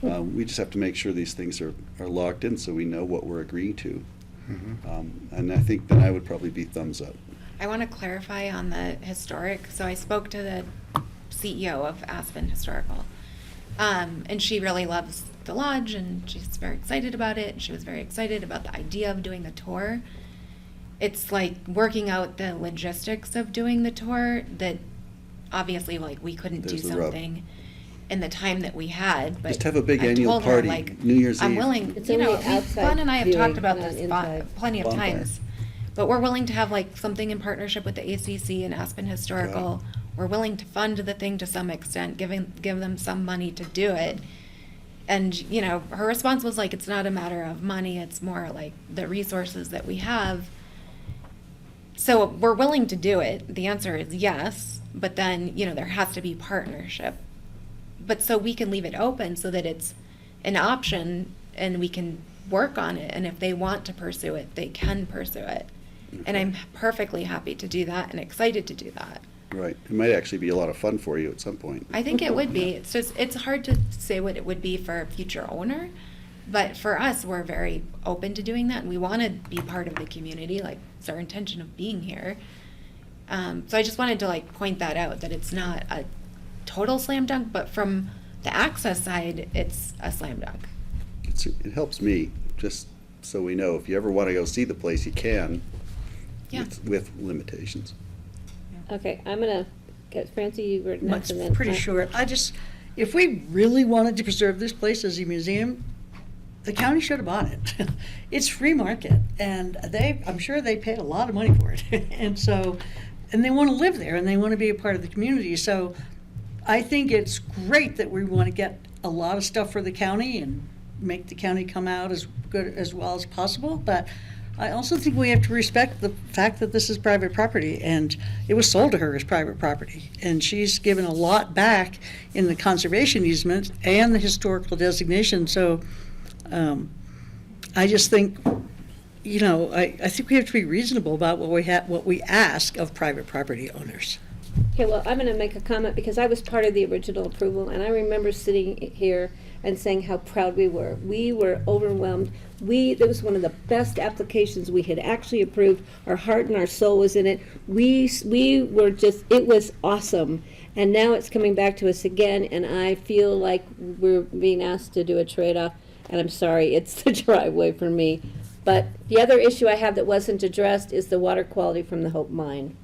We just have to make sure these things are locked in so we know what we're agreeing to. And I think then I would probably be thumbs up. I want to clarify on the historic. So I spoke to the CEO of Aspen Historical, and she really loves the lodge, and she's very excited about it. She was very excited about the idea of doing the tour. It's like working out the logistics of doing the tour that obviously, like, we couldn't There's do the rub. something in the time that we had. But Just have a big I annual told her, party, like, New Year's I'm Eve. willing, It's you know, only outside Glenn and I have viewing, talked about not this inside. plenty of Bonfire. times. But we're willing to have like something in partnership with the ACC and Aspen Historical. We're willing to fund the thing to some extent, give them some money to do it. And, you know, her response was like, it's not a matter of money, it's more like the resources that we have. So we're willing to do it. The answer is yes, but then, you know, there has to be partnership. But so we can leave it open so that it's an option and we can work on it. And if they want to pursue it, they can pursue it. And I'm perfectly happy to do that and excited to do that. Right. It might actually be a lot of fun for you at some point. I think it would be. It's just, it's hard to say what it would be for a future owner. But for us, we're very open to doing that, and we want to be part of the community. Like, it's our intention of being here. So I just wanted to like point that out, that it's not a total slam dunk, but from the access side, it's a slam dunk. It helps me, just so we know, if you ever want to go see the place, you can, Yeah. with limitations. Okay, I'm gonna get, Francie, you were next, and then. It's pretty short. If we really wanted to preserve this place as a museum, the county should have bought it. It's free market, and I'm sure they paid a lot of money for it. And they want to live there, and they want to be a part of the community. So I think it's great that we want to get a lot of stuff for the county and make the county come out as good, as well as possible. But I also think we have to respect the fact that this is private property, and it was sold to her as private property. And she's given a lot back in the conservation easement and the historical designation. So I just think, you know, I think we have to be reasonable about what we ask of private property owners. Okay, well, I'm gonna make a comment because I was part of the original approval, and I remember sitting here and saying how proud we were. We were overwhelmed. It was one of the best applications we had actually approved. Our heart and our soul was in it. We were just, it was awesome. And now it's coming back to us again, and I feel like we're being asked to do a trade-off, and I'm sorry, it's the driveway for me. But the other issue I have that wasn't addressed is the water quality from the Hope Mine.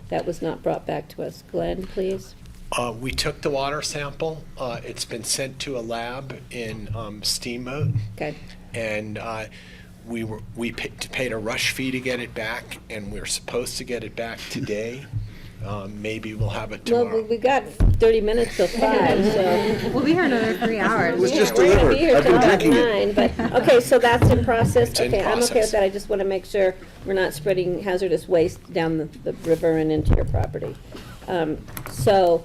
That was not brought back to us. Glenn, please. We took the water sample. It's been sent to a lab in Steamboat. Okay. And we paid a rush fee to get it back, and we're supposed to get it back today. Maybe we'll have it tomorrow. Well, we got 30 minutes till 5, so. We'll be here another 3 hours. It was just We're gonna delivered. be here I've till been about drinking it. 9, but, okay, so that's in process. It's in Okay, I'm okay process. with that. I just want to make sure we're not spreading hazardous waste down the river and into your property. So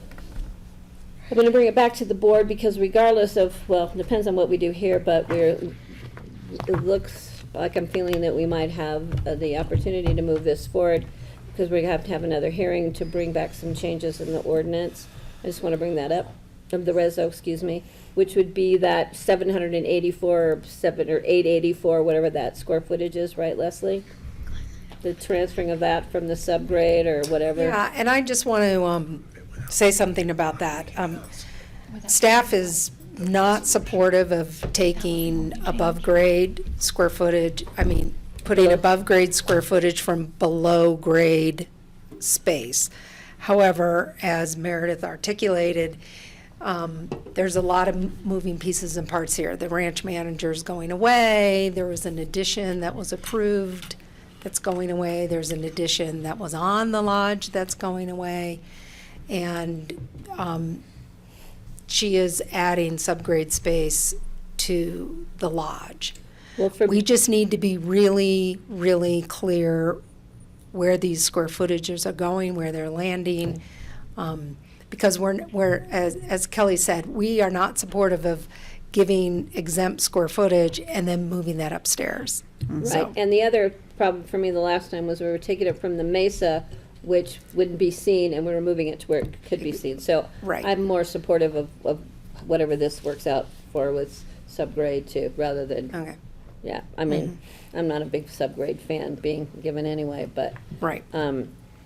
I'm going to bring it back to the board because regardless of, well, it depends on what we do here, but it looks like I'm feeling that we might have the opportunity to move this forward because we have to have another hearing to bring back some changes in the ordinance. I just want to bring that up, of the reso, excuse me, which would be that 784 or 884, whatever that square footage is, right, Leslie? The transferring of that from the subgrade or whatever. Yeah, and I just want to say something about that. Staff is not supportive of taking above grade square footage, putting above grade square footage from below grade space. However, as Meredith articulated, there's a lot of moving pieces and parts here. The ranch manager's going away. There was an addition that was approved that's going away. There's an addition that was on the lodge that's going away. And she is adding subgrade space to the lodge. Well, We just need to be really, really clear where these square footages are going, where they're landing. Because we're as Kelly said, we are not supportive of giving exempt square footage and then moving that upstairs. Right, and the other problem for me the last time was we were taking it from the mesa, which wouldn't be seen, and we were moving it to where it could be seen. So Right. I'm more supportive of whatever this works out for was subgrade too, rather than. Okay. Yeah, I mean, I'm not a big subgrade fan being given anyway, but. Right.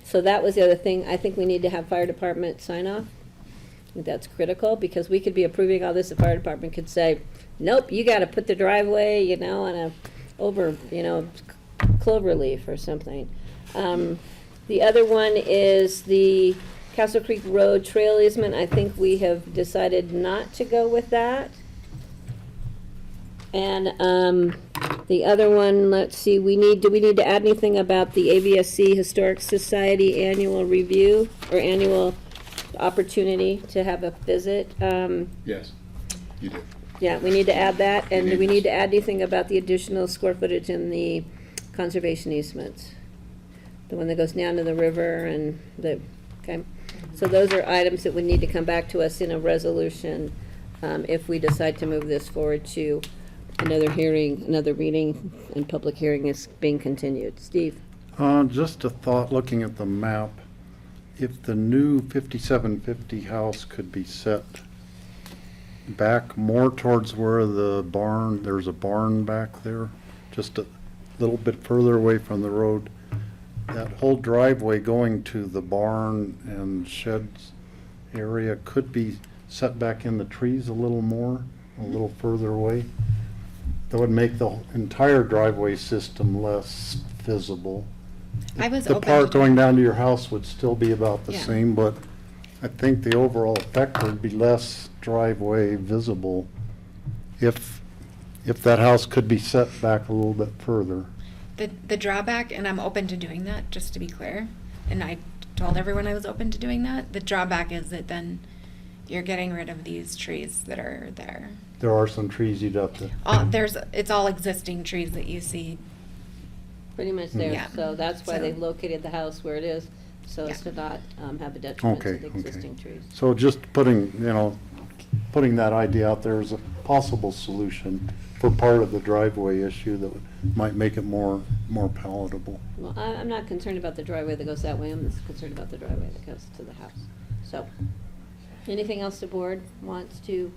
So that was the other thing. I think we need to have fire department sign off. I think that's critical, because we could be approving all this, the fire department could say, nope, you gotta put the driveway, you know, on a, over, you know, clover leaf or something. The other one is the Castle Creek Road trail easement. I think we have decided not to go with that. And, the other one, let's see, do we need to add anything about the AVSC Historic Society annual review or annual opportunity to have a visit? Yes, you do. Yeah, we need to add that, and do we need need to add anything about the additional square footage in the conservation easements? The one that goes down to the river and the, okay? So those are items that would need to come back to us in a resolution, if we decide to move this forward to another hearing, another reading, and public hearing is being continued. Steve? Just a thought, looking at the map, if the new 5750 house could be set back more towards where the barn, there's a barn back there, just a little bit further away from the road, that whole driveway going to the barn and sheds area could be set back in the trees a little more, a little further away. That would make the entire driveway system less visible. I was The open part to going down to your house would still be about the Yeah. same, but I think the overall effect would be less driveway visible if that house could be set back a little bit further. The drawback, and I'm open to doing that, just to be clear, and I told everyone I was open to doing that, the drawback is that then you're getting rid of these trees that are there. There are some trees you'd have to. It's all existing trees that you see. Pretty much there, Yeah. so that's why So- they've located the house where it is, so as to not have a detriment to the existing trees. So just putting that idea out there as a possible solution for part of the driveway issue that might make it more palatable. Well, I'm not concerned about the driveway that goes that way, I'm just concerned about the driveway that goes to the house. So, anything else the board wants to?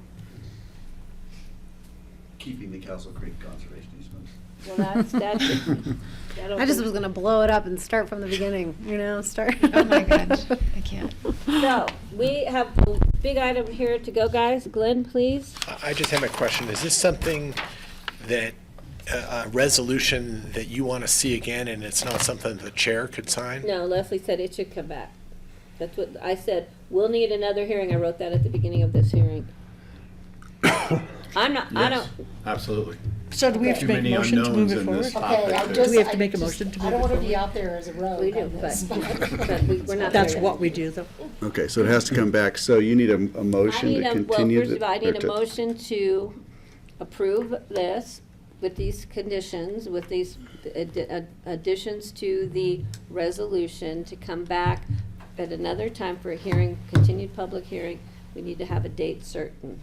Keeping the Castle Creek conservation easement. Well, that's, I just was gonna blow it up and start from the beginning, start. Oh my gosh, I can't. So, we have a big item here to go, guys. Glenn, please. I just have a question. Is this something that, a resolution that you want to see again, and it's not something the chair could sign? No, Leslie said it should come back. That's what I said. We'll need another hearing. I wrote that at the beginning of this hearing. I don't. Absolutely. So do we have to Too make a many motion to move unknowns it in forward? this topic. Do we have to make a motion to move it forward? I don't want to be out there as a rogue We do, on this. but we're not That's there what yet. we do, though. Okay, so it has to come back, so you need a motion to continue. Well, first of all, I or need a to- motion to approve this with these conditions, with these additions to the resolution, to come back at another time for a hearing, continued public hearing. We need to have a date certain,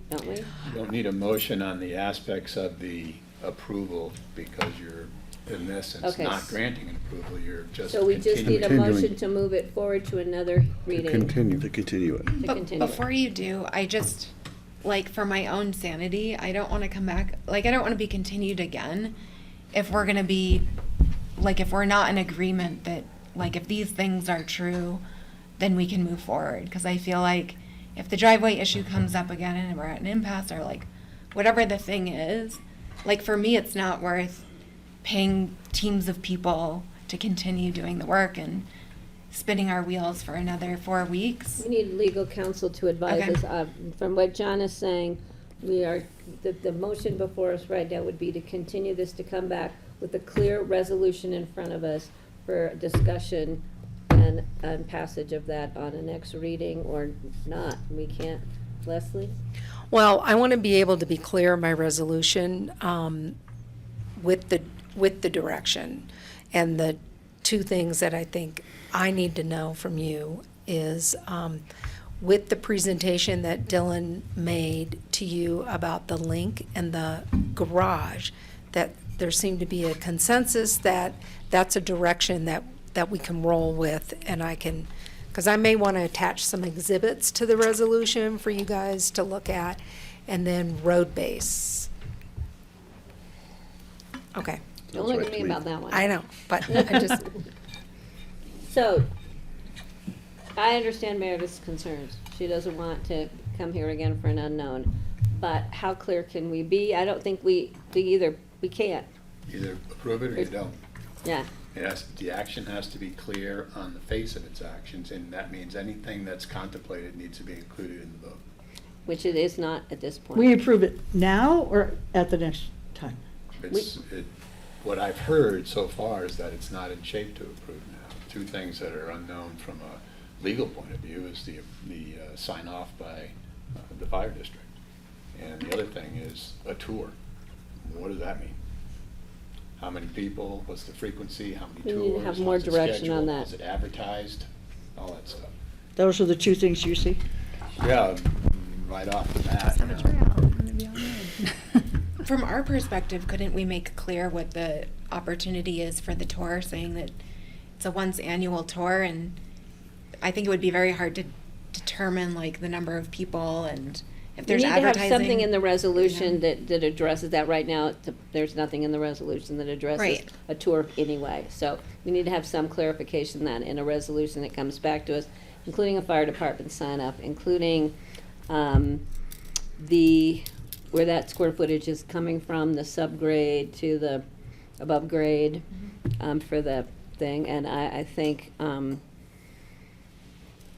don't we? You don't need a motion on the aspects of the approval because you're, in essence, Okay. not granting an approval, you're just So we just need a continuing. motion to move it forward to another reading. To continue it. To But continue it. before you do, I just, like, for my own sanity, I don't want to come back, like, I don't want to be continued again if we're going to be, like, if we're not in agreement that, like, if these things are true, then we can move forward. Because I feel like if the driveway issue comes up again and we're at an impasse, or, like, whatever the thing is, like, for me, it's not worth paying teams of people to continue doing the work and spinning our wheels for another 4 weeks. We need legal counsel to advise Okay. us. From what John is saying, the motion before us right now would be to continue this, to come back with a clear resolution in front of us for discussion and passage of that on a next reading or not. We can't. Leslie? Well, I want to be able to be clear in my resolution with the direction. And the two things that I think I need to know from you is with the presentation that Dylan made to you about the link and the garage, that there seemed to be a consensus that that's a direction that we can roll with, and I can, because I may want to attach some exhibits to the resolution for you guys to look at. and then road base. Okay, Don't look at me about that one. I know, but I just, So, I understand Meredith's concerns. She doesn't want to come here again for an unknown. But how clear can we be? I don't think we can't. Either approve it or you don't. Yeah. The action has to be clear on the face of its actions, and that means anything that's contemplated needs to be included in the vote. Which it is not at this point. We approve it now or at the next time? What I've heard so far is that it's not in shape to approve now. Two things that are unknown from a legal point of view is the sign off by the fire district. And the other thing is a tour. What does that mean? How many people, what's the frequency, how many We tours? need to have more what's it direction on scheduled, that. Is it advertised? All that stuff. Those are the two things you see? Yeah, right off the bat. you know. From our perspective, couldn't we make clear what the opportunity is for the tour, saying that it's a once annual tour, and I think it would be very hard to determine like the number of people and if there's We need to have advertising. something in the resolution that addresses that. Right now, there's nothing in the resolution that addresses Right. a tour anyway. So we need to have some clarification then in a resolution that comes back to us, including a fire department sign up, including where that square footage is coming from, the subgrade to the above grade for the thing. And I think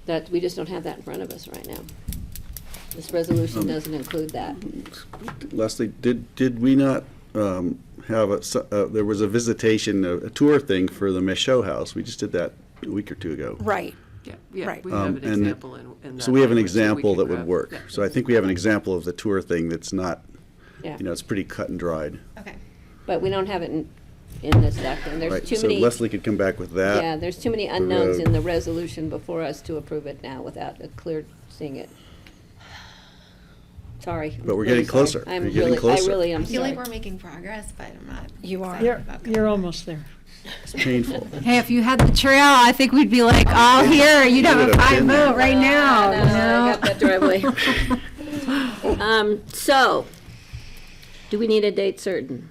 that we just don't have that in front of us right now. This resolution doesn't include that. Leslie, did we not have there was a visitation, a tour thing for the Michaud House? We just did that a week or two ago. right. Yeah, Right. we have an And example in that. So we have an language example can that would grab. work. Yeah. So I think we have an example of the tour thing that's not, Yeah. it's pretty cut and dried. Okay. But we don't have it in this document. There's Right, too so many. Leslie could come back with that. Yeah, there's too many unknowns road. in the resolution before us to approve it now without a clear seeing it. Sorry. I'm But we're really getting sorry. closer. I'm We're getting really, closer. I really am I feel sorry. like we're making progress, but I'm not. You are. excited about going. You're almost there. It's painful. Hey, if you had the trail, I think we'd be like all here. You'd have would a have 5 been there. vote right now, you I know? got that driveway. So, do we need a date certain?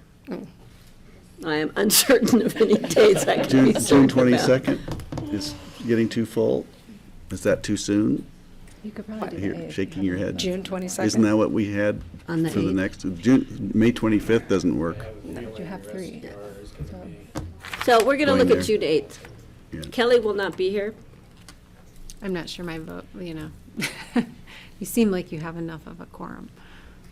I am uncertain of any dates I can be June certain about. 22nd is getting too full? Is that too soon? You could probably do the Here, 8th. shaking your head. June 22nd. Isn't that what we had On the for the 8th? next, May 25th doesn't work. You have 3. So we're gonna Going look there. at June 8th. Yeah. Kelly will not be here. I'm not sure my vote, you know. You seem like you have enough of a quorum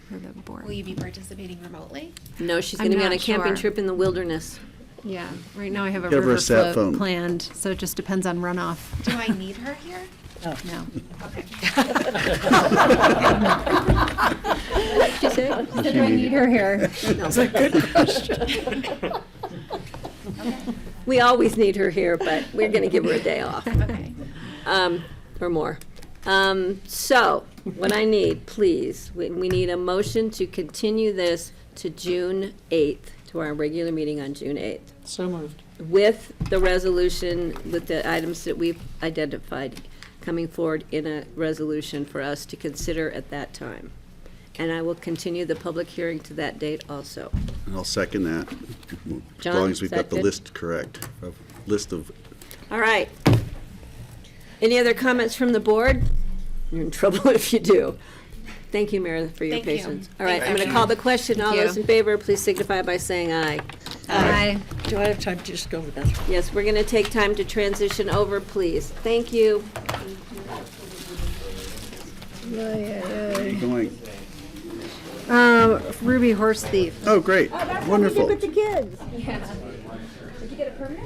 for the board. Will you be participating remotely? No, she's I'm gonna be on a not camping sure. trip in the wilderness. Yeah, right now I have a Give her a river sat float phone. planned, so it just depends on runoff. Do I need her here? No. What did she say? Do I need her here? That's a good question. We always need her here, but we're gonna give her a day off. Okay. Or more. So, what I need, please, we need a motion to continue this to June 8th, to our regular meeting on June 8th, So moved. with the resolution, with the items that we've identified coming forward in a resolution for us to consider at that time. And I will continue the public hearing to that date also. And I'll second that, as John, long as we've is that got the good? list correct, a list of, All right. Any other comments from the board? You're in trouble if you do. Thank you, Meredith, for your Thank you. patience. All right, I'm Thank going to you. call the question. All Thank those you. in favor, please signify by saying aye. Aye. Do I have time to just go with that? Yes, we're going to take time to transition over, please. Thank you. going, Ruby Horse Thief. oh, great, wonderful. the kids. Did you get a permit?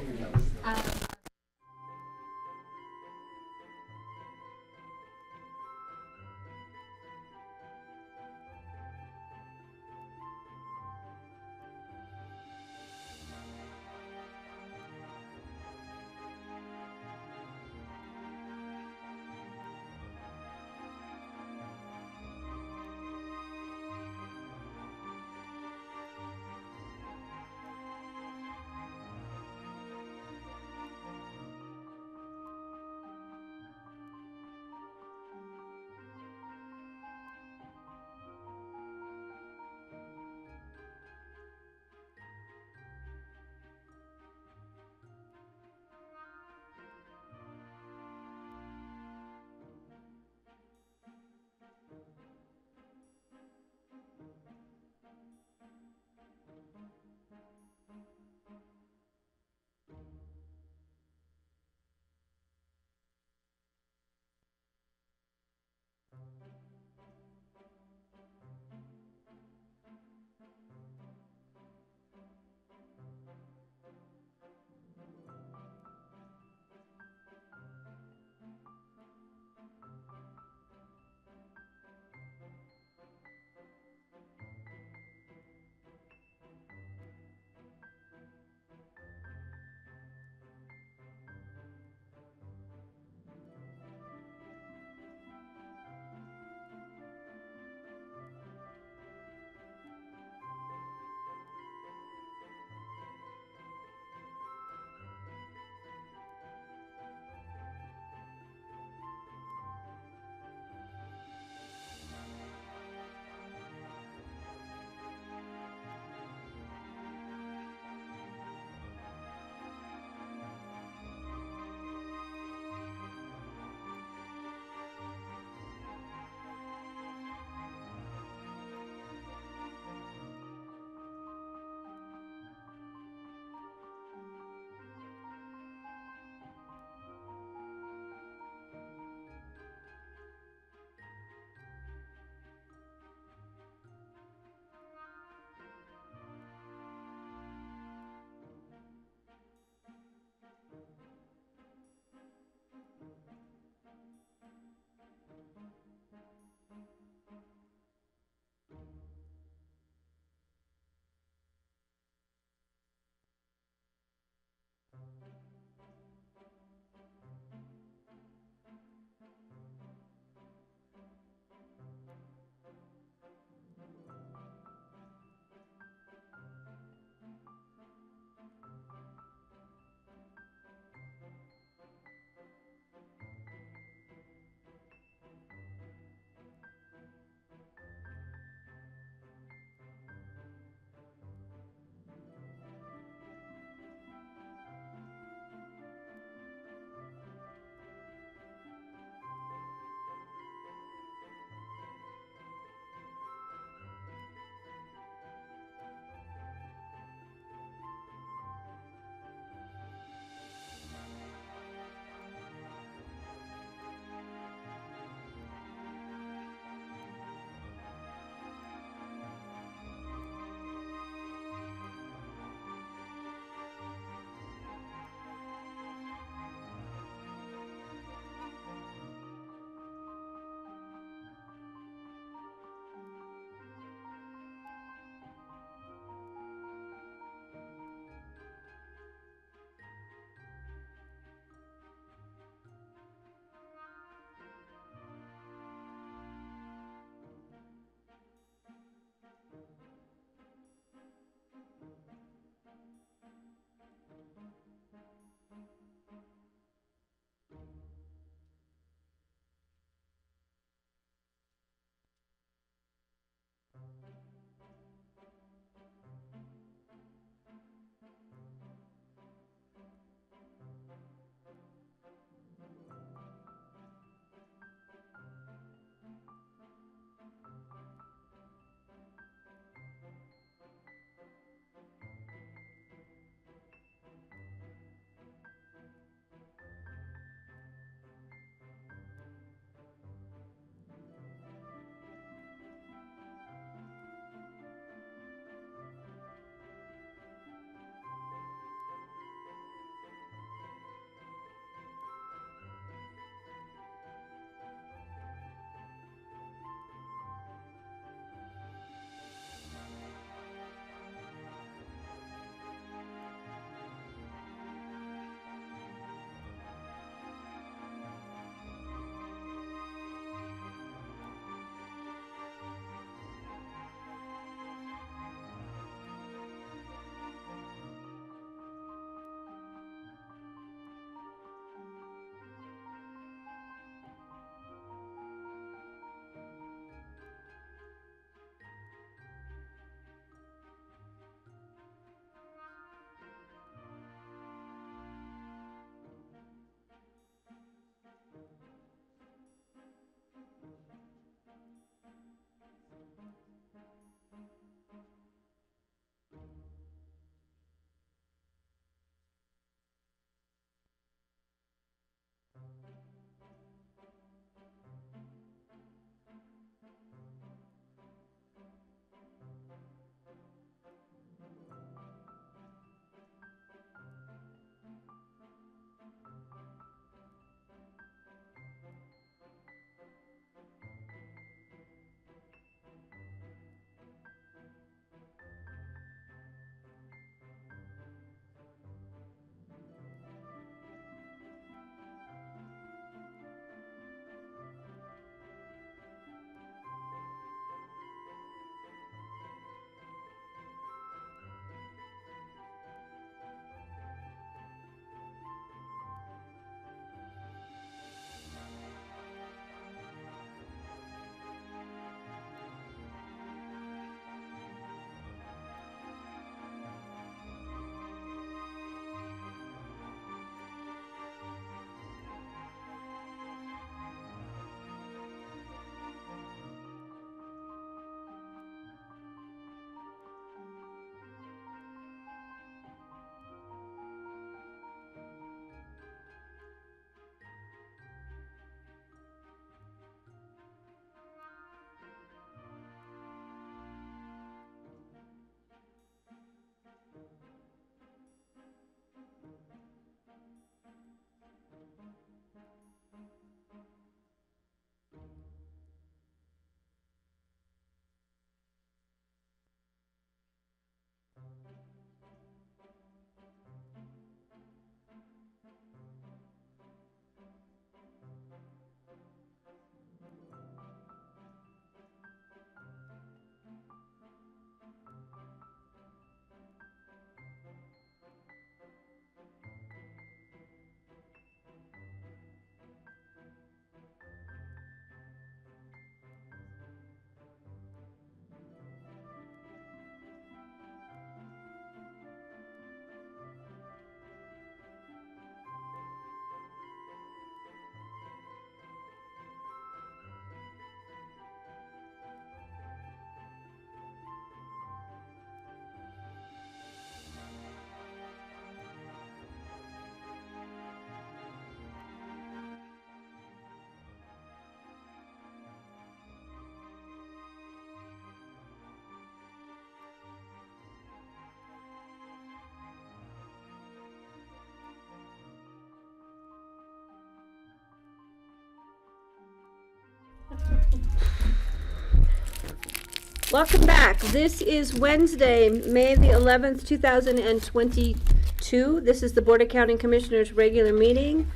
Welcome back. This is Wednesday, May the 11th, 2022. This is the Board of County Commissioners' regular meeting.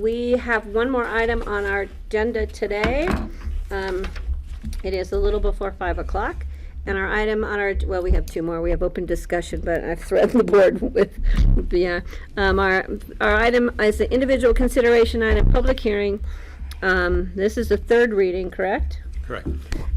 We have one more item on our agenda today. It is a little before 5 o'clock. And our item on our, well, we have two more. We have open discussion, but I've threatened the board with, our item is the individual consideration item, public hearing. This is the third reading, correct? Correct.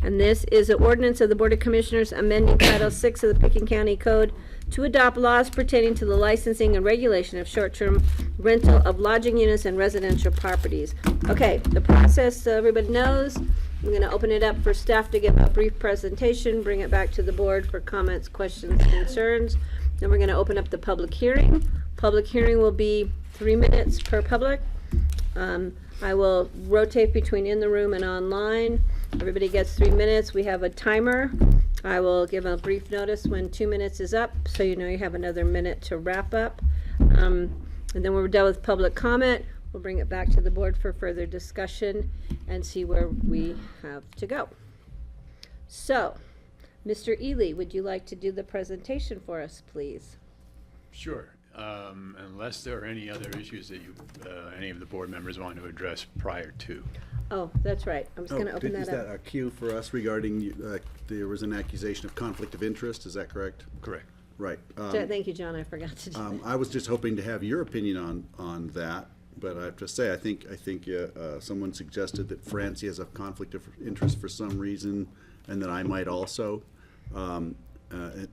And this is an ordinance of the Board of Commissioners amending Title VI of the Pickens County Code to adopt laws pertaining to the licensing and regulation of short-term rental of lodging units and residential properties. Okay, the process, everybody knows. I'm going to open it up for staff to give a brief presentation, bring it back to the board for comments, questions, concerns. Then we're going to open up the public hearing. Public hearing will be 3 minutes per public. I will rotate between in the room and online. Everybody gets 3 minutes. We have a timer. I will give a brief notice when 2 minutes is up, so you know you have another minute to wrap up. And then when we're done with public comment, we'll bring it back to the board for further discussion and see where we have to go. So, Mr. Ely, would you like to do the presentation for us, please? Sure. Unless there are any other issues that any of the board members want to address prior to. Oh, that's right. I was going to open that up. Is that a cue for us regarding, there was an accusation of conflict of interest, is that correct? Correct. Right. Thank you, John. I forgot to do that. I was just hoping to have your opinion on that, but I have to say, I think someone suggested that Francie has a conflict of interest for some reason, and that I might also,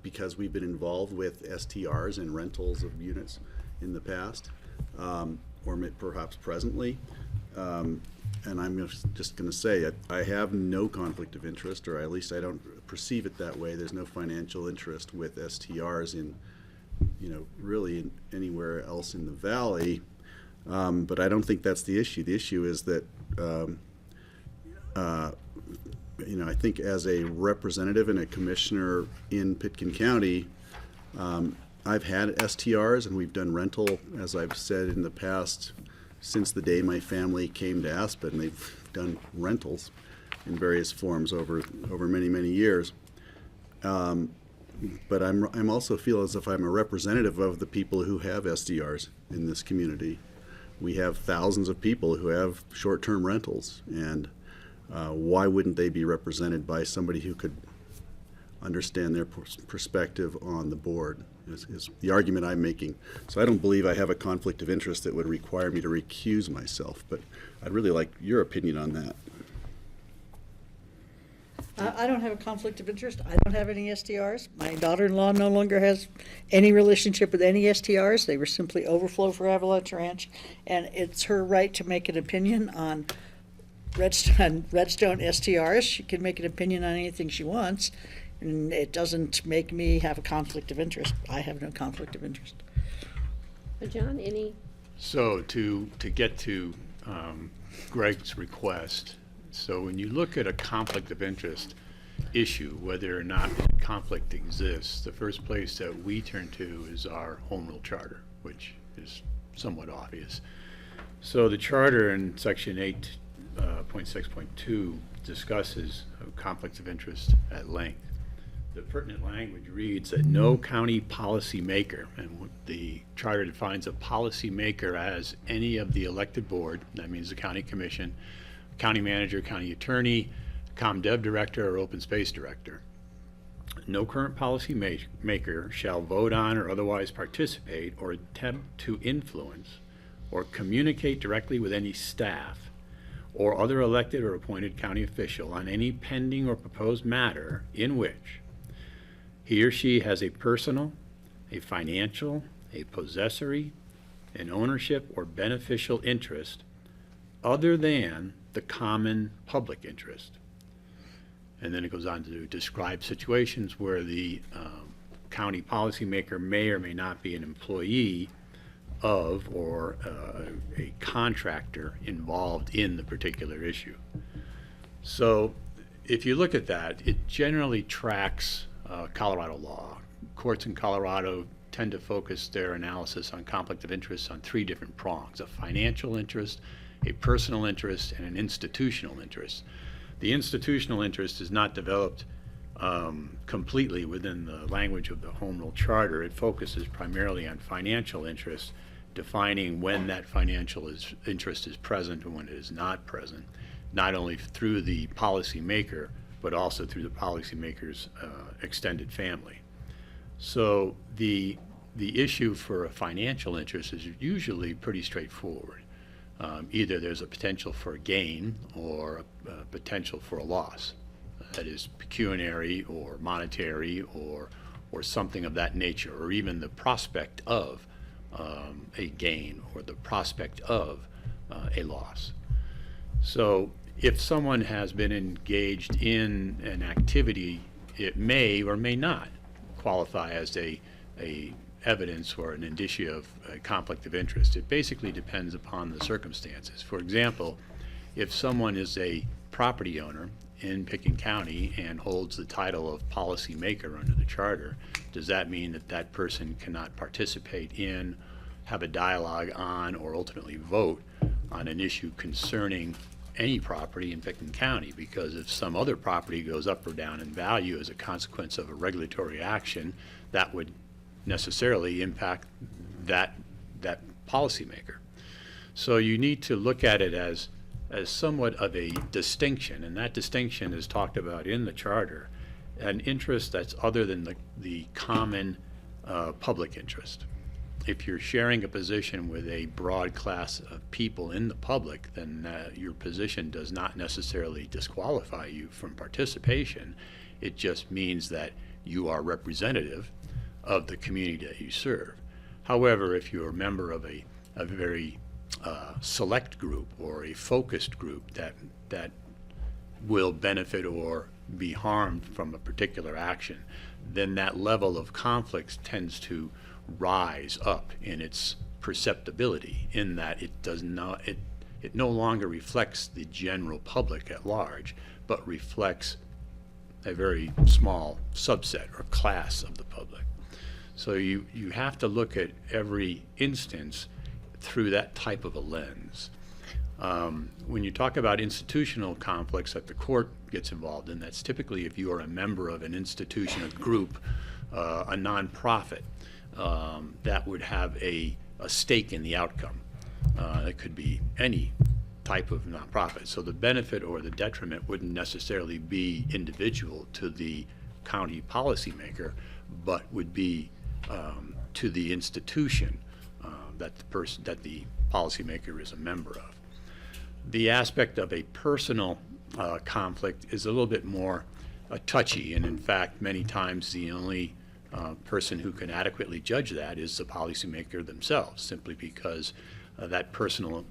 because we've been involved with STRs and rentals of units in the past, or perhaps presently. And I'm just going to say I have no conflict of interest, or at least I don't perceive it that way. There's no financial interest with STRs in, really anywhere else in the valley. But I don't think that's the issue. The issue is that, I think as a representative and a commissioner in Pitkin County, I've had STRs and we've done rental, as I've said in the past, since the day my family came to Aspen. They've done rentals in various forms over many, many years. But I'm also feel as if I'm a representative of the people who have SDRs in this community. We have thousands of people who have short-term rentals, and why wouldn't they be represented by somebody who could understand their perspective on the board, is the argument I'm making. So I don't believe I have a conflict of interest that would require me to recuse myself, but I'd really like your opinion on that. I don't have a conflict of interest. I don't have any STRs. My daughter-in-law no longer has any relationship with any STRs. They were simply overflow for Avalanche Ranch, and it's her right to make an opinion on Redstone STRs. She can make an opinion on anything she wants, and it doesn't make me have a conflict of interest. I have no conflict of interest. John, any? So to get to Greg's request, so when you look at a conflict of interest issue, whether or not a conflict exists, the first place that we turn to is our home rule charter, which is somewhat obvious. So the charter in section 8.6.2 discusses conflicts of interest at length. The pertinent language reads that no county policy maker, and the charter defines a policy maker as any of the elected board, that means the county commission, county manager, county attorney, ComDev director, or open space director. No current policy maker shall vote on or otherwise participate or attempt to influence or communicate directly with any staff or other elected or appointed county official on any pending or proposed matter in which he or she has a personal, a financial, a possessory, an ownership, or beneficial interest other than the common public interest. And then it goes on to describe situations where the county policymaker may or may not be an employee of or a contractor involved in the particular issue. So if you look at that, it generally tracks Colorado law. Courts in Colorado tend to focus their analysis on conflict of interest on three different prongs: a financial interest, a personal interest and an institutional interest. The institutional interest is not developed completely within the language of the Home Rule Charter. It focuses primarily on financial interests, defining when that financial interest is present and when it is not present, not only through the policymaker, but also through the policymaker's extended family. So the issue for a financial interest is usually pretty straightforward. Either there's a potential for a gain or a potential for a loss. That is pecuniary or monetary or something of that nature, or even the prospect of a gain or the prospect of a loss. So if someone has been engaged in an activity, it may or may not qualify as a evidence or an indicia of a conflict of interest. It basically depends upon the circumstances. For example, if someone is a property owner in Pickens County and holds the title of policymaker under the charter, does that mean that that person cannot participate in, have a dialogue on, or ultimately vote on an issue concerning any property in Pickens County? Because if some other property goes up or down in value as a consequence of a regulatory action, that would necessarily impact that policymaker. So you need to look at it as somewhat of a distinction, and that distinction is talked about in the charter, an interest that's other than the common public interest. If you're sharing a position with a broad class of people in the public, then your position does not necessarily disqualify you from participation. It just means that you are representative of the community that you serve. However, if you're a member of a very select group or a focused group that will benefit or be harmed from a particular action, then that level of conflict tends to rise up in its perceptibility, in that it no longer reflects the general public at large, but reflects a very small subset or class of the public. So you have to look at every instance through that type of a lens. When you talk about institutional conflicts that the court gets involved in, that's typically if you are a member of an institution, a group, a nonprofit that would have a stake in the outcome. It could be any type of nonprofit. So the benefit or the detriment wouldn't necessarily be individual to the county policymaker, but would be to the institution that the policymaker is a member of. The aspect of a personal conflict is a little bit more touchy, and in fact, many times the only person who can adequately judge that is the policymaker themselves, simply because that personal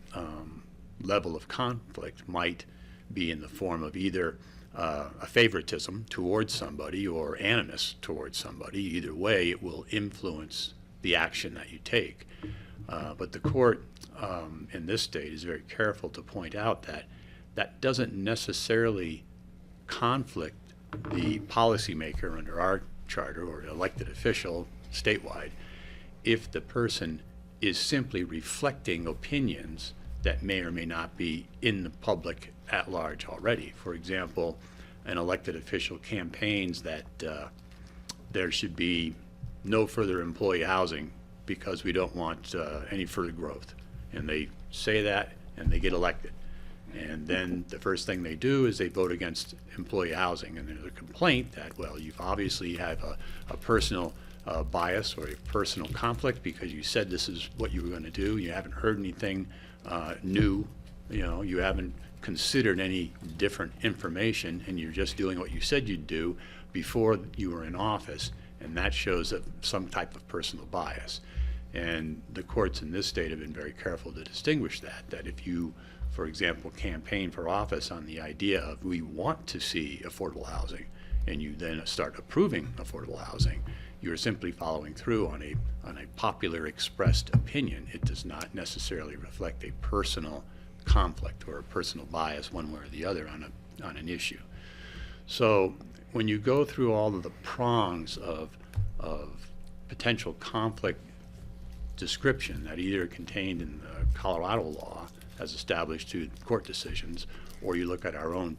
level of conflict might be in the form of either a favoritism towards somebody or animus towards somebody. Either way, it will influence the action that you take. But the court in this state is very careful to point out that that doesn't necessarily conflict the policymaker under our charter or elected official statewide if the person is simply reflecting opinions that may or may not be in the public at large already. For example, an elected official campaigns that there should be no further employee housing because we don't want any further growth. And they say that and they get elected. And then the first thing they do is they vote against employee housing. And there's a complaint that, well, you've obviously have a personal bias or a personal conflict because you said this is what you were going to do. You haven't heard anything new. You haven't considered any different information, and you're just doing what you said you'd do before you were in office. And that shows some type of personal bias. And the courts in this state have been very careful to distinguish that if you, for example, campaign for office on the idea of we want to see affordable housing, and you then start approving affordable housing, you're simply following through on a popular expressed opinion. It does not necessarily reflect a personal conflict or a personal bias one way or the other on an issue. So when you go through all of the prongs of potential conflict description that either contained in the Colorado law as established through court decisions, or you look at our own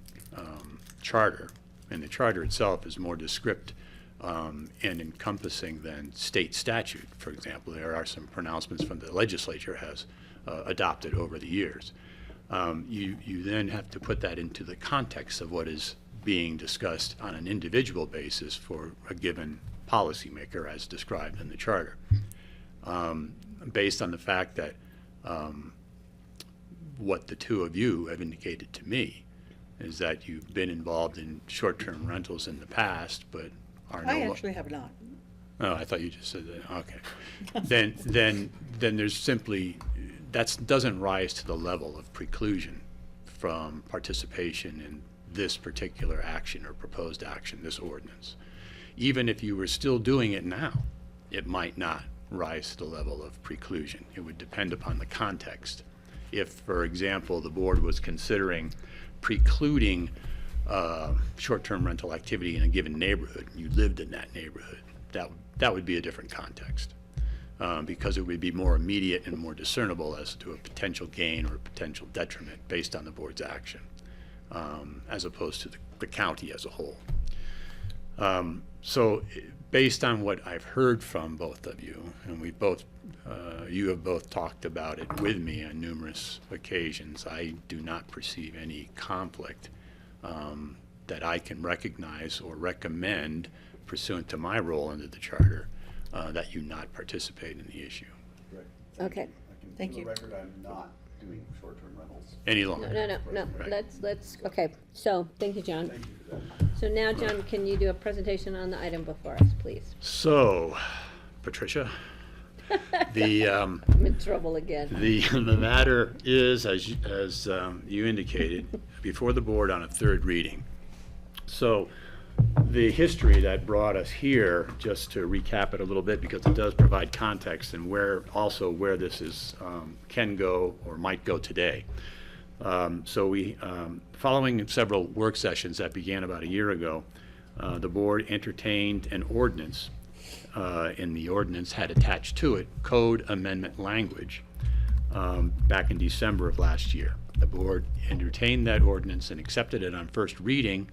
charter, and the charter itself is more descriptive and encompassing than state statute. For example, there are some pronouncements from the legislature has adopted over the years. You then have to put that into the context of what is being discussed on an individual basis for a given policymaker as described in the charter. Based on the fact that what the two of you have indicated to me is that you've been involved in short-term rentals in the past, but are no I actually have not. Oh, I thought you just said that. Okay. then there's simply, that doesn't rise to the level of preclusion from participation in this particular action or proposed action, this ordinance. Even if you were still doing it now, it might not rise to the level of preclusion. It would depend upon the context. If, for example, the board was considering precluding short-term rental activity in a given neighborhood, you lived in that neighborhood, that would be a different context, because it would be more immediate and more discernible as to a potential gain or a potential detriment based on the board's action, as opposed to the county as a whole. So based on what I've heard from both of you, and you have both talked about it with me on numerous occasions, I do not perceive any conflict that I can recognize or recommend pursuant to my role under the charter that you not participate in the issue. Okay. Thank you. For the record, I'm not doing short-term rentals Any longer. No. Right. Let's, okay, so, thank you, John. Thank you for that. So now, John, can you do a presentation on the item before us, please? So, Patricia, the I'm in trouble again. the matter is, as you indicated, before the board on a third reading. So the history that brought us here, just to recap it a little bit, because it does provide context and where this is can go or might go today. So we, following several work sessions that began about a year ago, the board entertained an ordinance, and the ordinance had attached to it code amendment language back in December of last year. The board entertained that ordinance and accepted it on first reading,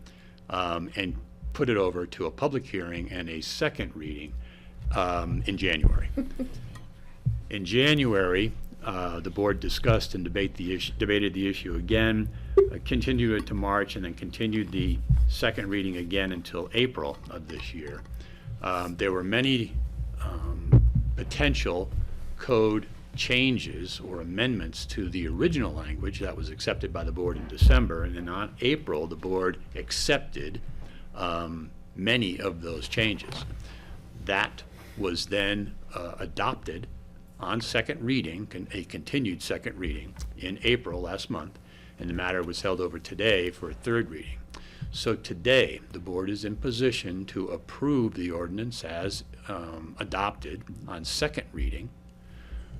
and put it over to a public hearing and a second reading in January. In January, the board discussed and debated the issue again, continued it to March, and then continued the second reading again until April of this year. There were many potential code changes or amendments to the original language that was accepted by the board in December, and then on April, the board accepted many of those changes. That was then adopted on second reading, a continued second reading in April last month, and the matter was held over today for a third reading. So today, the board is in position to approve the ordinance as adopted on second reading,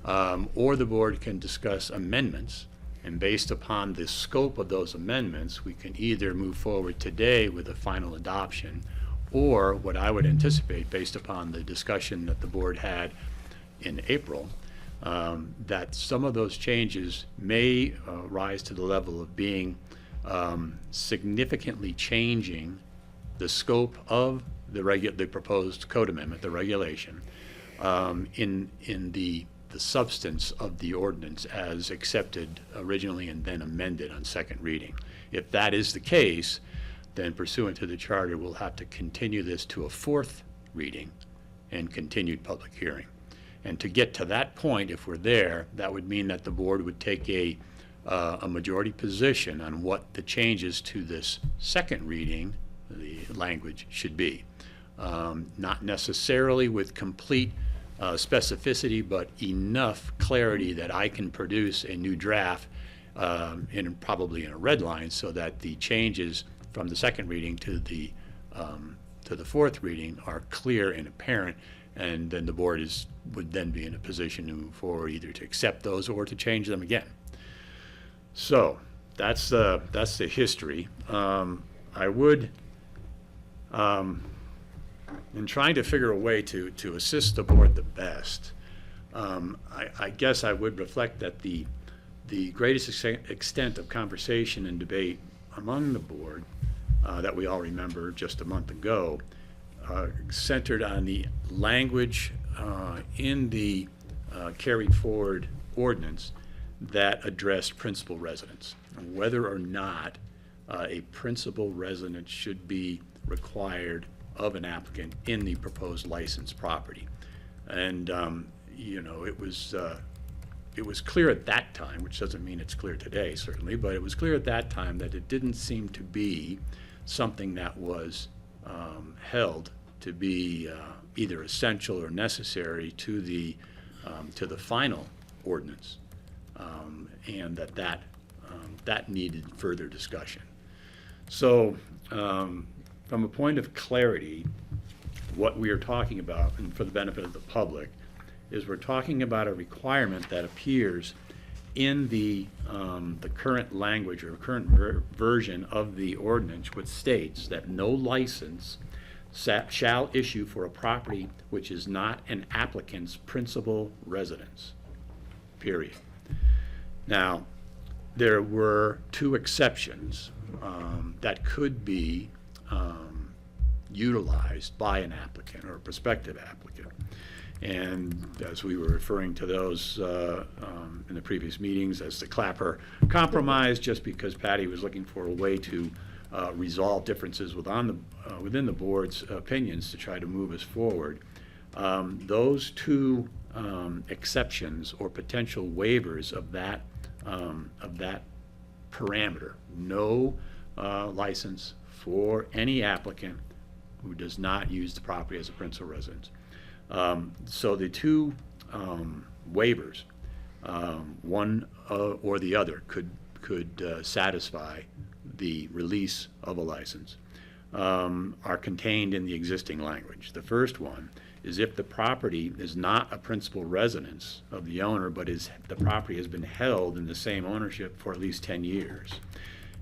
or the board can discuss amendments, and based upon the scope of those amendments, we can either move forward today with a final adoption, or what I would anticipate based upon the discussion that the board had in April, that some of those changes may rise to the level of being significantly changing the scope of the proposed code amendment, the regulation, in the substance of the ordinance as accepted originally and then amended on second reading. If that is the case, then pursuant to the charter, we'll have to continue this to a fourth reading and continued public hearing. And to get to that point, if we're there, that would mean that the board would take a majority position on what the changes to this second reading, the language, should be. Not necessarily with complete specificity, but enough clarity that I can produce a new draft, probably in a red line, so that the changes from the second reading to the fourth reading are clear and apparent, and then the board would then be in a position to move forward, either to accept those or to change them again. So that's the history. I would, in trying to figure a way to assist the board the best, I guess I would reflect that the the greatest extent of conversation and debate among the board that we all remember just a month ago centered on the language in the carried forward ordinance that addressed principal residence, and whether or not a principal residence should be required of an applicant in the proposed licensed property. And you know, it was clear at that time, which doesn't mean it's clear today, certainly, but it was clear at that time that it didn't seem to be something that was held to be either essential or necessary to the final ordinance, and that needed further discussion. So, from a point of clarity, what we are talking about, and for the benefit of the public, is we're talking about a requirement that appears in the current language or current version of the ordinance, which states that no license shall issue for a property which is not an applicant's principal residence, period. Now, there were two exceptions that could be utilized by an applicant or a prospective applicant. And as we were referring to those in the previous meetings as the Clapper Compromise, just because Patty was looking for a way to resolve differences within the board's opinions to try to move us forward. Those two exceptions or potential waivers of that parameter, no license for any applicant who does not use the property as a principal residence. So the two waivers, one or the other, could satisfy the release of a license, are contained in the existing language. The first one is if the property is not a principal residence of the owner, but the property has been held in the same ownership for at least 10 years.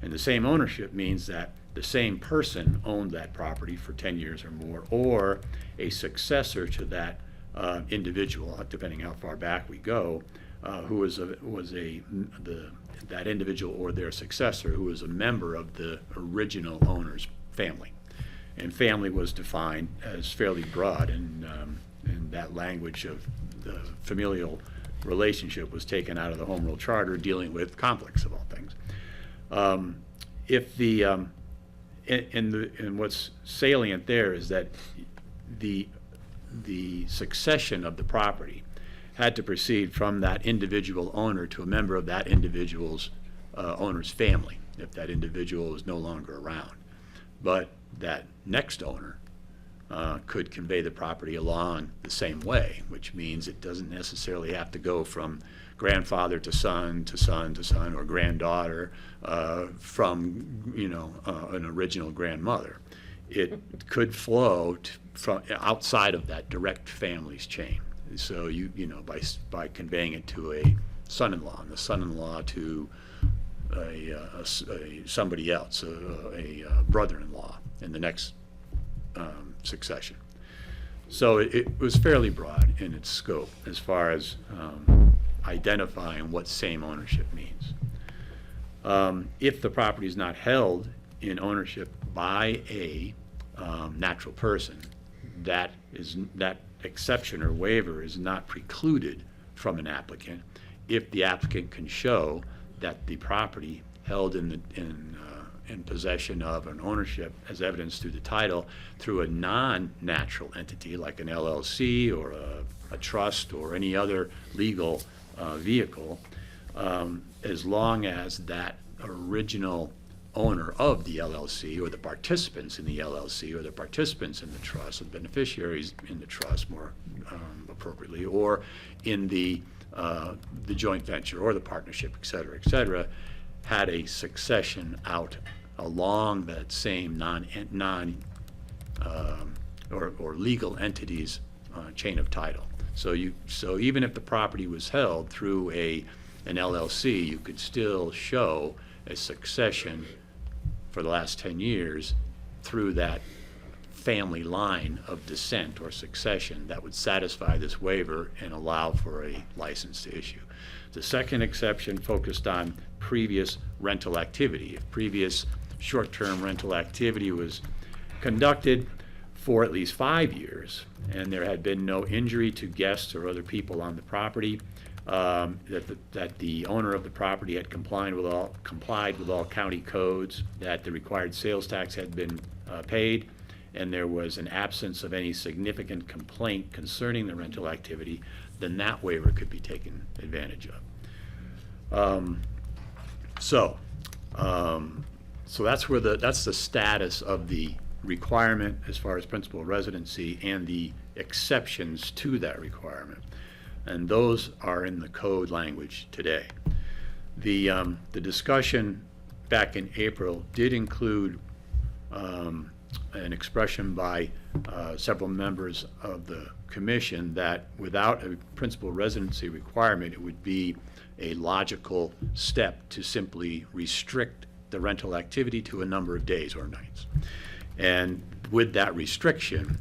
And the same ownership means that the same person owned that property for 10 years or more, or a successor to that individual, depending how far back we go, who that individual or their successor who was a member of the original owner's family. And family was defined as fairly broad, and that language of the familial relationship was taken out of the Home Rule Charter, dealing with conflicts of all things. And what's salient there is that the succession of the property had to proceed from that individual owner to a member of that individual's owner's family, if that individual is no longer around. But that next owner could convey the property along the same way, which means it doesn't necessarily have to go from grandfather to son to son to son, or granddaughter from an original grandmother. It could flow from outside of that direct family's chain. So by conveying it to a son-in-law, and the son-in-law to somebody else, a brother-in-law in the next succession. So it was fairly broad in its scope as far as identifying what same ownership means. If the property is not held in ownership by a natural person, that exception or waiver is not precluded from an applicant if the applicant can show that the property held in possession of an ownership, as evidenced through the title, through a non-natural entity like an LLC or a trust or any other legal vehicle, as long as that original owner of the LLC or the participants in the LLC or the participants in the trust, the beneficiaries in the trust more appropriately, or in the joint venture or the partnership, et cetera, had a succession out along that same or legal entity's chain of title. So even if the property was held through an LLC, you could still show a succession for the last 10 years through that family line of descent or succession that would satisfy this waiver and allow for a license to issue. The second exception focused on previous rental activity. If previous short-term rental activity was conducted for at least 5 years, and there had been no injury to guests or other people on the property, that the owner of the property had complied with all county codes, that the required sales tax had been paid, and there was an absence of any significant complaint concerning the rental activity, then that waiver could be taken advantage of. So that's the status of the requirement as far as principal residency and the exceptions to that requirement. And those are in the code language today. The discussion back in April did include an expression by several members of the commission that without a principal residency requirement, it would be a logical step to simply restrict the rental activity to a number of days or nights. And with that restriction,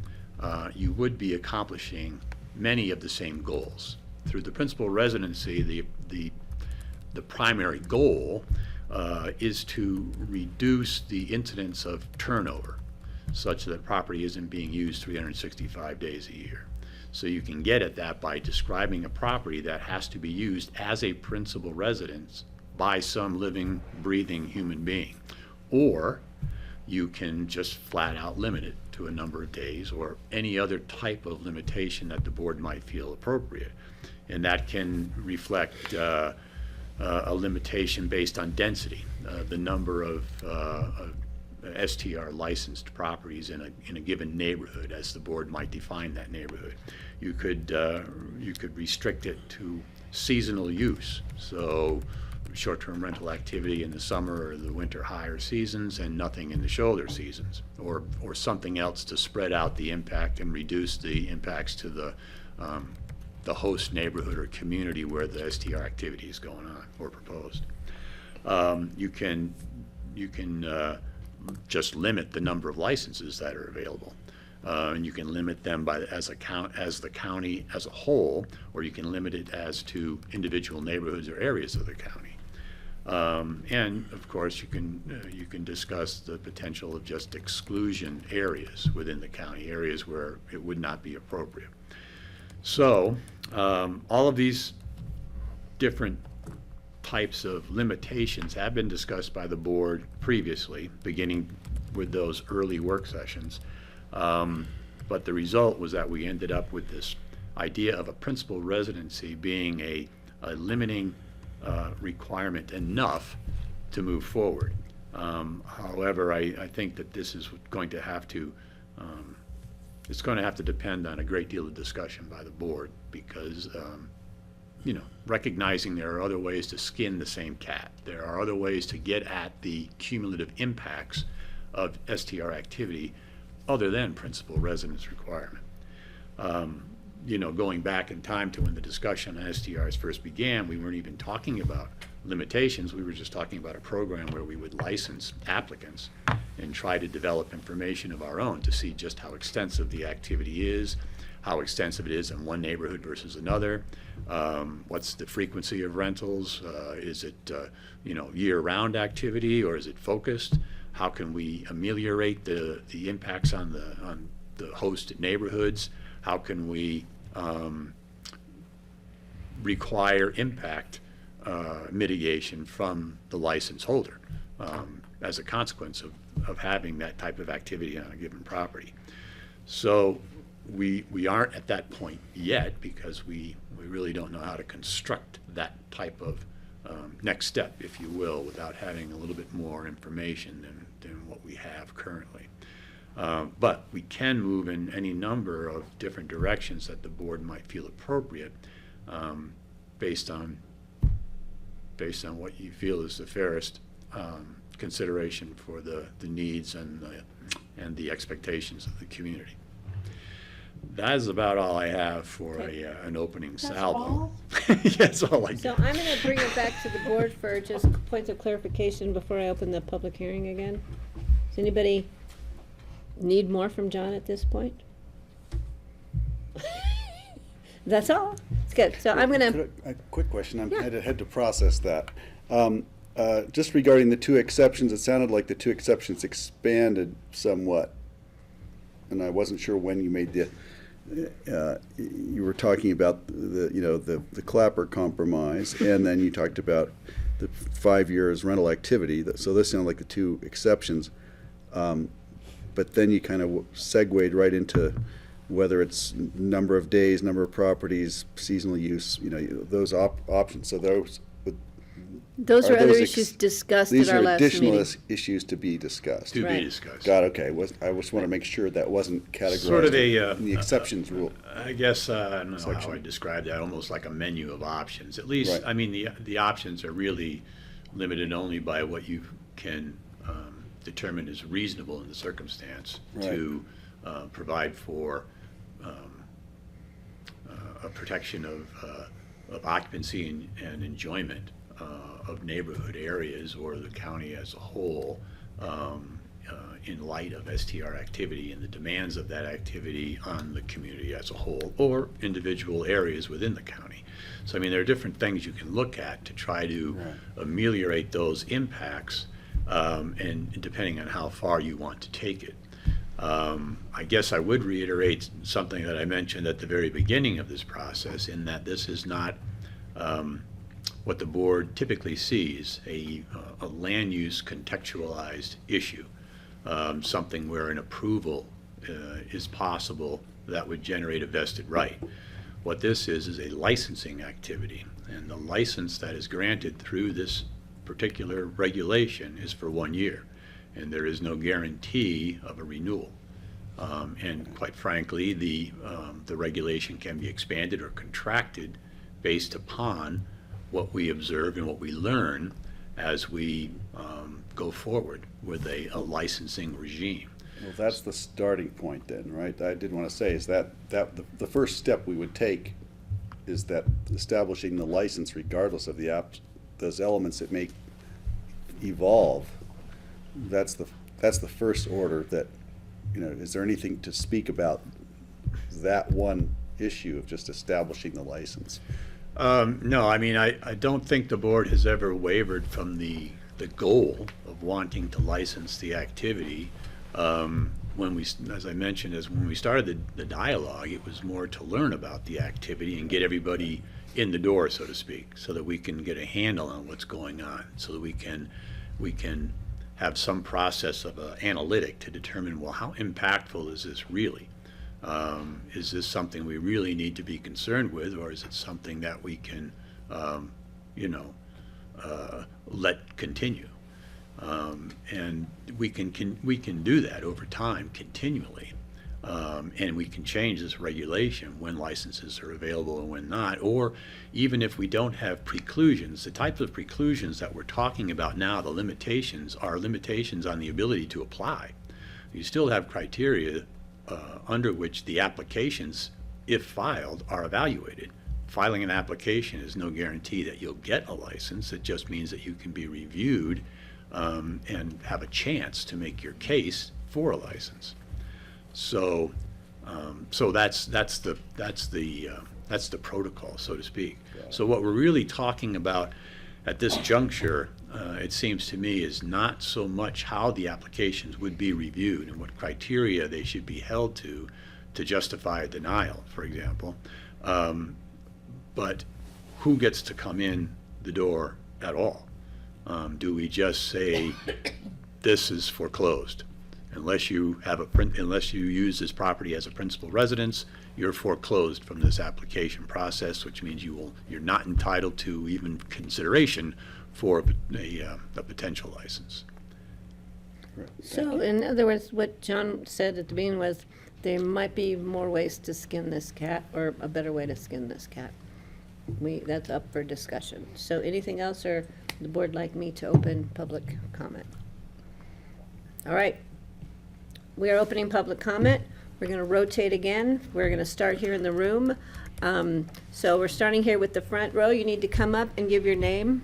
you would be accomplishing many of the same goals. Through the principal residency, the primary goal is to reduce the incidence of turnover such that property isn't being used 365 days a year. So you can get at that by describing a property that has to be used as a principal residence by some living, breathing human being. Or you can just flat out limit it to a number of days or any other type of limitation that the board might feel appropriate. And that can reflect a limitation based on density, the number of STR licensed properties in a given neighborhood, as the board might define that neighborhood. You could restrict it to seasonal use, so short-term rental activity in the summer or the winter higher seasons and nothing in the shoulder seasons, or something else to spread out the impact and reduce the impacts to the host neighborhood or community where the STR activity is going on or proposed. You can just limit the number of licenses that are available. And you can limit them as the county as a whole, or you can limit it as to individual neighborhoods or areas of the county. And of course, you can discuss the potential of just exclusion areas within the county, areas where it would not be appropriate. So all of these different types of limitations have been discussed by the board previously, beginning with those early work sessions. But the result was that we ended up with this idea of a principal residency being a limiting requirement enough to move forward. However, I think that this is going to have to it's going to have to depend on a great deal of discussion by the board because recognizing there are other ways to skin the same cat. There are other ways to get at the cumulative impacts of STR activity other than principal residence requirement. Going back in time to when the discussion on STRs first began, we weren't even talking about limitations. We were just talking about a program where we would license applicants and try to develop information of our own to see just how extensive the activity is, how extensive it is in one neighborhood versus another, what's the frequency of rentals, is it year-round activity or is it focused? How can we ameliorate the impacts on the host neighborhoods? How can we require impact mitigation from the license holder as a consequence of having that type of activity on a given property? So we aren't at that point yet because we really don't know how to construct that type of next step, if you will, without having a little bit more information than what we have currently. But we can move in any number of different directions that the board might feel appropriate based on what you feel is the fairest consideration for the needs and the expectations of the community. That is about all I have for an opening salvo. That's all I got. So I'm going to bring it back to the board for just points of clarification before I open the public hearing again. Does anybody Need more from John at this point? That's all. It's good. So I'm gonna, A quick question, I Yeah. had to process that. Just regarding the two exceptions, it sounded like the two exceptions expanded somewhat. And I wasn't sure when you made you were talking about the Clapper compromise, and then you talked about the 5 years rental activity. So those sound like the two exceptions. But then you kind of segued right into whether it's number of days, number of properties, seasonal use, those options. So those are other those issues discussed at our last These are meeting. additional issues to be discussed. To Right. be discussed. Got it, okay. I just want to make sure that wasn't categorized Sort of in the exceptions rule. I guess, I don't know how Section. I describe that, almost like a menu of options. At least, Right. I mean, the options are really limited only by what you can determine is reasonable in the circumstance to provide for a protection of occupancy and enjoyment of neighborhood areas or the county as a whole, in light of STR activity and the demands of that activity on the community as a whole, or individual areas within the county. So, I mean, there are different things you can look at to try to ameliorate those impacts, and depending on how far you want to take it. I guess I would reiterate something that I mentioned at the very beginning of this process, in that this is not what the board typically sees, a land use contextualized issue, something where an approval is possible that would generate a vested right. What this is a licensing activity, and the license that is granted through this particular regulation is for 1 year, and there is no guarantee of a renewal. And quite frankly, the regulation can be expanded or contracted based upon what we observe and what we learn as we go forward with a licensing regime. Well, that's the starting point then, right? I did want to say is that the first step we would take is that establishing the license, regardless of those elements that may evolve. That's the first order. That, is there anything to speak about that one issue of just establishing the license? No, I mean, I don't think the board has ever wavered from the goal of wanting to license the activity. When we, as I mentioned, when we started the dialogue, it was more to learn about the activity and get everybody in the door, so to speak, so that we can get a handle on what's going on, so that we can have some process of analytic to determine, well, how impactful is this really? Is this something we really need to be concerned with, or is it something that we can, let continue? And we can do that over time continually, and we can change this regulation when licenses are available and when not, or even if we don't have preclusions. The types of preclusions that we're talking about now, the limitations, are limitations on the ability to apply. You still have criteria under which the applications, if filed, are evaluated. Filing an application is no guarantee that you'll get a license. It just means that you can be reviewed and have a chance to make your case for a license. So, that's the protocol, so to speak. So what we're really talking about at this juncture, it seems to me, is not so much how the applications would be reviewed and what criteria they should be held to justify a denial, for example, but who gets to come in the door at all. Do we just say, this is foreclosed? Unless you use this property as a principal residence, you're foreclosed from this application process, which means you're not entitled to even consideration for a potential license. So in other words, what John said at the beginning was, there might be more ways to skin this cat, or a better way to skin this cat. That's up for discussion. So anything else, or the board like me to open public comment? All right. We are opening public comment. We're going to rotate again. We're going to start here in the room. So we're starting here with the front row. You need to come up and give your name.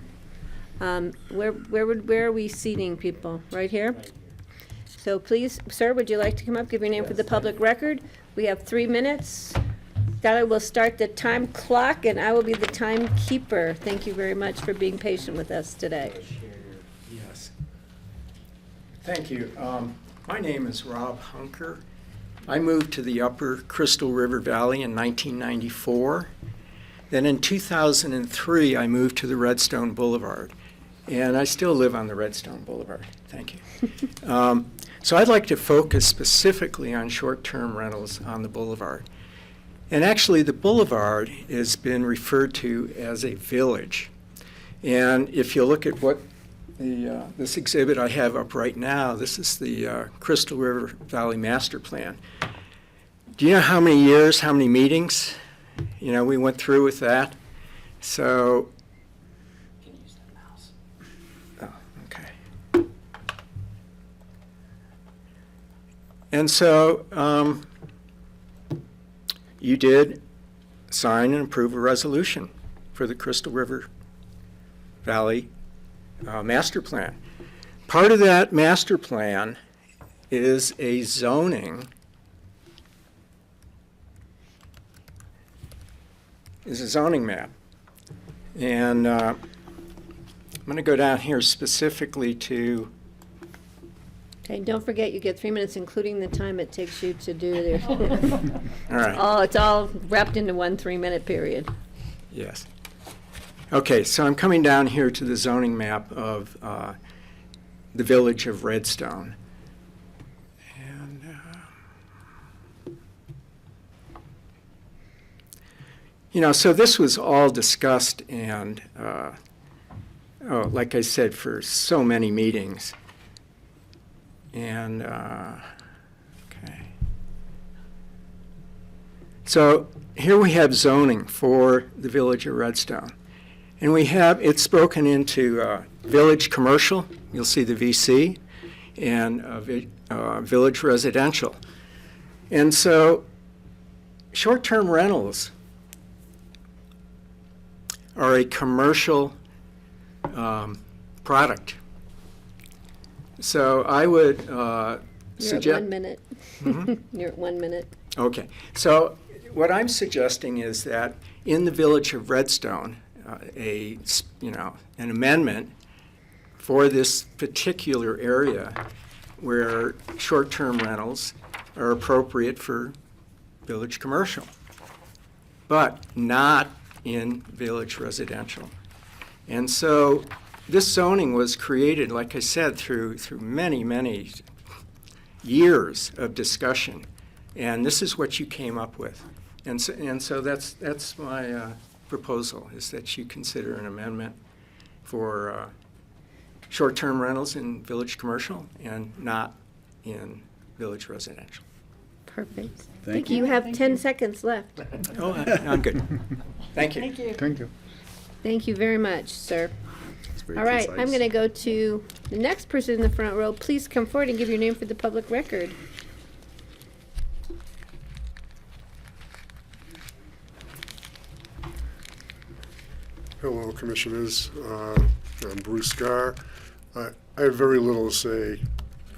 Where are we seating people? Right here? So please, sir, would you like to come up, give your name for the public record? We have 3 minutes. Skylar will start the time clock, and I will be the timekeeper. Thank you very much for being patient with us today. Yes. Thank you. My name is Rob Hunker. I moved to the upper Crystal River Valley in 1994. Then in 2003, I moved to the Redstone Boulevard. And I still live on the Redstone Boulevard. Thank you. So I'd like to focus specifically on short-term rentals on the boulevard. And actually, the boulevard has been referred to as a village. And if you look at what this exhibit I have up right now, this is the Crystal River Valley Master Plan. Do you know how many years, how many meetings, we went through with that? So, Can you use that mouse? oh, okay. And so, you did sign and approve a resolution for the Crystal River Valley Master Plan. Part of that master plan is a zoning map. And I'm going to go down here specifically to Okay, don't forget, you get 3 minutes, including the time it takes you to do this. All right. It's all wrapped into one 3-minute period. Yes. Okay, so I'm coming down here to the zoning map of the village of Redstone. And, so this was all discussed and, like I said, for so many meetings. And, okay. So here we have zoning for the village of Redstone. And it's broken into village commercial, you'll see the VC, and village residential. And so short-term rentals are a commercial product. So I would suggest... You're at 1 minute. Mm-hmm. You're at 1 minute. Okay. So what I'm suggesting is that in the village of Redstone, an amendment for this particular area where short-term rentals are appropriate for village commercial, but not in village residential. And so this zoning was created, like I said, through many, many years of discussion. And this is what you came up with. And so that's my proposal, is that you consider an amendment for short-term rentals in village commercial and not in village residential. Perfect. Thank you. You have 10 seconds left. Oh, I'm good. Thank you. Thank you. Thank you. Thank you very much, sir. Very All right, concise. I'm going to go to the next person in the front row. Please come forward and give your name for the public record. Hello, Commissioners. I'm Bruce Garr. I have very little to say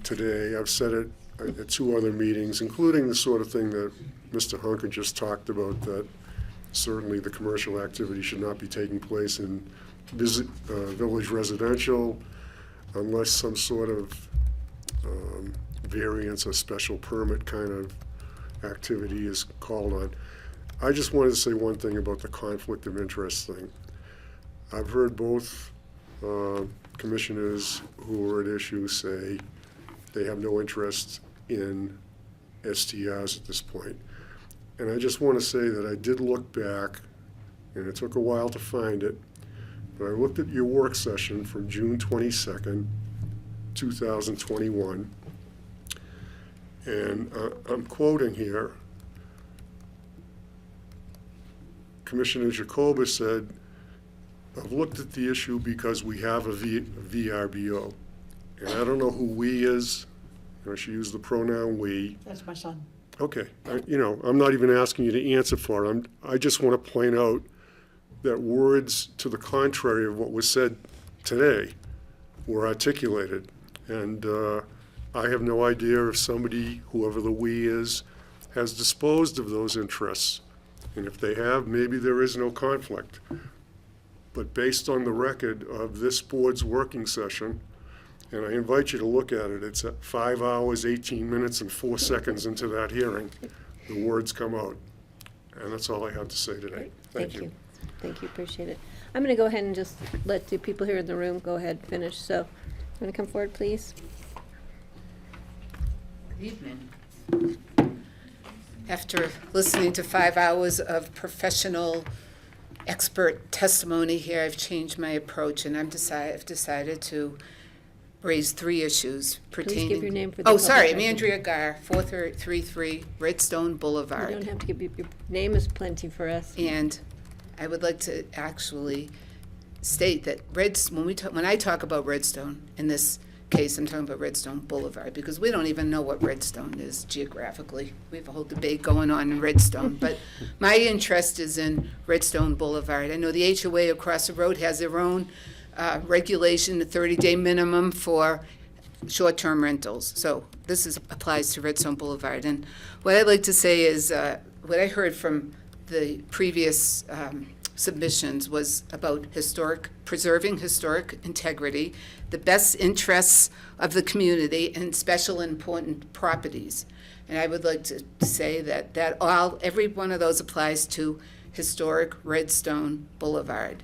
today. I've said it at 2 other meetings, including the sort of thing that Mr. Hunker just talked about, that certainly the commercial activity should not be taking place in village residential unless some sort of variance or special permit kind of activity is called on. I just wanted to say one thing about the conflict of interest thing. I've heard both commissioners who are at issue say they have no interest in STRs at this point. And I just want to say that I did look back, and it took a while to find it, but I looked at your work session from June 22nd, 2021, and I'm quoting here. Commissioner Jacoba said, "I've looked at the issue because we have a VRBO." And I don't know who "we" is. She used the pronoun "we." That's my son. Okay, I'm not even asking you to answer for it. I just want to point out that words to the contrary of what was said today were articulated. And I have no idea if somebody, whoever the "we" is, has disposed of those interests. And if they have, maybe there is no conflict. But based on the record of this board's working session, and I invite you to look at it, it's at 5 hours, 18 minutes, and 4 seconds into that hearing, the words come out. And that's all I have to say today. Thank you. Thank you, appreciate it. I'm gonna go ahead and just let the people here in the room go ahead and finish, so, you wanna come forward, please? Good evening. After listening to 5 hours of professional expert testimony here, I've changed my approach, and I've decided to raise 3 issues pertaining. Please give your name for the Oh, public sorry, I'm record. Andrea Gar, 433 Redstone Boulevard. You don't have to give, your name is plenty for us. And I would like to actually state that when I talk about Redstone, in this case, I'm talking about Redstone Boulevard, because we don't even know what Redstone is geographically. We have a whole debate going on in Redstone, but my interest is in Redstone Boulevard. I know the HOA across the road has their own regulation, a 30-day minimum for short-term rentals. So this applies to Redstone Boulevard. And what I'd like to say is what I heard from the previous submissions was about preserving historic integrity, the best interests of the community, and special and important properties. And I would like to say that every one of those applies to historic Redstone Boulevard.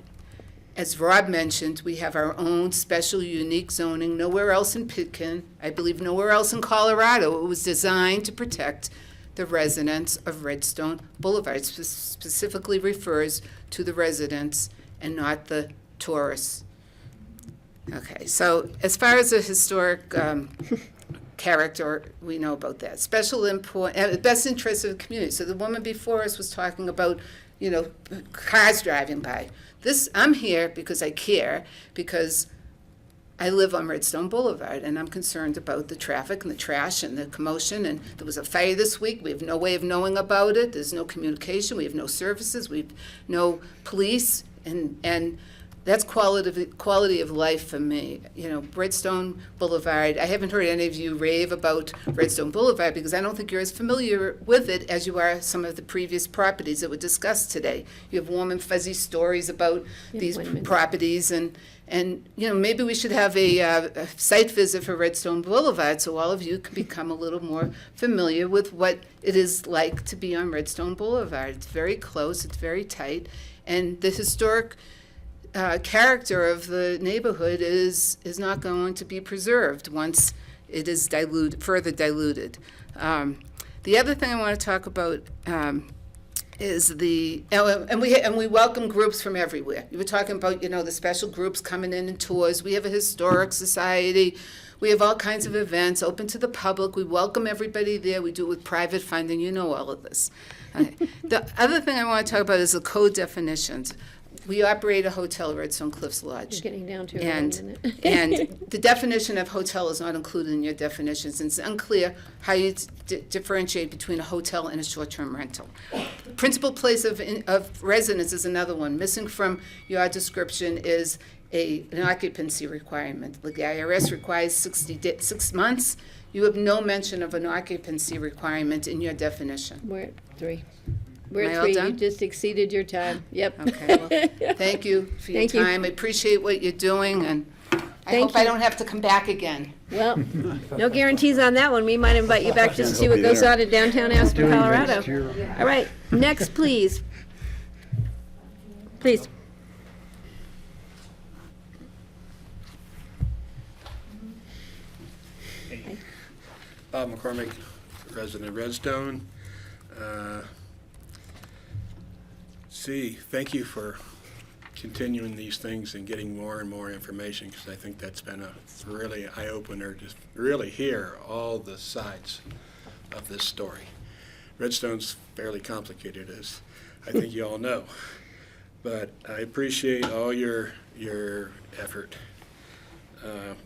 As Rob mentioned, we have our own special, unique zoning, nowhere else in Pitkin, I believe nowhere else in Colorado. It was designed to protect the residents of Redstone Boulevard. It specifically refers to the residents and not the tourists. Okay, so as far as the historic character, we know about that. Special best interest of the community. So the woman before us was talking about, cars driving by. I'm here because I care, because I live on Redstone Boulevard, and I'm concerned about the traffic and the trash and the commotion. And there was a fire this week. We have no way of knowing about it. There's no communication. We have no services. We have no police, and that's quality of life for me. Redstone Boulevard. I haven't heard any of you rave about Redstone Boulevard because I don't think you're as familiar with it as you are some of the previous properties that were discussed today. You have warm and fuzzy stories about these properties, and maybe we should have a site visit for Redstone Boulevard so all of you can become a little more familiar with what it is like to be on Redstone Boulevard. It's very close, it's very tight, and the historic character of the neighborhood is not going to be preserved once it is further diluted. The other thing I want to talk about is and we welcome groups from everywhere. You were talking about the special groups coming in and tours. We have a historic society. We have all kinds of events open to the public. We welcome everybody there. We do it with private funding. You know all of this. Okay. The other thing I want to talk about is the code definitions. We operate a hotel, Redstone Cliffs Lodge. You're getting down to it, And isn't it? the definition of hotel is not included in your definitions. It's unclear how you differentiate between a hotel and a short-term rental. Principal place of residence is another one. Missing from your description is an occupancy requirement. The IRS requires 6 months. You have no mention of an occupancy requirement in your definition. We're at 3. We're Am I at all 3. You done? just exceeded your time. Yep. Okay, well, thank you for your Thank you. time. I appreciate what you're doing, and I Thank hope I you. don't have to come back again. Well, no guarantees on that one. We might invite you back just to see what goes on in downtown Aspen, Colorado. All right, next, please. Please. Bob McCormick, resident of Redstone. Thank you for continuing these things and getting more and more information, because I think that's been a really eye-opener to really hear all the sides of this story. Redstone's fairly complicated, as I think you all know, but I appreciate all your effort. I'm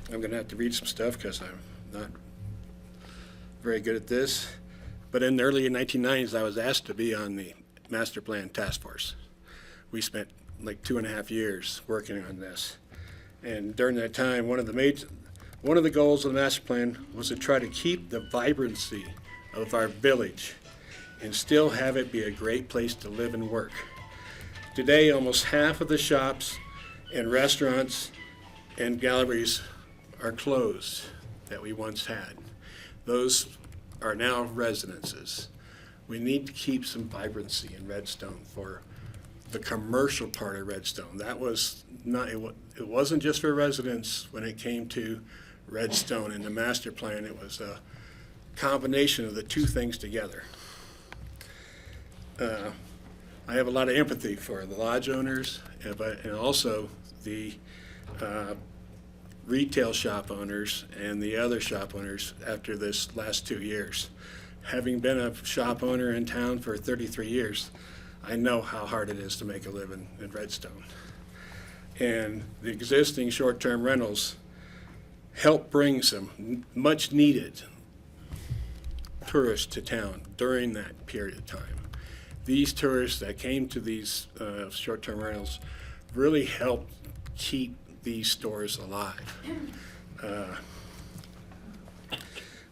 going to have to read some stuff because I'm not very good at this, but in the early 1990s, I was asked to be on the Master Plan Task Force. We spent like 2.5 years working on this, and during that time, one of the One of the goals of the master plan was to try to keep the vibrancy of our village and still have it be a great place to live and work. Today, almost half of the shops and restaurants and galleries are closed that we once had. Those are now residences. We need to keep some vibrancy in Redstone for the commercial part of Redstone. That was not, it wasn't just for residents when it came to Redstone and the master plan. It was a combination of the two things together. I have a lot of empathy for the lodge owners and also the retail shop owners and the other shop owners after this last 2 years. Having been a shop owner in town for 33 years, I know how hard it is to make a living in Redstone. And the existing short-term rentals help bring some much needed tourists to town during that period of time. These tourists that came to these short-term rentals really helped keep these stores alive.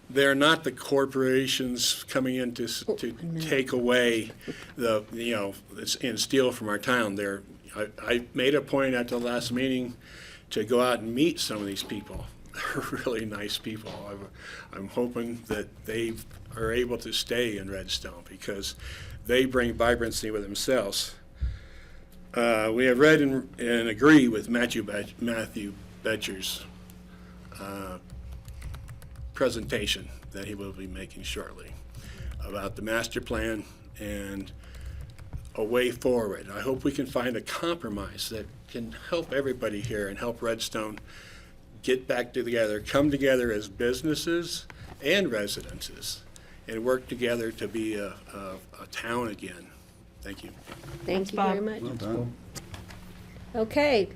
They're not the corporations coming in to take away and steal from our town. I made a point at the last meeting to go out and meet some of these people. They're really nice people. I'm hoping that they are able to stay in Redstone because they bring vibrancy with themselves. We have read and agree with Matthew Betcher's presentation that he will be making shortly about the master plan and a way forward. I hope we can find a compromise that can help everybody here and help Redstone get back together, come together as businesses and residences, and work together to be a town again. Thank you. Thank you very much. Well done. Okay,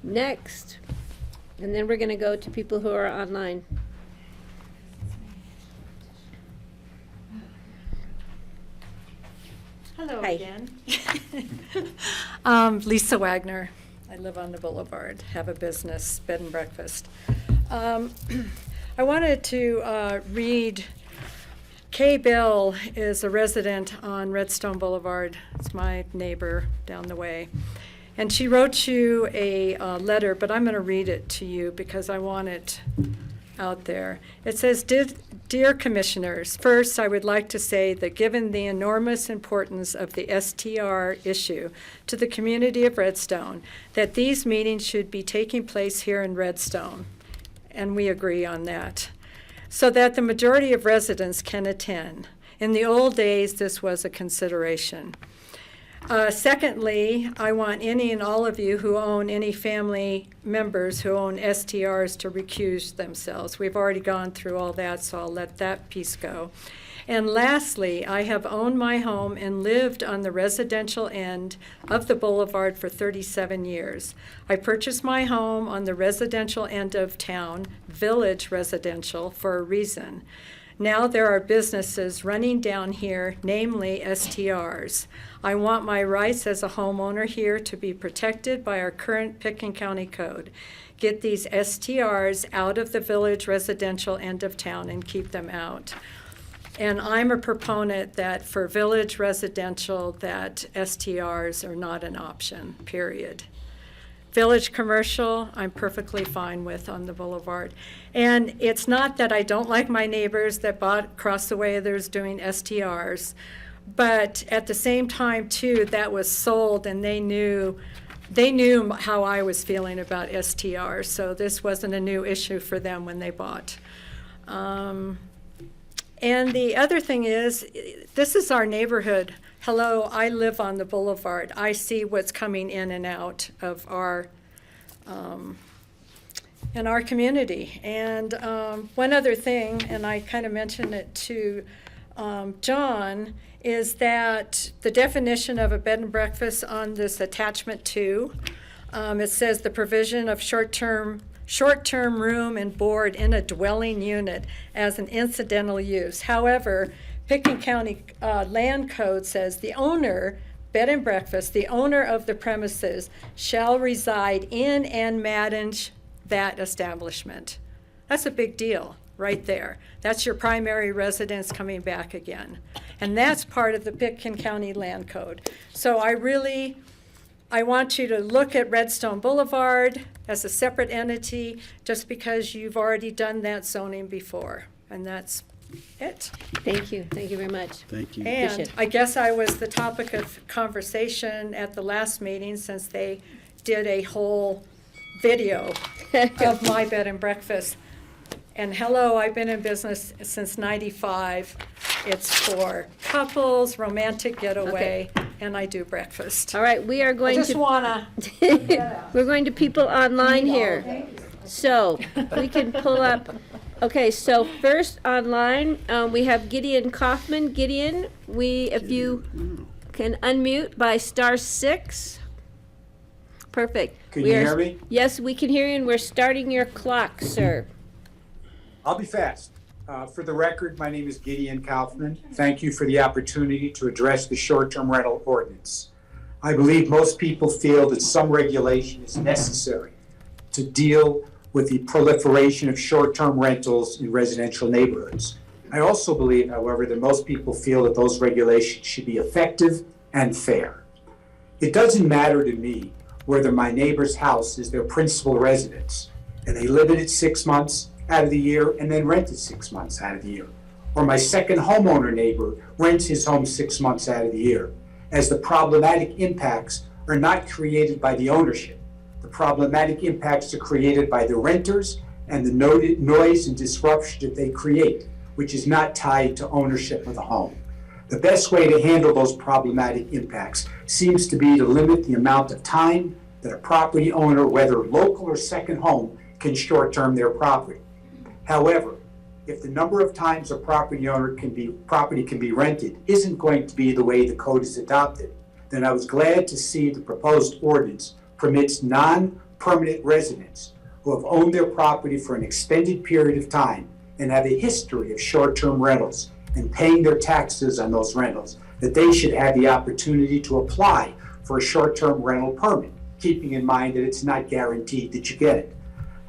next, and then we're going to go to people who are online. Hello Hi. again. Lisa Wagner. I live on the Boulevard, have a business, bed and breakfast. I wanted to read, Kay Bell is a resident on Redstone Boulevard. It's my neighbor down the way. And she wrote you a letter, but I'm going to read it to you because I want it out there. It says, Dear Commissioners, first I would like to say that given the enormous importance of the STR issue to the community of Redstone, that these meetings should be taking place here in Redstone, and we agree on that, so that the majority of residents can attend. In the old days, this was a consideration. Secondly, I want any and all of you who own any family members who own STRs to recuse themselves. We've already gone through all that, so I'll let that piece go. And lastly, I have owned my home and lived on the residential end of the boulevard for 37 years. I purchased my home on the residential end of town, Village Residential, for a reason. Now there are businesses running down here, namely STRs. I want my rights as a homeowner here to be protected by our current Pickens County Code. Get these STRs out of the Village Residential end of town and keep them out. And I'm a proponent that for Village Residential, that STRs are not an option, period. Village Commercial, I'm perfectly fine with on the boulevard. And it's not that I don't like my neighbors that bought across the way, there's doing STRs, but at the same time too, that was sold and they knew how I was feeling about STRs, so this wasn't a new issue for them when they bought. And the other thing is, this is our neighborhood. Hello, I live on the boulevard. I see what's coming in and out of our, in our community. And one other thing, and I kind of mentioned it to John, is that the definition of a bed and breakfast on this attachment 2, it says the provision of short-term room and board in a dwelling unit as an incidental use. However, Pickens County Land Code says the owner, bed and breakfast, the owner of the premises shall reside in and manage that establishment. That's a big deal right there. That's your primary residence coming back again. And that's part of the Pitkin County Land Code. So I want you to look at Redstone Boulevard as a separate entity just because you've already done that zoning before. And that's it. Thank you very much. Thank you. And Appreciate it. I guess I was the topic of conversation at the last meeting since they did a whole video of my bed and breakfast. And hello, I've been in business since '95. It's for couples, romantic getaway, and I do breakfast. All right, we are going to. I just wanna. We're going to people online here. So we can pull up, okay, so first online, we have Gideon Kaufman. Gideon, if you can unmute by *6. Perfect. Can you hear me? Yes, we can hear you, and we're starting your clock, sir. I'll be fast. For the record, my name is Gideon Kaufman. Thank you for the opportunity to address the short-term rental ordinance. I believe most people feel that some regulation is necessary to deal with the proliferation of short-term rentals in residential neighborhoods. I also believe, however, that most people feel that those regulations should be effective and fair. It doesn't matter to me whether my neighbor's house is their principal residence and they live in it 6 months out of the year and then rent it 6 months out of the year. Or my second homeowner neighbor rents his home 6 months out of the year, as the problematic impacts are not created by the ownership. The problematic impacts are created by the renters and the noise and disruption that they create, which is not tied to ownership of the home. The best way to handle those problematic impacts seems to be to limit the amount of time that a property owner, whether local or second home, can short-term their property. However, if the number of times a property can be rented isn't going to be the way the code is adopted, then I was glad to see the proposed ordinance permits non-permanent residents who have owned their property for an extended period of time and have a history of short-term rentals and paying their taxes on those rentals, that they should have the opportunity to apply for a short-term rental permit, keeping in mind that it's not guaranteed that you get it.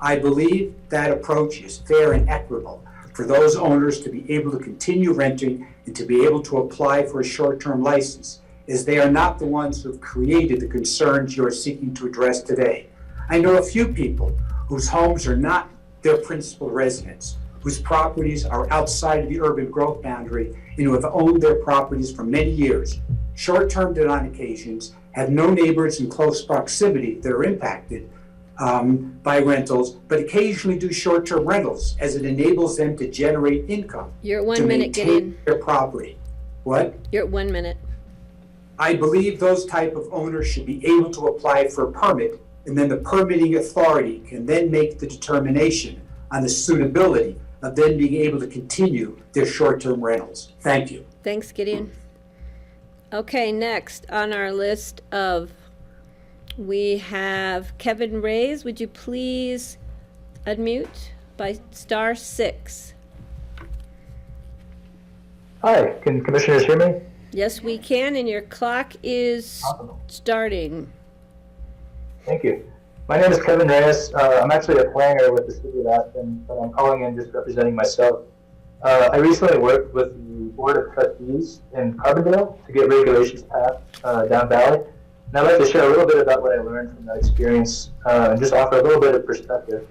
I believe that approach is fair and equitable for those owners to be able to continue renting and to be able to apply for a short-term license, as they are not the ones who have created the concerns you are seeking to address today. I know a few people whose homes are not their principal residence, whose properties are outside of the urban growth boundary, and who have owned their properties for many years, short-termed it on occasions, have no neighbors in close proximity that are impacted by rentals, but occasionally do short-term rentals, as it enables them to generate income. You're at 1 to minute, maintain Gideon. their property. What? You're at 1 minute. I believe those type of owners should be able to apply for a permit, and then the permitting authority can then make the determination on the suitability of then being able to continue their short-term rentals. Thank you. Thanks, Gideon. Okay, next on our list we have Kevin Reyes. Would you please unmute by *6? Hi, can commissioners hear me? Yes, we can, and your clock is starting. Thank you. My name is Kevin Reyes. I'm actually a planner with the city of Aspen, but I'm calling in just representing myself. I recently worked with the Board of Trustees in Carbondale to get regulations passed down Valley. And I'd like to share a little bit about what I learned from that experience and just offer a little bit of perspective.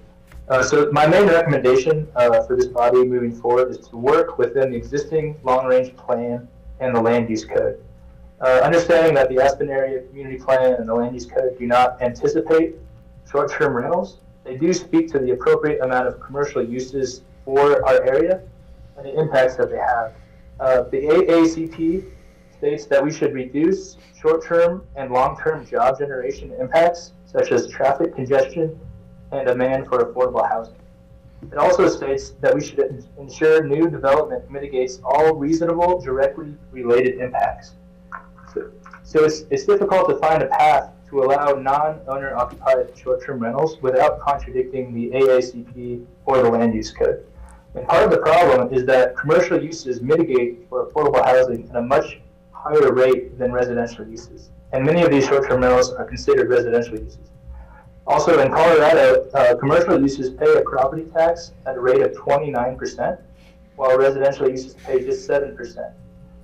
So my main recommendation for this body moving forward is to work within the existing long-range plan and the land use code. Understanding that the Aspen Area Community Plan and the land use code do not anticipate short-term rentals, they do speak to the appropriate amount of commercial uses for our area and the impacts that they have. The AACP states that we should reduce short-term and long-term job generation impacts, such as traffic congestion and demand for affordable housing. It also states that we should ensure new development mitigates all reasonable directly related impacts. So it's difficult to find a path to allow non-owner occupied short-term rentals without contradicting the AACP or the land use code. And part of the problem is that commercial uses mitigate for affordable housing at a much higher rate than residential uses. And many of these short-term rentals are considered residential uses. Also, in Colorado, commercial uses pay a property tax at a rate of 29%, while residential uses pay just 7%.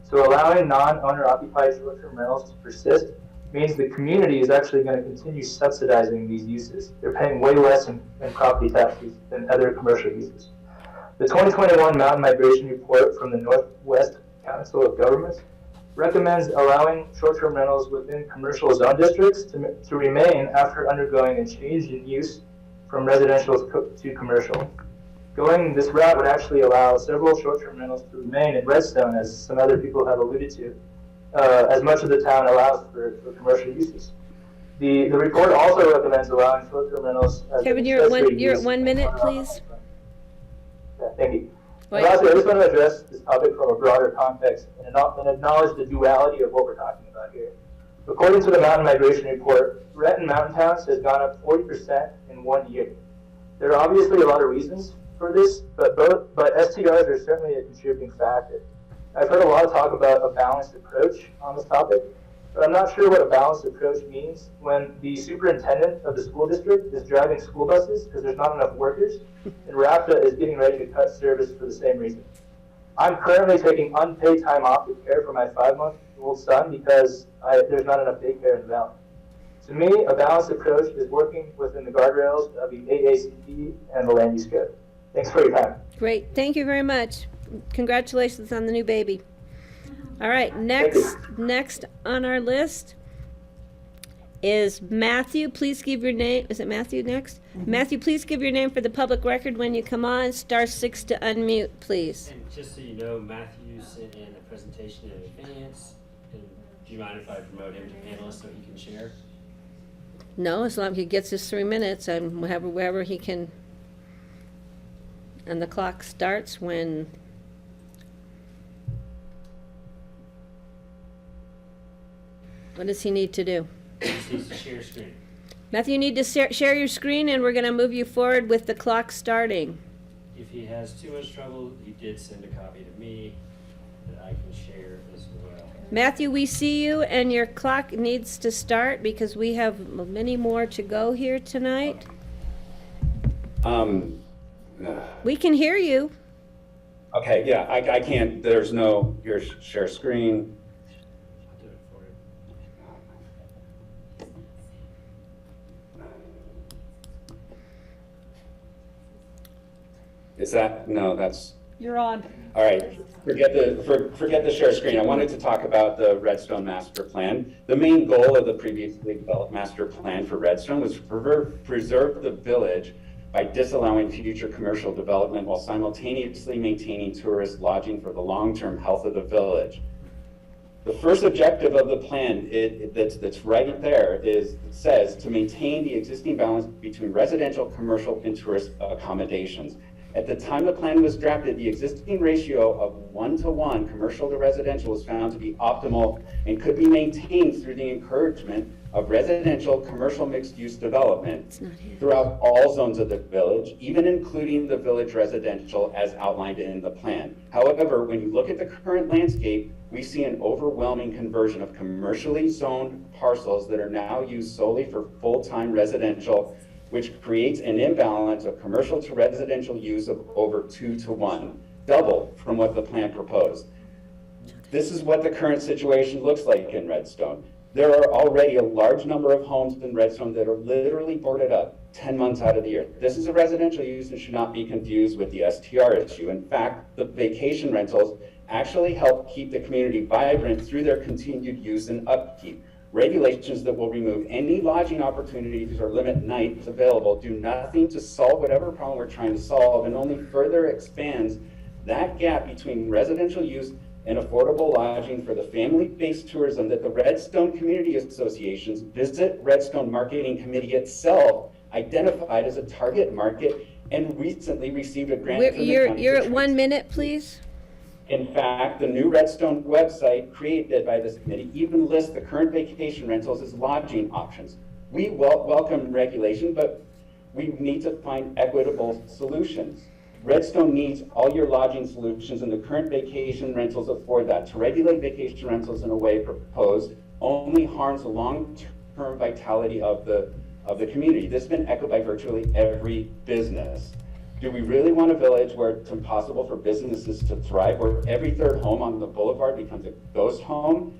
So allowing non-owner occupied short-term rentals to persist means the community is actually going to continue subsidizing these uses. They're paying way less in property taxes than other commercial uses. The 2021 Mountain Migration Report from the Northwest Council of Governments recommends allowing short-term rentals within commercial zone districts to remain after undergoing a change in use from residential to commercial. Going this route would actually allow several short-term rentals to remain in Redstone, as some other people have alluded to, as much of the town allows for commercial uses. The report also recommends allowing short-term rentals as Kevin, an you're at accessory 1 minute, please. Yeah, thank you. Wait. Lastly, I just want to address this topic from a broader context and acknowledge the duality of what we're talking about here. According to the Mountain Migration Report, rent in mountain towns has gone up 40% in 1 year. There are obviously a lot of reasons for this, but STRs are certainly a contributing factor. I've heard a lot of talk about a balanced approach on this topic, but I'm not sure what a balanced approach means when the superintendent of the school district is driving school buses because there's not enough workers, and RAPTA is getting ready to cut service for the same reason. I'm currently taking unpaid time off to care for my 5-month-old son because there's not enough daycare in the valley. To me, a balanced approach is working within the guardrails of the AACP and the land use code. Thanks for your time. Great, thank you very much. Congratulations on the new baby. All right, next on our list is Matthew. Please give your name. Is it Matthew next? Matthew, please give your name for the public record when you come on. *6 to unmute, please. And just so you know, Matthew sent in a presentation in advance. And do you mind if I promote him to panelist so he can share? No, as long as he gets his 3 minutes and wherever he can. And the clock starts when. What does he need to do? He just needs to share screen. Matthew, you need to share your screen, and we're going to move you forward with the clock starting. If he has too much trouble, he did send a copy to me that I can share as well. Matthew, we see you, and your clock needs to start because we have many more to go here tonight. We can hear you. Okay, yeah, I can't, there's no, your share screen. I'll do it for you. Is that, no, that's, You're on. all right. Forget the share screen. I wanted to talk about the Redstone Master Plan. The main goal of the previously developed master plan for Redstone was to preserve the village by disallowing future commercial development while simultaneously maintaining tourist lodging for the long-term health of the village. The first objective of the plan that's right there says to maintain the existing balance between residential, commercial, and tourist accommodations. At the time the plan was drafted, the existing ratio of 1-to-1 commercial to residential was found to be optimal and could be maintained through the encouragement of residential commercial mixed-use development throughout all zones of the village, even including the village residential as outlined in the plan. However, when you look at the current landscape, we see an overwhelming conversion of commercially zoned parcels that are now used solely for full-time residential, which creates an imbalance of commercial to residential use of over 2-to-1, double from what the plan proposed. This is what the current situation looks like in Redstone. There are already a large number of homes in Redstone that are literally boarded up 10 months out of the year. This is a residential use and should not be confused with the STR issue. In fact, the vacation rentals actually help keep the community vibrant through their continued use and upkeep. Regulations that will remove any lodging opportunities or limit nights available do nothing to solve whatever problem we're trying to solve and only further expands that gap between residential use and affordable lodging for the family-based tourism that the Redstone Community Association's Visit Redstone Marketing Committee itself identified as a target market and recently received a grant from the county. You're at 1 minute, please. In fact, the new Redstone website created by this committee even lists the current vacation rentals as lodging options. We welcome regulation, but we need to find equitable solutions. Redstone needs all your lodging solutions, and the current vacation rentals afford that. To regulate vacation rentals in a way proposed only harms the long-term vitality of the of the community. This has been echoed by virtually every business. Do we really want a village where it's impossible for businesses to thrive, where every third home on the boulevard becomes a ghost home,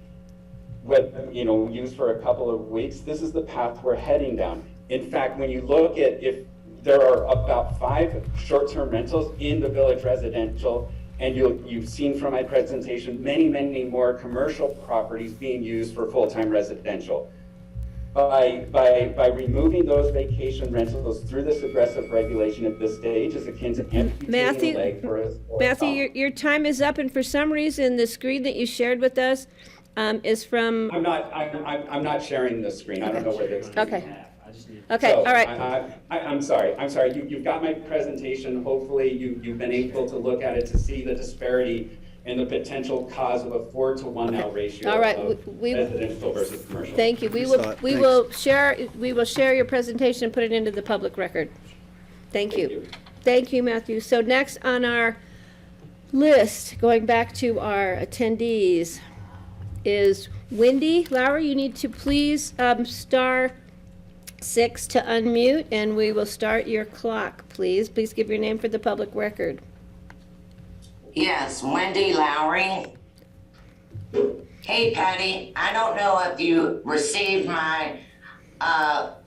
used for a couple of weeks? This is the path we're heading down. In fact, when you look at, if there are about 5 short-term rentals in the village residential, and you've seen from my presentation many, many more commercial properties being used for full-time residential. By removing those vacation rentals through this aggressive regulation at this stage is akin to amputating a leg for us. Matthew, your time is up, and for some reason, the screen that you shared with us is from... I'm not sharing the screen. I don't know where this is. Okay. Okay, all right. I'm sorry. You've got my presentation. Hopefully you've been able to look at it to see the disparity and the potential cause of a 4-to-1 now ratio All right. of residential versus commercial. Thank you. We will share your presentation and put it into the public record. Thank you. Thank you, Matthew. So next on our list, going back to our attendees, is Wendy Lauer. You need to please star 6 to unmute, and we will start your clock, please. Please give your name for the public record. Yes, Wendy Lowry. Hey, Patty, I don't know if you received my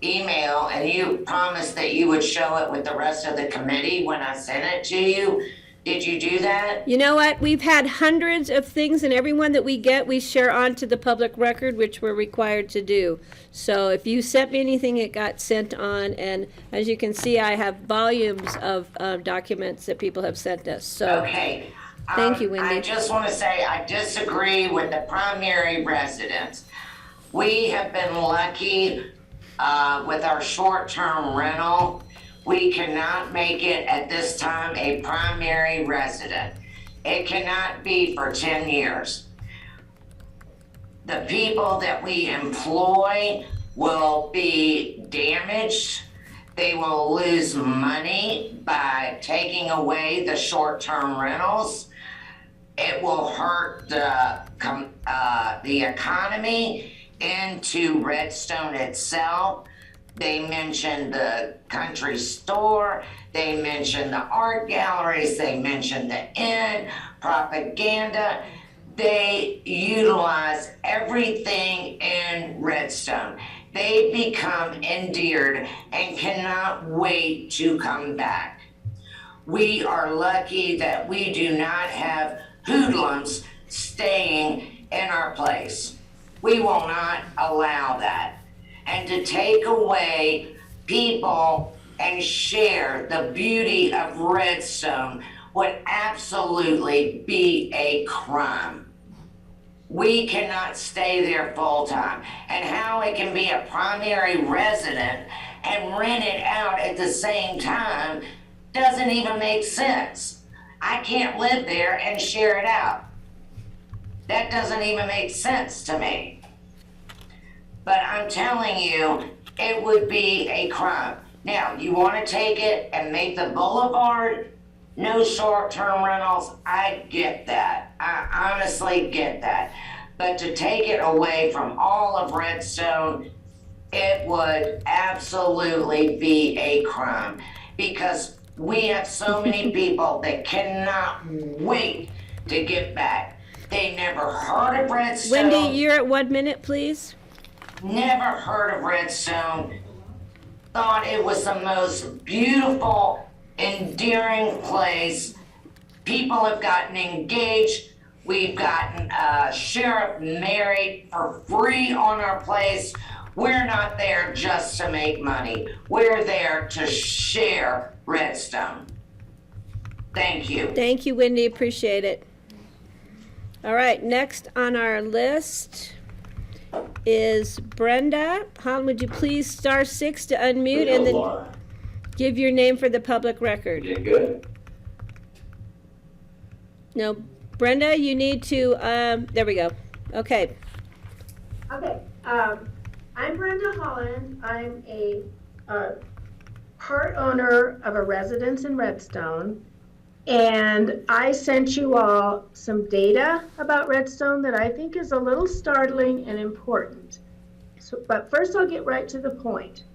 email, and you promised that you would show it with the rest of the committee when I sent it to you. Did you do that? You know what? We've had hundreds of things, and every one that we get, we share on to the public record, which we're required to do. So if you sent me anything, it got sent on, and as you can see, I have volumes of documents that people have sent us. So okay. Thank you, Wendy. I just want to say I disagree with the primary residents. We have been lucky with our short-term rental. We cannot make it at this time a primary resident. It cannot be for 10 years. The people that we employ will be damaged. They will lose money by taking away the short-term rentals. It will hurt the economy into Redstone itself. They mentioned the country store, they mentioned the art galleries, they mentioned the inn, propaganda. They utilize everything in Redstone. They become endeared and cannot wait to come back. We are lucky that we do not have hoodlums staying in our place. We will not allow that. And to take away people and share the beauty of Redstone would absolutely be a crime. We cannot stay there full time. And how it can be a primary resident and rent it out at the same time doesn't even make sense. I can't live there and share it out. That doesn't even make sense to me. But I'm telling you, it would be a crime. Now, you want to take it and make the boulevard no short-term rentals? I get that. I honestly get that. But to take it away from all of Redstone, it would absolutely be a crime. Because we have so many people that cannot wait to get back. They never heard of Redstone. Wendy, you're at 1 minute, please. Never heard of Redstone. Thought it was the most beautiful, endearing place. People have gotten engaged. We've gotten a sheriff married for free on our place. We're not there just to make money. We're there to share Redstone. Thank you. Thank you, Wendy. Appreciate it. All right, next on our list is Brenda. Holland, would you please star 6 to unmute and then give your name for the public record? Yeah, good. No, Brenda, you need to, there we go. Okay. Okay, I'm Brenda Holland. I'm a part owner of a residence in Redstone. And I sent you all some data about Redstone that I think is a little startling and important. So, but first I'll get right to the point.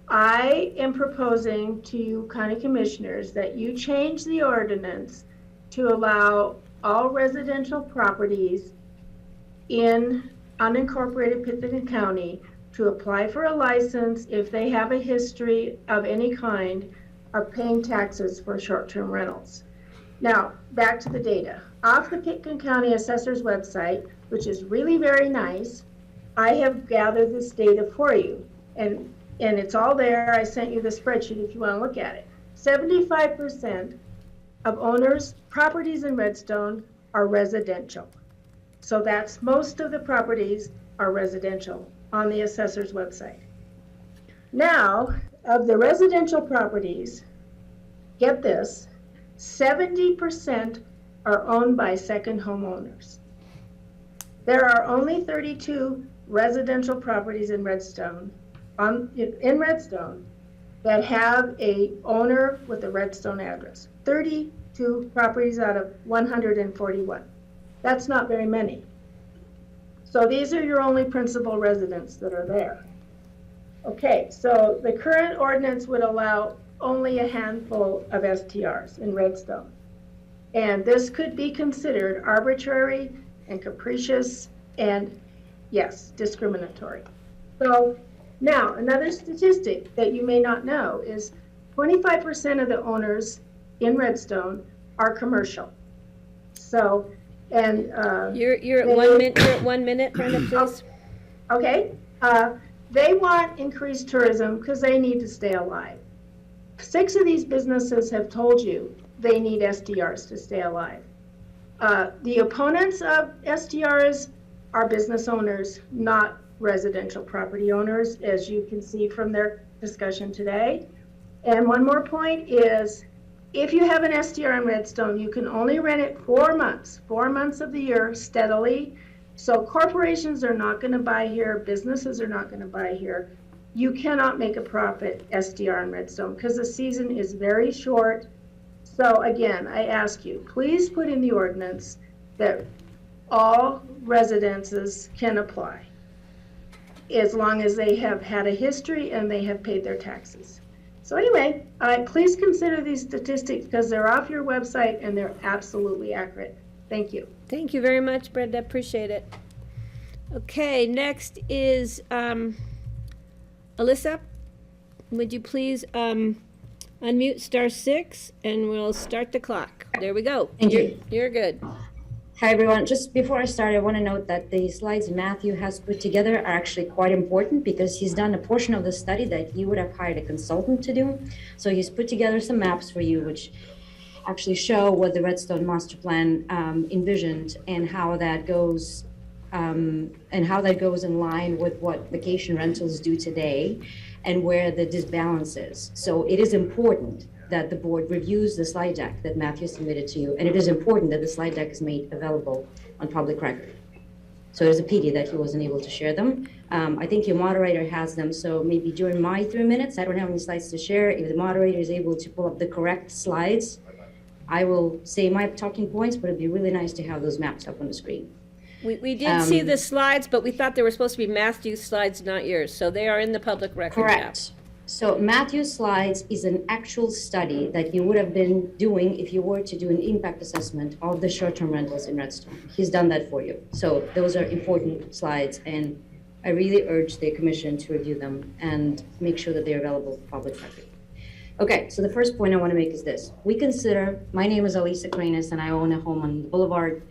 I am proposing to you county commissioners that you change the ordinance to allow all residential properties in unincorporated Pittman County to apply for a license if they have a history of any kind of paying taxes for short-term rentals. Now, back to the data. Off the Pittman County Assessor's website, which is really very nice, I have gathered this data for you. And it's all there. I sent you the spreadsheet if you want to look at it. 75% of owners' properties in Redstone are residential. So that's most of the properties are residential on the assessor's website. Now, of the residential properties, get this, 70% are owned by second homeowners. There are only 32 residential properties in Redstone, that have a owner with a Redstone address. 32 properties out of 141. That's not very many. So these are your only principal residents that are there. Okay, so the current ordinance would allow only a handful of STRs in Redstone. And this could be considered arbitrary and capricious and, yes, discriminatory. So now, another statistic that you may not know is 25% of the owners in Redstone are commercial. So, and You're at 1 minute, you're at 1 minute, Brenda, please. Okay, they want increased tourism because they need to stay alive. 6 of these businesses have told you they need SDRs to stay alive. The opponents of SDRs are business owners, not residential property owners, as you can see from their discussion today. And one more point is, if you have an SDR in Redstone, you can only rent it 4 months of the year steadily. So corporations are not going to buy here, businesses are not going to buy here. You cannot make a profit SDR in Redstone because the season is very short. So again, I ask you, please put in the ordinance that all residences can apply, as long as they have had a history and they have paid their taxes. So anyway, please consider these statistics because they're off your website and they're absolutely accurate. Thank you. Thank you very much, Brenda, appreciate it. Okay, next is Alyssa. Would you please unmute *6 and we'll start the clock. There we go. Thank you. You're good. Hi, everyone. Just before I start, I want to note that the slides Matthew has put together are actually quite important because he's done a portion of the study that you would have hired a consultant to do. So he's put together some maps for you, which actually show what the Redstone Master Plan envisioned and how that goes in line with what vacation rentals do today and where the disbalance is. So it is important that the board reviews the slide deck that Matthew submitted to you, and it is important that the slide deck is made available on public record. So it is a pity that he wasn't able to share them. I think your moderator has them, so maybe during my 3 minutes, I don't have any slides to share. If the moderator is able to pull up the correct slides, I will say my talking points, but it'd be really nice to have those maps up on the screen. We did see the slides, but we thought they were supposed to be Matthew's slides, not yours. So they are in the public record now. Correct. So Matthew's slides is an actual study that you would have been doing if you were to do an impact assessment of the short-term rentals in Redstone. He's done that for you. So those are important slides, and I really urge the commission to review them and make sure that they're available for public record. Okay, so the first point I want to make is this. My name is Alisa Cranis, and I own a home on the Boulevard.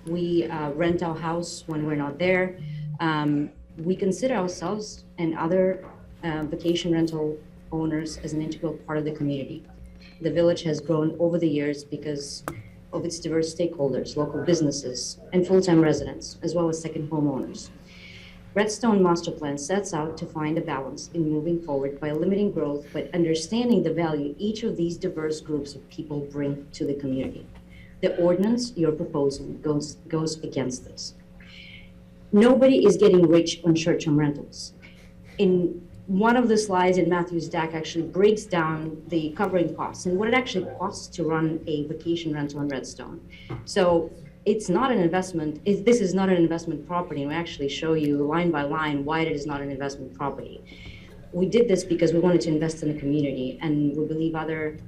We rent our house when we're not there. We consider ourselves and other vacation rental owners as an integral part of the community. The village has grown over the years because of its diverse stakeholders, local businesses, and full-time residents, as well as second homeowners. Redstone Master Plan sets out to find a balance in moving forward by limiting growth, but understanding the value each of these diverse groups of people bring to the community. The ordinance you're proposing goes against this. Nobody is getting rich on short-term rentals. In one of the slides in Matthew's deck actually breaks down the covering costs and what it actually costs to run a vacation rental in Redstone. So it's not an investment. This is not an investment property, and we actually show you line by line why it is not an investment property. we did this because we wanted to invest in the community, and we believe other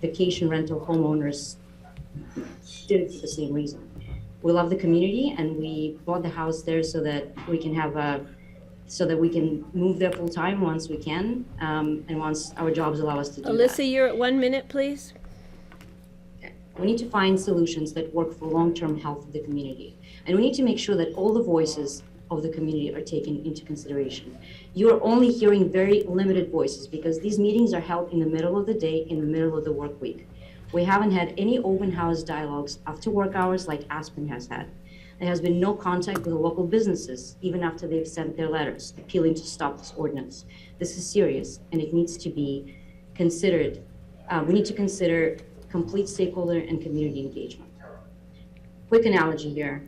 vacation rental homeowners did it for the same reason. We love the community, and we bought the house there so that we can move there full time once we can, and once our jobs allow us to do that. Alyssa, you're at 1 minute, please. We need to find solutions that work for long-term health of the community. And we need to make sure that all the voices of the community are taken into consideration. You are only hearing very limited voices because these meetings are held in the middle of the day, in the middle of the work week. We haven't had any open house dialogues after work hours like Aspen has had. There has been no contact with the local businesses, even after they've sent their letters appealing to stop this ordinance. This is serious, and it needs to be considered. We need to consider complete stakeholder and community engagement. Quick analogy here.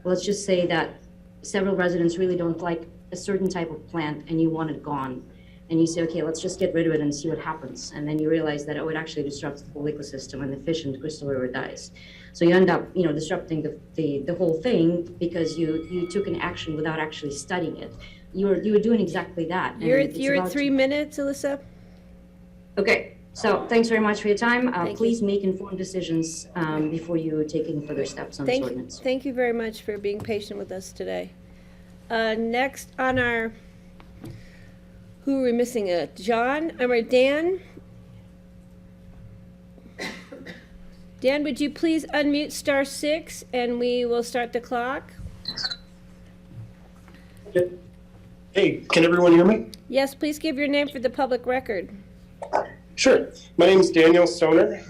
Let's just say that several residents really don't like a certain type of plant and you want it gone. And you say, okay, let's just get rid of it and see what happens. And then you realize that, oh, it actually disrupts the whole ecosystem and the fish in the Crystal River dies. So you end up, disrupting the whole thing because you took an action without actually studying it. You were doing exactly that. And You're at 3 minutes, Alyssa. Okay. So thanks very much for your time. Thank Please make informed decisions before you take any further steps on this ordinance. Thank you very much for being patient with us today. Next on our, who are we missing? Dan? Dan, would you please unmute *6 and we will start the clock? Hey, can everyone hear me? Yes, please give your name for the public record. Sure. My name is Daniel Stoner.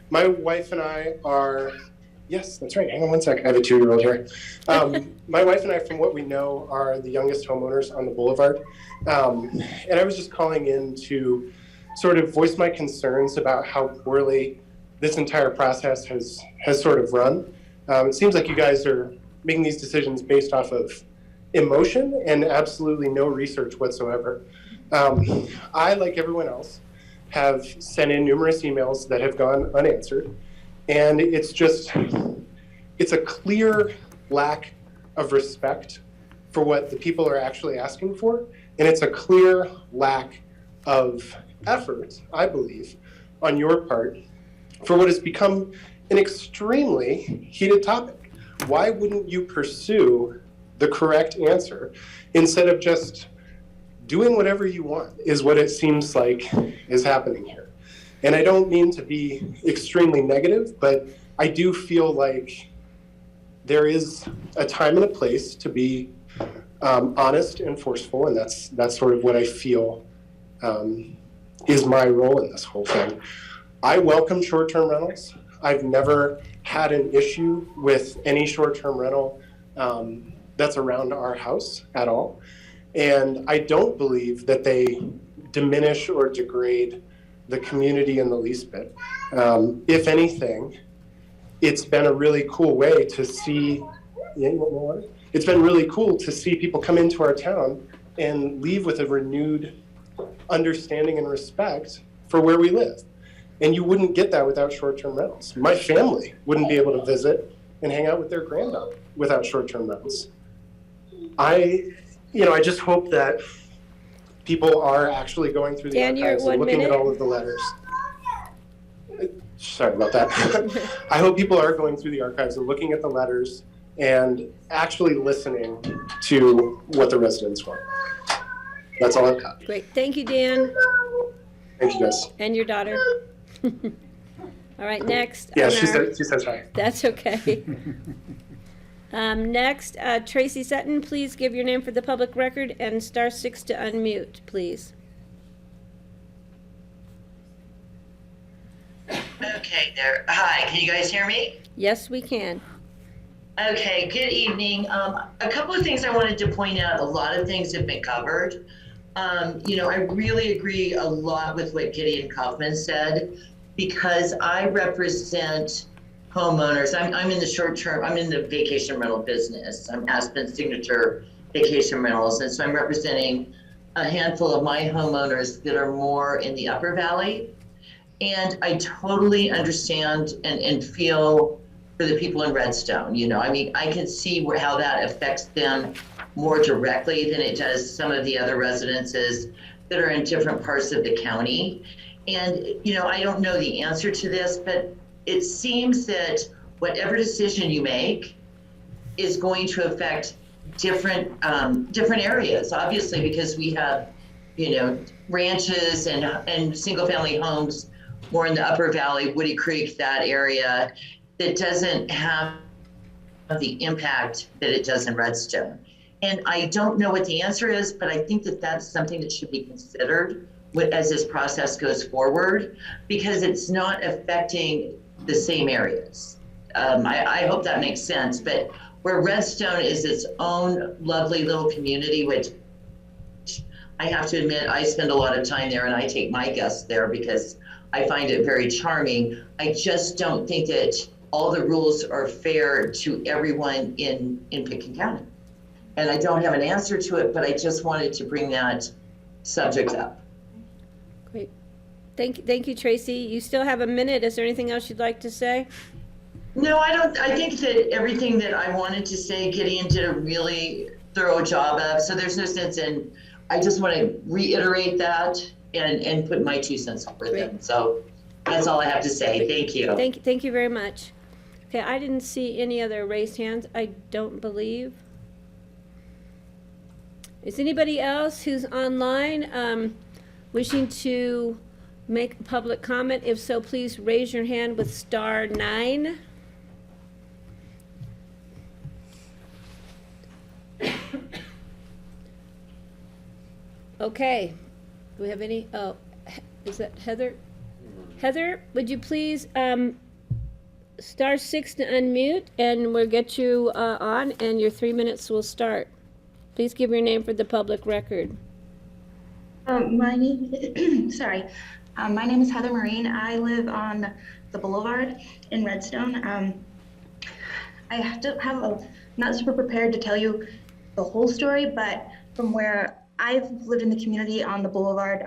My wife and I are, yes, that's right. Hang on one sec. I have a 2-year-old here. My wife and I, from what we know, are the youngest homeowners on the boulevard. And I was just calling in to sort of voice my concerns about how poorly this entire process has sort of run. It seems like you guys are making these decisions based off of emotion and absolutely no research whatsoever. I, like everyone else, have sent in numerous emails that have gone unanswered, and it's a clear lack of respect for what the people are actually asking for, and it's a clear lack of effort, I believe, on your part for what has become an extremely heated topic. Why wouldn't you pursue the correct answer instead of just doing whatever you want, is what it seems like is happening here. And I don't mean to be extremely negative, but I do feel like there is a time and a place to be honest and forceful, and that's sort of what I feel is my role in this whole thing. I welcome short-term rentals. I've never had an issue with any short-term rental that's around our house at all. And I don't believe that they diminish or degrade the community in the least bit. If anything, it's been a really cool way to see, it's been really cool to see people come into our town and leave with a renewed understanding and respect for where we live. And you wouldn't get that without short-term rentals. My family wouldn't be able to visit and hang out with their granddaughter without short-term rentals. I just hope that people are actually going through the archives and looking at all of the letters. Sorry about that. I hope people are going through the archives and looking at the letters and actually listening to what the residents want. That's all I've got. Great. Thank you, Dan. Thank you, guys. And your daughter. All right, next. Yeah, she says hi. That's okay. Next, Tracy Sutton, please give your name for the public record and *6 to unmute, please. Okay there. Hi, can you guys hear me? Yes, we can. Okay, good evening. A couple of things I wanted to point out. A lot of things have been covered. I really agree a lot with what Gideon Kaufman said, because I represent homeowners. I'm in the short term, I'm in the vacation rental business. I'm Aspen Signature Vacation Rentals, and so I'm representing a handful of my homeowners that are more in the Upper Valley. And I totally understand and feel for the people in Redstone. I can see how that affects them more directly than it does some of the other residences that are in different parts of the county. And, you know, I don't know the answer to this, but it seems that whatever decision you make is going to affect different areas, obviously, because we have, you know, ranches and single family homes more in the Upper Valley, Woody Creek, that area, that doesn't have the impact that it does in Redstone. And I don't know what the answer is, but I think that that's something that should be considered as this process goes forward, because it's not affecting the same areas. I hope that makes sense, but where Redstone is its own lovely little community, which I have to admit, I spend a lot of time there and I take my guests there because I find it very charming. I just don't think that all the rules are fair to everyone in Pitkin County. And I don't have an answer to it, but I just wanted to bring that subject up. Great. Thank you, Tracy. You still have a minute. Is there anything else you'd like to say? No, I don't. I think that everything that I wanted to say, Gideon did a really thorough job of, so there's no sense in, I just want to reiterate that and put my 2 cents worth in. So that's all I have to say. Thank you. Thank you very much. Okay, I didn't see any other raised hands, I don't believe. Is anybody else who's online wishing to make public comment? If so, please raise your hand with *9. Okay, do we have any, oh, is that Heather? Heather, would you please *6 to unmute, and we'll get you on, and your 3 minutes will start. Please give your name for the public record. My name, sorry. My name is Heather Marine. I live on the Boulevard in Redstone. I have to have not super prepared to tell you the whole story, but from where I've lived in the community on the Boulevard,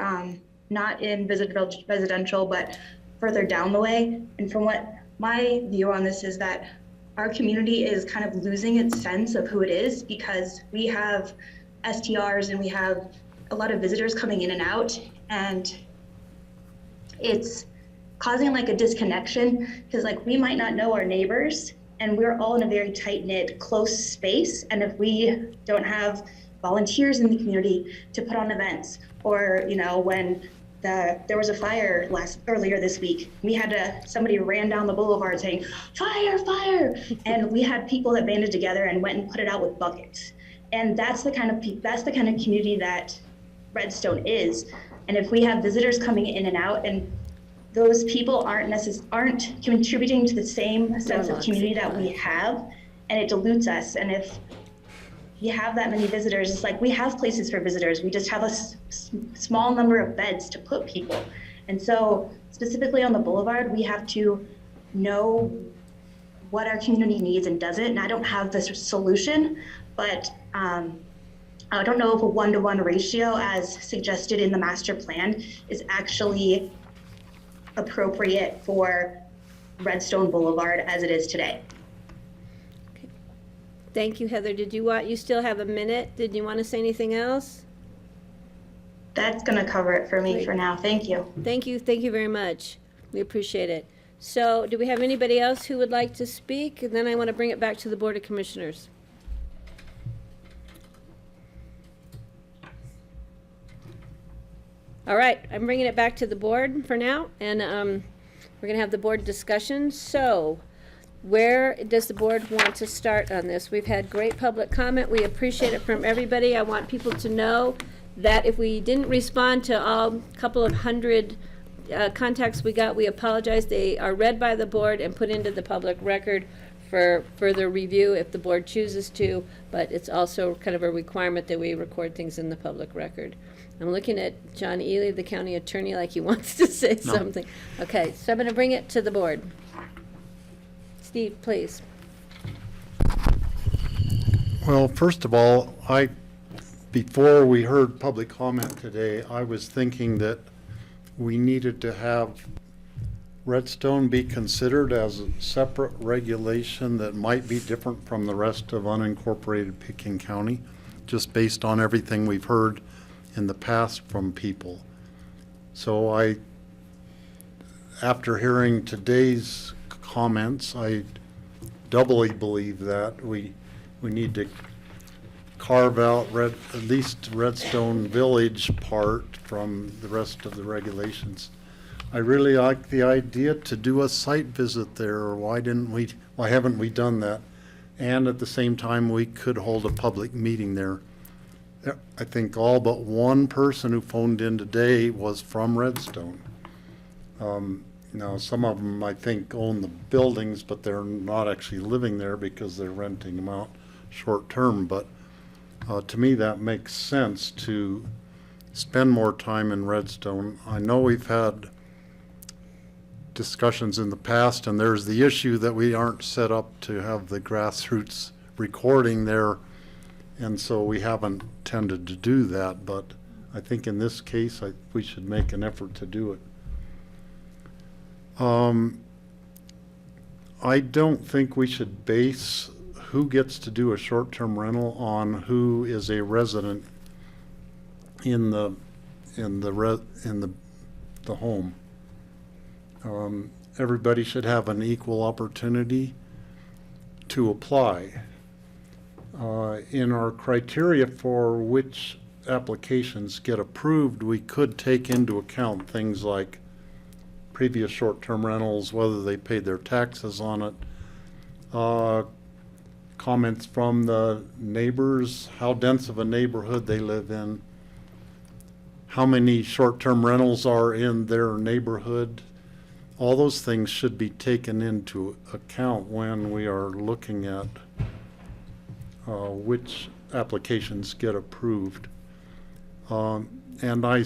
not in residential, but further down the way. And from what my view on this is that our community is kind of losing its sense of who it is, because we have STRs and we have a lot of visitors coming in and out, and it's causing like a disconnection, because like we might not know our neighbors, and we're all in a very tight-knit, close space, and if we don't have volunteers in the community to put on events, or you know, when there was a fire earlier this week, we had somebody ran down the boulevard saying fire, fire, and we had people that banded together and went and put it out with buckets. And that's the kind of community that Redstone is. And if we have visitors coming in and out, and those people aren't contributing to the same sense of community that we have, and it dilutes us. And if you have that many visitors, it's like we have places for visitors, we just have a small number of beds to put people. And so specifically on the Boulevard, we have to know what our community needs and doesn't. And I don't have this solution, but I don't know if a 1-to-1 ratio as suggested in the master plan is actually appropriate for Redstone Boulevard as it is today. Thank you, Heather. You still have a minute? Did you want to say anything else? That's going to cover it for me for now. Thank you. Thank you very much. We appreciate it. So do we have anybody else who would like to speak? And then I want to bring it back to the Board of Commissioners. All right, I'm bringing it back to the board for now, and we're going to have the board discussion. So where does the board want to start on this? We've had great public comment. We appreciate it from everybody. I want people to know that if we didn't respond to all couple of hundred contacts we got, we apologize. They are read by the board and put into the public record for further review if the board chooses to, but it's also kind of a requirement that we record things in the public record. I'm looking at John Ely, the county attorney, like he wants to say something. Okay, so I'm going to bring it to the board. Steve, please. Well, first of all, before we heard public comment today, I was thinking that we needed to have Redstone be considered as a separate regulation that might be different from the rest of unincorporated Pitkin County. just based on everything we've heard in the past from people. So after hearing today's comments, I doubly believe that we need to carve out at least Redstone Village part from the rest of the regulations. I really like the idea to do a site visit there. Why haven't we done that? And at the same time, we could hold a public meeting there. I think all but one person who phoned in today was from Redstone. Now, some of them, I think, own the buildings, but they're not actually living there because they're renting them out short term. But to me, that makes sense to spend more time in Redstone. I know we've had discussions in the past, and there's the issue that we aren't set up to have the grassroots recording there, and so we haven't tended to do that. But I think in this case, we should make an effort to do it. I don't think we should base who gets to do a short-term rental on who is a resident in the home. Everybody should have an equal opportunity to apply. In our criteria for which applications get approved, we could take into account things like previous short-term rentals, whether they paid their taxes on it, comments from the neighbors, how dense of a neighborhood they live in, how many short-term rentals are in their neighborhood. All those things should be taken into account when we are looking at which applications get approved. And I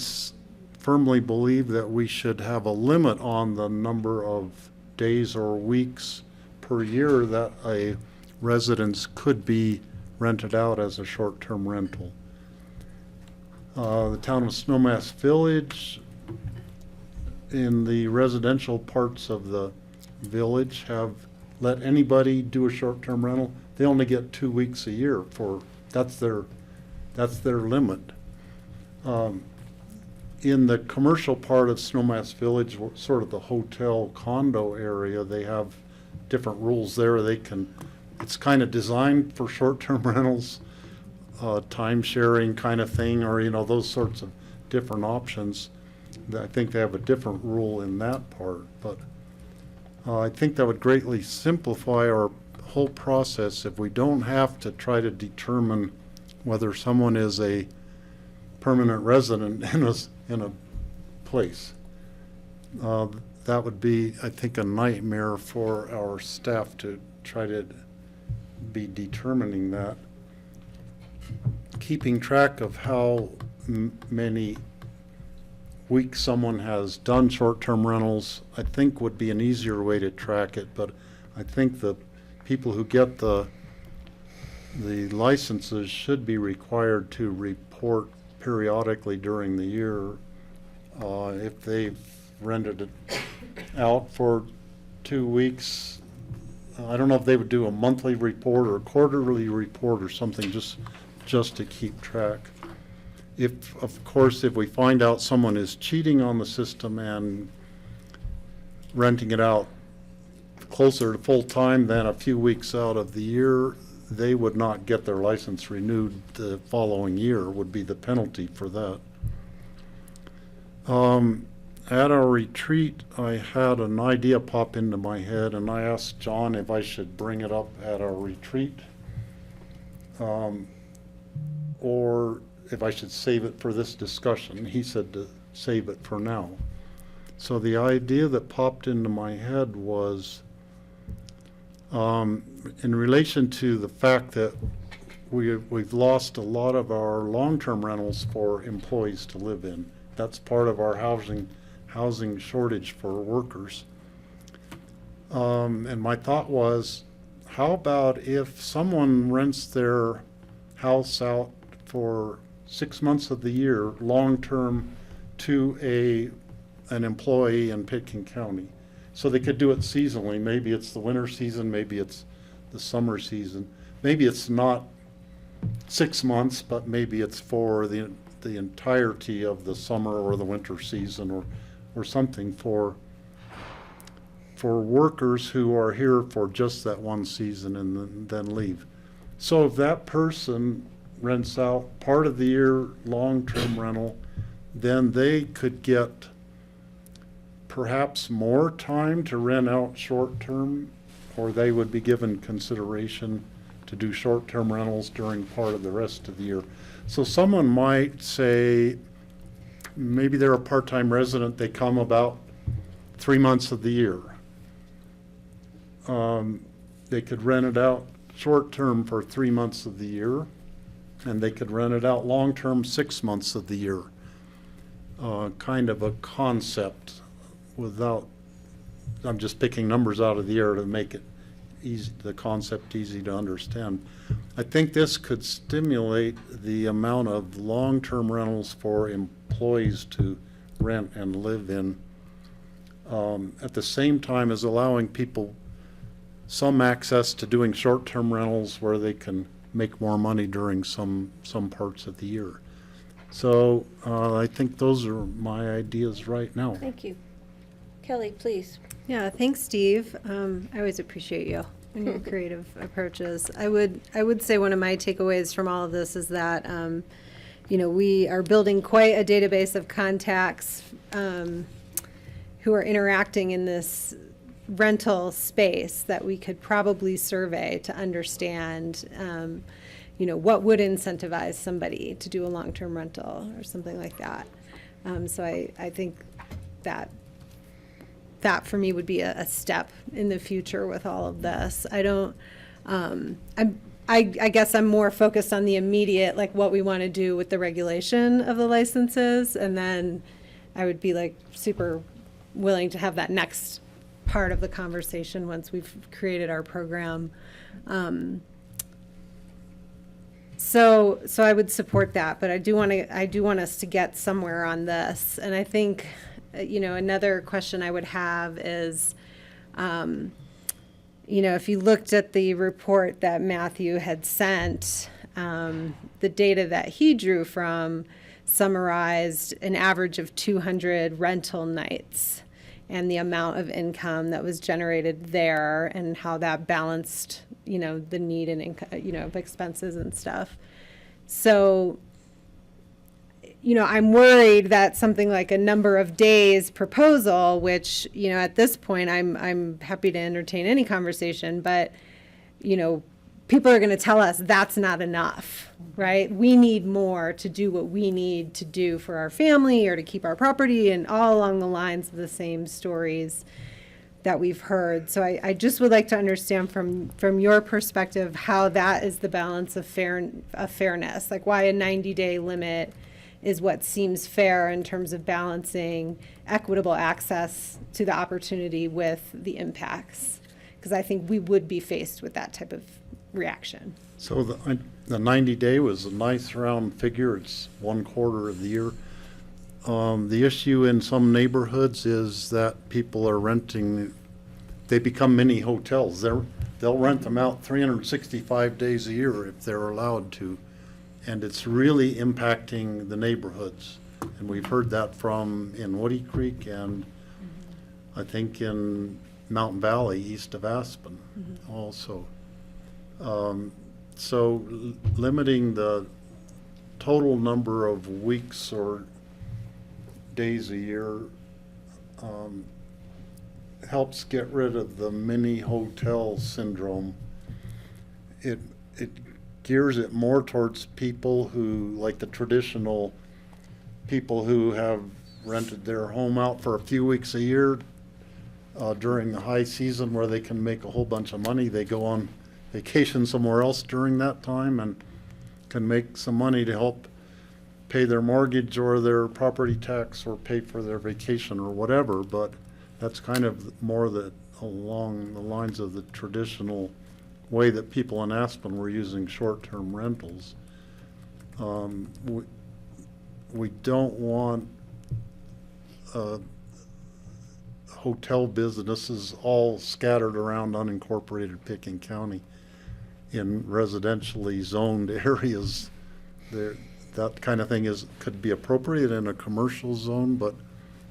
firmly believe that we should have a limit on the number of days or weeks per year that a residence could be rented out as a short-term rental. The town of Snowmass Village, in the residential parts of the village, have let anybody do a short-term rental. They only get 2 weeks a year that's their limit. In the commercial part of Snowmass Village, sort of the hotel condo area, they have different rules there. It's kind of designed for short-term rentals, time sharing kind of thing, or those sorts of different options. I think they have a different rule in that part, but I think that would greatly simplify our whole process if we don't have to try to determine whether someone is a permanent resident in a place. That would be, I think, a nightmare for our staff to try to be determining that. Keeping track of how many weeks someone has done short-term rentals, I think, would be an easier way to track it, but I think the people who get the licenses should be required to report periodically during the year if they've rented it out for 2 weeks. I don't know if they would do a monthly report or a quarterly report or something just to keep track. Of course, if we find out someone is cheating on the system and renting it out closer to full time than a few weeks out of the year, they would not get their license renewed the following year, would be the penalty for that. At our retreat, I had an idea pop into my head, and I asked John if I should bring it up at our retreat, or if I should save it for this discussion. He said to save it for now. So the idea that popped into my head was in relation to the fact that we've lost a lot of our long-term rentals for employees to live in. That's part of our housing shortage for workers. And my thought was, how about if someone rents their house out for 6 months of the year, long-term, to an employee in Pitkin County? So they could do it seasonally. Maybe it's the winter season, maybe it's the summer season. Maybe it's not 6 months, but maybe it's for the entirety of the summer or the winter season, or something for workers who are here for just that one season and then leave. So if that person rents out part of the year long-term rental, then they could get perhaps more time to rent out short-term, or they would be given consideration to do short-term rentals during part of the rest of the year. So someone might say, maybe they're a part-time resident, they come about 3 months of the year. They could rent it out short-term for 3 months of the year, and they could rent it out long-term 6 months of the year. Kind of a concept without, I'm just picking numbers out of the air to make it easy, the concept easy to understand. I think this could stimulate the amount of long-term rentals for employees to rent and live in, at the same time as allowing people some access to doing short-term rentals where they can make more money during some parts of the year. So I think those are my ideas right now. Thank you. Kelly, please. Yeah, thanks, Steve. I always appreciate you and your creative approaches. I would say one of my takeaways from all of this is that, we are building quite a database of contacts who are interacting in this rental space that we could probably survey to understand, what would incentivize somebody to do a long-term rental or something like that. So I think that for me would be a step in the future with all of this. I guess I'm more focused on the immediate, like what we want to do with the regulation of the licenses, and then I would be like super willing to have that next part of the conversation once we've created our program. So I would support that, but I do want us to get somewhere on this. And I think, another question I would have is, if you looked at the report that Matthew had sent, the data that he drew from summarized an average of 200 rental nights and the amount of income that was generated there and how that balanced, the need and of expenses and stuff. So, I'm worried that something like a number of days proposal, which, at this point, I'm happy to entertain any conversation, but, people are going to tell us that's not enough, right? We need more to do what we need to do for our family or to keep our property, and all along the lines of the same stories that we've heard. So I just would like to understand from your perspective how that is the balance of fairness, like why a 90-day limit is what seems fair in terms of balancing equitable access to the opportunity with the impacts, because I think we would be faced with that type of reaction. So the 90-day was a nice round figure. It's 1/4 of the year. The issue in some neighborhoods is that people are renting, they become mini hotels. They'll rent them out 365 days a year if they're allowed to. And it's really impacting the neighborhoods. And we've heard that in Woody Creek and I think in Mountain Valley east of Aspen also. So limiting the total number of weeks or days a year helps get rid of the mini hotel syndrome. It gears it more towards people who, like the traditional people who have rented their home out for a few weeks a year during the high season where they can make a whole bunch of money. They go on vacation somewhere else during that time and can make some money to help pay their mortgage or their property tax or pay for their vacation or whatever. But that's kind of more along the lines of the traditional way that people in Aspen were using short-term rentals. We don't want hotel businesses all scattered around unincorporated Pickens County in residentially zoned areas, that kind of thing could be appropriate in a commercial zone, but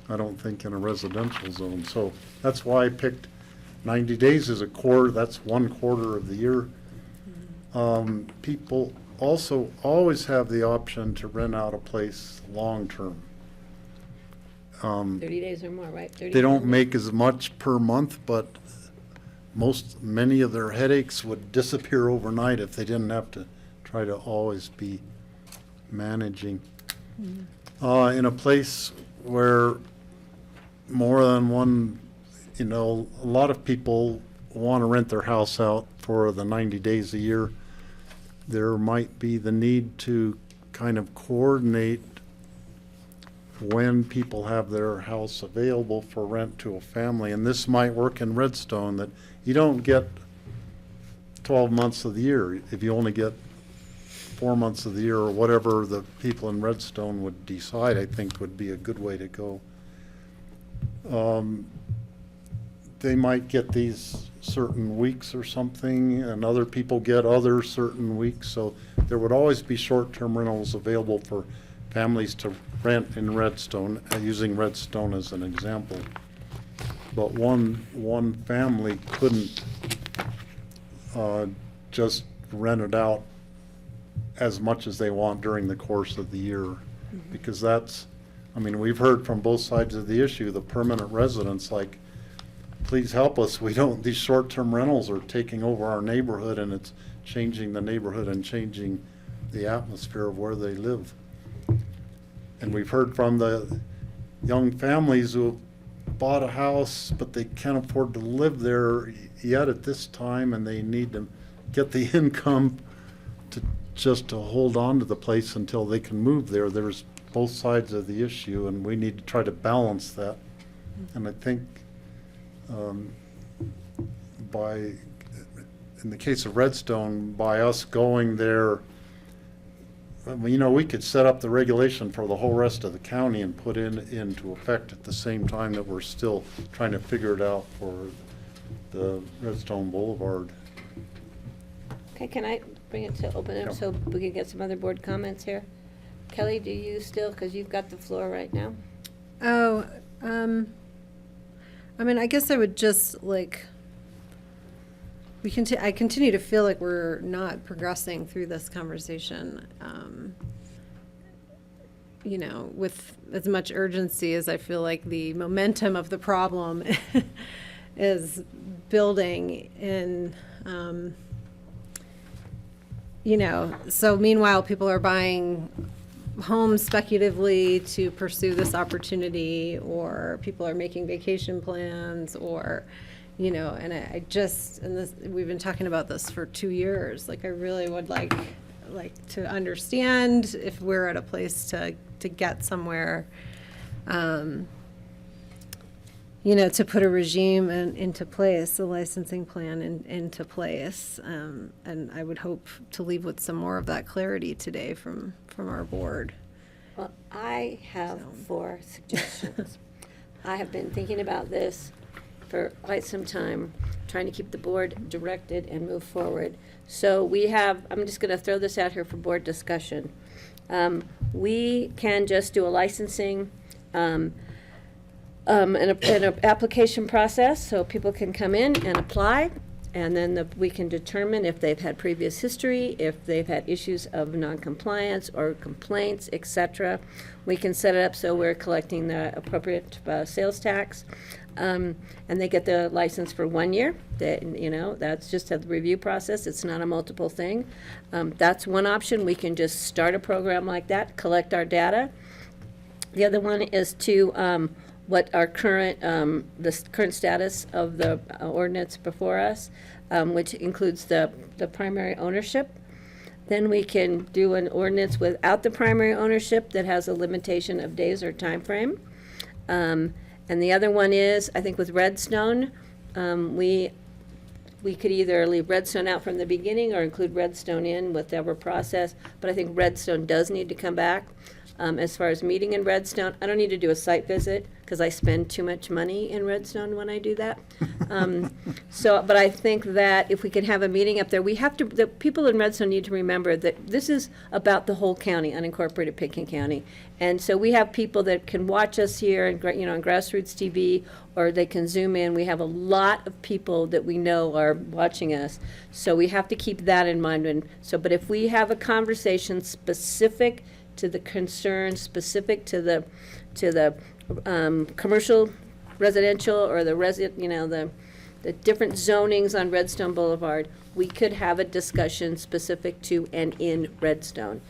I don't think in a residential zone. So that's why I picked 90 days as a quarter. That's 1/4 of the year. People also always have the option to rent out a place long-term. 30 days or more, right? 30 They don't days. make as much per month, but many of their headaches would disappear overnight if they didn't have to try to always be managing. In a place where more than one, a lot of people want to rent their house out for the 90 days a year, there might be the need to kind of coordinate when people have their house available for rent to a family. And this might work in Redstone, that you don't get 12 months of the year. If you only get 4 months of the year, or whatever the people in Redstone would decide, I think would be a good way to go. They might get these certain weeks or something, and other people get other certain weeks. So there would always be short-term rentals available for families to rent in Redstone, using Redstone as an example. But one family couldn't just rent it out as much as they want during the course of the year. Because we've heard from both sides of the issue, the permanent residents, like, please help us. These short-term rentals are taking over our neighborhood, and it's changing the neighborhood and changing the atmosphere of where they live. And we've heard from the young families who bought a house, but they can't afford to live there yet at this time, and they need to get the income to hold on to the place until they can move there. There's both sides of the issue, and we need to try to balance that. And I think in the case of Redstone, by us going there, we could set up the regulation for the whole rest of the county and put into effect at the same time that we're still trying to figure it out for the Redstone Boulevard. Okay, can I bring it to open up so we can get some other board comments here? Kelly, do you still, because you've got the floor right now? Oh, I guess I would just I continue to feel like we're not progressing through this conversation, with as much urgency as I feel like the momentum of the problem is building in. So meanwhile, people are buying homes speculatively to pursue this opportunity, or people are making vacation plans, or, and we've been talking about this for 2 years. I really would like to understand if we're at a place to get somewhere, to put a regime into place, a licensing plan into place. And I would hope to leave with some more of that clarity today from our board. Well, I have 4 suggestions. I have been thinking about this for quite some time, trying to keep the board directed and move forward. So I'm just going to throw this out here for board discussion. We can just do a licensing an application process, so people can come in and apply, and then we can determine if they've had previous history, if they've had issues of noncompliance or complaints, etc. We can set it up so we're collecting the appropriate sales tax, and they get the license for 1 year. That's just a review process. It's not a multiple thing. That's one option. We can just start a program like that, collect our data. The other one is to what our the current status of the ordinance before us, which includes the primary ownership. Then we can do an ordinance without the primary ownership that has a limitation of days or time frame. And the other one is, I think with Redstone, we could either leave Redstone out from the beginning or include Redstone in whatever process, but I think Redstone does need to come back. As far as meeting in Redstone, I don't need to do a site visit because I spend too much money in Redstone when I do that. But I think that if we can have a meeting up there, the people in Redstone need to remember that this is about the whole county, unincorporated Pitkin County. And so we have people that can watch us here and, on Grassroots TV, or they can zoom in. We have a lot of people that we know are watching us. So we have to keep that in mind. But if we have a conversation specific to the concerns, specific to the commercial, residential, or the different zonings on Redstone Boulevard, we could have a discussion specific to and in Redstone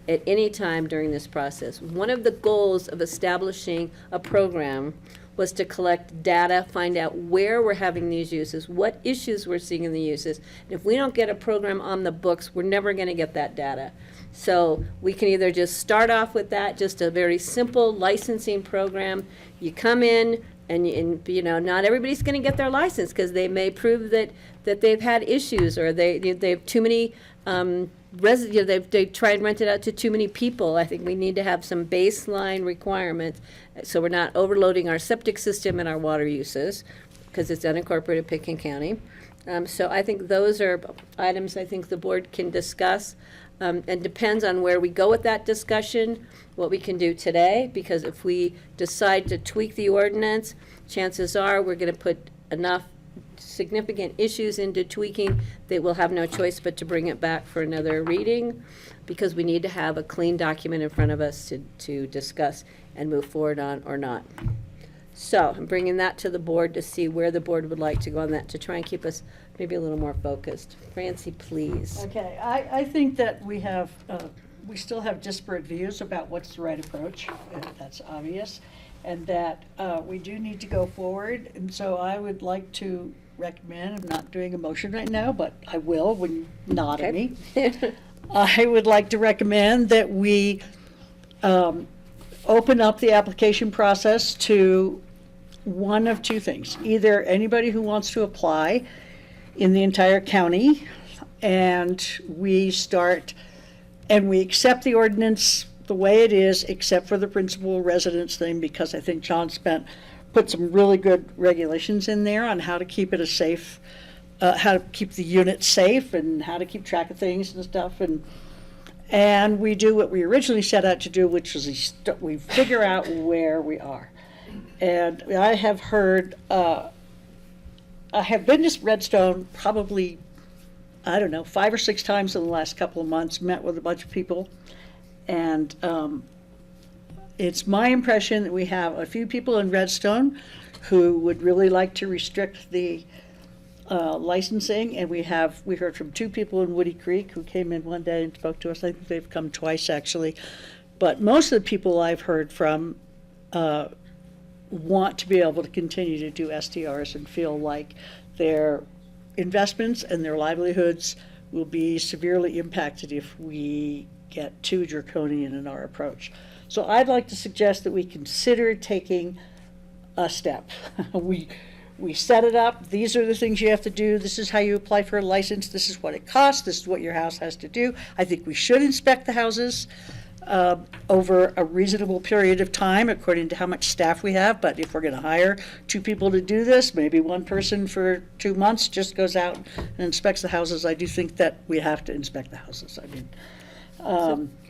at any time during this process. One of the goals of establishing a program was to collect data, find out where we're having these uses, what issues we're seeing in the uses. And if we don't get a program on the books, we're never going to get that data. So we can either just start off with that, just a very simple licensing program. You come in, and not everybody's going to get their license because they may prove that they've had issues, or they have too many they try and rent it out to too many people. I think we need to have some baseline requirements so we're not overloading our septic system and our water uses because it's unincorporated Pitkin County. So I think those are items I think the board can discuss, and depends on where we go with that discussion, what we can do today, because if we decide to tweak the ordinance, chances are we're going to put enough significant issues into tweaking that we'll have no choice but to bring it back for another reading, because we need to have a clean document in front of us to discuss and move forward on or not. So I'm bringing that to the board to see where the board would like to go on that, to try and keep us maybe a little more focused. Francie, please. Okay, I think that we still have disparate views about what's the right approach, and that's obvious, and that we do need to go forward. And so I would like to recommend, I'm not doing a motion right now, but I will when you nod at me. I would like to recommend that we open up the application process to one of two things. Either anybody who wants to apply in the entire county, and we accept the ordinance the way it is, except for the principal residence thing, because I think John put some really good regulations in there on how to keep it a safe, how to keep the unit safe and how to keep track of things and stuff. And we do what we originally set out to do, which is we figure out where we are. And I have heard, I have been to Redstone probably, 5 or 6 times in the last couple of months, met with a bunch of people. And it's my impression that we have a few people in Redstone who would really like to restrict the licensing, and we heard from 2 people in Woody Creek who came in one day and spoke to us. I think they've come twice actually, but most of the people I've heard from want to be able to continue to do STRs and feel like their investments and their livelihoods will be severely impacted if we get too draconian in our approach. So I'd like to suggest that we consider taking a step. We set it up. These are the things you have to do. This is how you apply for a license. This is what it costs. This is what your house has to do. I think we should inspect the houses over a reasonable period of time according to how much staff we have. But if we're going to hire 2 people to do this, maybe one person for 2 months just goes out and inspects the houses. I do think that we have to inspect the houses. I mean,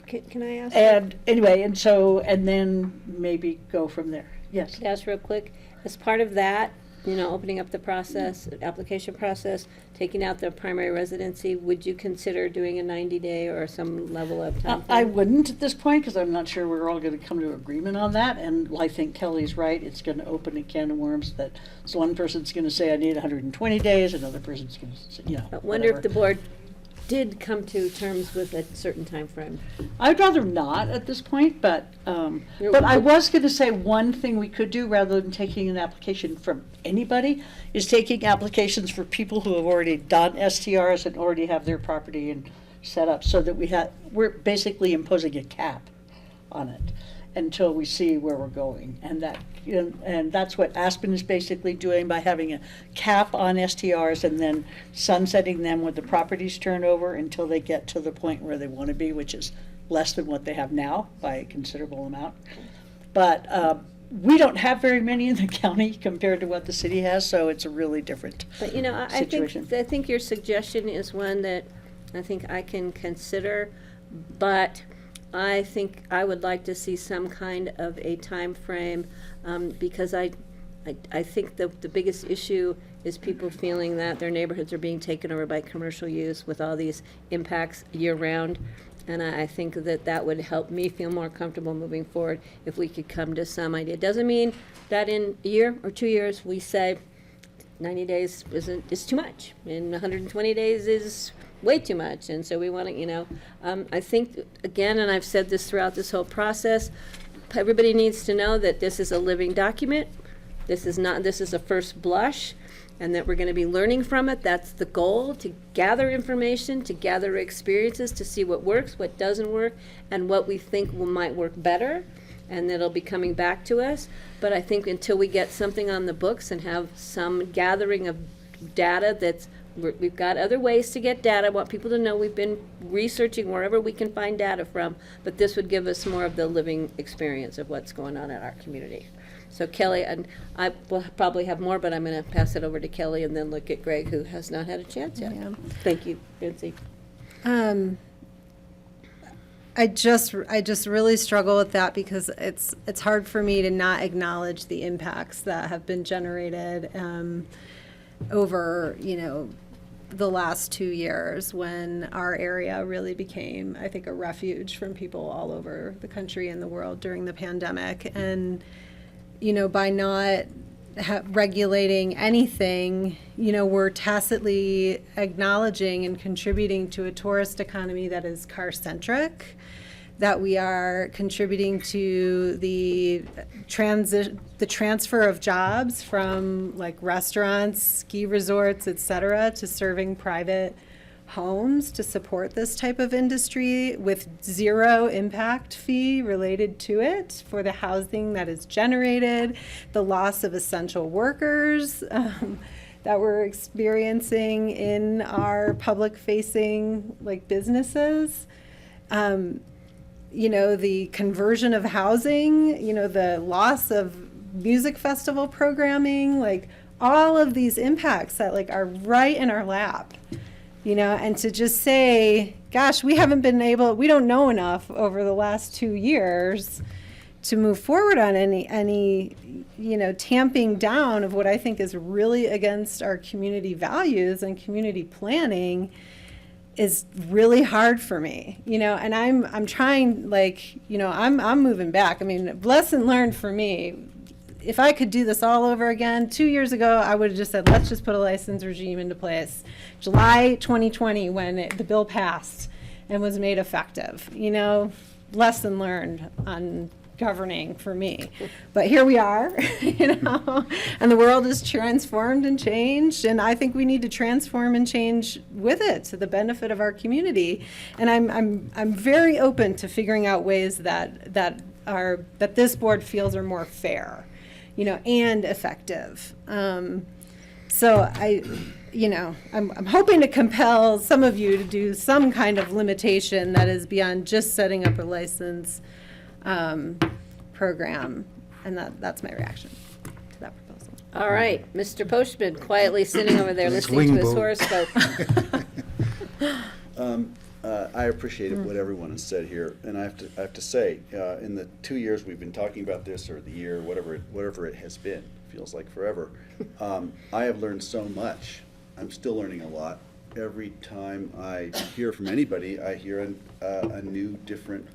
can I ask? And anyway, and then maybe go from there. Yes. Can I ask real quick? As part of that, opening up the process, application process, taking out the primary residency, would you consider doing a 90-day or some level of time? I wouldn't at this point, because I'm not sure we're all going to come to agreement on that. And I think Kelly's right. It's going to open a can of worms that so one person's going to say I need 120 days, another person's going to say, I wonder if the board did come to terms with a certain time frame. I'd rather not at this point, but I was going to say one thing we could do rather than taking an application from anybody is taking applications for people who have already done STRs and already have their property and set up, so that we're basically imposing a cap on it until we see where we're going, and that's what Aspen is basically doing by having a cap on STRs and then sunsetting them when the properties turn over until they get to the point where they want to be, which is less than what they have now by a considerable amount. But we don't have very many in the county compared to what the city has, so it's a really different But, you know, situation. I think your suggestion is one that I think I can consider, but I think I would like to see some kind of a time frame, because I think the biggest issue is people feeling that their neighborhoods are being taken over by commercial use with all these impacts year-round. And I think that that would help me feel more comfortable moving forward if we could come to some idea. It doesn't mean that in a year or 2 years, we say 90 days is too much, and 120 days is way too much. And so we want to, you know, I think, again, and I've said this throughout this whole process, everybody needs to know that this is a living document. This is a first blush, and that we're going to be learning from it. That's the goal, to gather information, to gather experiences, to see what works, what doesn't work, and what we think might work better, and it'll be coming back to us. But I think until we get something on the books and have some gathering of data we've got other ways to get data. I want people to know we've been researching wherever we can find data from, but this would give us more of the living experience of what's going on in our community. So Kelly, and I will probably have more, but I'm going to pass it over to Kelly and then look at Greg, who has not had a chance yet. Yeah. Thank you, Nancy. I just really struggle with that because it's hard for me to not acknowledge the impacts that have been generated over, you know, the last 2 years, when our area really became, I think, a refuge from people all over the country and the world during the pandemic. And, you know, by not regulating anything, you know, we're tacitly acknowledging and contributing to a tourist economy that is car-centric, that we are contributing to the transfer of jobs from like restaurants, ski resorts, et cetera, to serving private homes to support this type of industry with zero impact fee related to it for the housing that is generated, the loss of essential workers that we're experiencing in our public facing like businesses. You know, the conversion of housing, you know, the loss of music festival programming, like all of these impacts that like are right in our lap, you know, and to just say, gosh, we don't know enough over the last 2 years to move forward on any, you know, tamping down of what I think is really against our community values and community planning is really hard for me, you know, and I'm trying, like, you know, I'm moving back. I mean, lesson learned for me. If I could do this all over again, 2 years ago, I would have just said, let's just put a license regime into place. July 2020, when the bill passed and was made effective, you know, lesson learned on governing for me. But here we are, you know, and the world is transformed and changed, and I think we need to transform and change with it to the benefit of our community. And I'm very open to figuring out ways that this board feels are more fair, you know, and effective. So you know, I'm hoping to compel some of you to do some kind of limitation that is beyond just setting up a license program, and that's my reaction to that proposal. All right, Mr. Postman, quietly sitting over there listening to his horoscope. I appreciate what everyone has said here, and I have to say, in the 2 years we've been talking about this, or the year, whatever it has been, feels like forever. I have learned so much. I'm still learning a lot. Every time I hear from anybody, I hear a new, different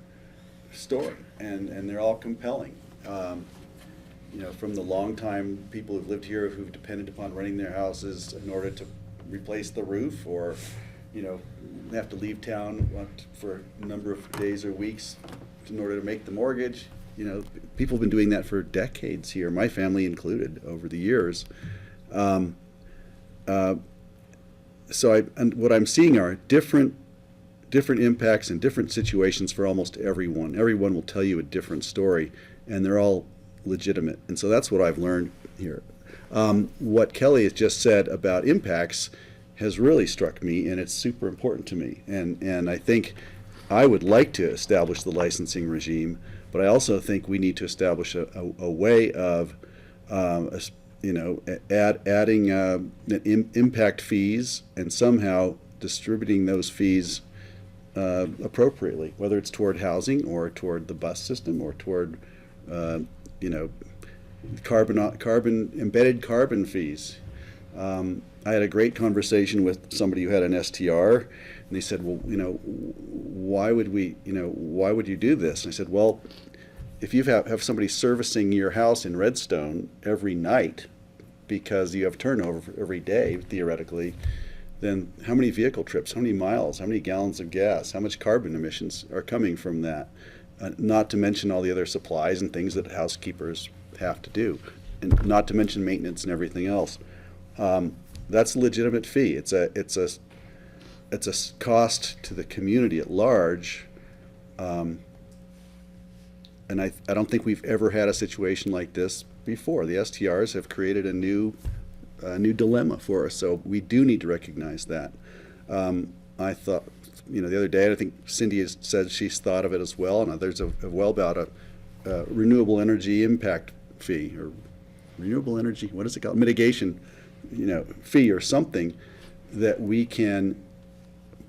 story, and they're all compelling. You know, from the long-time people who've lived here who've depended upon renting their houses in order to replace the roof, or, you know, have to leave town for a number of days or weeks in order to make the mortgage. You know, people have been doing that for decades here, my family included, over the years. And what I'm seeing are different impacts and different situations for almost everyone. Everyone will tell you a different story, and they're all legitimate. And so that's what I've learned here. What Kelly has just said about impacts has really struck me, and it's super important to me. And I think I would like to establish the licensing regime, but I also think we need to establish a way of, adding impact fees and somehow distributing those fees appropriately, whether it's toward housing or toward the bus system or toward, embedded carbon fees. I had a great conversation with somebody who had an STR, and they said, well, why would you do this? And I said, well, if you have somebody servicing your house in Redstone every night because you have turnover every day, theoretically, then how many vehicle trips, how many miles, how many gallons of gas, how much carbon emissions are coming from that? Not to mention all the other supplies and things that housekeepers have to do, and not to mention maintenance and everything else. That's a legitimate fee. It's a cost to the community at large, and I don't think we've ever had a situation like this before. The STRs have created a new dilemma for us, so we do need to recognize that. I thought, the other day, I think Cindy has said she's thought of it as well, and others have well about a renewable energy impact fee, or renewable energy, what is it called? Mitigation, fee or something that we can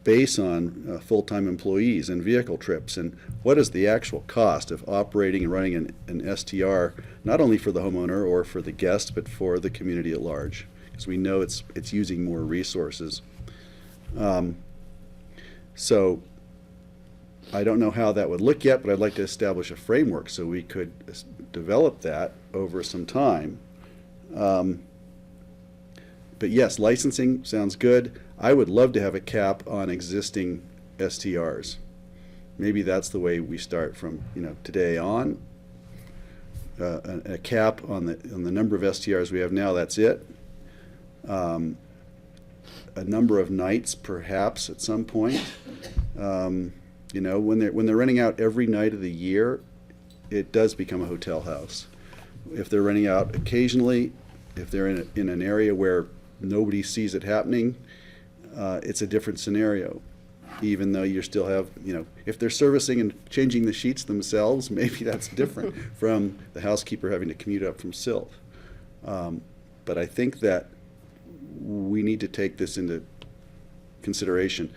base on full-time employees and vehicle trips, and what is the actual cost of operating and running an STR, not only for the homeowner or for the guest, but for the community at large, because we know it's using more resources. So I don't know how that would look yet, but I'd like to establish a framework so we could develop that over some time. But yes, licensing sounds good. I would love to have a cap on existing STRs. Maybe that's the way we start from today on. A cap on the number of STRs we have now. That's it. A number of nights, perhaps at some point. When they're renting out every night of the year, it does become a hotel house. If they're renting out occasionally, if they're in an area where nobody sees it happening, it's a different scenario. Even though you still have, if they're servicing and changing the sheets themselves, maybe that's different from the housekeeper having to commute up from Sylph. But I think that we need to take this into consideration.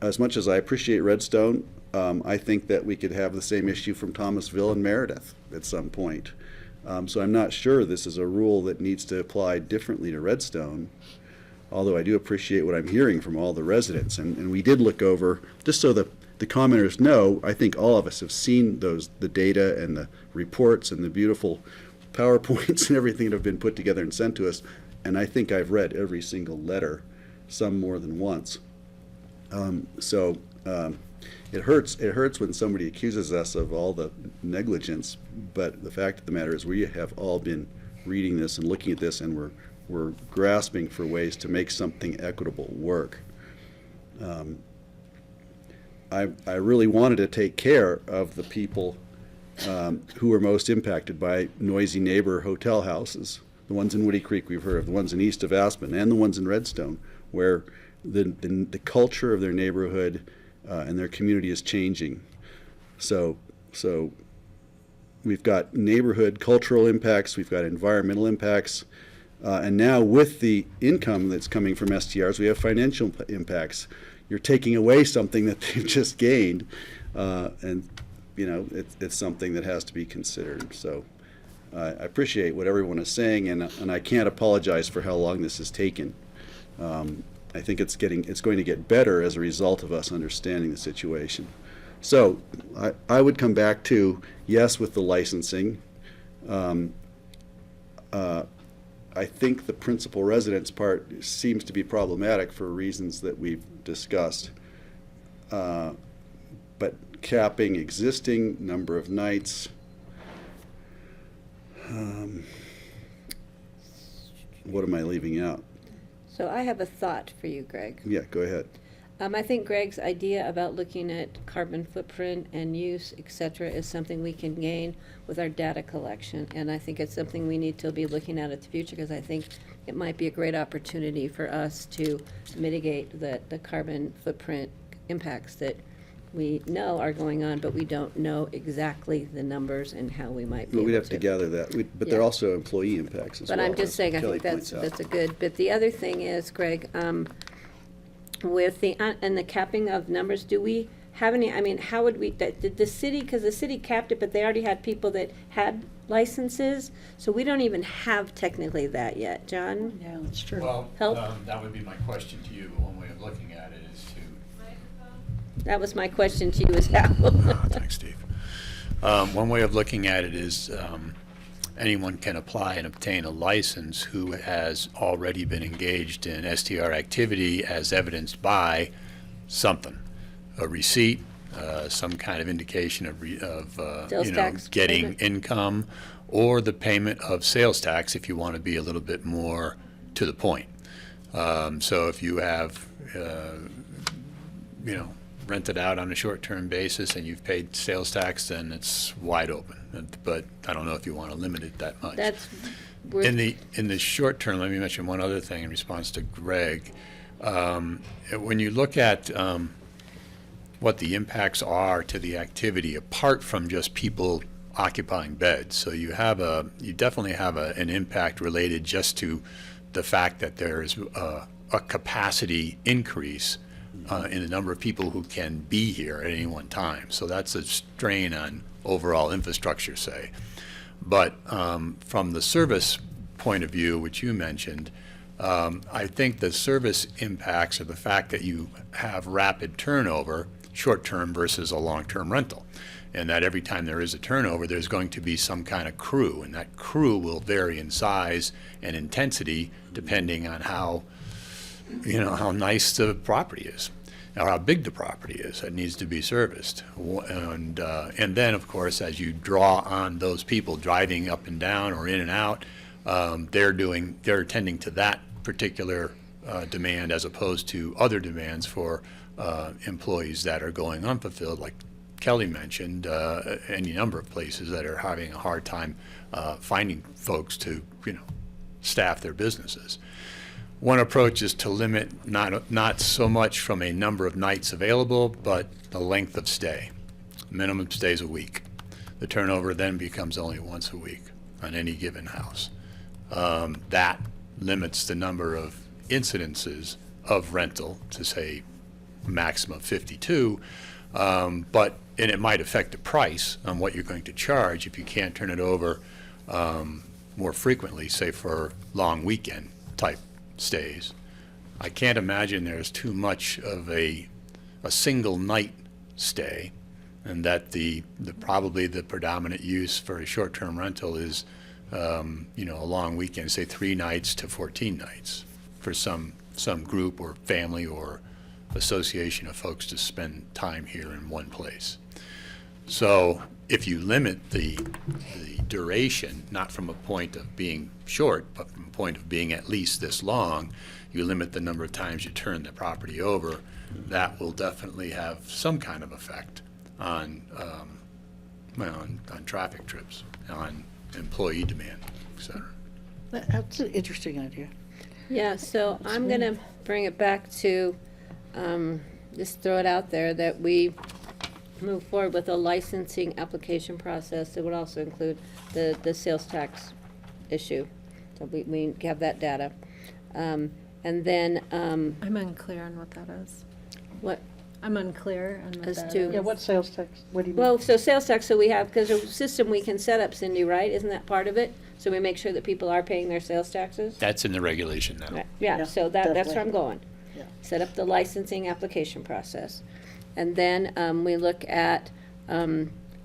As much as I appreciate Redstone, I think that we could have the same issue from Thomasville and Meredith at some point. So I'm not sure this is a rule that needs to apply differently to Redstone, although I do appreciate what I'm hearing from all the residents. And we did look over, just so the commenters know, I think all of us have seen the data and the reports and the beautiful PowerPoints and everything that have been put together and sent to us. And I think I've read every single letter, some more than once. It hurts when somebody accuses us of all the negligence, but the fact of the matter is we have all been reading this and looking at this, and we're grasping for ways to make something equitable work. I really wanted to take care of the people who are most impacted by noisy neighbor hotel houses, the ones in Woody Creek we've heard of, the ones in east of Aspen, and the ones in Redstone, where the culture of their neighborhood and their community is changing. So we've got neighborhood cultural impacts, we've got environmental impacts, and now with the income that's coming from STRs, we have financial impacts. You're taking away something that they've just gained, and it's something that has to be considered. So I appreciate what everyone is saying, and I can't apologize for how long this has taken. I think it's going to get better as a result of us understanding the situation. So I would come back to, yes, with the licensing. I think the principal residence part seems to be problematic for reasons that we've discussed. But capping existing number of nights, what am I leaving out? So I have a thought for you, Greg. Yeah, go ahead. I think Greg's idea about looking at carbon footprint and use, et cetera, is something we can gain with our data collection. And I think it's something we need to be looking at the future, because I think it might be a great opportunity for us to mitigate the carbon footprint impacts that we know are going on, but we don't know exactly the numbers and how we might be But able we'd to. have to gather that, but there are Yeah. also employee impacts as well. But I'm just as saying, I Kelly think that's, points out. that's a good, but the other thing is, Greg, with the, and the capping of numbers, do we have any, I mean, how would we, did the city, because the city capped it, but they already had people that had licenses, so we don't even have technically that yet. John? Yeah, that's true. Well, Help? that would be my question to you. One way of looking at it is to That was my question to you, is how? thanks, Steve. One way of looking at it is anyone can apply and obtain a license who has already been engaged in STR activity as evidenced by something, a receipt, some kind of indication of Sales tax getting payment. income, or the payment of sales tax if you want to be a little bit more to the point. So if you have, rented out on a short-term basis and you've paid sales tax, then it's wide open. But I don't know if you want to limit it that much. That's, In the short term, let me mention one other thing in response to Greg. When you look at what the impacts are to the activity, apart from just people occupying beds, so you definitely have an impact related just to the fact that there's a capacity increase in the number of people who can be here at any one time. So that's a strain on overall infrastructure, say. But from the service point of view, which you mentioned, I think the service impacts are the fact that you have rapid turnover, short-term versus a long-term rental. And that every time there is a turnover, there's going to be some kind of crew, and that crew will vary in size and intensity depending on how nice the property is, or how big the property is that needs to be serviced. And then, of course, as you draw on those people driving up and down or in and out, they're attending to that particular demand as opposed to other demands for employees that are going unfulfilled, like Kelly mentioned, any number of places that are having a hard time finding folks to, staff their businesses. One approach is to limit not so much from a number of nights available, but the length of stay. Minimum stays a week. The turnover then becomes only once a week on any given house. That limits the number of incidences of rental to, say, maximum of 52, and it might affect the price on what you're going to charge if you can't turn it over more frequently, say for long weekend type stays. I can't imagine there's too much of a single night stay, and that probably the predominant use for a short-term rental is a long weekend, say 3 nights to 14 nights for some group or family or association of folks to spend time here in one place. So if you limit the duration, not from a point of being short, but from a point of being at least this long, you limit the number of times you turn the property over, that will definitely have some kind of effect on traffic trips, on employee demand, et cetera. That's an interesting idea. Yeah, so I'm gonna bring it back to, just throw it out there, that we move forward with a licensing application process that would also include the sales tax issue. So we have that data. And then, I'm unclear on what that is. what, I'm unclear on what As that to- is. Yeah, what sales tax? What do you mean? well, so sales tax, so we have, because a system we can set up, Cindy, right? Isn't that part of it? So we make sure that people are paying their sales taxes? That's in the regulation now. Right, yeah, so that's where I'm going. Yeah. Set up the licensing application process. And then we look at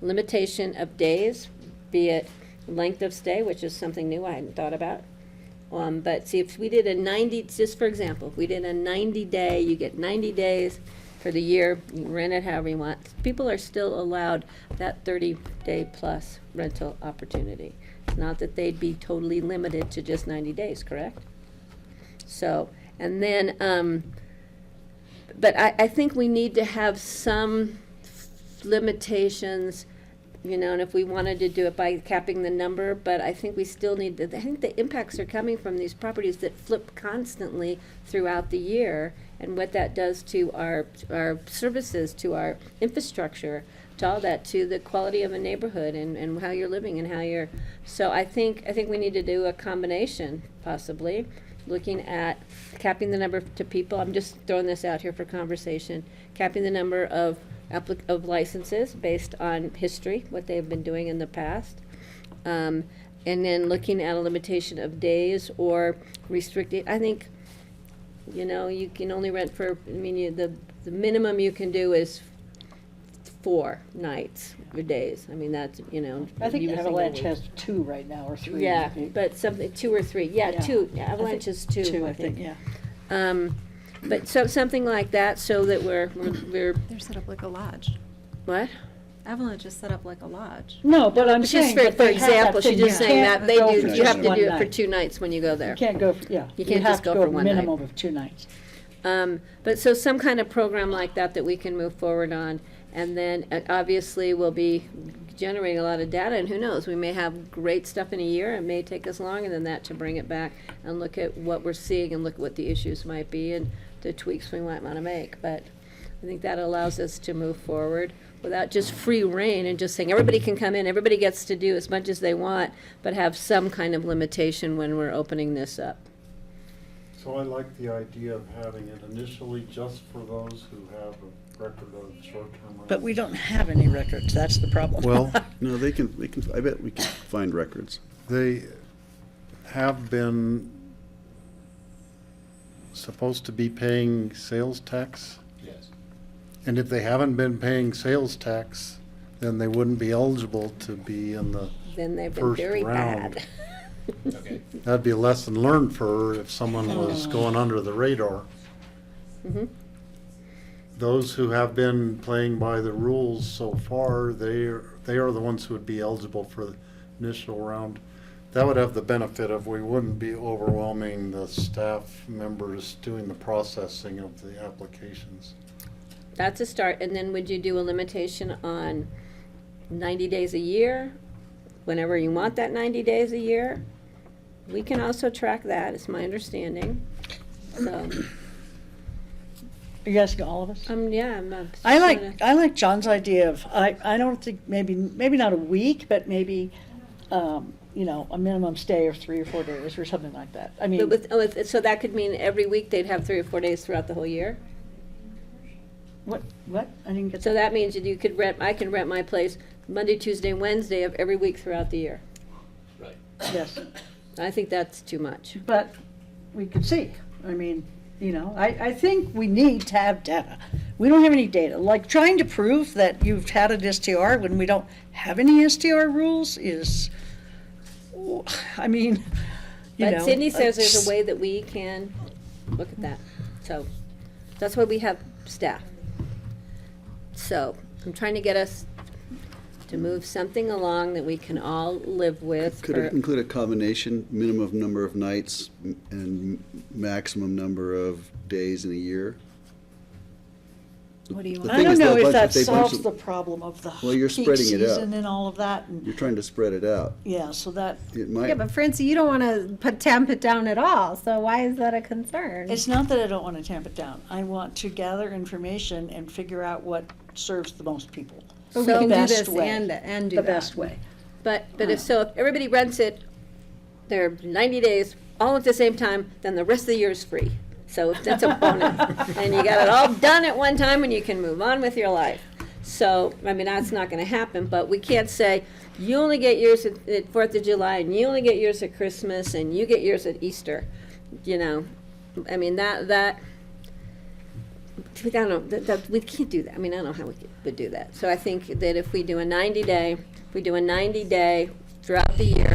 limitation of days, be it length of stay, which is something new I hadn't thought about. But see, if we did a 90, just for example, if we did a 90-day, you get 90 days for the year, you can rent it however you want. People are still allowed that 30-day plus rental opportunity. It's not that they'd be totally limited to just 90 days, correct? So, and then, but I think we need to have some limitations you know, and if we wanted to do it by capping the number, but I think we still need, I think the impacts are coming from these properties that flip constantly throughout the year, and what that does to our services, to our infrastructure, to all that, to the quality of a neighborhood and how you're living and how you're, so I think we need to do a combination, possibly, looking at capping the number to people. I'm just throwing this out here for conversation, capping the number of licenses based on history, what they've been doing in the past, and then looking at a limitation of days or restricting. I think, you know, you can only rent for, I mean, the minimum you can do is 4 nights or days. I mean, that's, you know. I think you were Avalanche thinking- has 2 right now, or 3. Yeah, but something, 2 or 3, yeah, 2, yeah, Avalanche is 2, I think, yeah. But something like that, so that we're. They're set up like a lodge. What? Avalanche is set up like a lodge. No, but I'm Just saying. for but they have that example, she's thing, just you saying can't that they go do, for you just have to one do it for night. 2 nights when you go there. You can't go, yeah. You can't just have go to for one a night. minimum of 2 nights. But so some kind of program like that we can move forward on, and then obviously we'll be generating a lot of data, and who knows, we may have great stuff in a year, it may take us longer than that to bring it back and look at what we're seeing and look at what the issues might be and the tweaks we might want to make, but I think that allows us to move forward without just free reign and just saying everybody can come in, everybody gets to do as much as they want, but have some kind of limitation when we're opening this up. So I like the idea of having it initially just for those who have a record of short-term rentals. But we don't have any records, that's the problem. Well, No, they can, I bet we can find records. they have been supposed to be paying sales tax? Yes. And if they haven't been paying sales tax, then they wouldn't be eligible to be in the Then they've been first very round. bad. Okay. That'd be a lesson learned for her if someone was going under the radar. Mhm. Those who have been playing by the rules so far, they are the ones who would be eligible for the initial round. That would have the benefit of we wouldn't be overwhelming the staff members doing the processing of the applications. That's a start, and then would you do a limitation on 90 days a year? Whenever you want that 90 days a year? We can also track that, it's my understanding. So, Are you asking all of us? yeah, I'm not. I like John's idea of, I don't think, maybe not a week, but maybe, you know, a minimum stay of 3 or 4 days or something like that. I mean, So that could mean every week they'd have 3 or 4 days throughout the whole year? what? I didn't get So that means that you could rent, I can rent my place Monday, Tuesday, Wednesday of every week throughout the year. Right. Yes, I think that's too much. but we could see. I mean, you know, I think we need to have data. We don't have any data. Like trying to prove that you've had an STR when we don't have any STR rules is, I mean, you know. But Sydney says there's it's- a way that we can look at that. So that's why we have staff. So I'm trying to get us to move something along that we can all live with. Could for- it include a combination, minimum number of nights and maximum number of days in a year? What do you The want? I thing don't is, know they'll if bunch- that they bunch solves of- the problem of the Well, you're peak spreading it out. season and all of that. And You're trying to spread it out. yeah, so that, It might. Yeah, but Francie, you don't want to tamp it down at all, so why is that a concern? it's not that I don't want to tamp it down. I want to gather information and figure out what serves the most people. But we The can do best this way. and do The that. best way. But if everybody rents it, they're 90 days, all at the same time, then the rest of the year is free. So that's a bonus. And you got it all done at one time and you can move on with your life. So, I mean, that's not gonna happen, but we can't say, you only get yours at 4th of July, and you only get yours at Christmas, and you get yours at Easter, you know? I mean, that, I don't know, that, we can't do that. I mean, I don't know how we would do that. So I think that if we do a 90-day, throughout the year,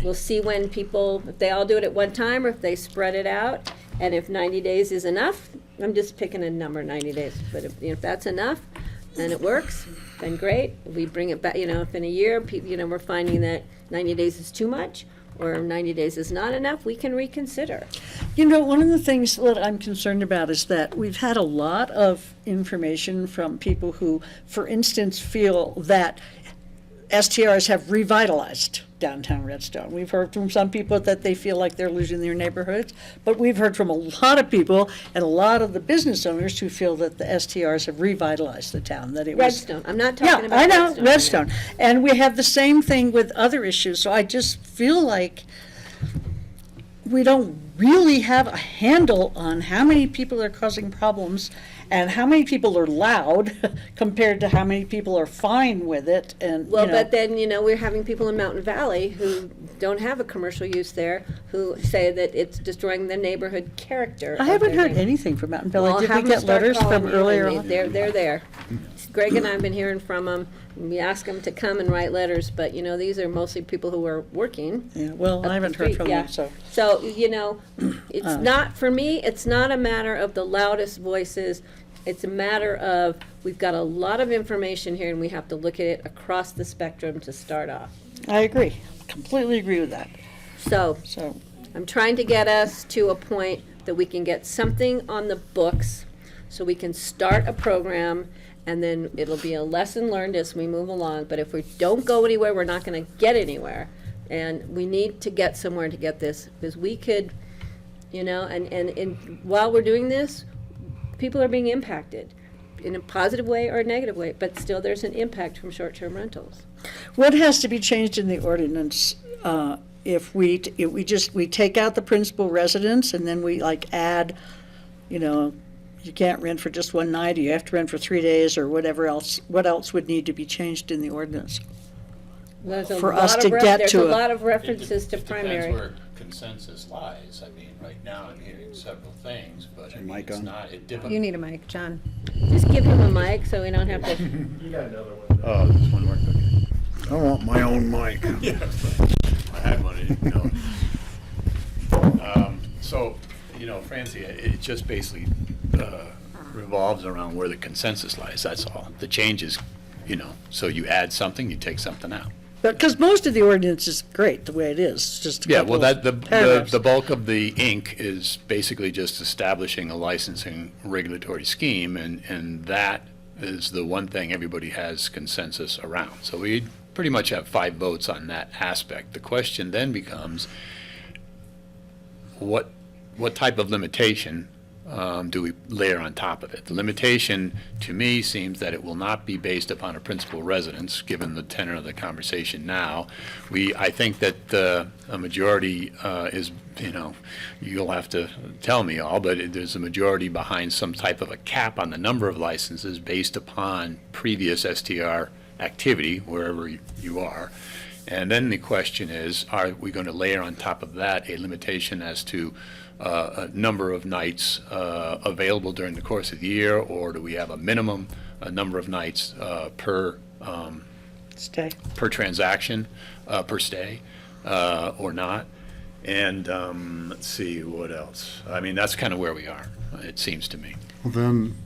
we'll see when people, if they all do it at one time, or if they spread it out, and if 90 days is enough, I'm just picking a number, 90 days, but if that's enough, and it works, then great. We bring it back, you know, if in a year, we're finding that 90 days is too much, or 90 days is not enough, we can reconsider. You know, one of the things that I'm concerned about is that we've had a lot of information from people who, for instance, feel that STRs have revitalized downtown Redstone. We've heard from some people that they feel like they're losing their neighborhoods, but we've heard from a lot of people and a lot of the business owners who feel that the STRs have revitalized the town, that it was. Redstone, I'm not talking about Yeah, I know, Redstone. Redstone. And we have the same thing with other issues, so I just feel like we don't really have a handle on how many people are causing problems and how many people are loud compared to how many people are fine with it, and, Well, you know. but then, we're having people in Mountain Valley who don't have a commercial use there, who say that it's destroying the neighborhood character. I of haven't their heard neighborhood. anything from Mountain Well, Valley. Did we have them get start letters calling from me, earlier and on? They're there. Greg and I have been hearing from them. We ask them to come and write letters, but, these are mostly people who are working. Yeah, well, up I the haven't heard street, from yeah. them, so. So, it's not, for me, it's not a matter of the loudest voices. It's a matter of, we've got a lot of information here and we have to look at it across the spectrum to start off. I agree, completely agree with that. So, I'm trying to get us to a point that we can get something on the books so we can start a program, and then it'll be a lesson learned as we move along. But if we don't go anywhere, we're not gonna get anywhere. And we need to get somewhere to get this, because we could, and while we're doing this, people are being impacted in a positive way or a negative way, but still there's an impact from short-term rentals. What has to be changed in the ordinance, if we take out the principal residence and then we add, you can't rent for just one night, or you have to rent for 3 days, or whatever else, what else would need to be changed in the ordinance? There's a For lot us of to get there's to a a- lot of references to It primary. depends where consensus lies. I mean, right now I'm hearing several things, but I mean, it's not, it different. You need a mic, John. Just give him a mic so we don't have to. You got another one. Oh, this one work, okay. I want my own mic. Yeah, I had one, I didn't know. So, Francie, it just basically revolves around where the consensus lies, that's all. The change is, so you add something, you take something out. Because most of the ordinance is great the way it is, it's just a Yeah, couple well, of the paragraphs. bulk of the ink is basically just establishing a licensing regulatory scheme, and that is the one thing everybody has consensus around. So we pretty much have 5 votes on that aspect. The question then becomes, what type of limitation do we layer on top of it? The limitation, to me, seems that it will not be based upon a principal residence, given the tenor of the conversation now. I think that a majority is, you'll have to tell me all, but there's a majority behind some type of a cap on the number of licenses based upon previous STR activity, wherever you are. And then the question is, are we going to layer on top of that a limitation as to a number of nights available during the course of the year, or do we have a minimum number of nights per stay, per transaction, per stay, or not? And let's see, what else? I mean, that's kind of where we are, it seems to me. Well, then,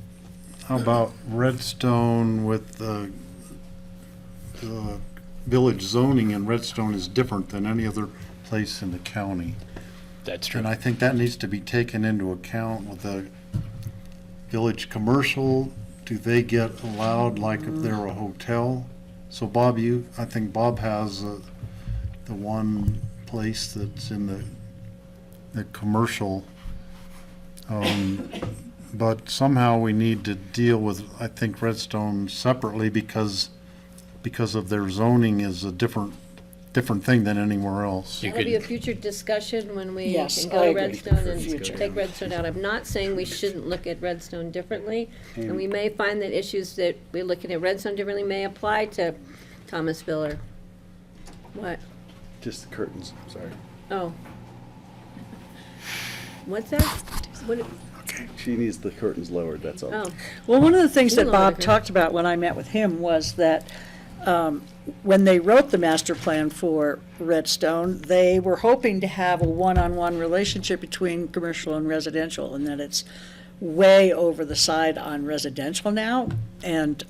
how about Redstone with the village zoning in Redstone is different than any other place in the county. That's true. And I think that needs to be taken into account with the village commercial. Do they get allowed like if they're a hotel? So Bob, I think Bob has the one place that's in the commercial. But somehow we need to deal with, I think, Redstone separately because of their zoning is a different thing than anywhere else. That'll be a future discussion when we Yes, can go I to agree. Redstone For and future. take Redstone out. I'm not saying we shouldn't look at Redstone differently, and we may find that issues that we're looking at Redstone differently may apply to Thomasville or what? Just the curtains, sorry. Oh. What's that? What? She needs the curtains lowered, that's all. Oh. Well, one of the things You that lowered Bob her. talked about when I met with him was that when they wrote the master plan for Redstone, they were hoping to have a one-on-one relationship between commercial and residential, and that it's way over the side on residential now. And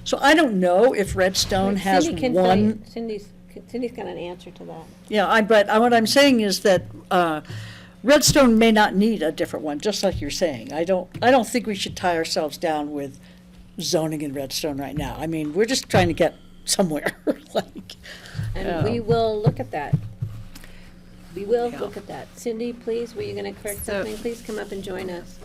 so I don't know if Redstone has Cindy can tell you- one. Cindy's got an answer to that. Yeah, but what I'm saying is that Redstone may not need a different one, just like you're saying. I don't think we should tie ourselves down with zoning in Redstone right now. I mean, we're just trying to get somewhere, like. And we will look at that. We will Yeah. look at that. Cindy, please, were you gonna correct So- something? Please come up and join us.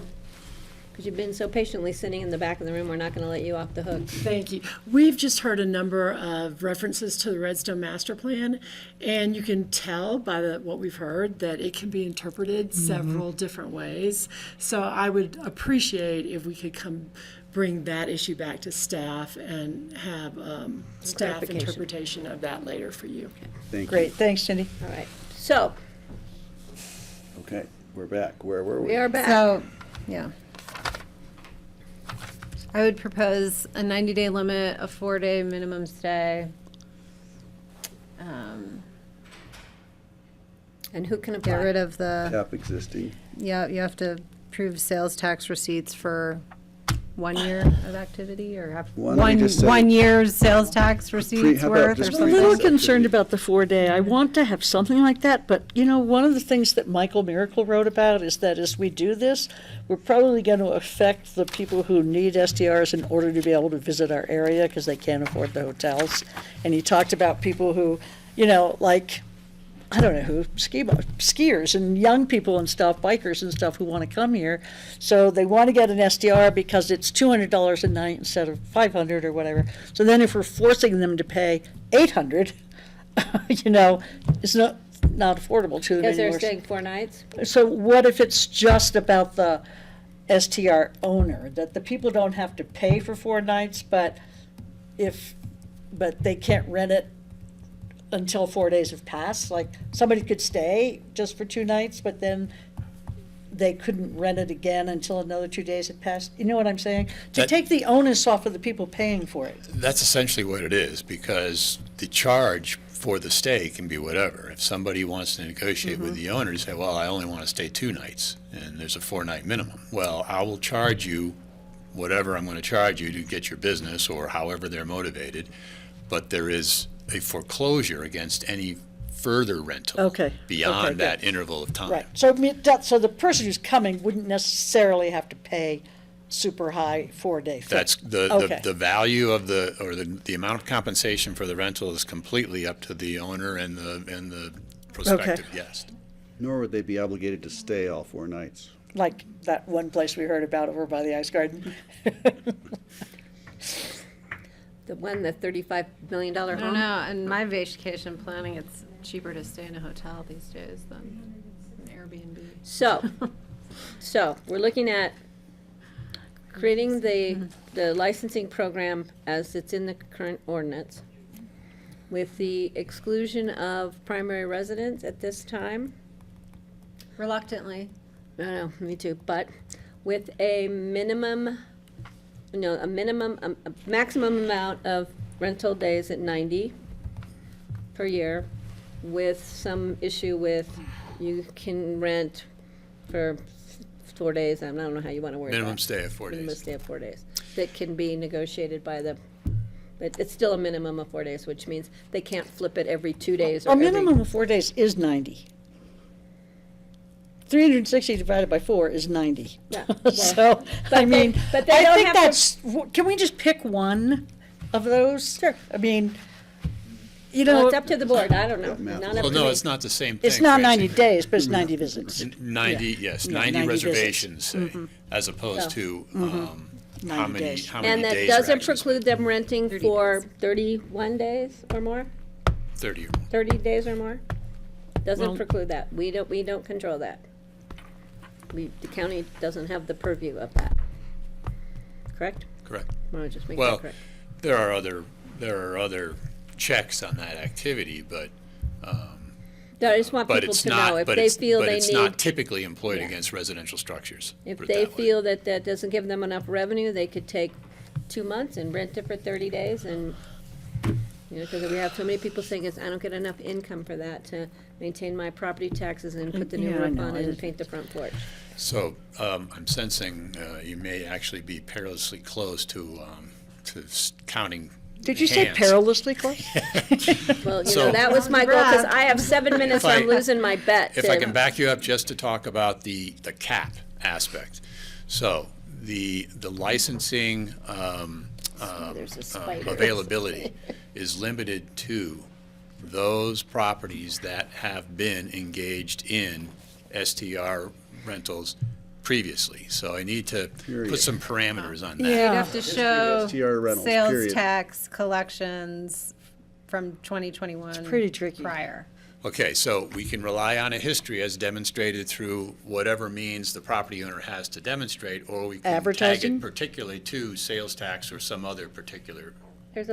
Because you've been so patiently sitting in the back of the room, we're not gonna let you off the hook. Thank you. We've just heard a number of references to the Redstone Master Plan, and you can tell by what we've heard that it can be interpreted several different ways. So I would appreciate if we could bring that issue back to staff and have staff Clarification. interpretation of that later for you. Thank you. Great, thanks, Cindy. All right, so, Okay, we're back. Where were we? we are back. So, yeah. I would propose a 90-day limit, a 4-day minimum stay. And who can Get apply? rid of the, Cap existing. yeah, you have to prove sales tax receipts for 1 year of activity, or have Why don't we just say- 1 year's sales tax receipts how about worth, or just I'm a something. little Something. concerned about the 4-day. I want to have something like that, but one of the things that Michael Miracle wrote about is that as we do this, we're probably going to affect the people who need STRs in order to be able to visit our area because they can't afford the hotels. And he talked about people who, like, I don't know who, skiers and young people and stuff, bikers and stuff who want to come here. So they want to get an SDR because it's $200 a night instead of $500 or whatever. So then if we're forcing them to pay $800, it's not affordable to them Because they're anymore. staying 4 nights? So what if it's just about the STR owner, that the people don't have to pay for 4 nights, but they can't rent it until 4 days have passed? Like, somebody could stay just for 2 nights, but then they couldn't rent it again until another 2 days had passed. You know what I'm saying? To That- take the onus off of the people paying for it. That's essentially what it is, because the charge for the stay can be whatever. If somebody wants to negotiate with the owner to say, well, I only want to stay 2 nights, and there's a 4-night minimum, well, I will charge you whatever I'm going to charge you to get your business, or however they're motivated, but there is a foreclosure against any further rental Okay. beyond Okay, that good. interval of time. Right. So, so the person who's coming wouldn't necessarily have to pay super high 4-day fee. That's Okay. the value of the amount of compensation for the rental is completely up to the owner and the prospective guest. Nor would they be obligated to stay all 4 nights. Like that one place we heard about over by the ice garden. The $35 million home? I don't know, in my vacation planning, it's cheaper to stay in a hotel these days than an Airbnb. So we're looking at creating the licensing program as it's in the current ordinance, with the exclusion of primary residence at this time. Reluctantly. I know, me too, but with a minimum, a maximum amount of rental days at 90 per year, with some issue with you can rent for 4 days. I don't know how you want to word that. Minimum stay of 4 days. Minimum stay of 4 days. That can be negotiated by but it's still a minimum of 4 days, which means they can't flip it every 2 days or A minimum of 4 days is 90. 360 divided by 4 is 90. Yeah, So, but I mean, but they I don't think have to- that's, can we just pick one of those? Sure. I mean, Well, it's up to the board. I don't know. Not up Well, to no, me. it's not the same thing. It's not 90 Tracy. days, but it's 90 visits. 90, Yeah. yes, Yeah, 90 90 visits. reservations, say, Mhm. as opposed So- to 90 how many days. how And many that days are doesn't actually preclude them renting for 31 days or more? 30. 30 days or more? Doesn't Well- preclude that. We don't control that. The county doesn't have the purview of that. Correct? Correct. I want to just make that Well, correct. there are other checks on that activity, but No, I just want but people it's to not. know if but they it's, feel but they it's need. not typically employed Yeah. against residential structures. If put it they that way. feel that doesn't give them enough revenue, they could take 2 months and rent it for 30 days and, because we have so many people saying, I don't get enough income for that to maintain my property taxes and put the new Yeah, I roof know. on it and paint the front porch. So I'm sensing you may actually be perilously close to counting. Did you say hands. perilously close? Well, So- that was my goal, because I have 7 minutes, If I- I'm losing my bet. If I can back you up just to talk about the cap aspect. So the licensing There's a spider. availability is limited to those properties that have been engaged in STR rentals previously. So I need to put some parameters on that. You'd have to show STR rentals, sales period. tax collections from 2021. pretty tricky. Prior. Okay, so we can rely on a history as demonstrated through whatever means the property owner has to demonstrate, or we can tag Advertising? it particularly to sales tax or some other particular. There's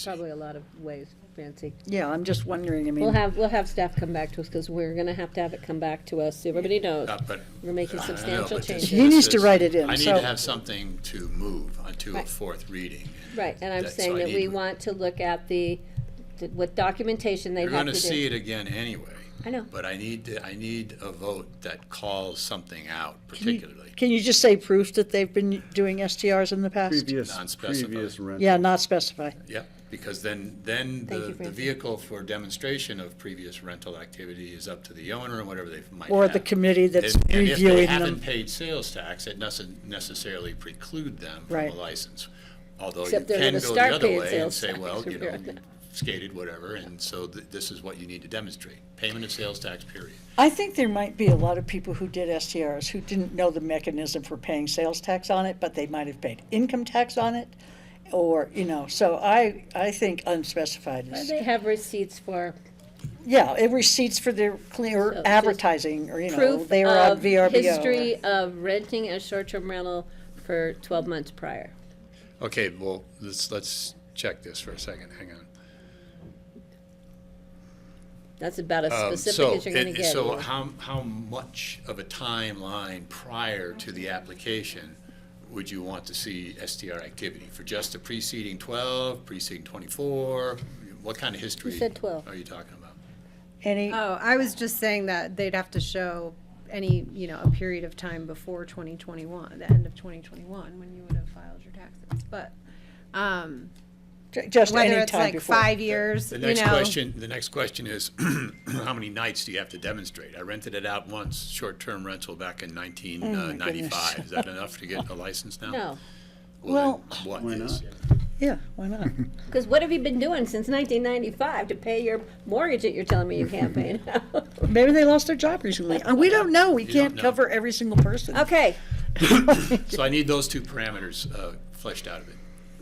probably a lot of ways, Nancy. Yeah, I'm just wondering, I mean. We'll have staff come back to us, because we're gonna have to have it come back to us, so everybody knows. But We're making I know, substantial but this- changes. He this needs to is- write it in, I need so- to have something to move onto a Right. fourth reading. Right, and I'm That- so saying I that need- we want to look at what documentation they You're have to gonna do. see it again anyway. I know. But I need a vote that calls something out particularly. Can you just say proof that they've been doing STRs in the past? Non-specified. Previous rental. Yeah, not specify. Yep, because then Thank you, the Francie. vehicle for demonstration of previous rental activity is up to the owner and whatever they might have. Or the committee that's And if they reviewing haven't them. paid sales tax, it doesn't necessarily preclude them from Right. a license. Although you Except they're can gonna go the start other paying way and sales say, tax well, if you you're know, on that. skated, whatever, and so this is what you need to demonstrate. Payment of sales tax, period. I think there might be a lot of people who did STRs who didn't know the mechanism for paying sales tax on it, but they might have paid income tax on it, or, so I think unspecified Or is, they have receipts for yeah, receipts for their clear So just advertising, or, proof they were on of VRBO. history of renting a short-term rental for 12 months prior. Okay, well, let's check this for a second, hang on. That's about as specific as you're gonna get. So how much of a timeline prior to the application would you want to see STR activity? For just the preceding 12, preceding 24? What kind of history Who said 12? are you talking about? Any, Oh, I was just saying that they'd have to show any, a period of time before 2021, the end of 2021, when you would have filed your taxes. But, just whether any it's time like before. 5 years, The next question is, how many nights do you have to demonstrate? I rented it out once, short-term rental back in 1995. Is that enough to get a license now? No, Well, then what why is? not? Yeah, why not? because what have you been doing since 1995 to pay your mortgage that you're telling me you can't pay now? Maybe they lost their job recently. We don't know. We You can't don't know. cover every single person. Okay, So I need those two parameters fleshed out of it.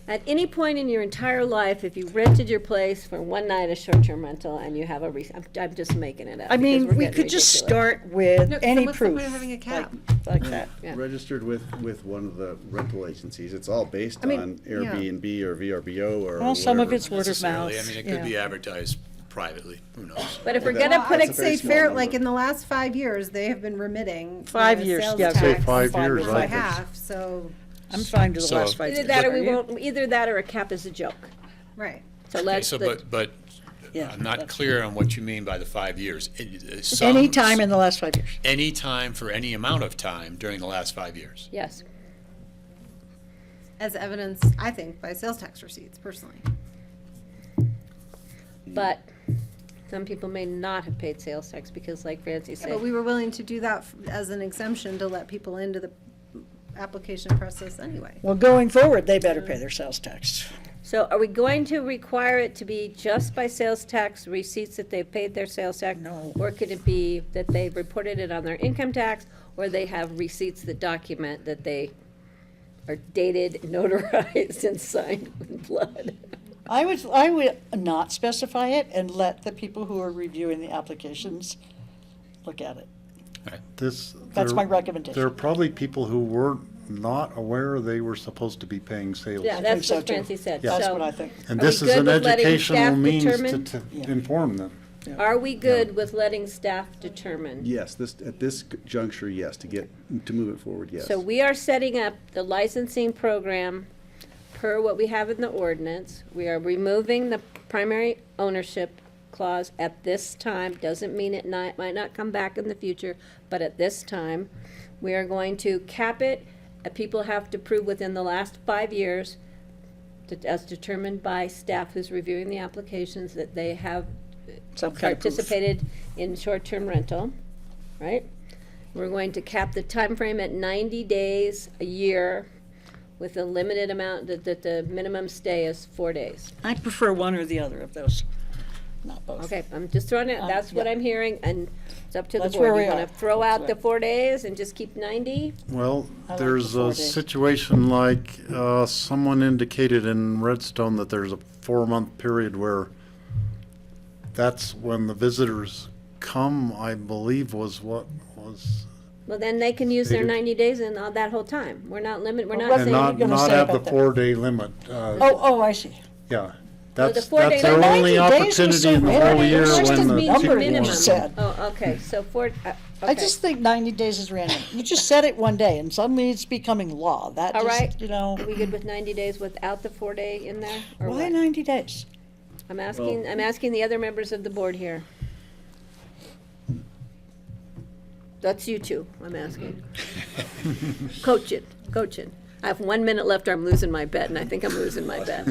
at any point in your entire life, if you rented your place for one night a short-term rental and you have I'm just making it up. I because mean, we're we getting could just ridiculous. start with No, any what's the proof. point of having a cap? Like that. Yeah. Registered with one of the rental agencies. It's all based I mean, on yeah. Airbnb or VRBO or Well, some of whatever. it's word of mouth. Necessarily. I mean, it could be advertised privately, who knows? But if we're Well, gonna that- put that's a a very I'd say small fair, number. like in the last 5 years, they have been remitting. 5 years, sales yeah, tax say 5 years, by I think. half, so, I'm fine to the So- last 5 Either years. that or we Are you? won't, either that or a cap is a joke. right. So Okay, let's, so but Yeah, I'm not clear on what you mean by the 5 years. Any time in the last 5 years. Any time for any amount of time during the last 5 years. yes. As evidence, I think, by sales tax receipts, personally. But some people may not have paid sales tax because like Francie Yeah, said. but we were willing to do that as an exemption to let people into the application process anyway. Well, going forward, they better pay their sales tax. So are we going to require it to be just by sales tax receipts that they've paid their sales tax? No. Or could it be that they've reported it on their income tax, or they have receipts that document that they are dated, notarized, and signed with blood? I would not specify it and let the people who are reviewing the applications look at it. This. That's there- my recommendation. There are probably people who were not aware they were supposed to be paying sales. Yeah, tax. that's so what too. Francie said. Yeah. That's So what I think. And are we this is good an with letting educational staff means determine? to inform them. Are we good with letting staff determine? Yes, at this juncture, yes, to move it forward, yes. So we are setting up the licensing program per what we have in the ordinance. We are removing the primary ownership clause at this time. Doesn't mean it might not come back in the future, but at this time, we are going to cap it. People have to prove within the last 5 years, as determined by staff who's reviewing the applications, that they have Some kind of proof. participated in short-term rental, right? We're going to cap the time frame at 90 days, a year, with a limited amount, that the minimum stay is 4 days. I prefer one or the other of those, not both. Okay, I'm just throwing it, that's what yeah. I'm hearing, and it's up to the That's where board. we You wanna are. throw out the That's 4 days and just keep 90? Well, I like there's the 4 a days. situation like, someone indicated in Redstone that there's a 4-month period where that's when the visitors come, I believe was what was. Well, then they can use their Stated. 90 days and all that whole time. We're not we're not What And saying. are you gonna not say have the about that? 4-day limit. Oh, I see. Yeah. the That's 4 day that's their limit- only 90 days was opportunity so in the random. whole year It Just when the means number your you minimum. said. Oh, okay, so I okay. just think 90 days is random. You just said it one day and suddenly it's becoming law. That All just, right. you know, Are we good with 90 days without the 4 day in there? Or why what? 90 days? I'm asking the other members of the board here. That's you two, I'm asking. Coach it. I have 1 minute left or I'm losing my bet, and I think I'm losing my bet.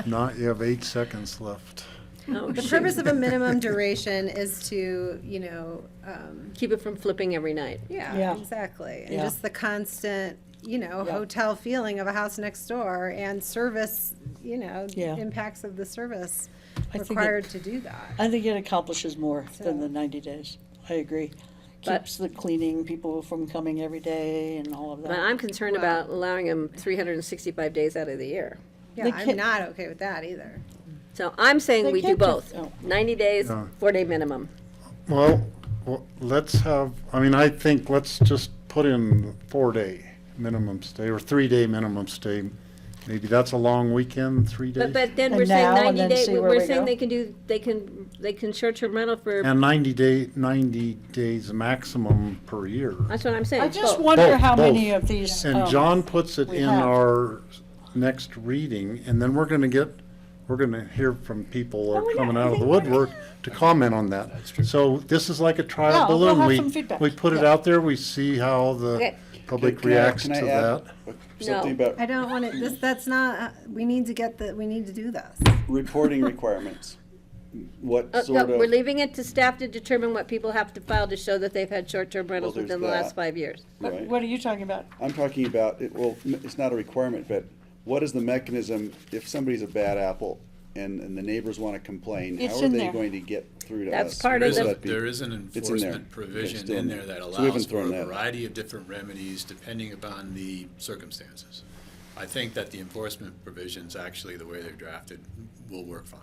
Not, you have 8 seconds left. Oh, The shoot. purpose of a minimum duration is to, Keep it from flipping every night. Yeah. exactly. And Yeah. just the constant, Yeah. hotel feeling of a house next door and service, Yeah. impacts of the service I think required to do that. I think it accomplishes more than So- the 90 days. I agree. But- Keeps the cleaning people from coming every day and all of But that. I'm concerned about allowing them 365 days out of the year. Yeah, They I'm can't- not okay with that either. So I'm saying They we do can't do- both. oh. 90 days, Yeah. 4 day minimum. Well, let's have, I think let's just put in 4-day minimum stay or 3-day minimum stay. Maybe that's a long weekend, 3 days. But then And we're saying now and 90 then days, see where we're we saying go. they can short-term rental for, And 90 days maximum per year. that's what I'm saying. I just both. wonder Both, how both. many of these. And John puts it we in have. our next reading, and then we're gonna hear from people Oh, yeah, coming I out of the think we're woodwork to comment on that. So this is like a Yeah, trial we'll balloon. have some feedback. We put it Yeah. out there, we see how the Okay. public Can I- reacts can to I add that. Something No. about I don't want to, that's not, we need to do this. reporting requirements. What No, sort we're of, leaving it to staff to determine what people have to file to show that they've had short-term rentals there's within the last that. 5 years. right? What are you talking about? I'm talking about, it's not a requirement, but what is the mechanism if somebody's a bad apple and the neighbors want to complain? It's How are in they there. going to get through to us? That's part of Will the- that be- There is an It's in there. enforcement Okay, provision still in there that So we haven't allows for thrown a that out. variety of different remedies depending upon the circumstances. I think that the enforcement provisions, actually, the way they're drafted, will work fine.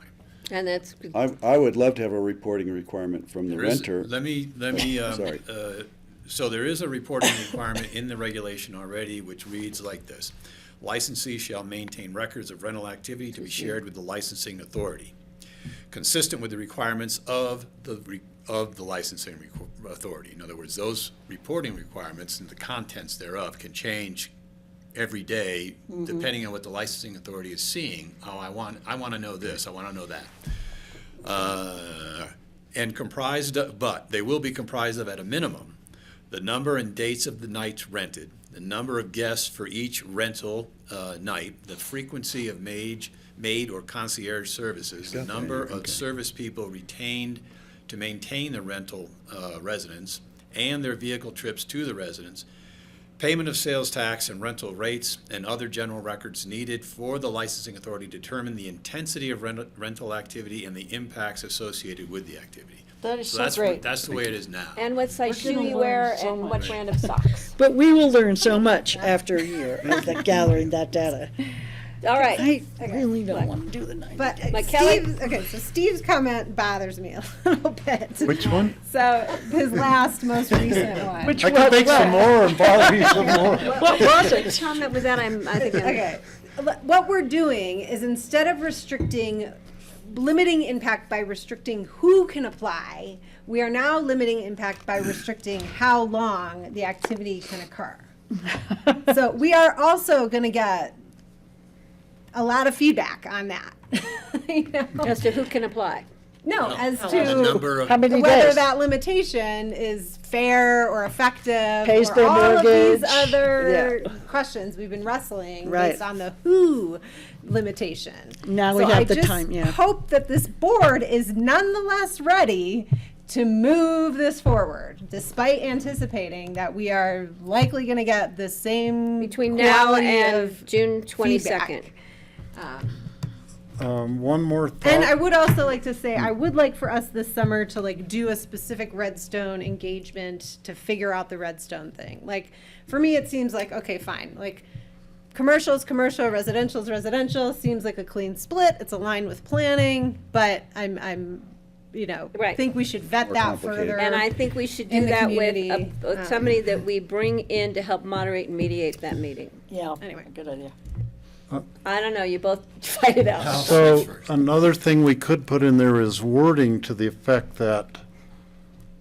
And that's, I would love to have a reporting requirement from the There is- renter. Let me, Sorry. so there is a reporting requirement in the regulation already, which reads like this. Licensees shall maintain records of rental activity to be shared with the licensing authority, consistent with the requirements of the licensing authority. In other words, those reporting requirements and the contents thereof can change every day, depending on what the licensing authority is seeing. Oh, I want to know this, I want to know that. And but they will be comprised of, at a minimum, the number and dates of the nights rented, the number of guests for each rental night, the frequency of maid or concierge services, the number of service people retained to maintain the rental residence, and their vehicle trips to the residence, payment of sales tax and rental rates, and other general records needed for the licensing authority to determine the intensity of rental activity and the impacts associated with the activity. That is so that's great. That's the way it is now. and what size We're shoe gonna you learn wear so and much. what brand of socks. But we will learn so much after a year of gathering that data. All right. I really don't want to do the 90 But days. Like Kelly- so Steve's comment bothers me a little bit. Which one? So his most recent one. Which I can make some more and bother you some more. What was it? What comment was that? I think I'm. Okay, what we're doing is instead of limiting impact by restricting who can apply, we are now limiting impact by restricting how long the activity can occur. So we are also going to get a lot of feedback on that. You know? As to who can apply. No, as The number to of- How many whether days? that limitation is fair or effective, Pays or their all of these mortgage. other questions we've been wrestling Right. based on the who limitation. Now we So have I the just time, yeah. hope that this board is nonetheless ready to move this forward, despite anticipating that we are likely going to get the same Between now quality and of June 22nd. feedback. One more thought. And I would also like to say, I would like for us this summer to like do a specific Redstone engagement to figure out the Redstone thing. Like, for me, it seems like, okay, fine. Like, commercial is commercial, residential is residential. Seems like a clean split. It's aligned with planning, but I'm think we should vet More that complicated. further. And I think we should do in the that with community. somebody that we bring in to help moderate and mediate that meeting. Yeah, Anyway. good idea. I don't know, you both fight it out. So another thing we could put in there is wording to the effect that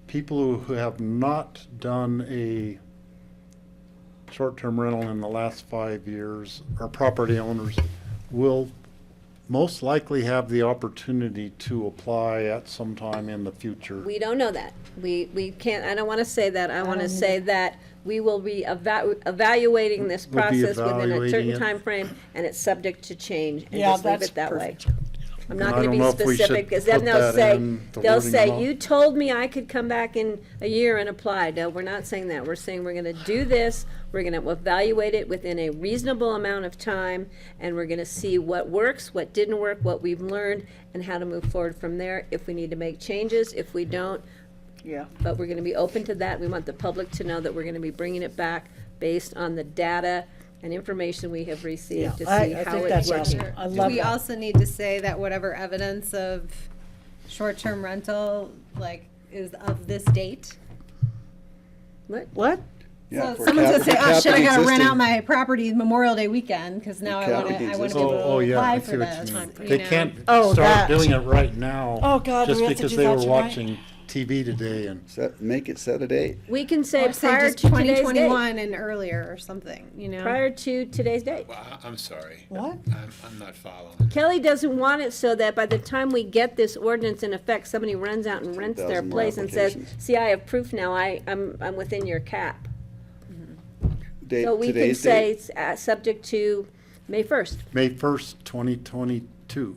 people who have not done a short-term rental in the last 5 years, or property owners, will most likely have the opportunity to apply at some time in the future. We don't know that. We can't, I don't want to say that. I want to say that we will be evaluating this We'll be process within a evaluating certain it. time frame, and it's subject to change, and Yeah, just leave that's it that way. perfect. I'm not And I going to don't be know if we should specific, because then put they'll that say, in the they'll wording say, at all. you told me I could come back in a year and apply. No, we're not saying that. We're saying we're going to do this, we're going to evaluate it within a reasonable amount of time, and we're going to see what works, what didn't work, what we've learned, and how to move forward from there. If we need to make changes, if we don't, Yeah. but we're going to be open to that. We want the public to know that we're going to be bringing it back based on the data and information we have received to I see how think it's that's awesome. working. I Do love we that. also need to say that whatever evidence of short-term rental, like, is of this date? What? Yeah, So for someone's gonna say, cap- oh, shit, I capping gotta rent existing- out my property Memorial Day weekend, because now I capping wanna be existing. able to Oh, yeah, apply I for see what you this. mean. you They know? can't Oh, start that. doing it right now. Oh, God, Just we have to because do they that were tonight? watching TV today and. Make it set a date. We can say Or say prior just to today's date. 2021 and earlier or something, you know? Prior to today's date. Well, I'm sorry. What? I'm not following. Kelly doesn't want it so that by the time we get this ordinance in effect, somebody runs out and rents their 2,000 more place and says, applications. see, I have proof now, I'm within your cap. Date, So we can today's say, date. it's subject to May 1st. May 1st, 2022.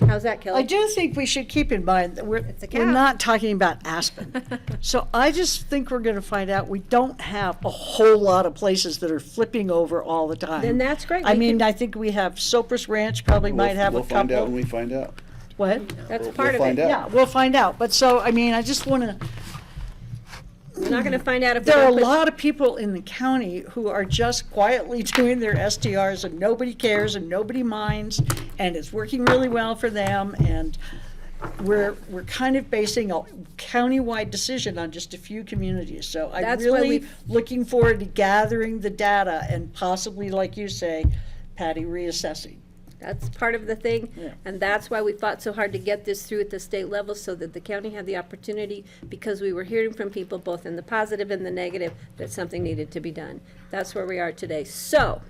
How's that, I Kelly? do think we should keep in mind that we're a cap. not talking about Aspen. So I just think we're gonna find out we don't have a whole lot of places that are flipping over all the time. Then that's great. I We mean, can- I think we have Cypress Ranch probably might have a We'll find out when couple. we find out. What? That's We'll part of find it. out. Yeah, we'll find out. But so, I mean, I just wanna, We're not gonna find out if we there are a don't put- lot of people in the county who are just quietly doing their STRs and nobody cares and nobody minds, and it's working really well for them, and we're kind of basing a countywide decision on just a few communities. So I'm That's why really we've- looking forward to gathering the data and possibly, like you say, Patty, reassessing. That's part of the thing, Yeah. and that's why we fought so hard to get this through at the state level, so that the county had the opportunity, because we were hearing from people, both in the positive and the negative, that something needed to be done. That's where we are today. So,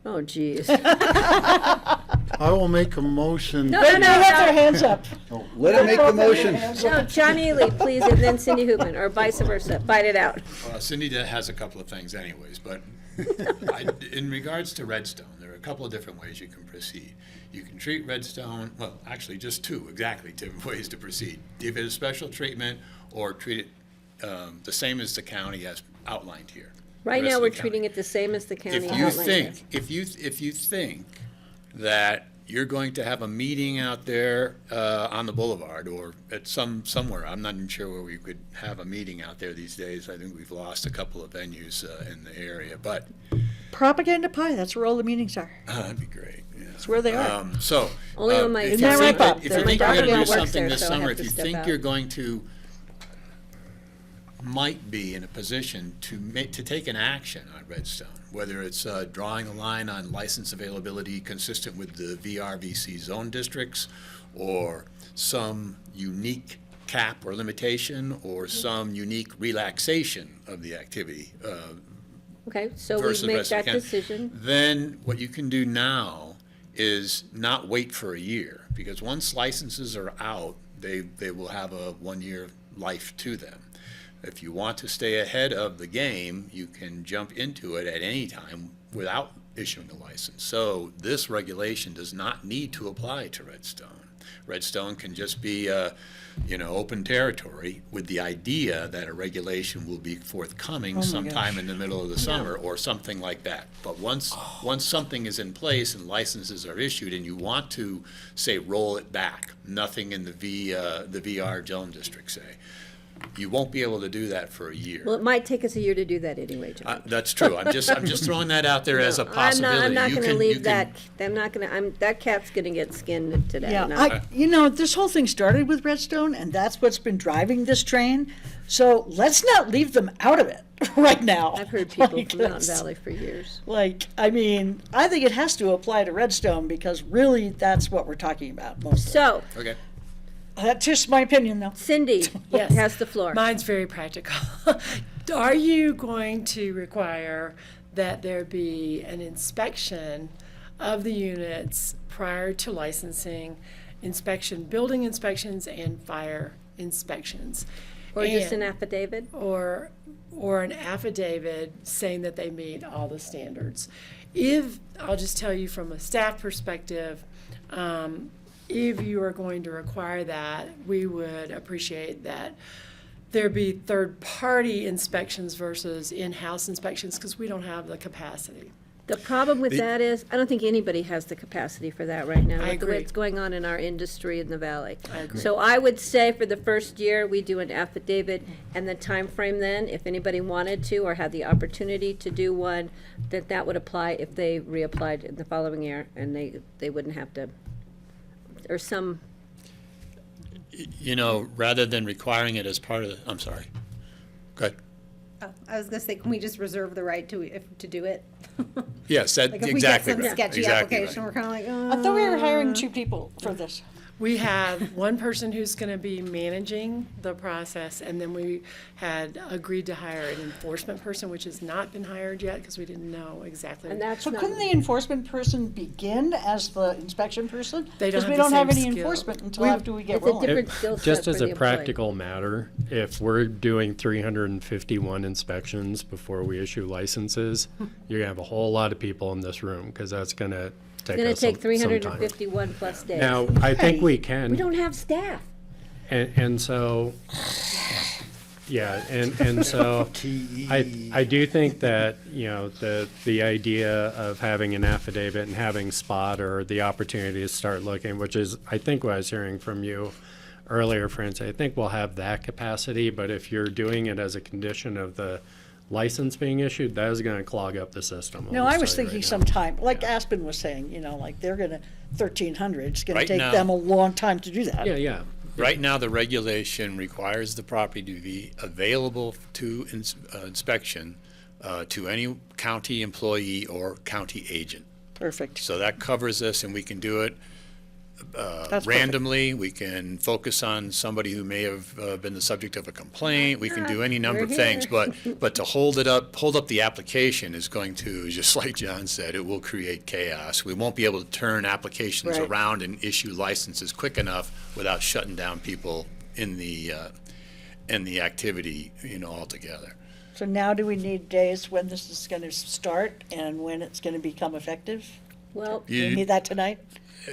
oh geez. I will make a motion. No, They have their hands up. Let him make the motion. No, John Ely, please, and then Cindy Hoopman, or vice versa. Bite it out. Cindy has a couple of things anyways, but in regards to Redstone, there are a couple of different ways you can proceed. You can treat Redstone, well, actually just two exactly different ways to proceed. Give it a special treatment or treat it the same as the county as outlined here. Right now, we're treating it the same as the county. If you outlined here. think, if you think that you're going to have a meeting out there on the boulevard or at somewhere, I'm not even sure where we could have a meeting out there these days. I think we've lost a couple of venues in the area, but Propaganda Pie, that's where all the meetings are. that'd be great. Yeah. That's where they are. So, Only when my if son- you think Wrap up. that- if My you think you're daughter going to do works something there, this so I summer, have if to you step think out. you're going to might be in a position to take an action on Redstone, whether it's drawing a line on license availability consistent with the VRVC zone districts, or some unique cap or limitation, or some unique relaxation of the activity. Okay, so we versus make rest of that the county. decision. Then what you can do now is not wait for a year, because once licenses are out, they will have a 1-year life to them. If you want to stay ahead of the game, you can jump into it at any time without issuing a license. So this regulation does not need to apply to Redstone. Redstone can just be, open territory with the idea that a regulation will be forthcoming Oh my sometime gosh. in the middle of the summer or something like that. But once something is in place and licenses are issued and you want to, say, roll it back, nothing in the VR zone district, say, you won't be able to do that for a year. Well, it might take us a year to do that anyway, John. That's true. I'm just throwing that out there as a possibility. I'm not You gonna can- leave you that, can- I'm not gonna, that cat's gonna get skinned today. Yeah, No. this whole thing started with Redstone, and that's what's been driving this train. So let's not leave them out of it right now. I've heard people Like, from Mountain that's- Valley for years. I think it has to apply to Redstone because really that's what we're talking about mostly. So, Okay. That's just my opinion, though. Cindy Yes. has the floor. Mine's very practical. Are you going to require that there be an inspection of the units prior to licensing, building inspections and fire inspections? Or just an And- affidavit? Or an affidavit saying that they meet all the standards. I'll just tell you from a staff perspective, if you are going to require that, we would appreciate that there be third-party inspections versus in-house inspections, because we don't have the capacity. The problem with that is, I don't think anybody has the capacity for that right now. I with the way agree. it's going on in our industry in the valley. I agree. So I would say for the first year, we do an affidavit, and the time frame then, if anybody wanted to or had the opportunity to do one, that would apply if they reapplied in the following year, and they wouldn't have to, or some, Rather than requiring it as part of the, I'm sorry. Go ahead. Oh, I was gonna say, can we just reserve the right to do it? Yes, that, Like if we get exactly some right. sketchy Exactly application, right. we're kinda like, I thought we were hiring 2 people for this. We have one person who's going to be managing the process, and then we had agreed to hire an enforcement person, which has not been hired yet because we didn't know exactly. and that's So not. couldn't the enforcement person begin as the inspection person? They don't Because we have don't the have same any skill. enforcement until after we get It's a rolling. different skill set Just for as the a employee. practical matter, if we're doing 351 inspections before we issue licenses, you're gonna have a whole lot of people in this room, because that's gonna take It's gonna us take some three hundred time. and 51 plus days. Now, I think we can. We don't have staff. And so, yeah, and so, I do think that, the idea of having an affidavit and having Spot or the opportunity to start looking, which is, I think what I was hearing from you earlier, Francis, I think we'll have that capacity, but if you're doing it as a condition of the license being issued, that is gonna clog up the system. I'll No, just I was tell you thinking right some now. time, like Aspen was saying, like they're gonna, 1,300, it's gonna Right take now- them a long time to do that. Yeah. Right now, the regulation requires the property to be available to inspection to any county employee or county agent. Perfect. So that covers us, and we can do it That's randomly. We can focus on somebody who may have been the subject of a complaint. We can do any number of We're things, here. but to hold up the application is going to, just like John said, it will create chaos. We won't be able to turn applications Right. around and issue licenses quick enough without shutting down people in the activity, altogether. So now do we need days when this is gonna start and when it's gonna become effective? Well, Do we need that tonight?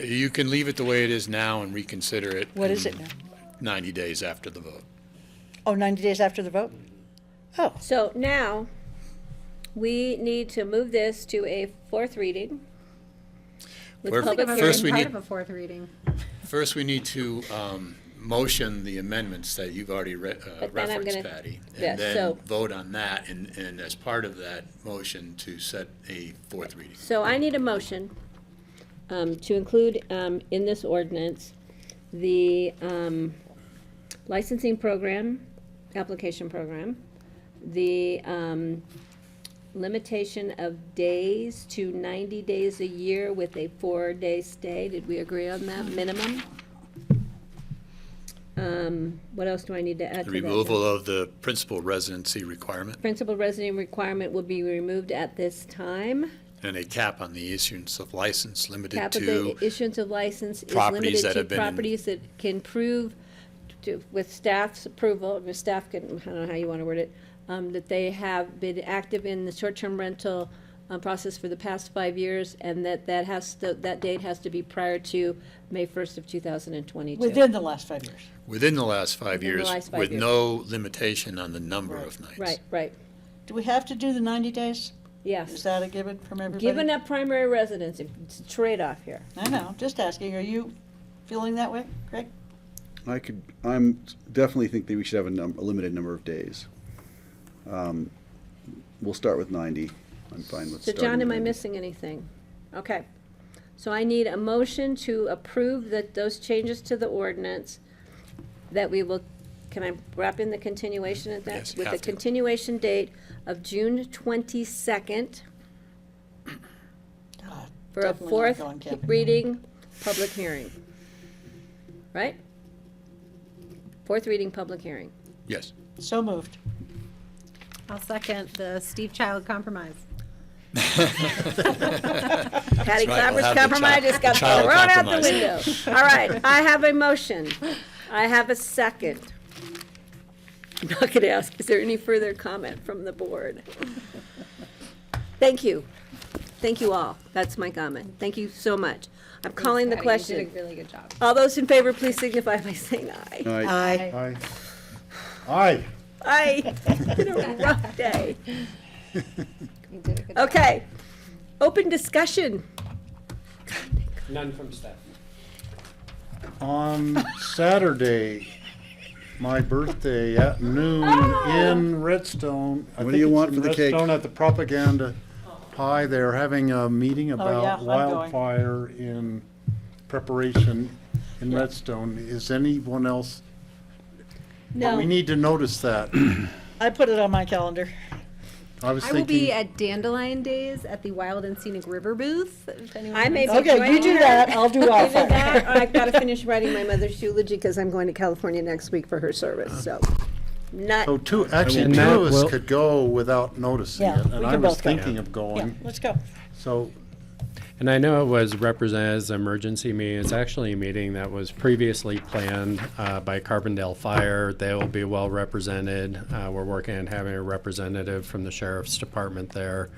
You can leave it the way it is now and reconsider it. What is in it now? 90 days after the vote. Oh, 90 days after the vote? Oh, so now, we need to move this to a fourth reading. With We're- public First hearing. we Part need- of a fourth reading. First, we need to motion the amendments that you've already then I'm referenced, gonna- Patty. yeah, And then so- vote on that, and as part of that motion, to set a fourth reading. So I need a motion to include in this ordinance the licensing program, application program, the limitation of days to 90 days a year with a 4-day stay. Did we agree on that minimum? What else do I need to add The to that? removal John? of the principal residency requirement Principal resident requirement will be removed at this time. and a cap on the issuance of license limited Cap of to the issuance of license is properties limited that to have been in- properties that can prove, with staff's approval, with staff can, I don't know how you want to word it, that they have been active in the short-term rental process for the past 5 years, and that date has to be prior to May 1st of 2022. Within the last 5 years. Within the last 5 Within the years, last 5 with years. no limitation on the number of nights. Right, right. Do we have to do the 90 days? Yes. Is that a given from everybody? Given up primary residence, it's a trade-off here. I know, just asking. Are you feeling that way, Greg? I'm definitely think that we should have a limited number of days. We'll start with 90. I'm fine with So starting John, with am I 90. missing anything? Okay. So I need a motion to approve those changes to the ordinance that we will, can I wrap in the continuation of that? Yes, you With the have to. continuation date of June 22nd for a Definitely not fourth going camping. reading, public hearing. Right? Fourth reading, public hearing. Yes. So moved. I'll second the Steve Child compromise. Patty right, we'll Clapper's have the compromise just got child thrown out the compromise. window. All right, I have a motion. I have a second. I'm not going to ask, is there any further comment from the board? Thank you. Thank you all. That's my comment. Thank you so much. I'm calling the Patty, question. You did a really good job. All those in favor, please signify by saying aye. Aye. Aye. Aye. It's been a rough day. You did a good job. Okay. Open discussion. None from staff. On Saturday, my birthday at noon in Redstone. I What do think you it's want in for the cake? Redstone at the Propaganda Pie. They're having a meeting yeah, about I'm going. wildfire in preparation in Redstone. Is anyone else? No. We need to notice that. I put it on my calendar. I was I will be thinking, at Dandelion Days at the Wild and Scenic River booth. If anyone I may be Okay, you joining do her. that, I'll do Either that, wildfire. or I've got to finish writing my mother's eulogy because I'm going to California next week for her service, so. Not, so actually And two that of us will- could go without noticing Yeah, it. we And can I was both go. thinking of Yeah, going. let's go. So And I know it was represented as an emergency meeting. It's actually a meeting that was previously planned by Carbondale Fire. They will be well represented. We're working on having a representative from the Sheriff's Department there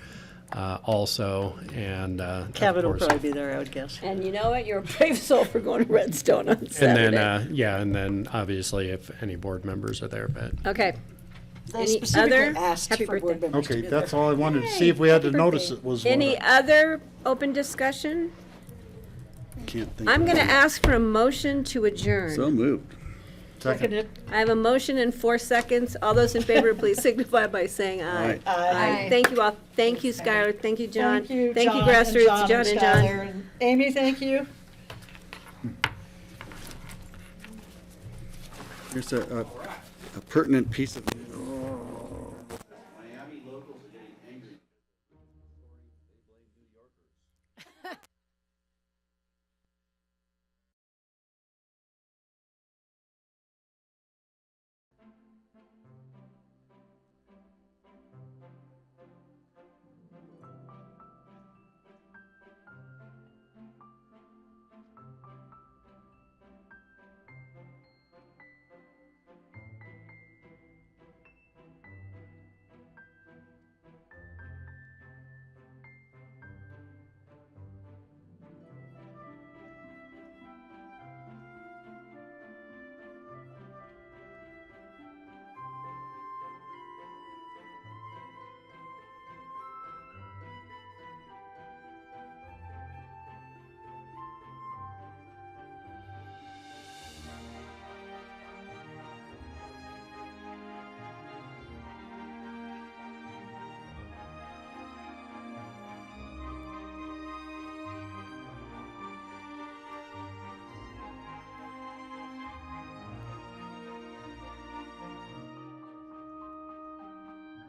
also. And of Cabot will course- probably be there, I would guess. and you know what, you're a brave soul for going to Redstone on And Saturday. then, and then obviously if any board members are there, but. Okay. They Any specifically other? asked Happy for board birthday. members to okay, be that's there. all I wanted to see if we had to notice it was. Any one other open discussion? Can't think. I'm of going to it. ask for a motion to adjourn. So moved. Seconded. I have a motion in 4 seconds. All those in favor, please signify by saying aye. Aye. Aye. Thank you all. Thank you, Skylar. Thank you, John. Thank you, Thank you, John and Grassroots, John and John. Skylar, and Amy, thank you. Here's a pertinent piece of news.